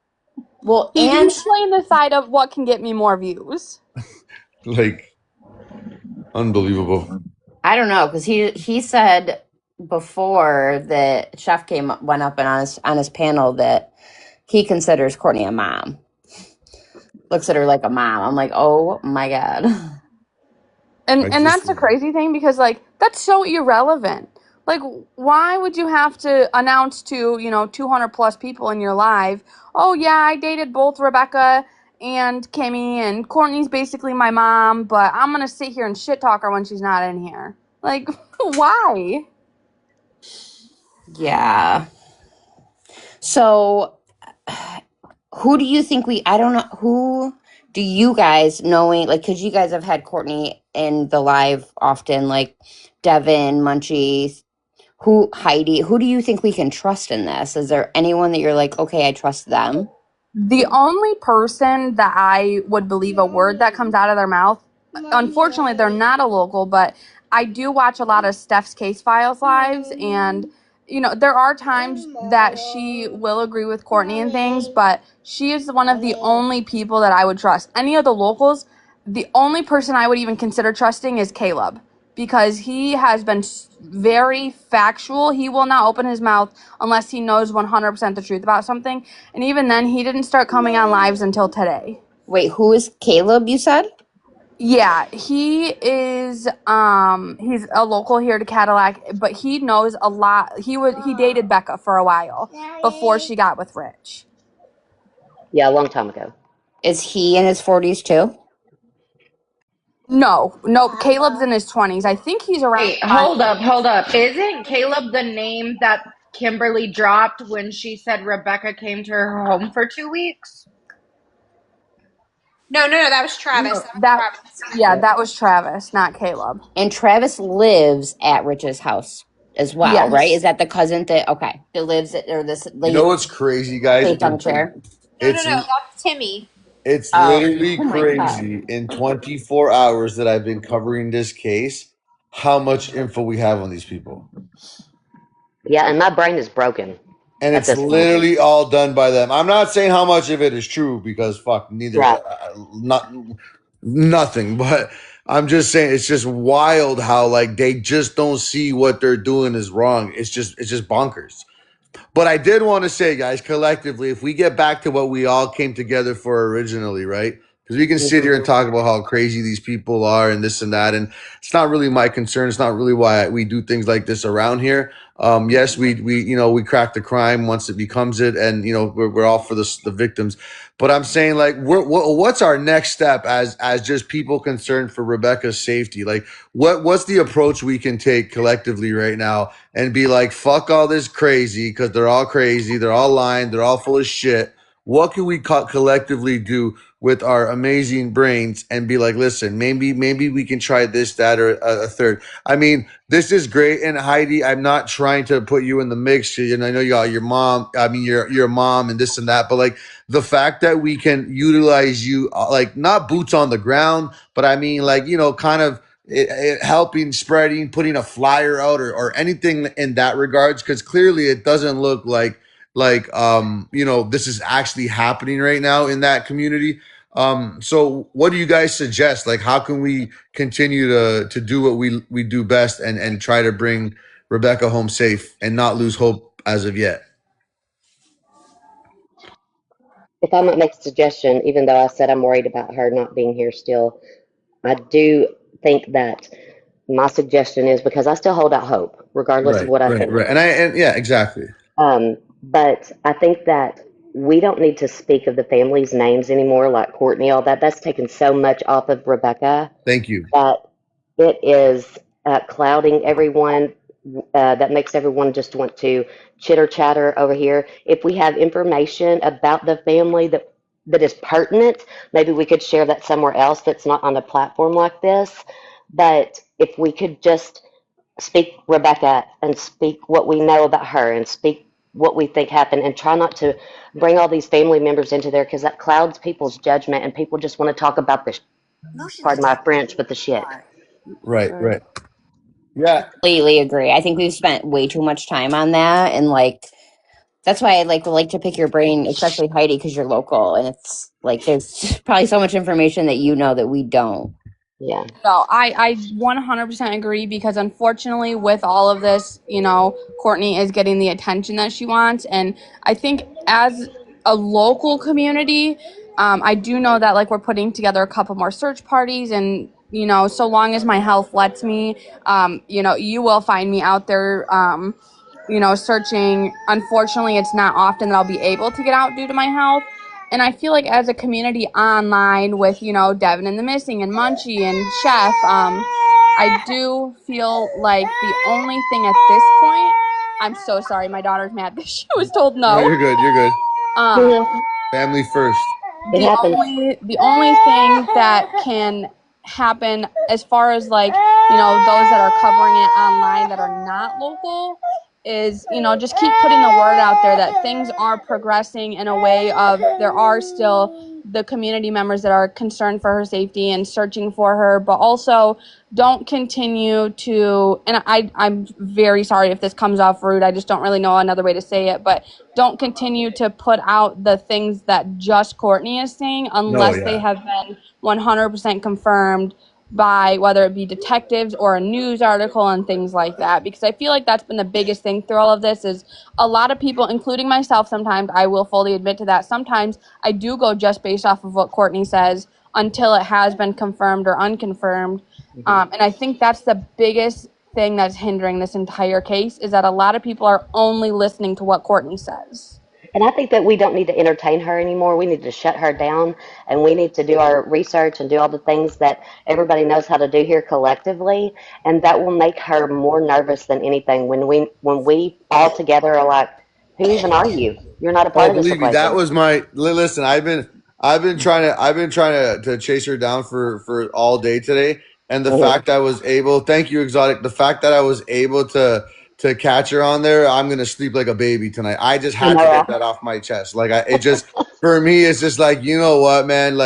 well, and He's playing the side of what can get me more views. Like unbelievable. I don't know, because he said before that Chef went up and on his panel that he considers Courtney a mom. Looks at her like a mom. I'm like, oh my God. I And just that's the crazy thing, because like that's so irrelevant. Like, why would you have to announce to 200 plus people in your life, oh yeah, I dated both Rebecca and Kimmy, and Courtney's basically my mom, but I'm gonna sit here and shit talk her when she's not in here. Like, why? Yeah. So who do you think I don't know, who do you guys knowing, like, because you guys have had Courtney in the live often, like Devin, Munchie, Heidi, who do you think we can trust in this? Is there anyone that you're like, okay, I trust them? The only person that I would believe a word that comes out of their mouth unfortunately, they're not a local, but I do watch a lot of Steph's Case Files lives, and there are times that she will agree with Courtney and things, but she is one of the only people that I would trust. Any of the locals, the only person I would even consider trusting is Caleb, because he has been very factual. He will not open his mouth unless he knows 100% the truth about something, and even then, he didn't start coming on lives until today. Wait, who is Caleb, you said? Yeah, he is he's a local here to Cadillac, but he knows a lot. He dated Becca for a while before she got with Rich. Yeah, a long time ago. Is he in his 40s too? No, nope. Caleb's in his 20s. I think he's around Wait, hold up, hold up. Isn't Caleb the name that Kimberly dropped when she said Rebecca came to her home for 2 weeks? No, that was Travis. No, That was Travis. that was Travis, not Caleb. And Travis lives at Rich's house as well, right? Is Yes. that the cousin that lives at, or this You know lady what's crazy, guys? based on the chair? It's No, that's Timmy. it's Oh, literally oh my God. crazy in 24 hours that I've been covering this case, how much info we have on these people. Yeah, and my brain is broken And at it's this point. literally all done by them. I'm not saying how much of it is true because fuck neither Right. not nothing, but I'm just saying it's just wild how like they just don't see what they're doing is wrong. It's just bonkers. But I did want to say, guys, collectively, if we get back to what we all came together for originally, right? Because we can sit Hmm. here and talk about how crazy these people are and this and that, and it's not really my concern. It's not really why we do things like this around here. Yes, we crack the crime once it becomes it, and we're all for the victims. But I'm saying like, what's our next step as just people concerned for Rebecca's safety? Like, what's the approach we can take collectively right now and be like, fuck all this crazy because they're all crazy, they're all lying, they're all full of shit. What can we collectively do with our amazing brains and be like, listen, maybe we can try this, that, or a third. I mean, this is great. And Heidi, I'm not trying to put you in the mix. And I know you got your mom. I mean, your mom and this and that. But like the fact that we can utilize you, like not boots on the ground, but I mean, like kind of helping, spreading, putting a flyer out or anything in that regards, because clearly it doesn't look like this is actually happening right now in that community. So what do you guys suggest? Like, how can we continue to do what we do best and try to bring Rebecca home safe and not lose hope as of yet? If I might make a suggestion, even though I said I'm worried about her not being here still, I do think that my suggestion is because I still hold out hope, regardless of Right, what I right, think. right. And yeah, exactly. But I think that we don't need to speak of the family's names anymore, like Courtney, all that. That's taken so much off of Rebecca Thank you. that it is clouding everyone. That makes everyone just want to chitter chatter over here. If we have information about the family that is pertinent, maybe we could share that somewhere else that's not on a platform like this. But if we could just speak Rebecca and speak what we know about her and speak what we think happened and try not to bring all these family members into there because that clouds people's judgment and people just want to talk about the, pardon my French, but the shit. Right, right. Yeah. Completely agree. I think we've spent way too much time on that, and like that's why I like to pick your brain, especially Heidi, because you're local, and it's like there's probably so much information that you know that we don't. Yeah. No, I 100% agree, because unfortunately with all of this, Courtney is getting the attention that she wants. And I think as a local community, I do know that like we're putting together a couple more search parties, and so long as my health lets me, you will find me out there, searching. Unfortunately, it's not often that I'll be able to get out due to my health. And I feel like as a community online with, Devin and the Missing and Munchie and Chef, I do feel like the only thing at this point, I'm so sorry, my daughter's mad that she was told No, no. you're good. You're good. Um, Yeah, Family first. it happens. the only thing that can happen as far as like, those that are covering it online that are not local, is, just keep putting the word out there that things are progressing in a way of there are still the community members that are concerned for her safety and searching for her, but also don't continue to, and I'm very sorry if this comes off rude, I just don't really know another way to say it, but don't continue to put out the things that just Courtney is saying No, unless they yeah. have been 100% confirmed by whether it be detectives or a news article and things like that, because I feel like that's been the biggest thing through all of this is a lot of people, including myself sometimes, I will fully admit to that, sometimes I do go just based off of what Courtney says until it has been confirmed or unconfirmed. And I think that's the biggest thing that's hindering this entire case is that a lot of people are only listening to what Courtney says. And I think that we don't need to entertain her anymore. We need to shut her down, and we need to do our research and do all the things that everybody knows how to do here collectively, and that will make her more nervous than anything. When we all together are like, "Who even are you? You're not a part Oh, of this believe me, that equation." was listen. I've been trying to chase her down for all day today, and the Mhm. fact I was able, thank you, Exotic. The fact that I was able to catch her on there, I'm gonna sleep like a baby tonight. I just I had to get know. that off my chest. It just for me, it's just like you know what, man,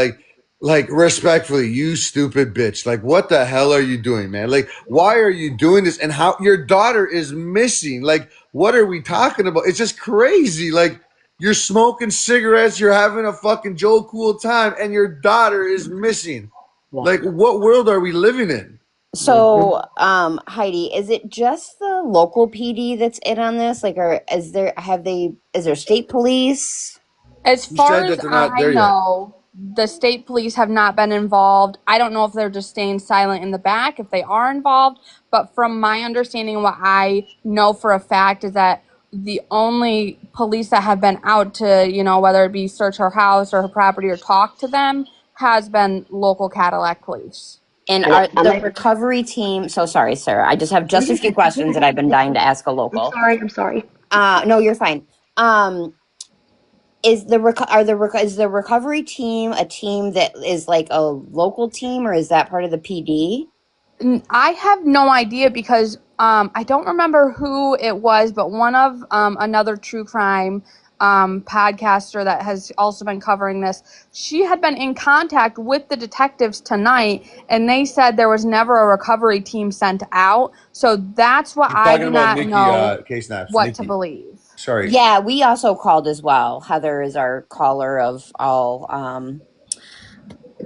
respectfully, you stupid bitch. Like, what the hell are you doing, man? Like, why are you doing this? And how your daughter is missing? Like, what are we talking about? It's just crazy. Like, you're smoking cigarettes, you're having a fucking Joe Cool time, and your daughter is missing. Yeah. Like, what world are we living in? So, Heidi, is it just the local PD that's in on this? Like, or is there state police? As You far said as that they're not I there yet. know, the state police have not been involved. I don't know if they're just staying silent in the back, if they are involved, but from my understanding, what I know for a fact is that the only police that have been out to, whether it be search her house or her property or talk to them, has been local Cadillac police. And And are I the may. recovery team? So sorry, Sarah. I just have No, just a you're few good. Go questions that ahead. I've been dying to ask a I'm local. sorry. I'm sorry. No, you're fine. Um, is the recovery team a team that is like a local team, or is that part of the PD? I have no idea because I don't remember who it was, but one of another true crime podcaster that has also been covering this, she had been in contact with the detectives tonight, and they said there was never a recovery team sent out. So that's what You're I talking do about not Nikki, know K-Snaps, what to Nikki. believe. Sorry. Yeah, we also called as well. Heather is our caller of all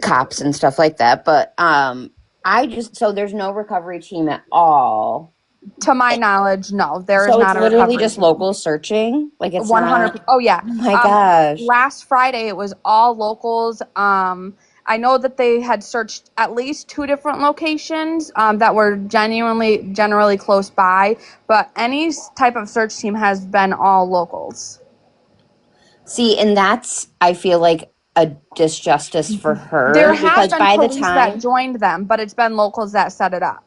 cops and stuff like that. But so there's no recovery team at all. To my knowledge, no, there is So it's not a literally recovery just team. local searching. Like it's not. 100. Oh yeah. Oh my gosh. Last Friday it was all locals. I know that they had searched at least two different locations that were generally close by, but any type of search team has been all locals. See, and that's I feel like a disjustice for There her have because been by the police that time joined them, but it's been locals that set it up.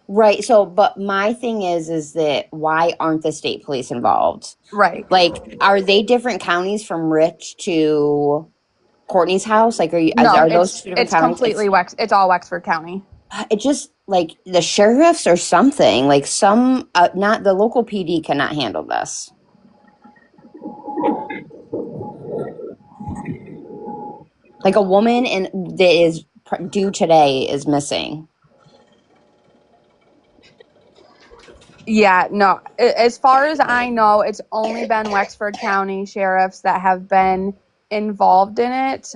right, so but my thing is that why aren't the state police involved? Right. Like, are they different counties from Rich to Courtney's house? Like, No, are those it's two different it's counties? completely It's all Wexford County. It just like the sheriffs or something. Like some, not the local PD cannot handle this. Like a woman that is due today is missing. Yeah, no. As far as I know, it's only been Wexford County sheriffs that have been involved in it.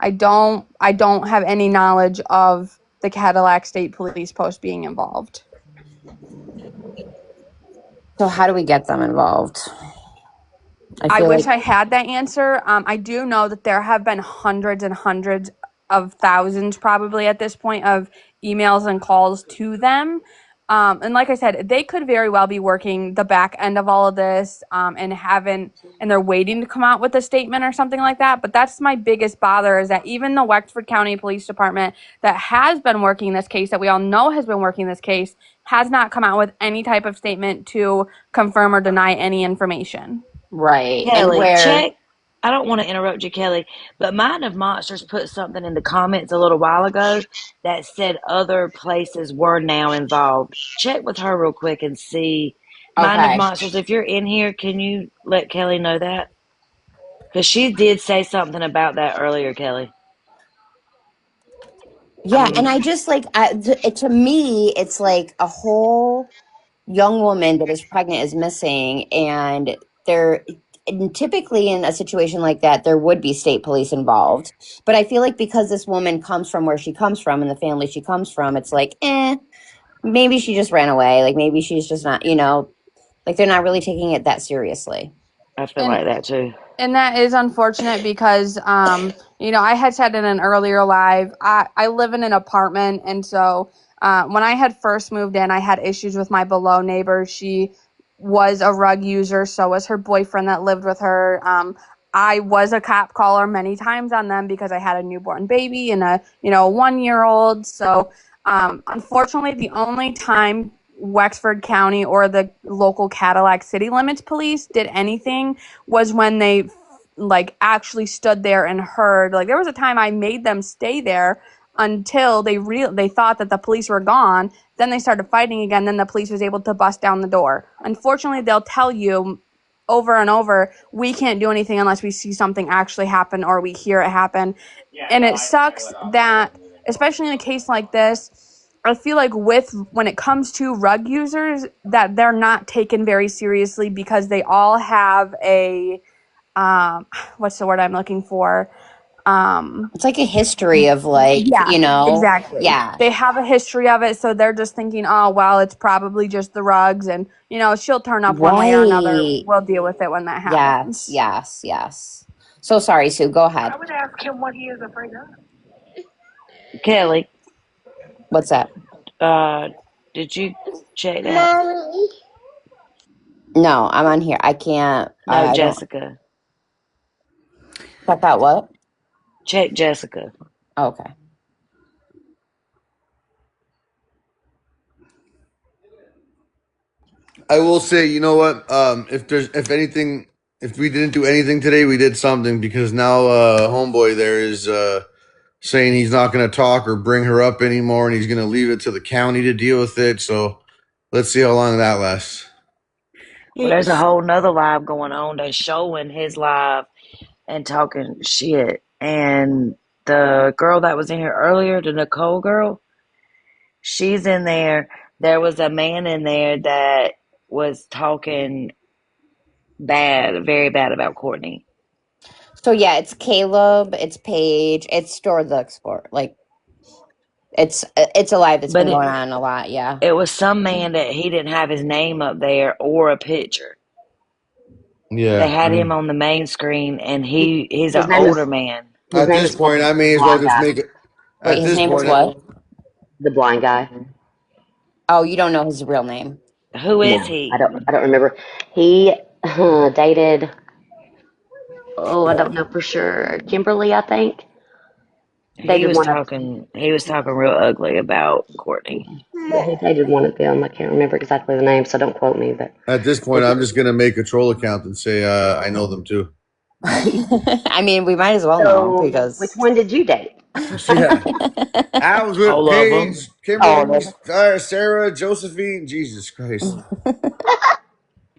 I don't have any knowledge of the Cadillac State Police Post being involved. So how do we get them involved? I I feel wish like I had that answer. I do know that there have been hundreds and hundreds of thousands, probably at this point, of emails and calls to them. And like I said, they could very well be working the back end of all of this and they're waiting to come out with a statement or something like that. But that's my biggest bother is that even the Wexford County Police Department that has been working this case, that we all know has been working this case, has not come out with any type of statement to confirm or deny any information. right, and Kelly, where check. I don't want to interrupt you, Kelly, but Mind of Monsters put something in the comments a little while ago that said other places were now involved. Check with her real quick and see Mind of Okay. Monsters, if you're in here, can you let Kelly know that? Because she did say something about that earlier, Kelly. I Yeah, and mean, I just like to me, it's like a whole young woman that is pregnant is missing, and there and typically in a situation like that there would be state police involved. But I feel like because this woman comes from where she comes from and the family she comes from, it's like, maybe she just ran away. Like maybe she's just not, like they're not really taking it that seriously. I feel And like that too. And that is unfortunate because, I had said in an earlier live, I live in an apartment. And so when I had first moved in, I had issues with my below neighbor. She was a rug user. So was her boyfriend that lived with her. I was a cop caller many times on them because I had a newborn baby and a 1-year-old. So unfortunately, the only time Wexford County or the local Cadillac City Limits Police did anything was when they like actually stood there and heard. Like there was a time I made them stay there until they thought that the police were gone. Then they started fighting again. Then the police was able to bust down the door. Unfortunately, they'll tell you over and over, we can't do anything unless we see something actually happen or we hear it happen. And it sucks that, especially in a case like this, I feel like when it comes to rug users, that they're not taken very seriously because they all have a what's the word I'm looking for? It's like a history of like, Yeah, exactly. yeah. They have a history of it, so they're just thinking, oh well, it's probably just the rugs, and she'll turn up one way or another. Right. We'll deal with it when that Yes, happens. yes, yes. So sorry, Sue, go ahead. I would ask him what he is afraid of. Kelly, What's that? uh, did you check that? No, I'm on here. I can't. No, I don't Jessica. check out what? Check Jessica. Okay. I will say, you know what? If we didn't do anything today, we did something because now homeboy there is saying he's not going to talk or bring her up anymore, and he's going to leave it to the county to deal with it. So let's see how long that lasts. Well, Hey, there's a whole nother live going on. They showing his live and talking shit. And the girl that was in here earlier, the Nicole girl, she's in there. There was a man in there that was talking bad, very bad about Courtney. So yeah, it's Caleb, it's Paige, it's Store the Explorer. Like it's a live that's But been going on a lot. Yeah. it was some man that he didn't have his name up there or a picture. They Yeah, I had him mean, on the main screen, and he's an His name older is man. his at name this is point, I the may as well blind just guy. make it. Wait, At his this name is point, what? The blind guy. Oh, you don't know his real name. Who is No, I he? don't. I don't remember. He dated. Oh, I don't know for sure. Kimberly, I think. He Dated was one of. talking. He was talking real ugly about Courtney. Yeah, he dated one of them. I can't remember exactly the name, so don't quote me. But at this point, if I'm just gonna make a troll account and say I know them too. I mean, we might as well know so, which because one did you date? Yeah, I was with All of them. Paige, Oh, Kimberly, no. Sarah, Josephine. Jesus Christ.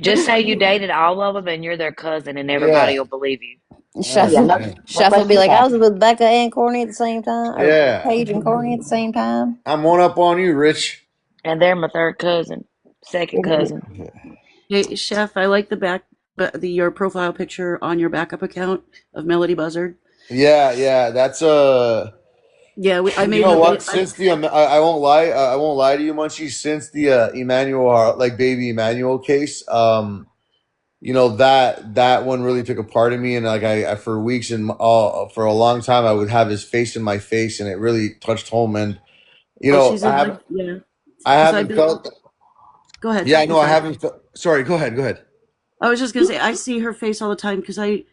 Just say you dated all of them, and you're their cousin, and everybody Yeah. will believe you. Chef Yeah, no, no Chef will be questions like, I was asked. with Becca and Courtney at the same time, or Yeah. Paige and Courtney at the same time. I'm one up on you, Rich. And they're my third cousin, second cousin. hey, Chef, I like the your profile picture on your backup account of Melody Buzzard. Yeah, yeah. That's Yeah, I You made know her. what? Since I won't lie. I won't lie to you, Munchie. Since the Emmanuel, like baby Emmanuel case, that one really took a part of me, and like I for weeks and for a long time, I would have his face in my face, and it really touched home. And Well, she's in my yeah. I Because I haven't built. felt. Go ahead. Yeah, I'm no, I sorry. haven't. Sorry, go ahead. Go ahead. I was just gonna say I see her face all the time because I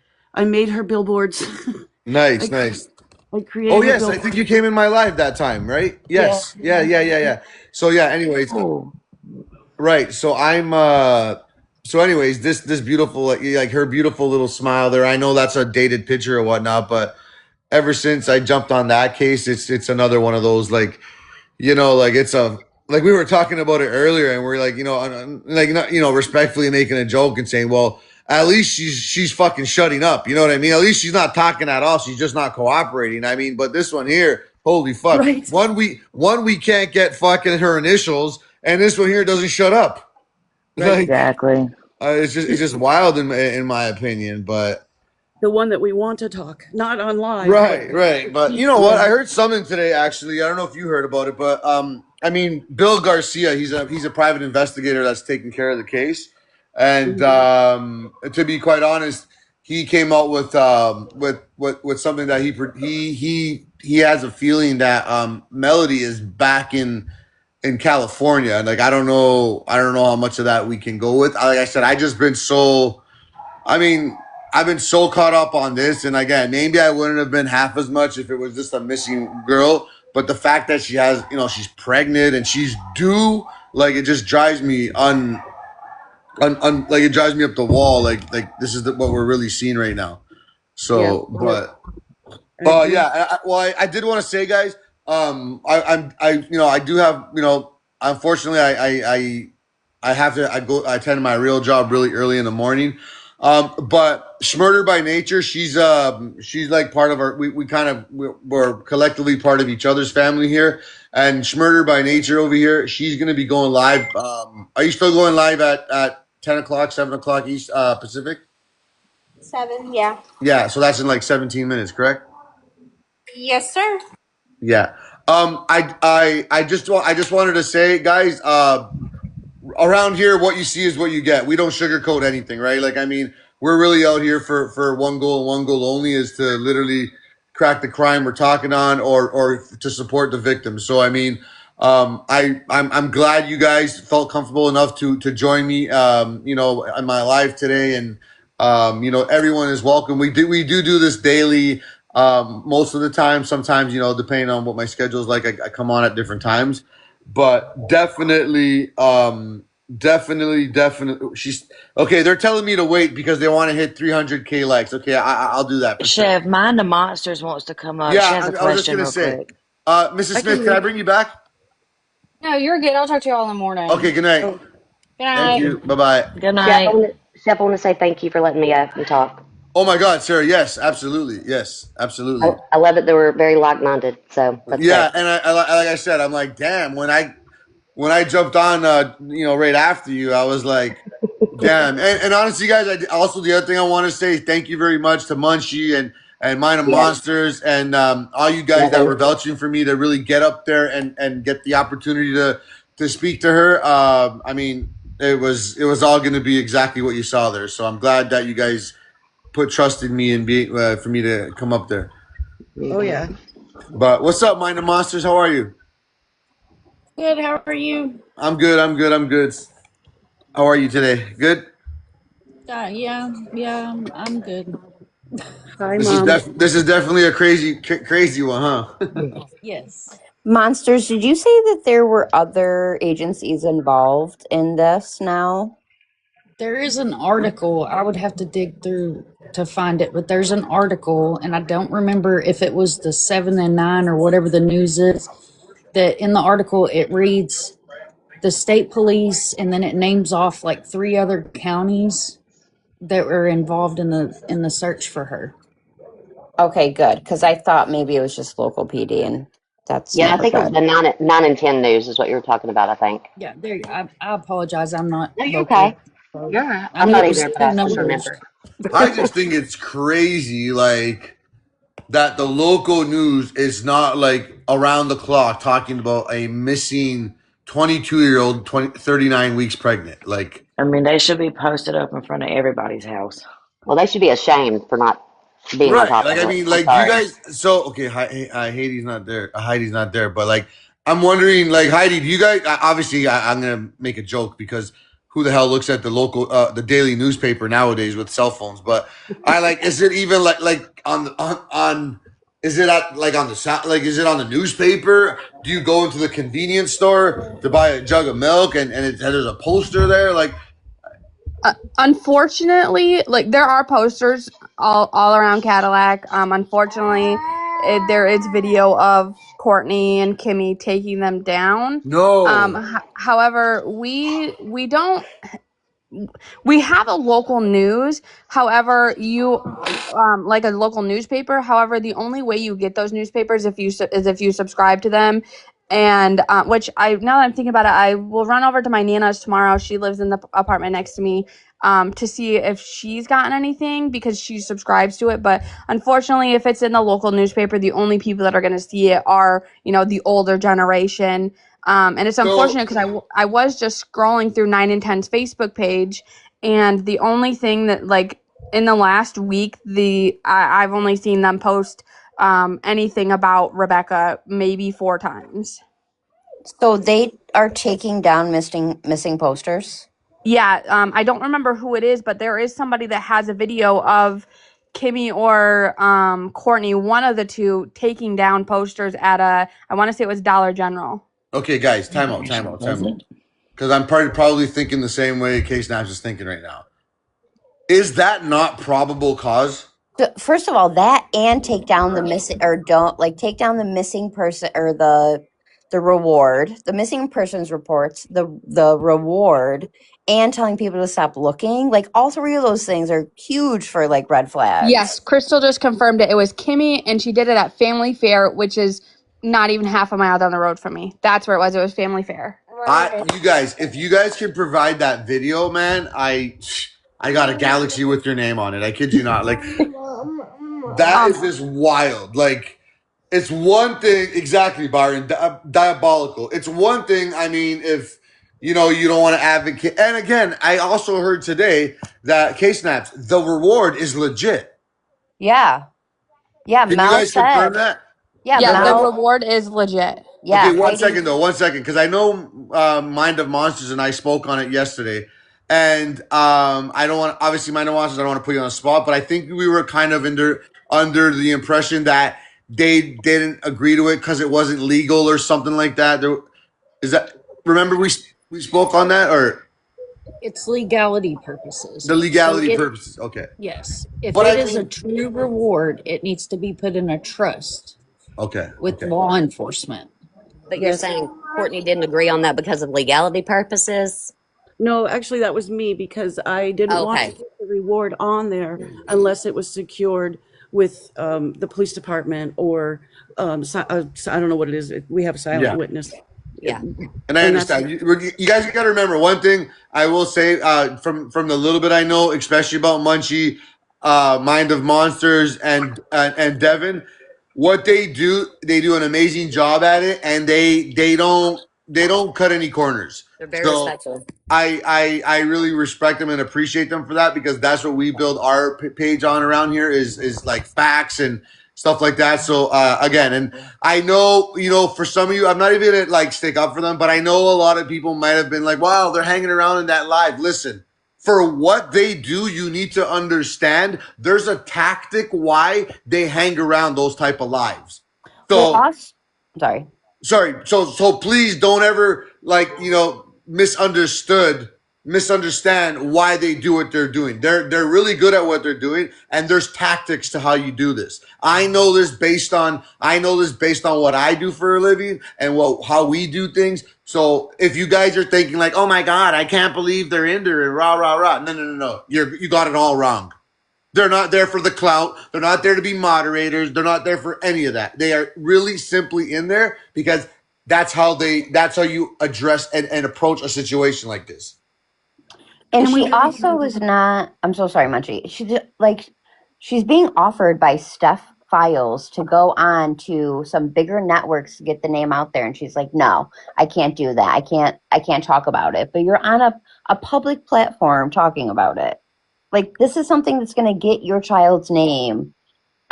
made her billboards. Nice, I nice. I Oh created her yes, I think billboard. you came in my live that time, right? Yeah. Yes. Yeah, yeah, yeah, yeah. So yeah, anyways, Oh, right. So anyways, this beautiful like her beautiful little smile there. I know that's a dated picture or whatnot, but ever since I jumped on that case, it's another one of those like, like like we were talking about it earlier, and we're like, like not, respectfully making a joke and saying, well, at least she's fucking shutting up. You know what I mean? At least she's not talking at all. She's just not cooperating. I mean, but this one here, holy fuck. Right. One we can't get fucking her initials, and this one here doesn't shut up. Right. Like Exactly. it's just wild in my opinion, but The one that we want to talk, not on live, but right. But you know what? yeah. I heard something today. Actually, I don't know if you heard about it, but I mean, Bill Garcia. He's a private investigator that's taking care of the case, and Mhm. to be quite honest, he came out with something that he has a feeling that Melody is back in California, and like I don't know how much of that we can go with. Like I said, I just been so. I mean, I've been so caught up on this, and again, maybe I wouldn't have been half as much if it was just a missing girl. But the fact that she has, she's pregnant and she's due, like it just drives me like it drives me up the wall. Like this is what we're really seeing right now. Yeah. So, Yeah. but I agree. yeah. I did want to say, guys. I do have, unfortunately, I have to. I attend my real job really early in the morning. But Schmurder by nature, she's like part of our. We kind of we're collectively part of each other's family here. And Schmurder by nature over here, she's gonna be going live. Are you still going live at 10 o'clock, 7 o'clock East Pacific? 7, yeah. Yeah, so that's in like 17 minutes, correct? Yes, sir. Yeah. I just wanted to say, guys, around here, what you see is what you get. We don't sugarcoat anything, right? Like, I mean, we're really out here for one goal and one goal only is to literally crack the crime we're talking on, or to support the victim. So, I mean, I'm glad you guys felt comfortable enough to join me, in my live today, and everyone is welcome. We do this daily. Most of the time, sometimes, depending on what my schedule is like, I come on at different times, but definitely. She's okay. They're telling me to wait because they want to hit 300K likes. Okay, I'll do that for sure. Chef, Mind the Monsters wants to come up. She Yeah, has a I was just question gonna real say, quick. Mrs. I can Smith, can I read. bring you back? No, you're good. I'll talk to you all in the morning. Okay, good night. Oh, Good Thank night. you. Bye bye. Good Chef, night. I want to say thank you for letting me up and talk. Oh my God, Sarah. Yes, absolutely. Yes, absolutely. I love it. They were very like-minded, so that's great. Yeah, and like I said, I'm like, damn. When I jumped on, right after you, I was like, damn. And honestly, guys, also the other thing I want to say, thank you very much to Munchie and Mind of Yeah, Monsters and all you guys that Devin. were vouching for me to really get up there and get the opportunity to speak to her. I mean, it was all going to be exactly what you saw there. So I'm glad that you guys put trust in me and for me to come up there. oh yeah. Hmm. But what's up, Mind of Monsters? How are you? Good. How are you? I'm good. I'm good. I'm good. How are you today? Good. Yeah, I'm good. Hi, This is Mom. definitely a crazy one, huh? Yes. Monsters, did you say that there were other agencies involved in this now? There is an article. I would have to dig through to find it, but there's an article, and I don't remember if it was the 7 and 9 or whatever the news is. That in the article it reads the state police, and then it names off like 3 other counties that were involved in the search for her. Okay, good. Because I thought maybe it was just local PD, and that's Yeah, I never think it was good. the 9 and 10 news is what you were talking about. I think. Yeah, there. I apologize. I'm not No, you're okay. local. So You're all right. I I'm knew not it was either, but two I just numbers. remember. I just think it's crazy, like that the local news is not like around the clock talking about a missing 22-year-old, 39 weeks pregnant. Like, I mean, they should be posted up in front of everybody's house. Well, they should be ashamed for not being on right? top Like, of I it. mean, I'm like you sorry. guys. So, okay, Heidi's not there. Heidi's not there, but like, I'm wondering, like, Heidi, do you guys? Obviously, I'm gonna make a joke because who the hell looks at the daily newspaper nowadays with cell phones? But I like, is it even like on is it like on the like is it on the newspaper? Do you go into the convenience store to buy a jug of milk and there's a poster there? Like, Unfortunately, like there are posters all around Cadillac. Unfortunately, there is video of Courtney and Kimmy taking them down. No. However, we don't we have a local news. However, you like a local newspaper. However, the only way you get those newspapers is if you subscribe to them. And which I now that I'm thinking about it, I will run over to my nana's tomorrow. She lives in the apartment next to me, to see if she's gotten anything because she subscribes to it. But unfortunately, if it's in the local newspaper, the only people that are going to see it are the older generation. And it's So unfortunate because I was just scrolling through 9 and 10's Facebook page, and the only thing that like in the last week, I've only seen them post anything about Rebecca maybe 4 times. So they are taking down missing posters. Yeah, I don't remember who it is, but there is somebody that has a video of Kimmy or Courtney, one of the two, taking down posters at I want to say it was Dollar General. okay, guys, time out. Because I'm probably thinking the same way Case Naps is thinking right now. Is that not probable cause? First of all, that and take down the missing or don't like take down the missing person or the reward, the missing persons reports, the reward, and telling people to stop looking. Like all 3 of those things are huge for like red flags. Yes, Crystal just confirmed it. It was Kimmy, and she did it at Family Fair, which is not even half a mile down the road from me. That's where it was. It was Family Fair. You guys, if you guys can provide that video, man, I got a galaxy with your name on it. I kid you not. Like that is just wild. Like it's one thing exactly, Byron. Diabolical. It's one thing. I mean, if you don't want to advocate. And again, I also heard today that Case Snaps, the reward is legit. Yeah. Yeah, Can you Mel guys confirm said. that? Yeah, Yeah, the Mel. reward is legit. Yeah, Okay, one Heidi. second though, because I know Mind of Monsters and I spoke on it yesterday, and I don't want obviously Mind of Monsters. I don't want to put you on the spot, but I think we were kind of under the impression that they didn't agree to it because it wasn't legal or something like that. Is that remember we spoke on that or It's legality purposes. the legality purposes? Okay, Yes. If but it I is a think true reward, it needs to be put in a trust okay, with law enforcement. But you're saying Courtney didn't agree on that because of legality purposes? No, actually, that was me because I didn't want to Okay. put the reward on there unless it was secured with the police department or I don't know what it is. We have a silent yeah. witness. Yeah. And I understand. You guys got to remember one thing. I will say from the little bit I know, especially about Munchie, Mind of Monsters, and Devin, what they do an amazing job at it, and they don't cut any corners. They're very So respectful. I really respect them and appreciate them for that because that's what we build our page on around here is like facts and stuff like that. So again, and I know for some of you, I'm not even gonna like stick up for them, but I know a lot of people might have been like, "Wow, they're hanging around in that live." Listen, for what they do, you need to understand there's a tactic why they hang around those type of lives. Well, So sorry. so please don't ever misunderstand why they do what they're doing. They're really good at what they're doing, and there's tactics to how you do this. I know this based on what I do for a living and how we do things. So if you guys are thinking like, oh my God, I can't believe they're into it, rah rah rah. No. You got it all wrong. They're not there for the clout. They're not there to be moderators. They're not there for any of that. They are really simply in there because that's how you address and approach a situation like this. And she also was not. I'm so sorry, Munchie. She's being offered by Steph Files to go on to some bigger networks to get the name out there, and she's like, "No, I can't do that. I can't talk about it." But you're on a public platform talking about it. Like this is something that's going to get your child's name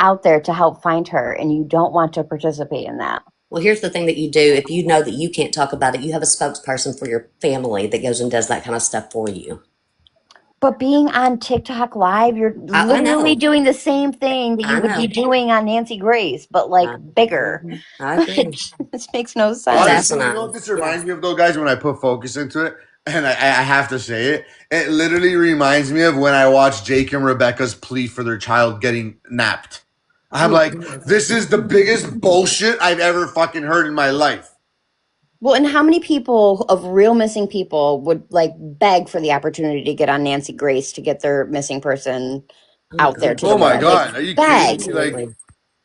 out there to help find her, and you don't want to participate in that. Well, here's the thing that you do. If you know that you can't talk about it, you have a spokesperson for your family that goes and does that kind of stuff for you. But being on TikTok Live, you're literally doing the same thing that you would be doing on Nancy Grace, but like bigger. I agree. This makes no sense. Honestly, you know what this reminds me of though, guys, when I put focus into it, and I have to say it, it literally reminds me of when I watched Jake and Rebecca's plea for their child getting napped. I'm like, this is the biggest bullshit I've ever fucking heard in my life. Well, and how many people of real missing people would like beg for the opportunity to get on Nancy Grace to get their missing person out there to the Oh my world? Like God. Are you kidding beg. me? Like, Absolutely.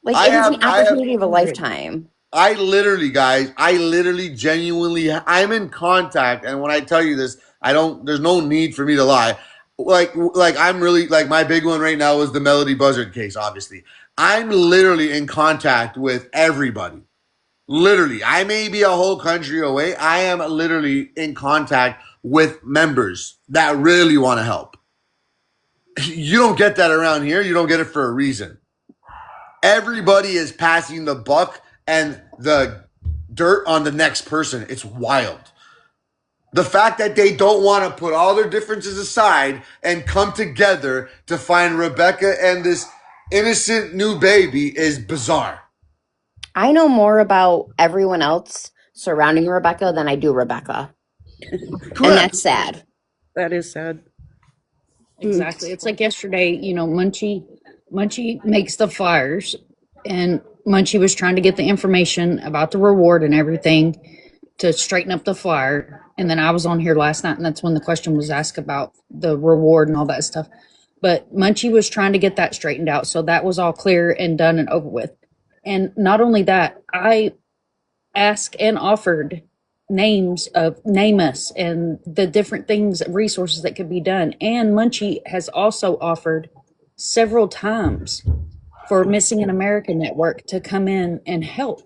Like I it is the have, I have, opportunity of a lifetime. I literally, guys, I literally genuinely, I'm in contact. And when I tell you this, there's no need for me to lie. Like I'm really, like my big one right now is the Melody Buzzard case, obviously. I'm literally in contact with everybody. Literally, I may be a whole country away. I am literally in contact with members that really want to help. You don't get that around here. You don't get it for a reason. Everybody is passing the buck and the dirt on the next person. It's wild. The fact that they don't want to put all their differences aside and come together to find Rebecca and this innocent new baby is bizarre. I know more about everyone else surrounding Rebecca than I do Rebecca. Correct. And that's sad. That is sad. Exactly. It's like yesterday, Munchie makes the flyers, and Munchie was trying to get the information about the reward and everything to straighten up the flyer. And then I was on here last night, and that's when the question was asked about the reward and all that stuff. But Munchie was trying to get that straightened out. So that was all clear and done and over with. And not only that, I asked and offered names of name us and the different things, resources that could be done. And Munchie has also offered several times for Missing in America Network to come in and help.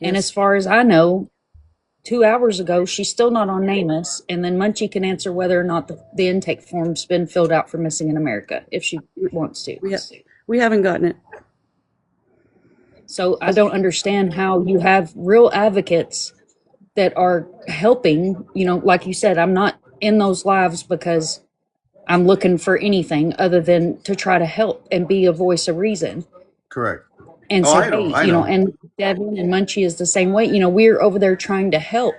And as far as I know, 2 hours ago, she's still not on NamUs, and then Munchie can answer whether or not the intake form's been filled out for Missing in America if she wants to. We haven't gotten it. So I don't understand how you have real advocates that are helping. Like you said, I'm not in those lives because I'm looking for anything other than to try to help and be a voice of reason. Correct. And Oh, say, I know, hey, and Devin and Munchie is the same way. We're over there trying to help.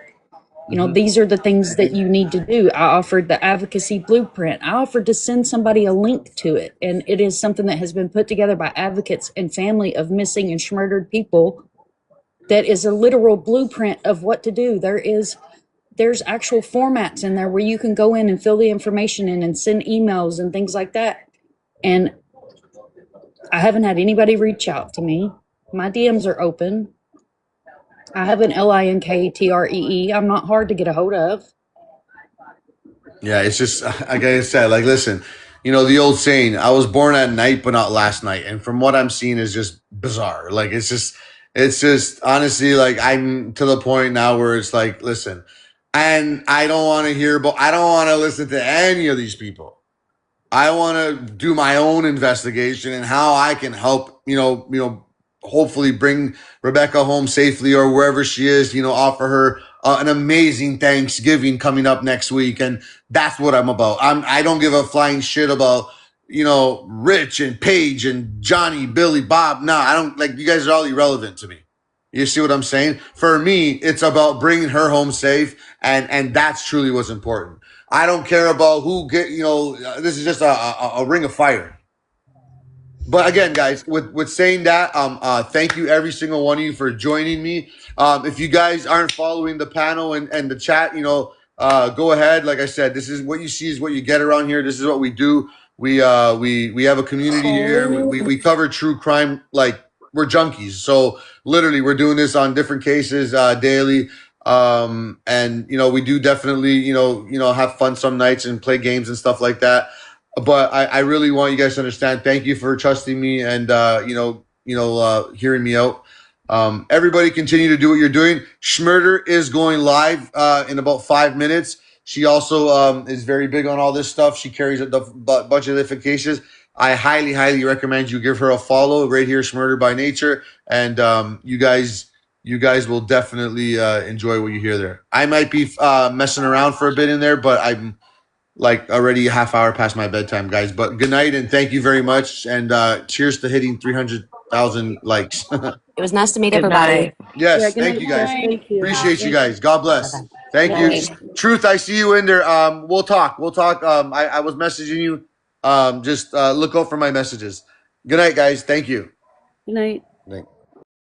These are the things that you need to do. I offered the advocacy blueprint. I offered to send somebody a link to it. And it is something that has been put together by advocates and family of missing and murdered people. That is a literal blueprint of what to do. There's actual formats in there where you can go in and fill the information in and send emails and things like that. And I haven't had anybody reach out to me. My DMs are open. I have an LINKTREE. I'm not hard to get a hold of. Yeah, it's just like I said, like listen, the old saying, I was born at night but not last night. And from what I'm seeing is just bizarre. Like it's just honestly like I'm to the point now where it's like, listen, and I don't want to I don't want to listen to any of these people. I want to do my own investigation and how I can help, hopefully bring Rebecca home safely or wherever she is, offer her an amazing Thanksgiving coming up next week. And that's what I'm about. I don't give a flying shit about, Rich and Paige and Johnny, Billy, Bob. Nah, I don't like, you guys are all irrelevant to me. You see what I'm saying? For me, it's about bringing her home safe. And that's truly what's important. I don't care about who this is just a ring of fire. But again, guys, with saying that, thank you every single one of you for joining me. If you guys aren't following the panel and the chat, go ahead. Like I said, this is what you see is what you get around here. This is what we do. We have a community here. We cover true crime like we're junkies. So literally, we're doing this on different cases daily. And we do definitely have fun some nights and play games and stuff like that. But I really want you guys to understand. Thank you for trusting me and hearing me out. Everybody continue to do what you're doing. Schmurder is going live in about 5 minutes. She also is very big on all this stuff. She carries a bunch of notifications. I highly, highly recommend you give her a follow right here, Schmurder by Nature, and you guys will definitely enjoy what you hear there. I might be messing around for a bit in there, but I'm like already a half hour past my bedtime, guys. But good night and thank you very much. And cheers to hitting 300,000 likes. It was nice to meet Good everybody. night. Yes, thank you guys. Thank you. Appreciate you guys. God bless. Bye-bye. Thank you. Bye. Truth, I see you in there. We'll talk. I was messaging you. Just look out for my messages. Good night, guys. Thank you. Good night. Night.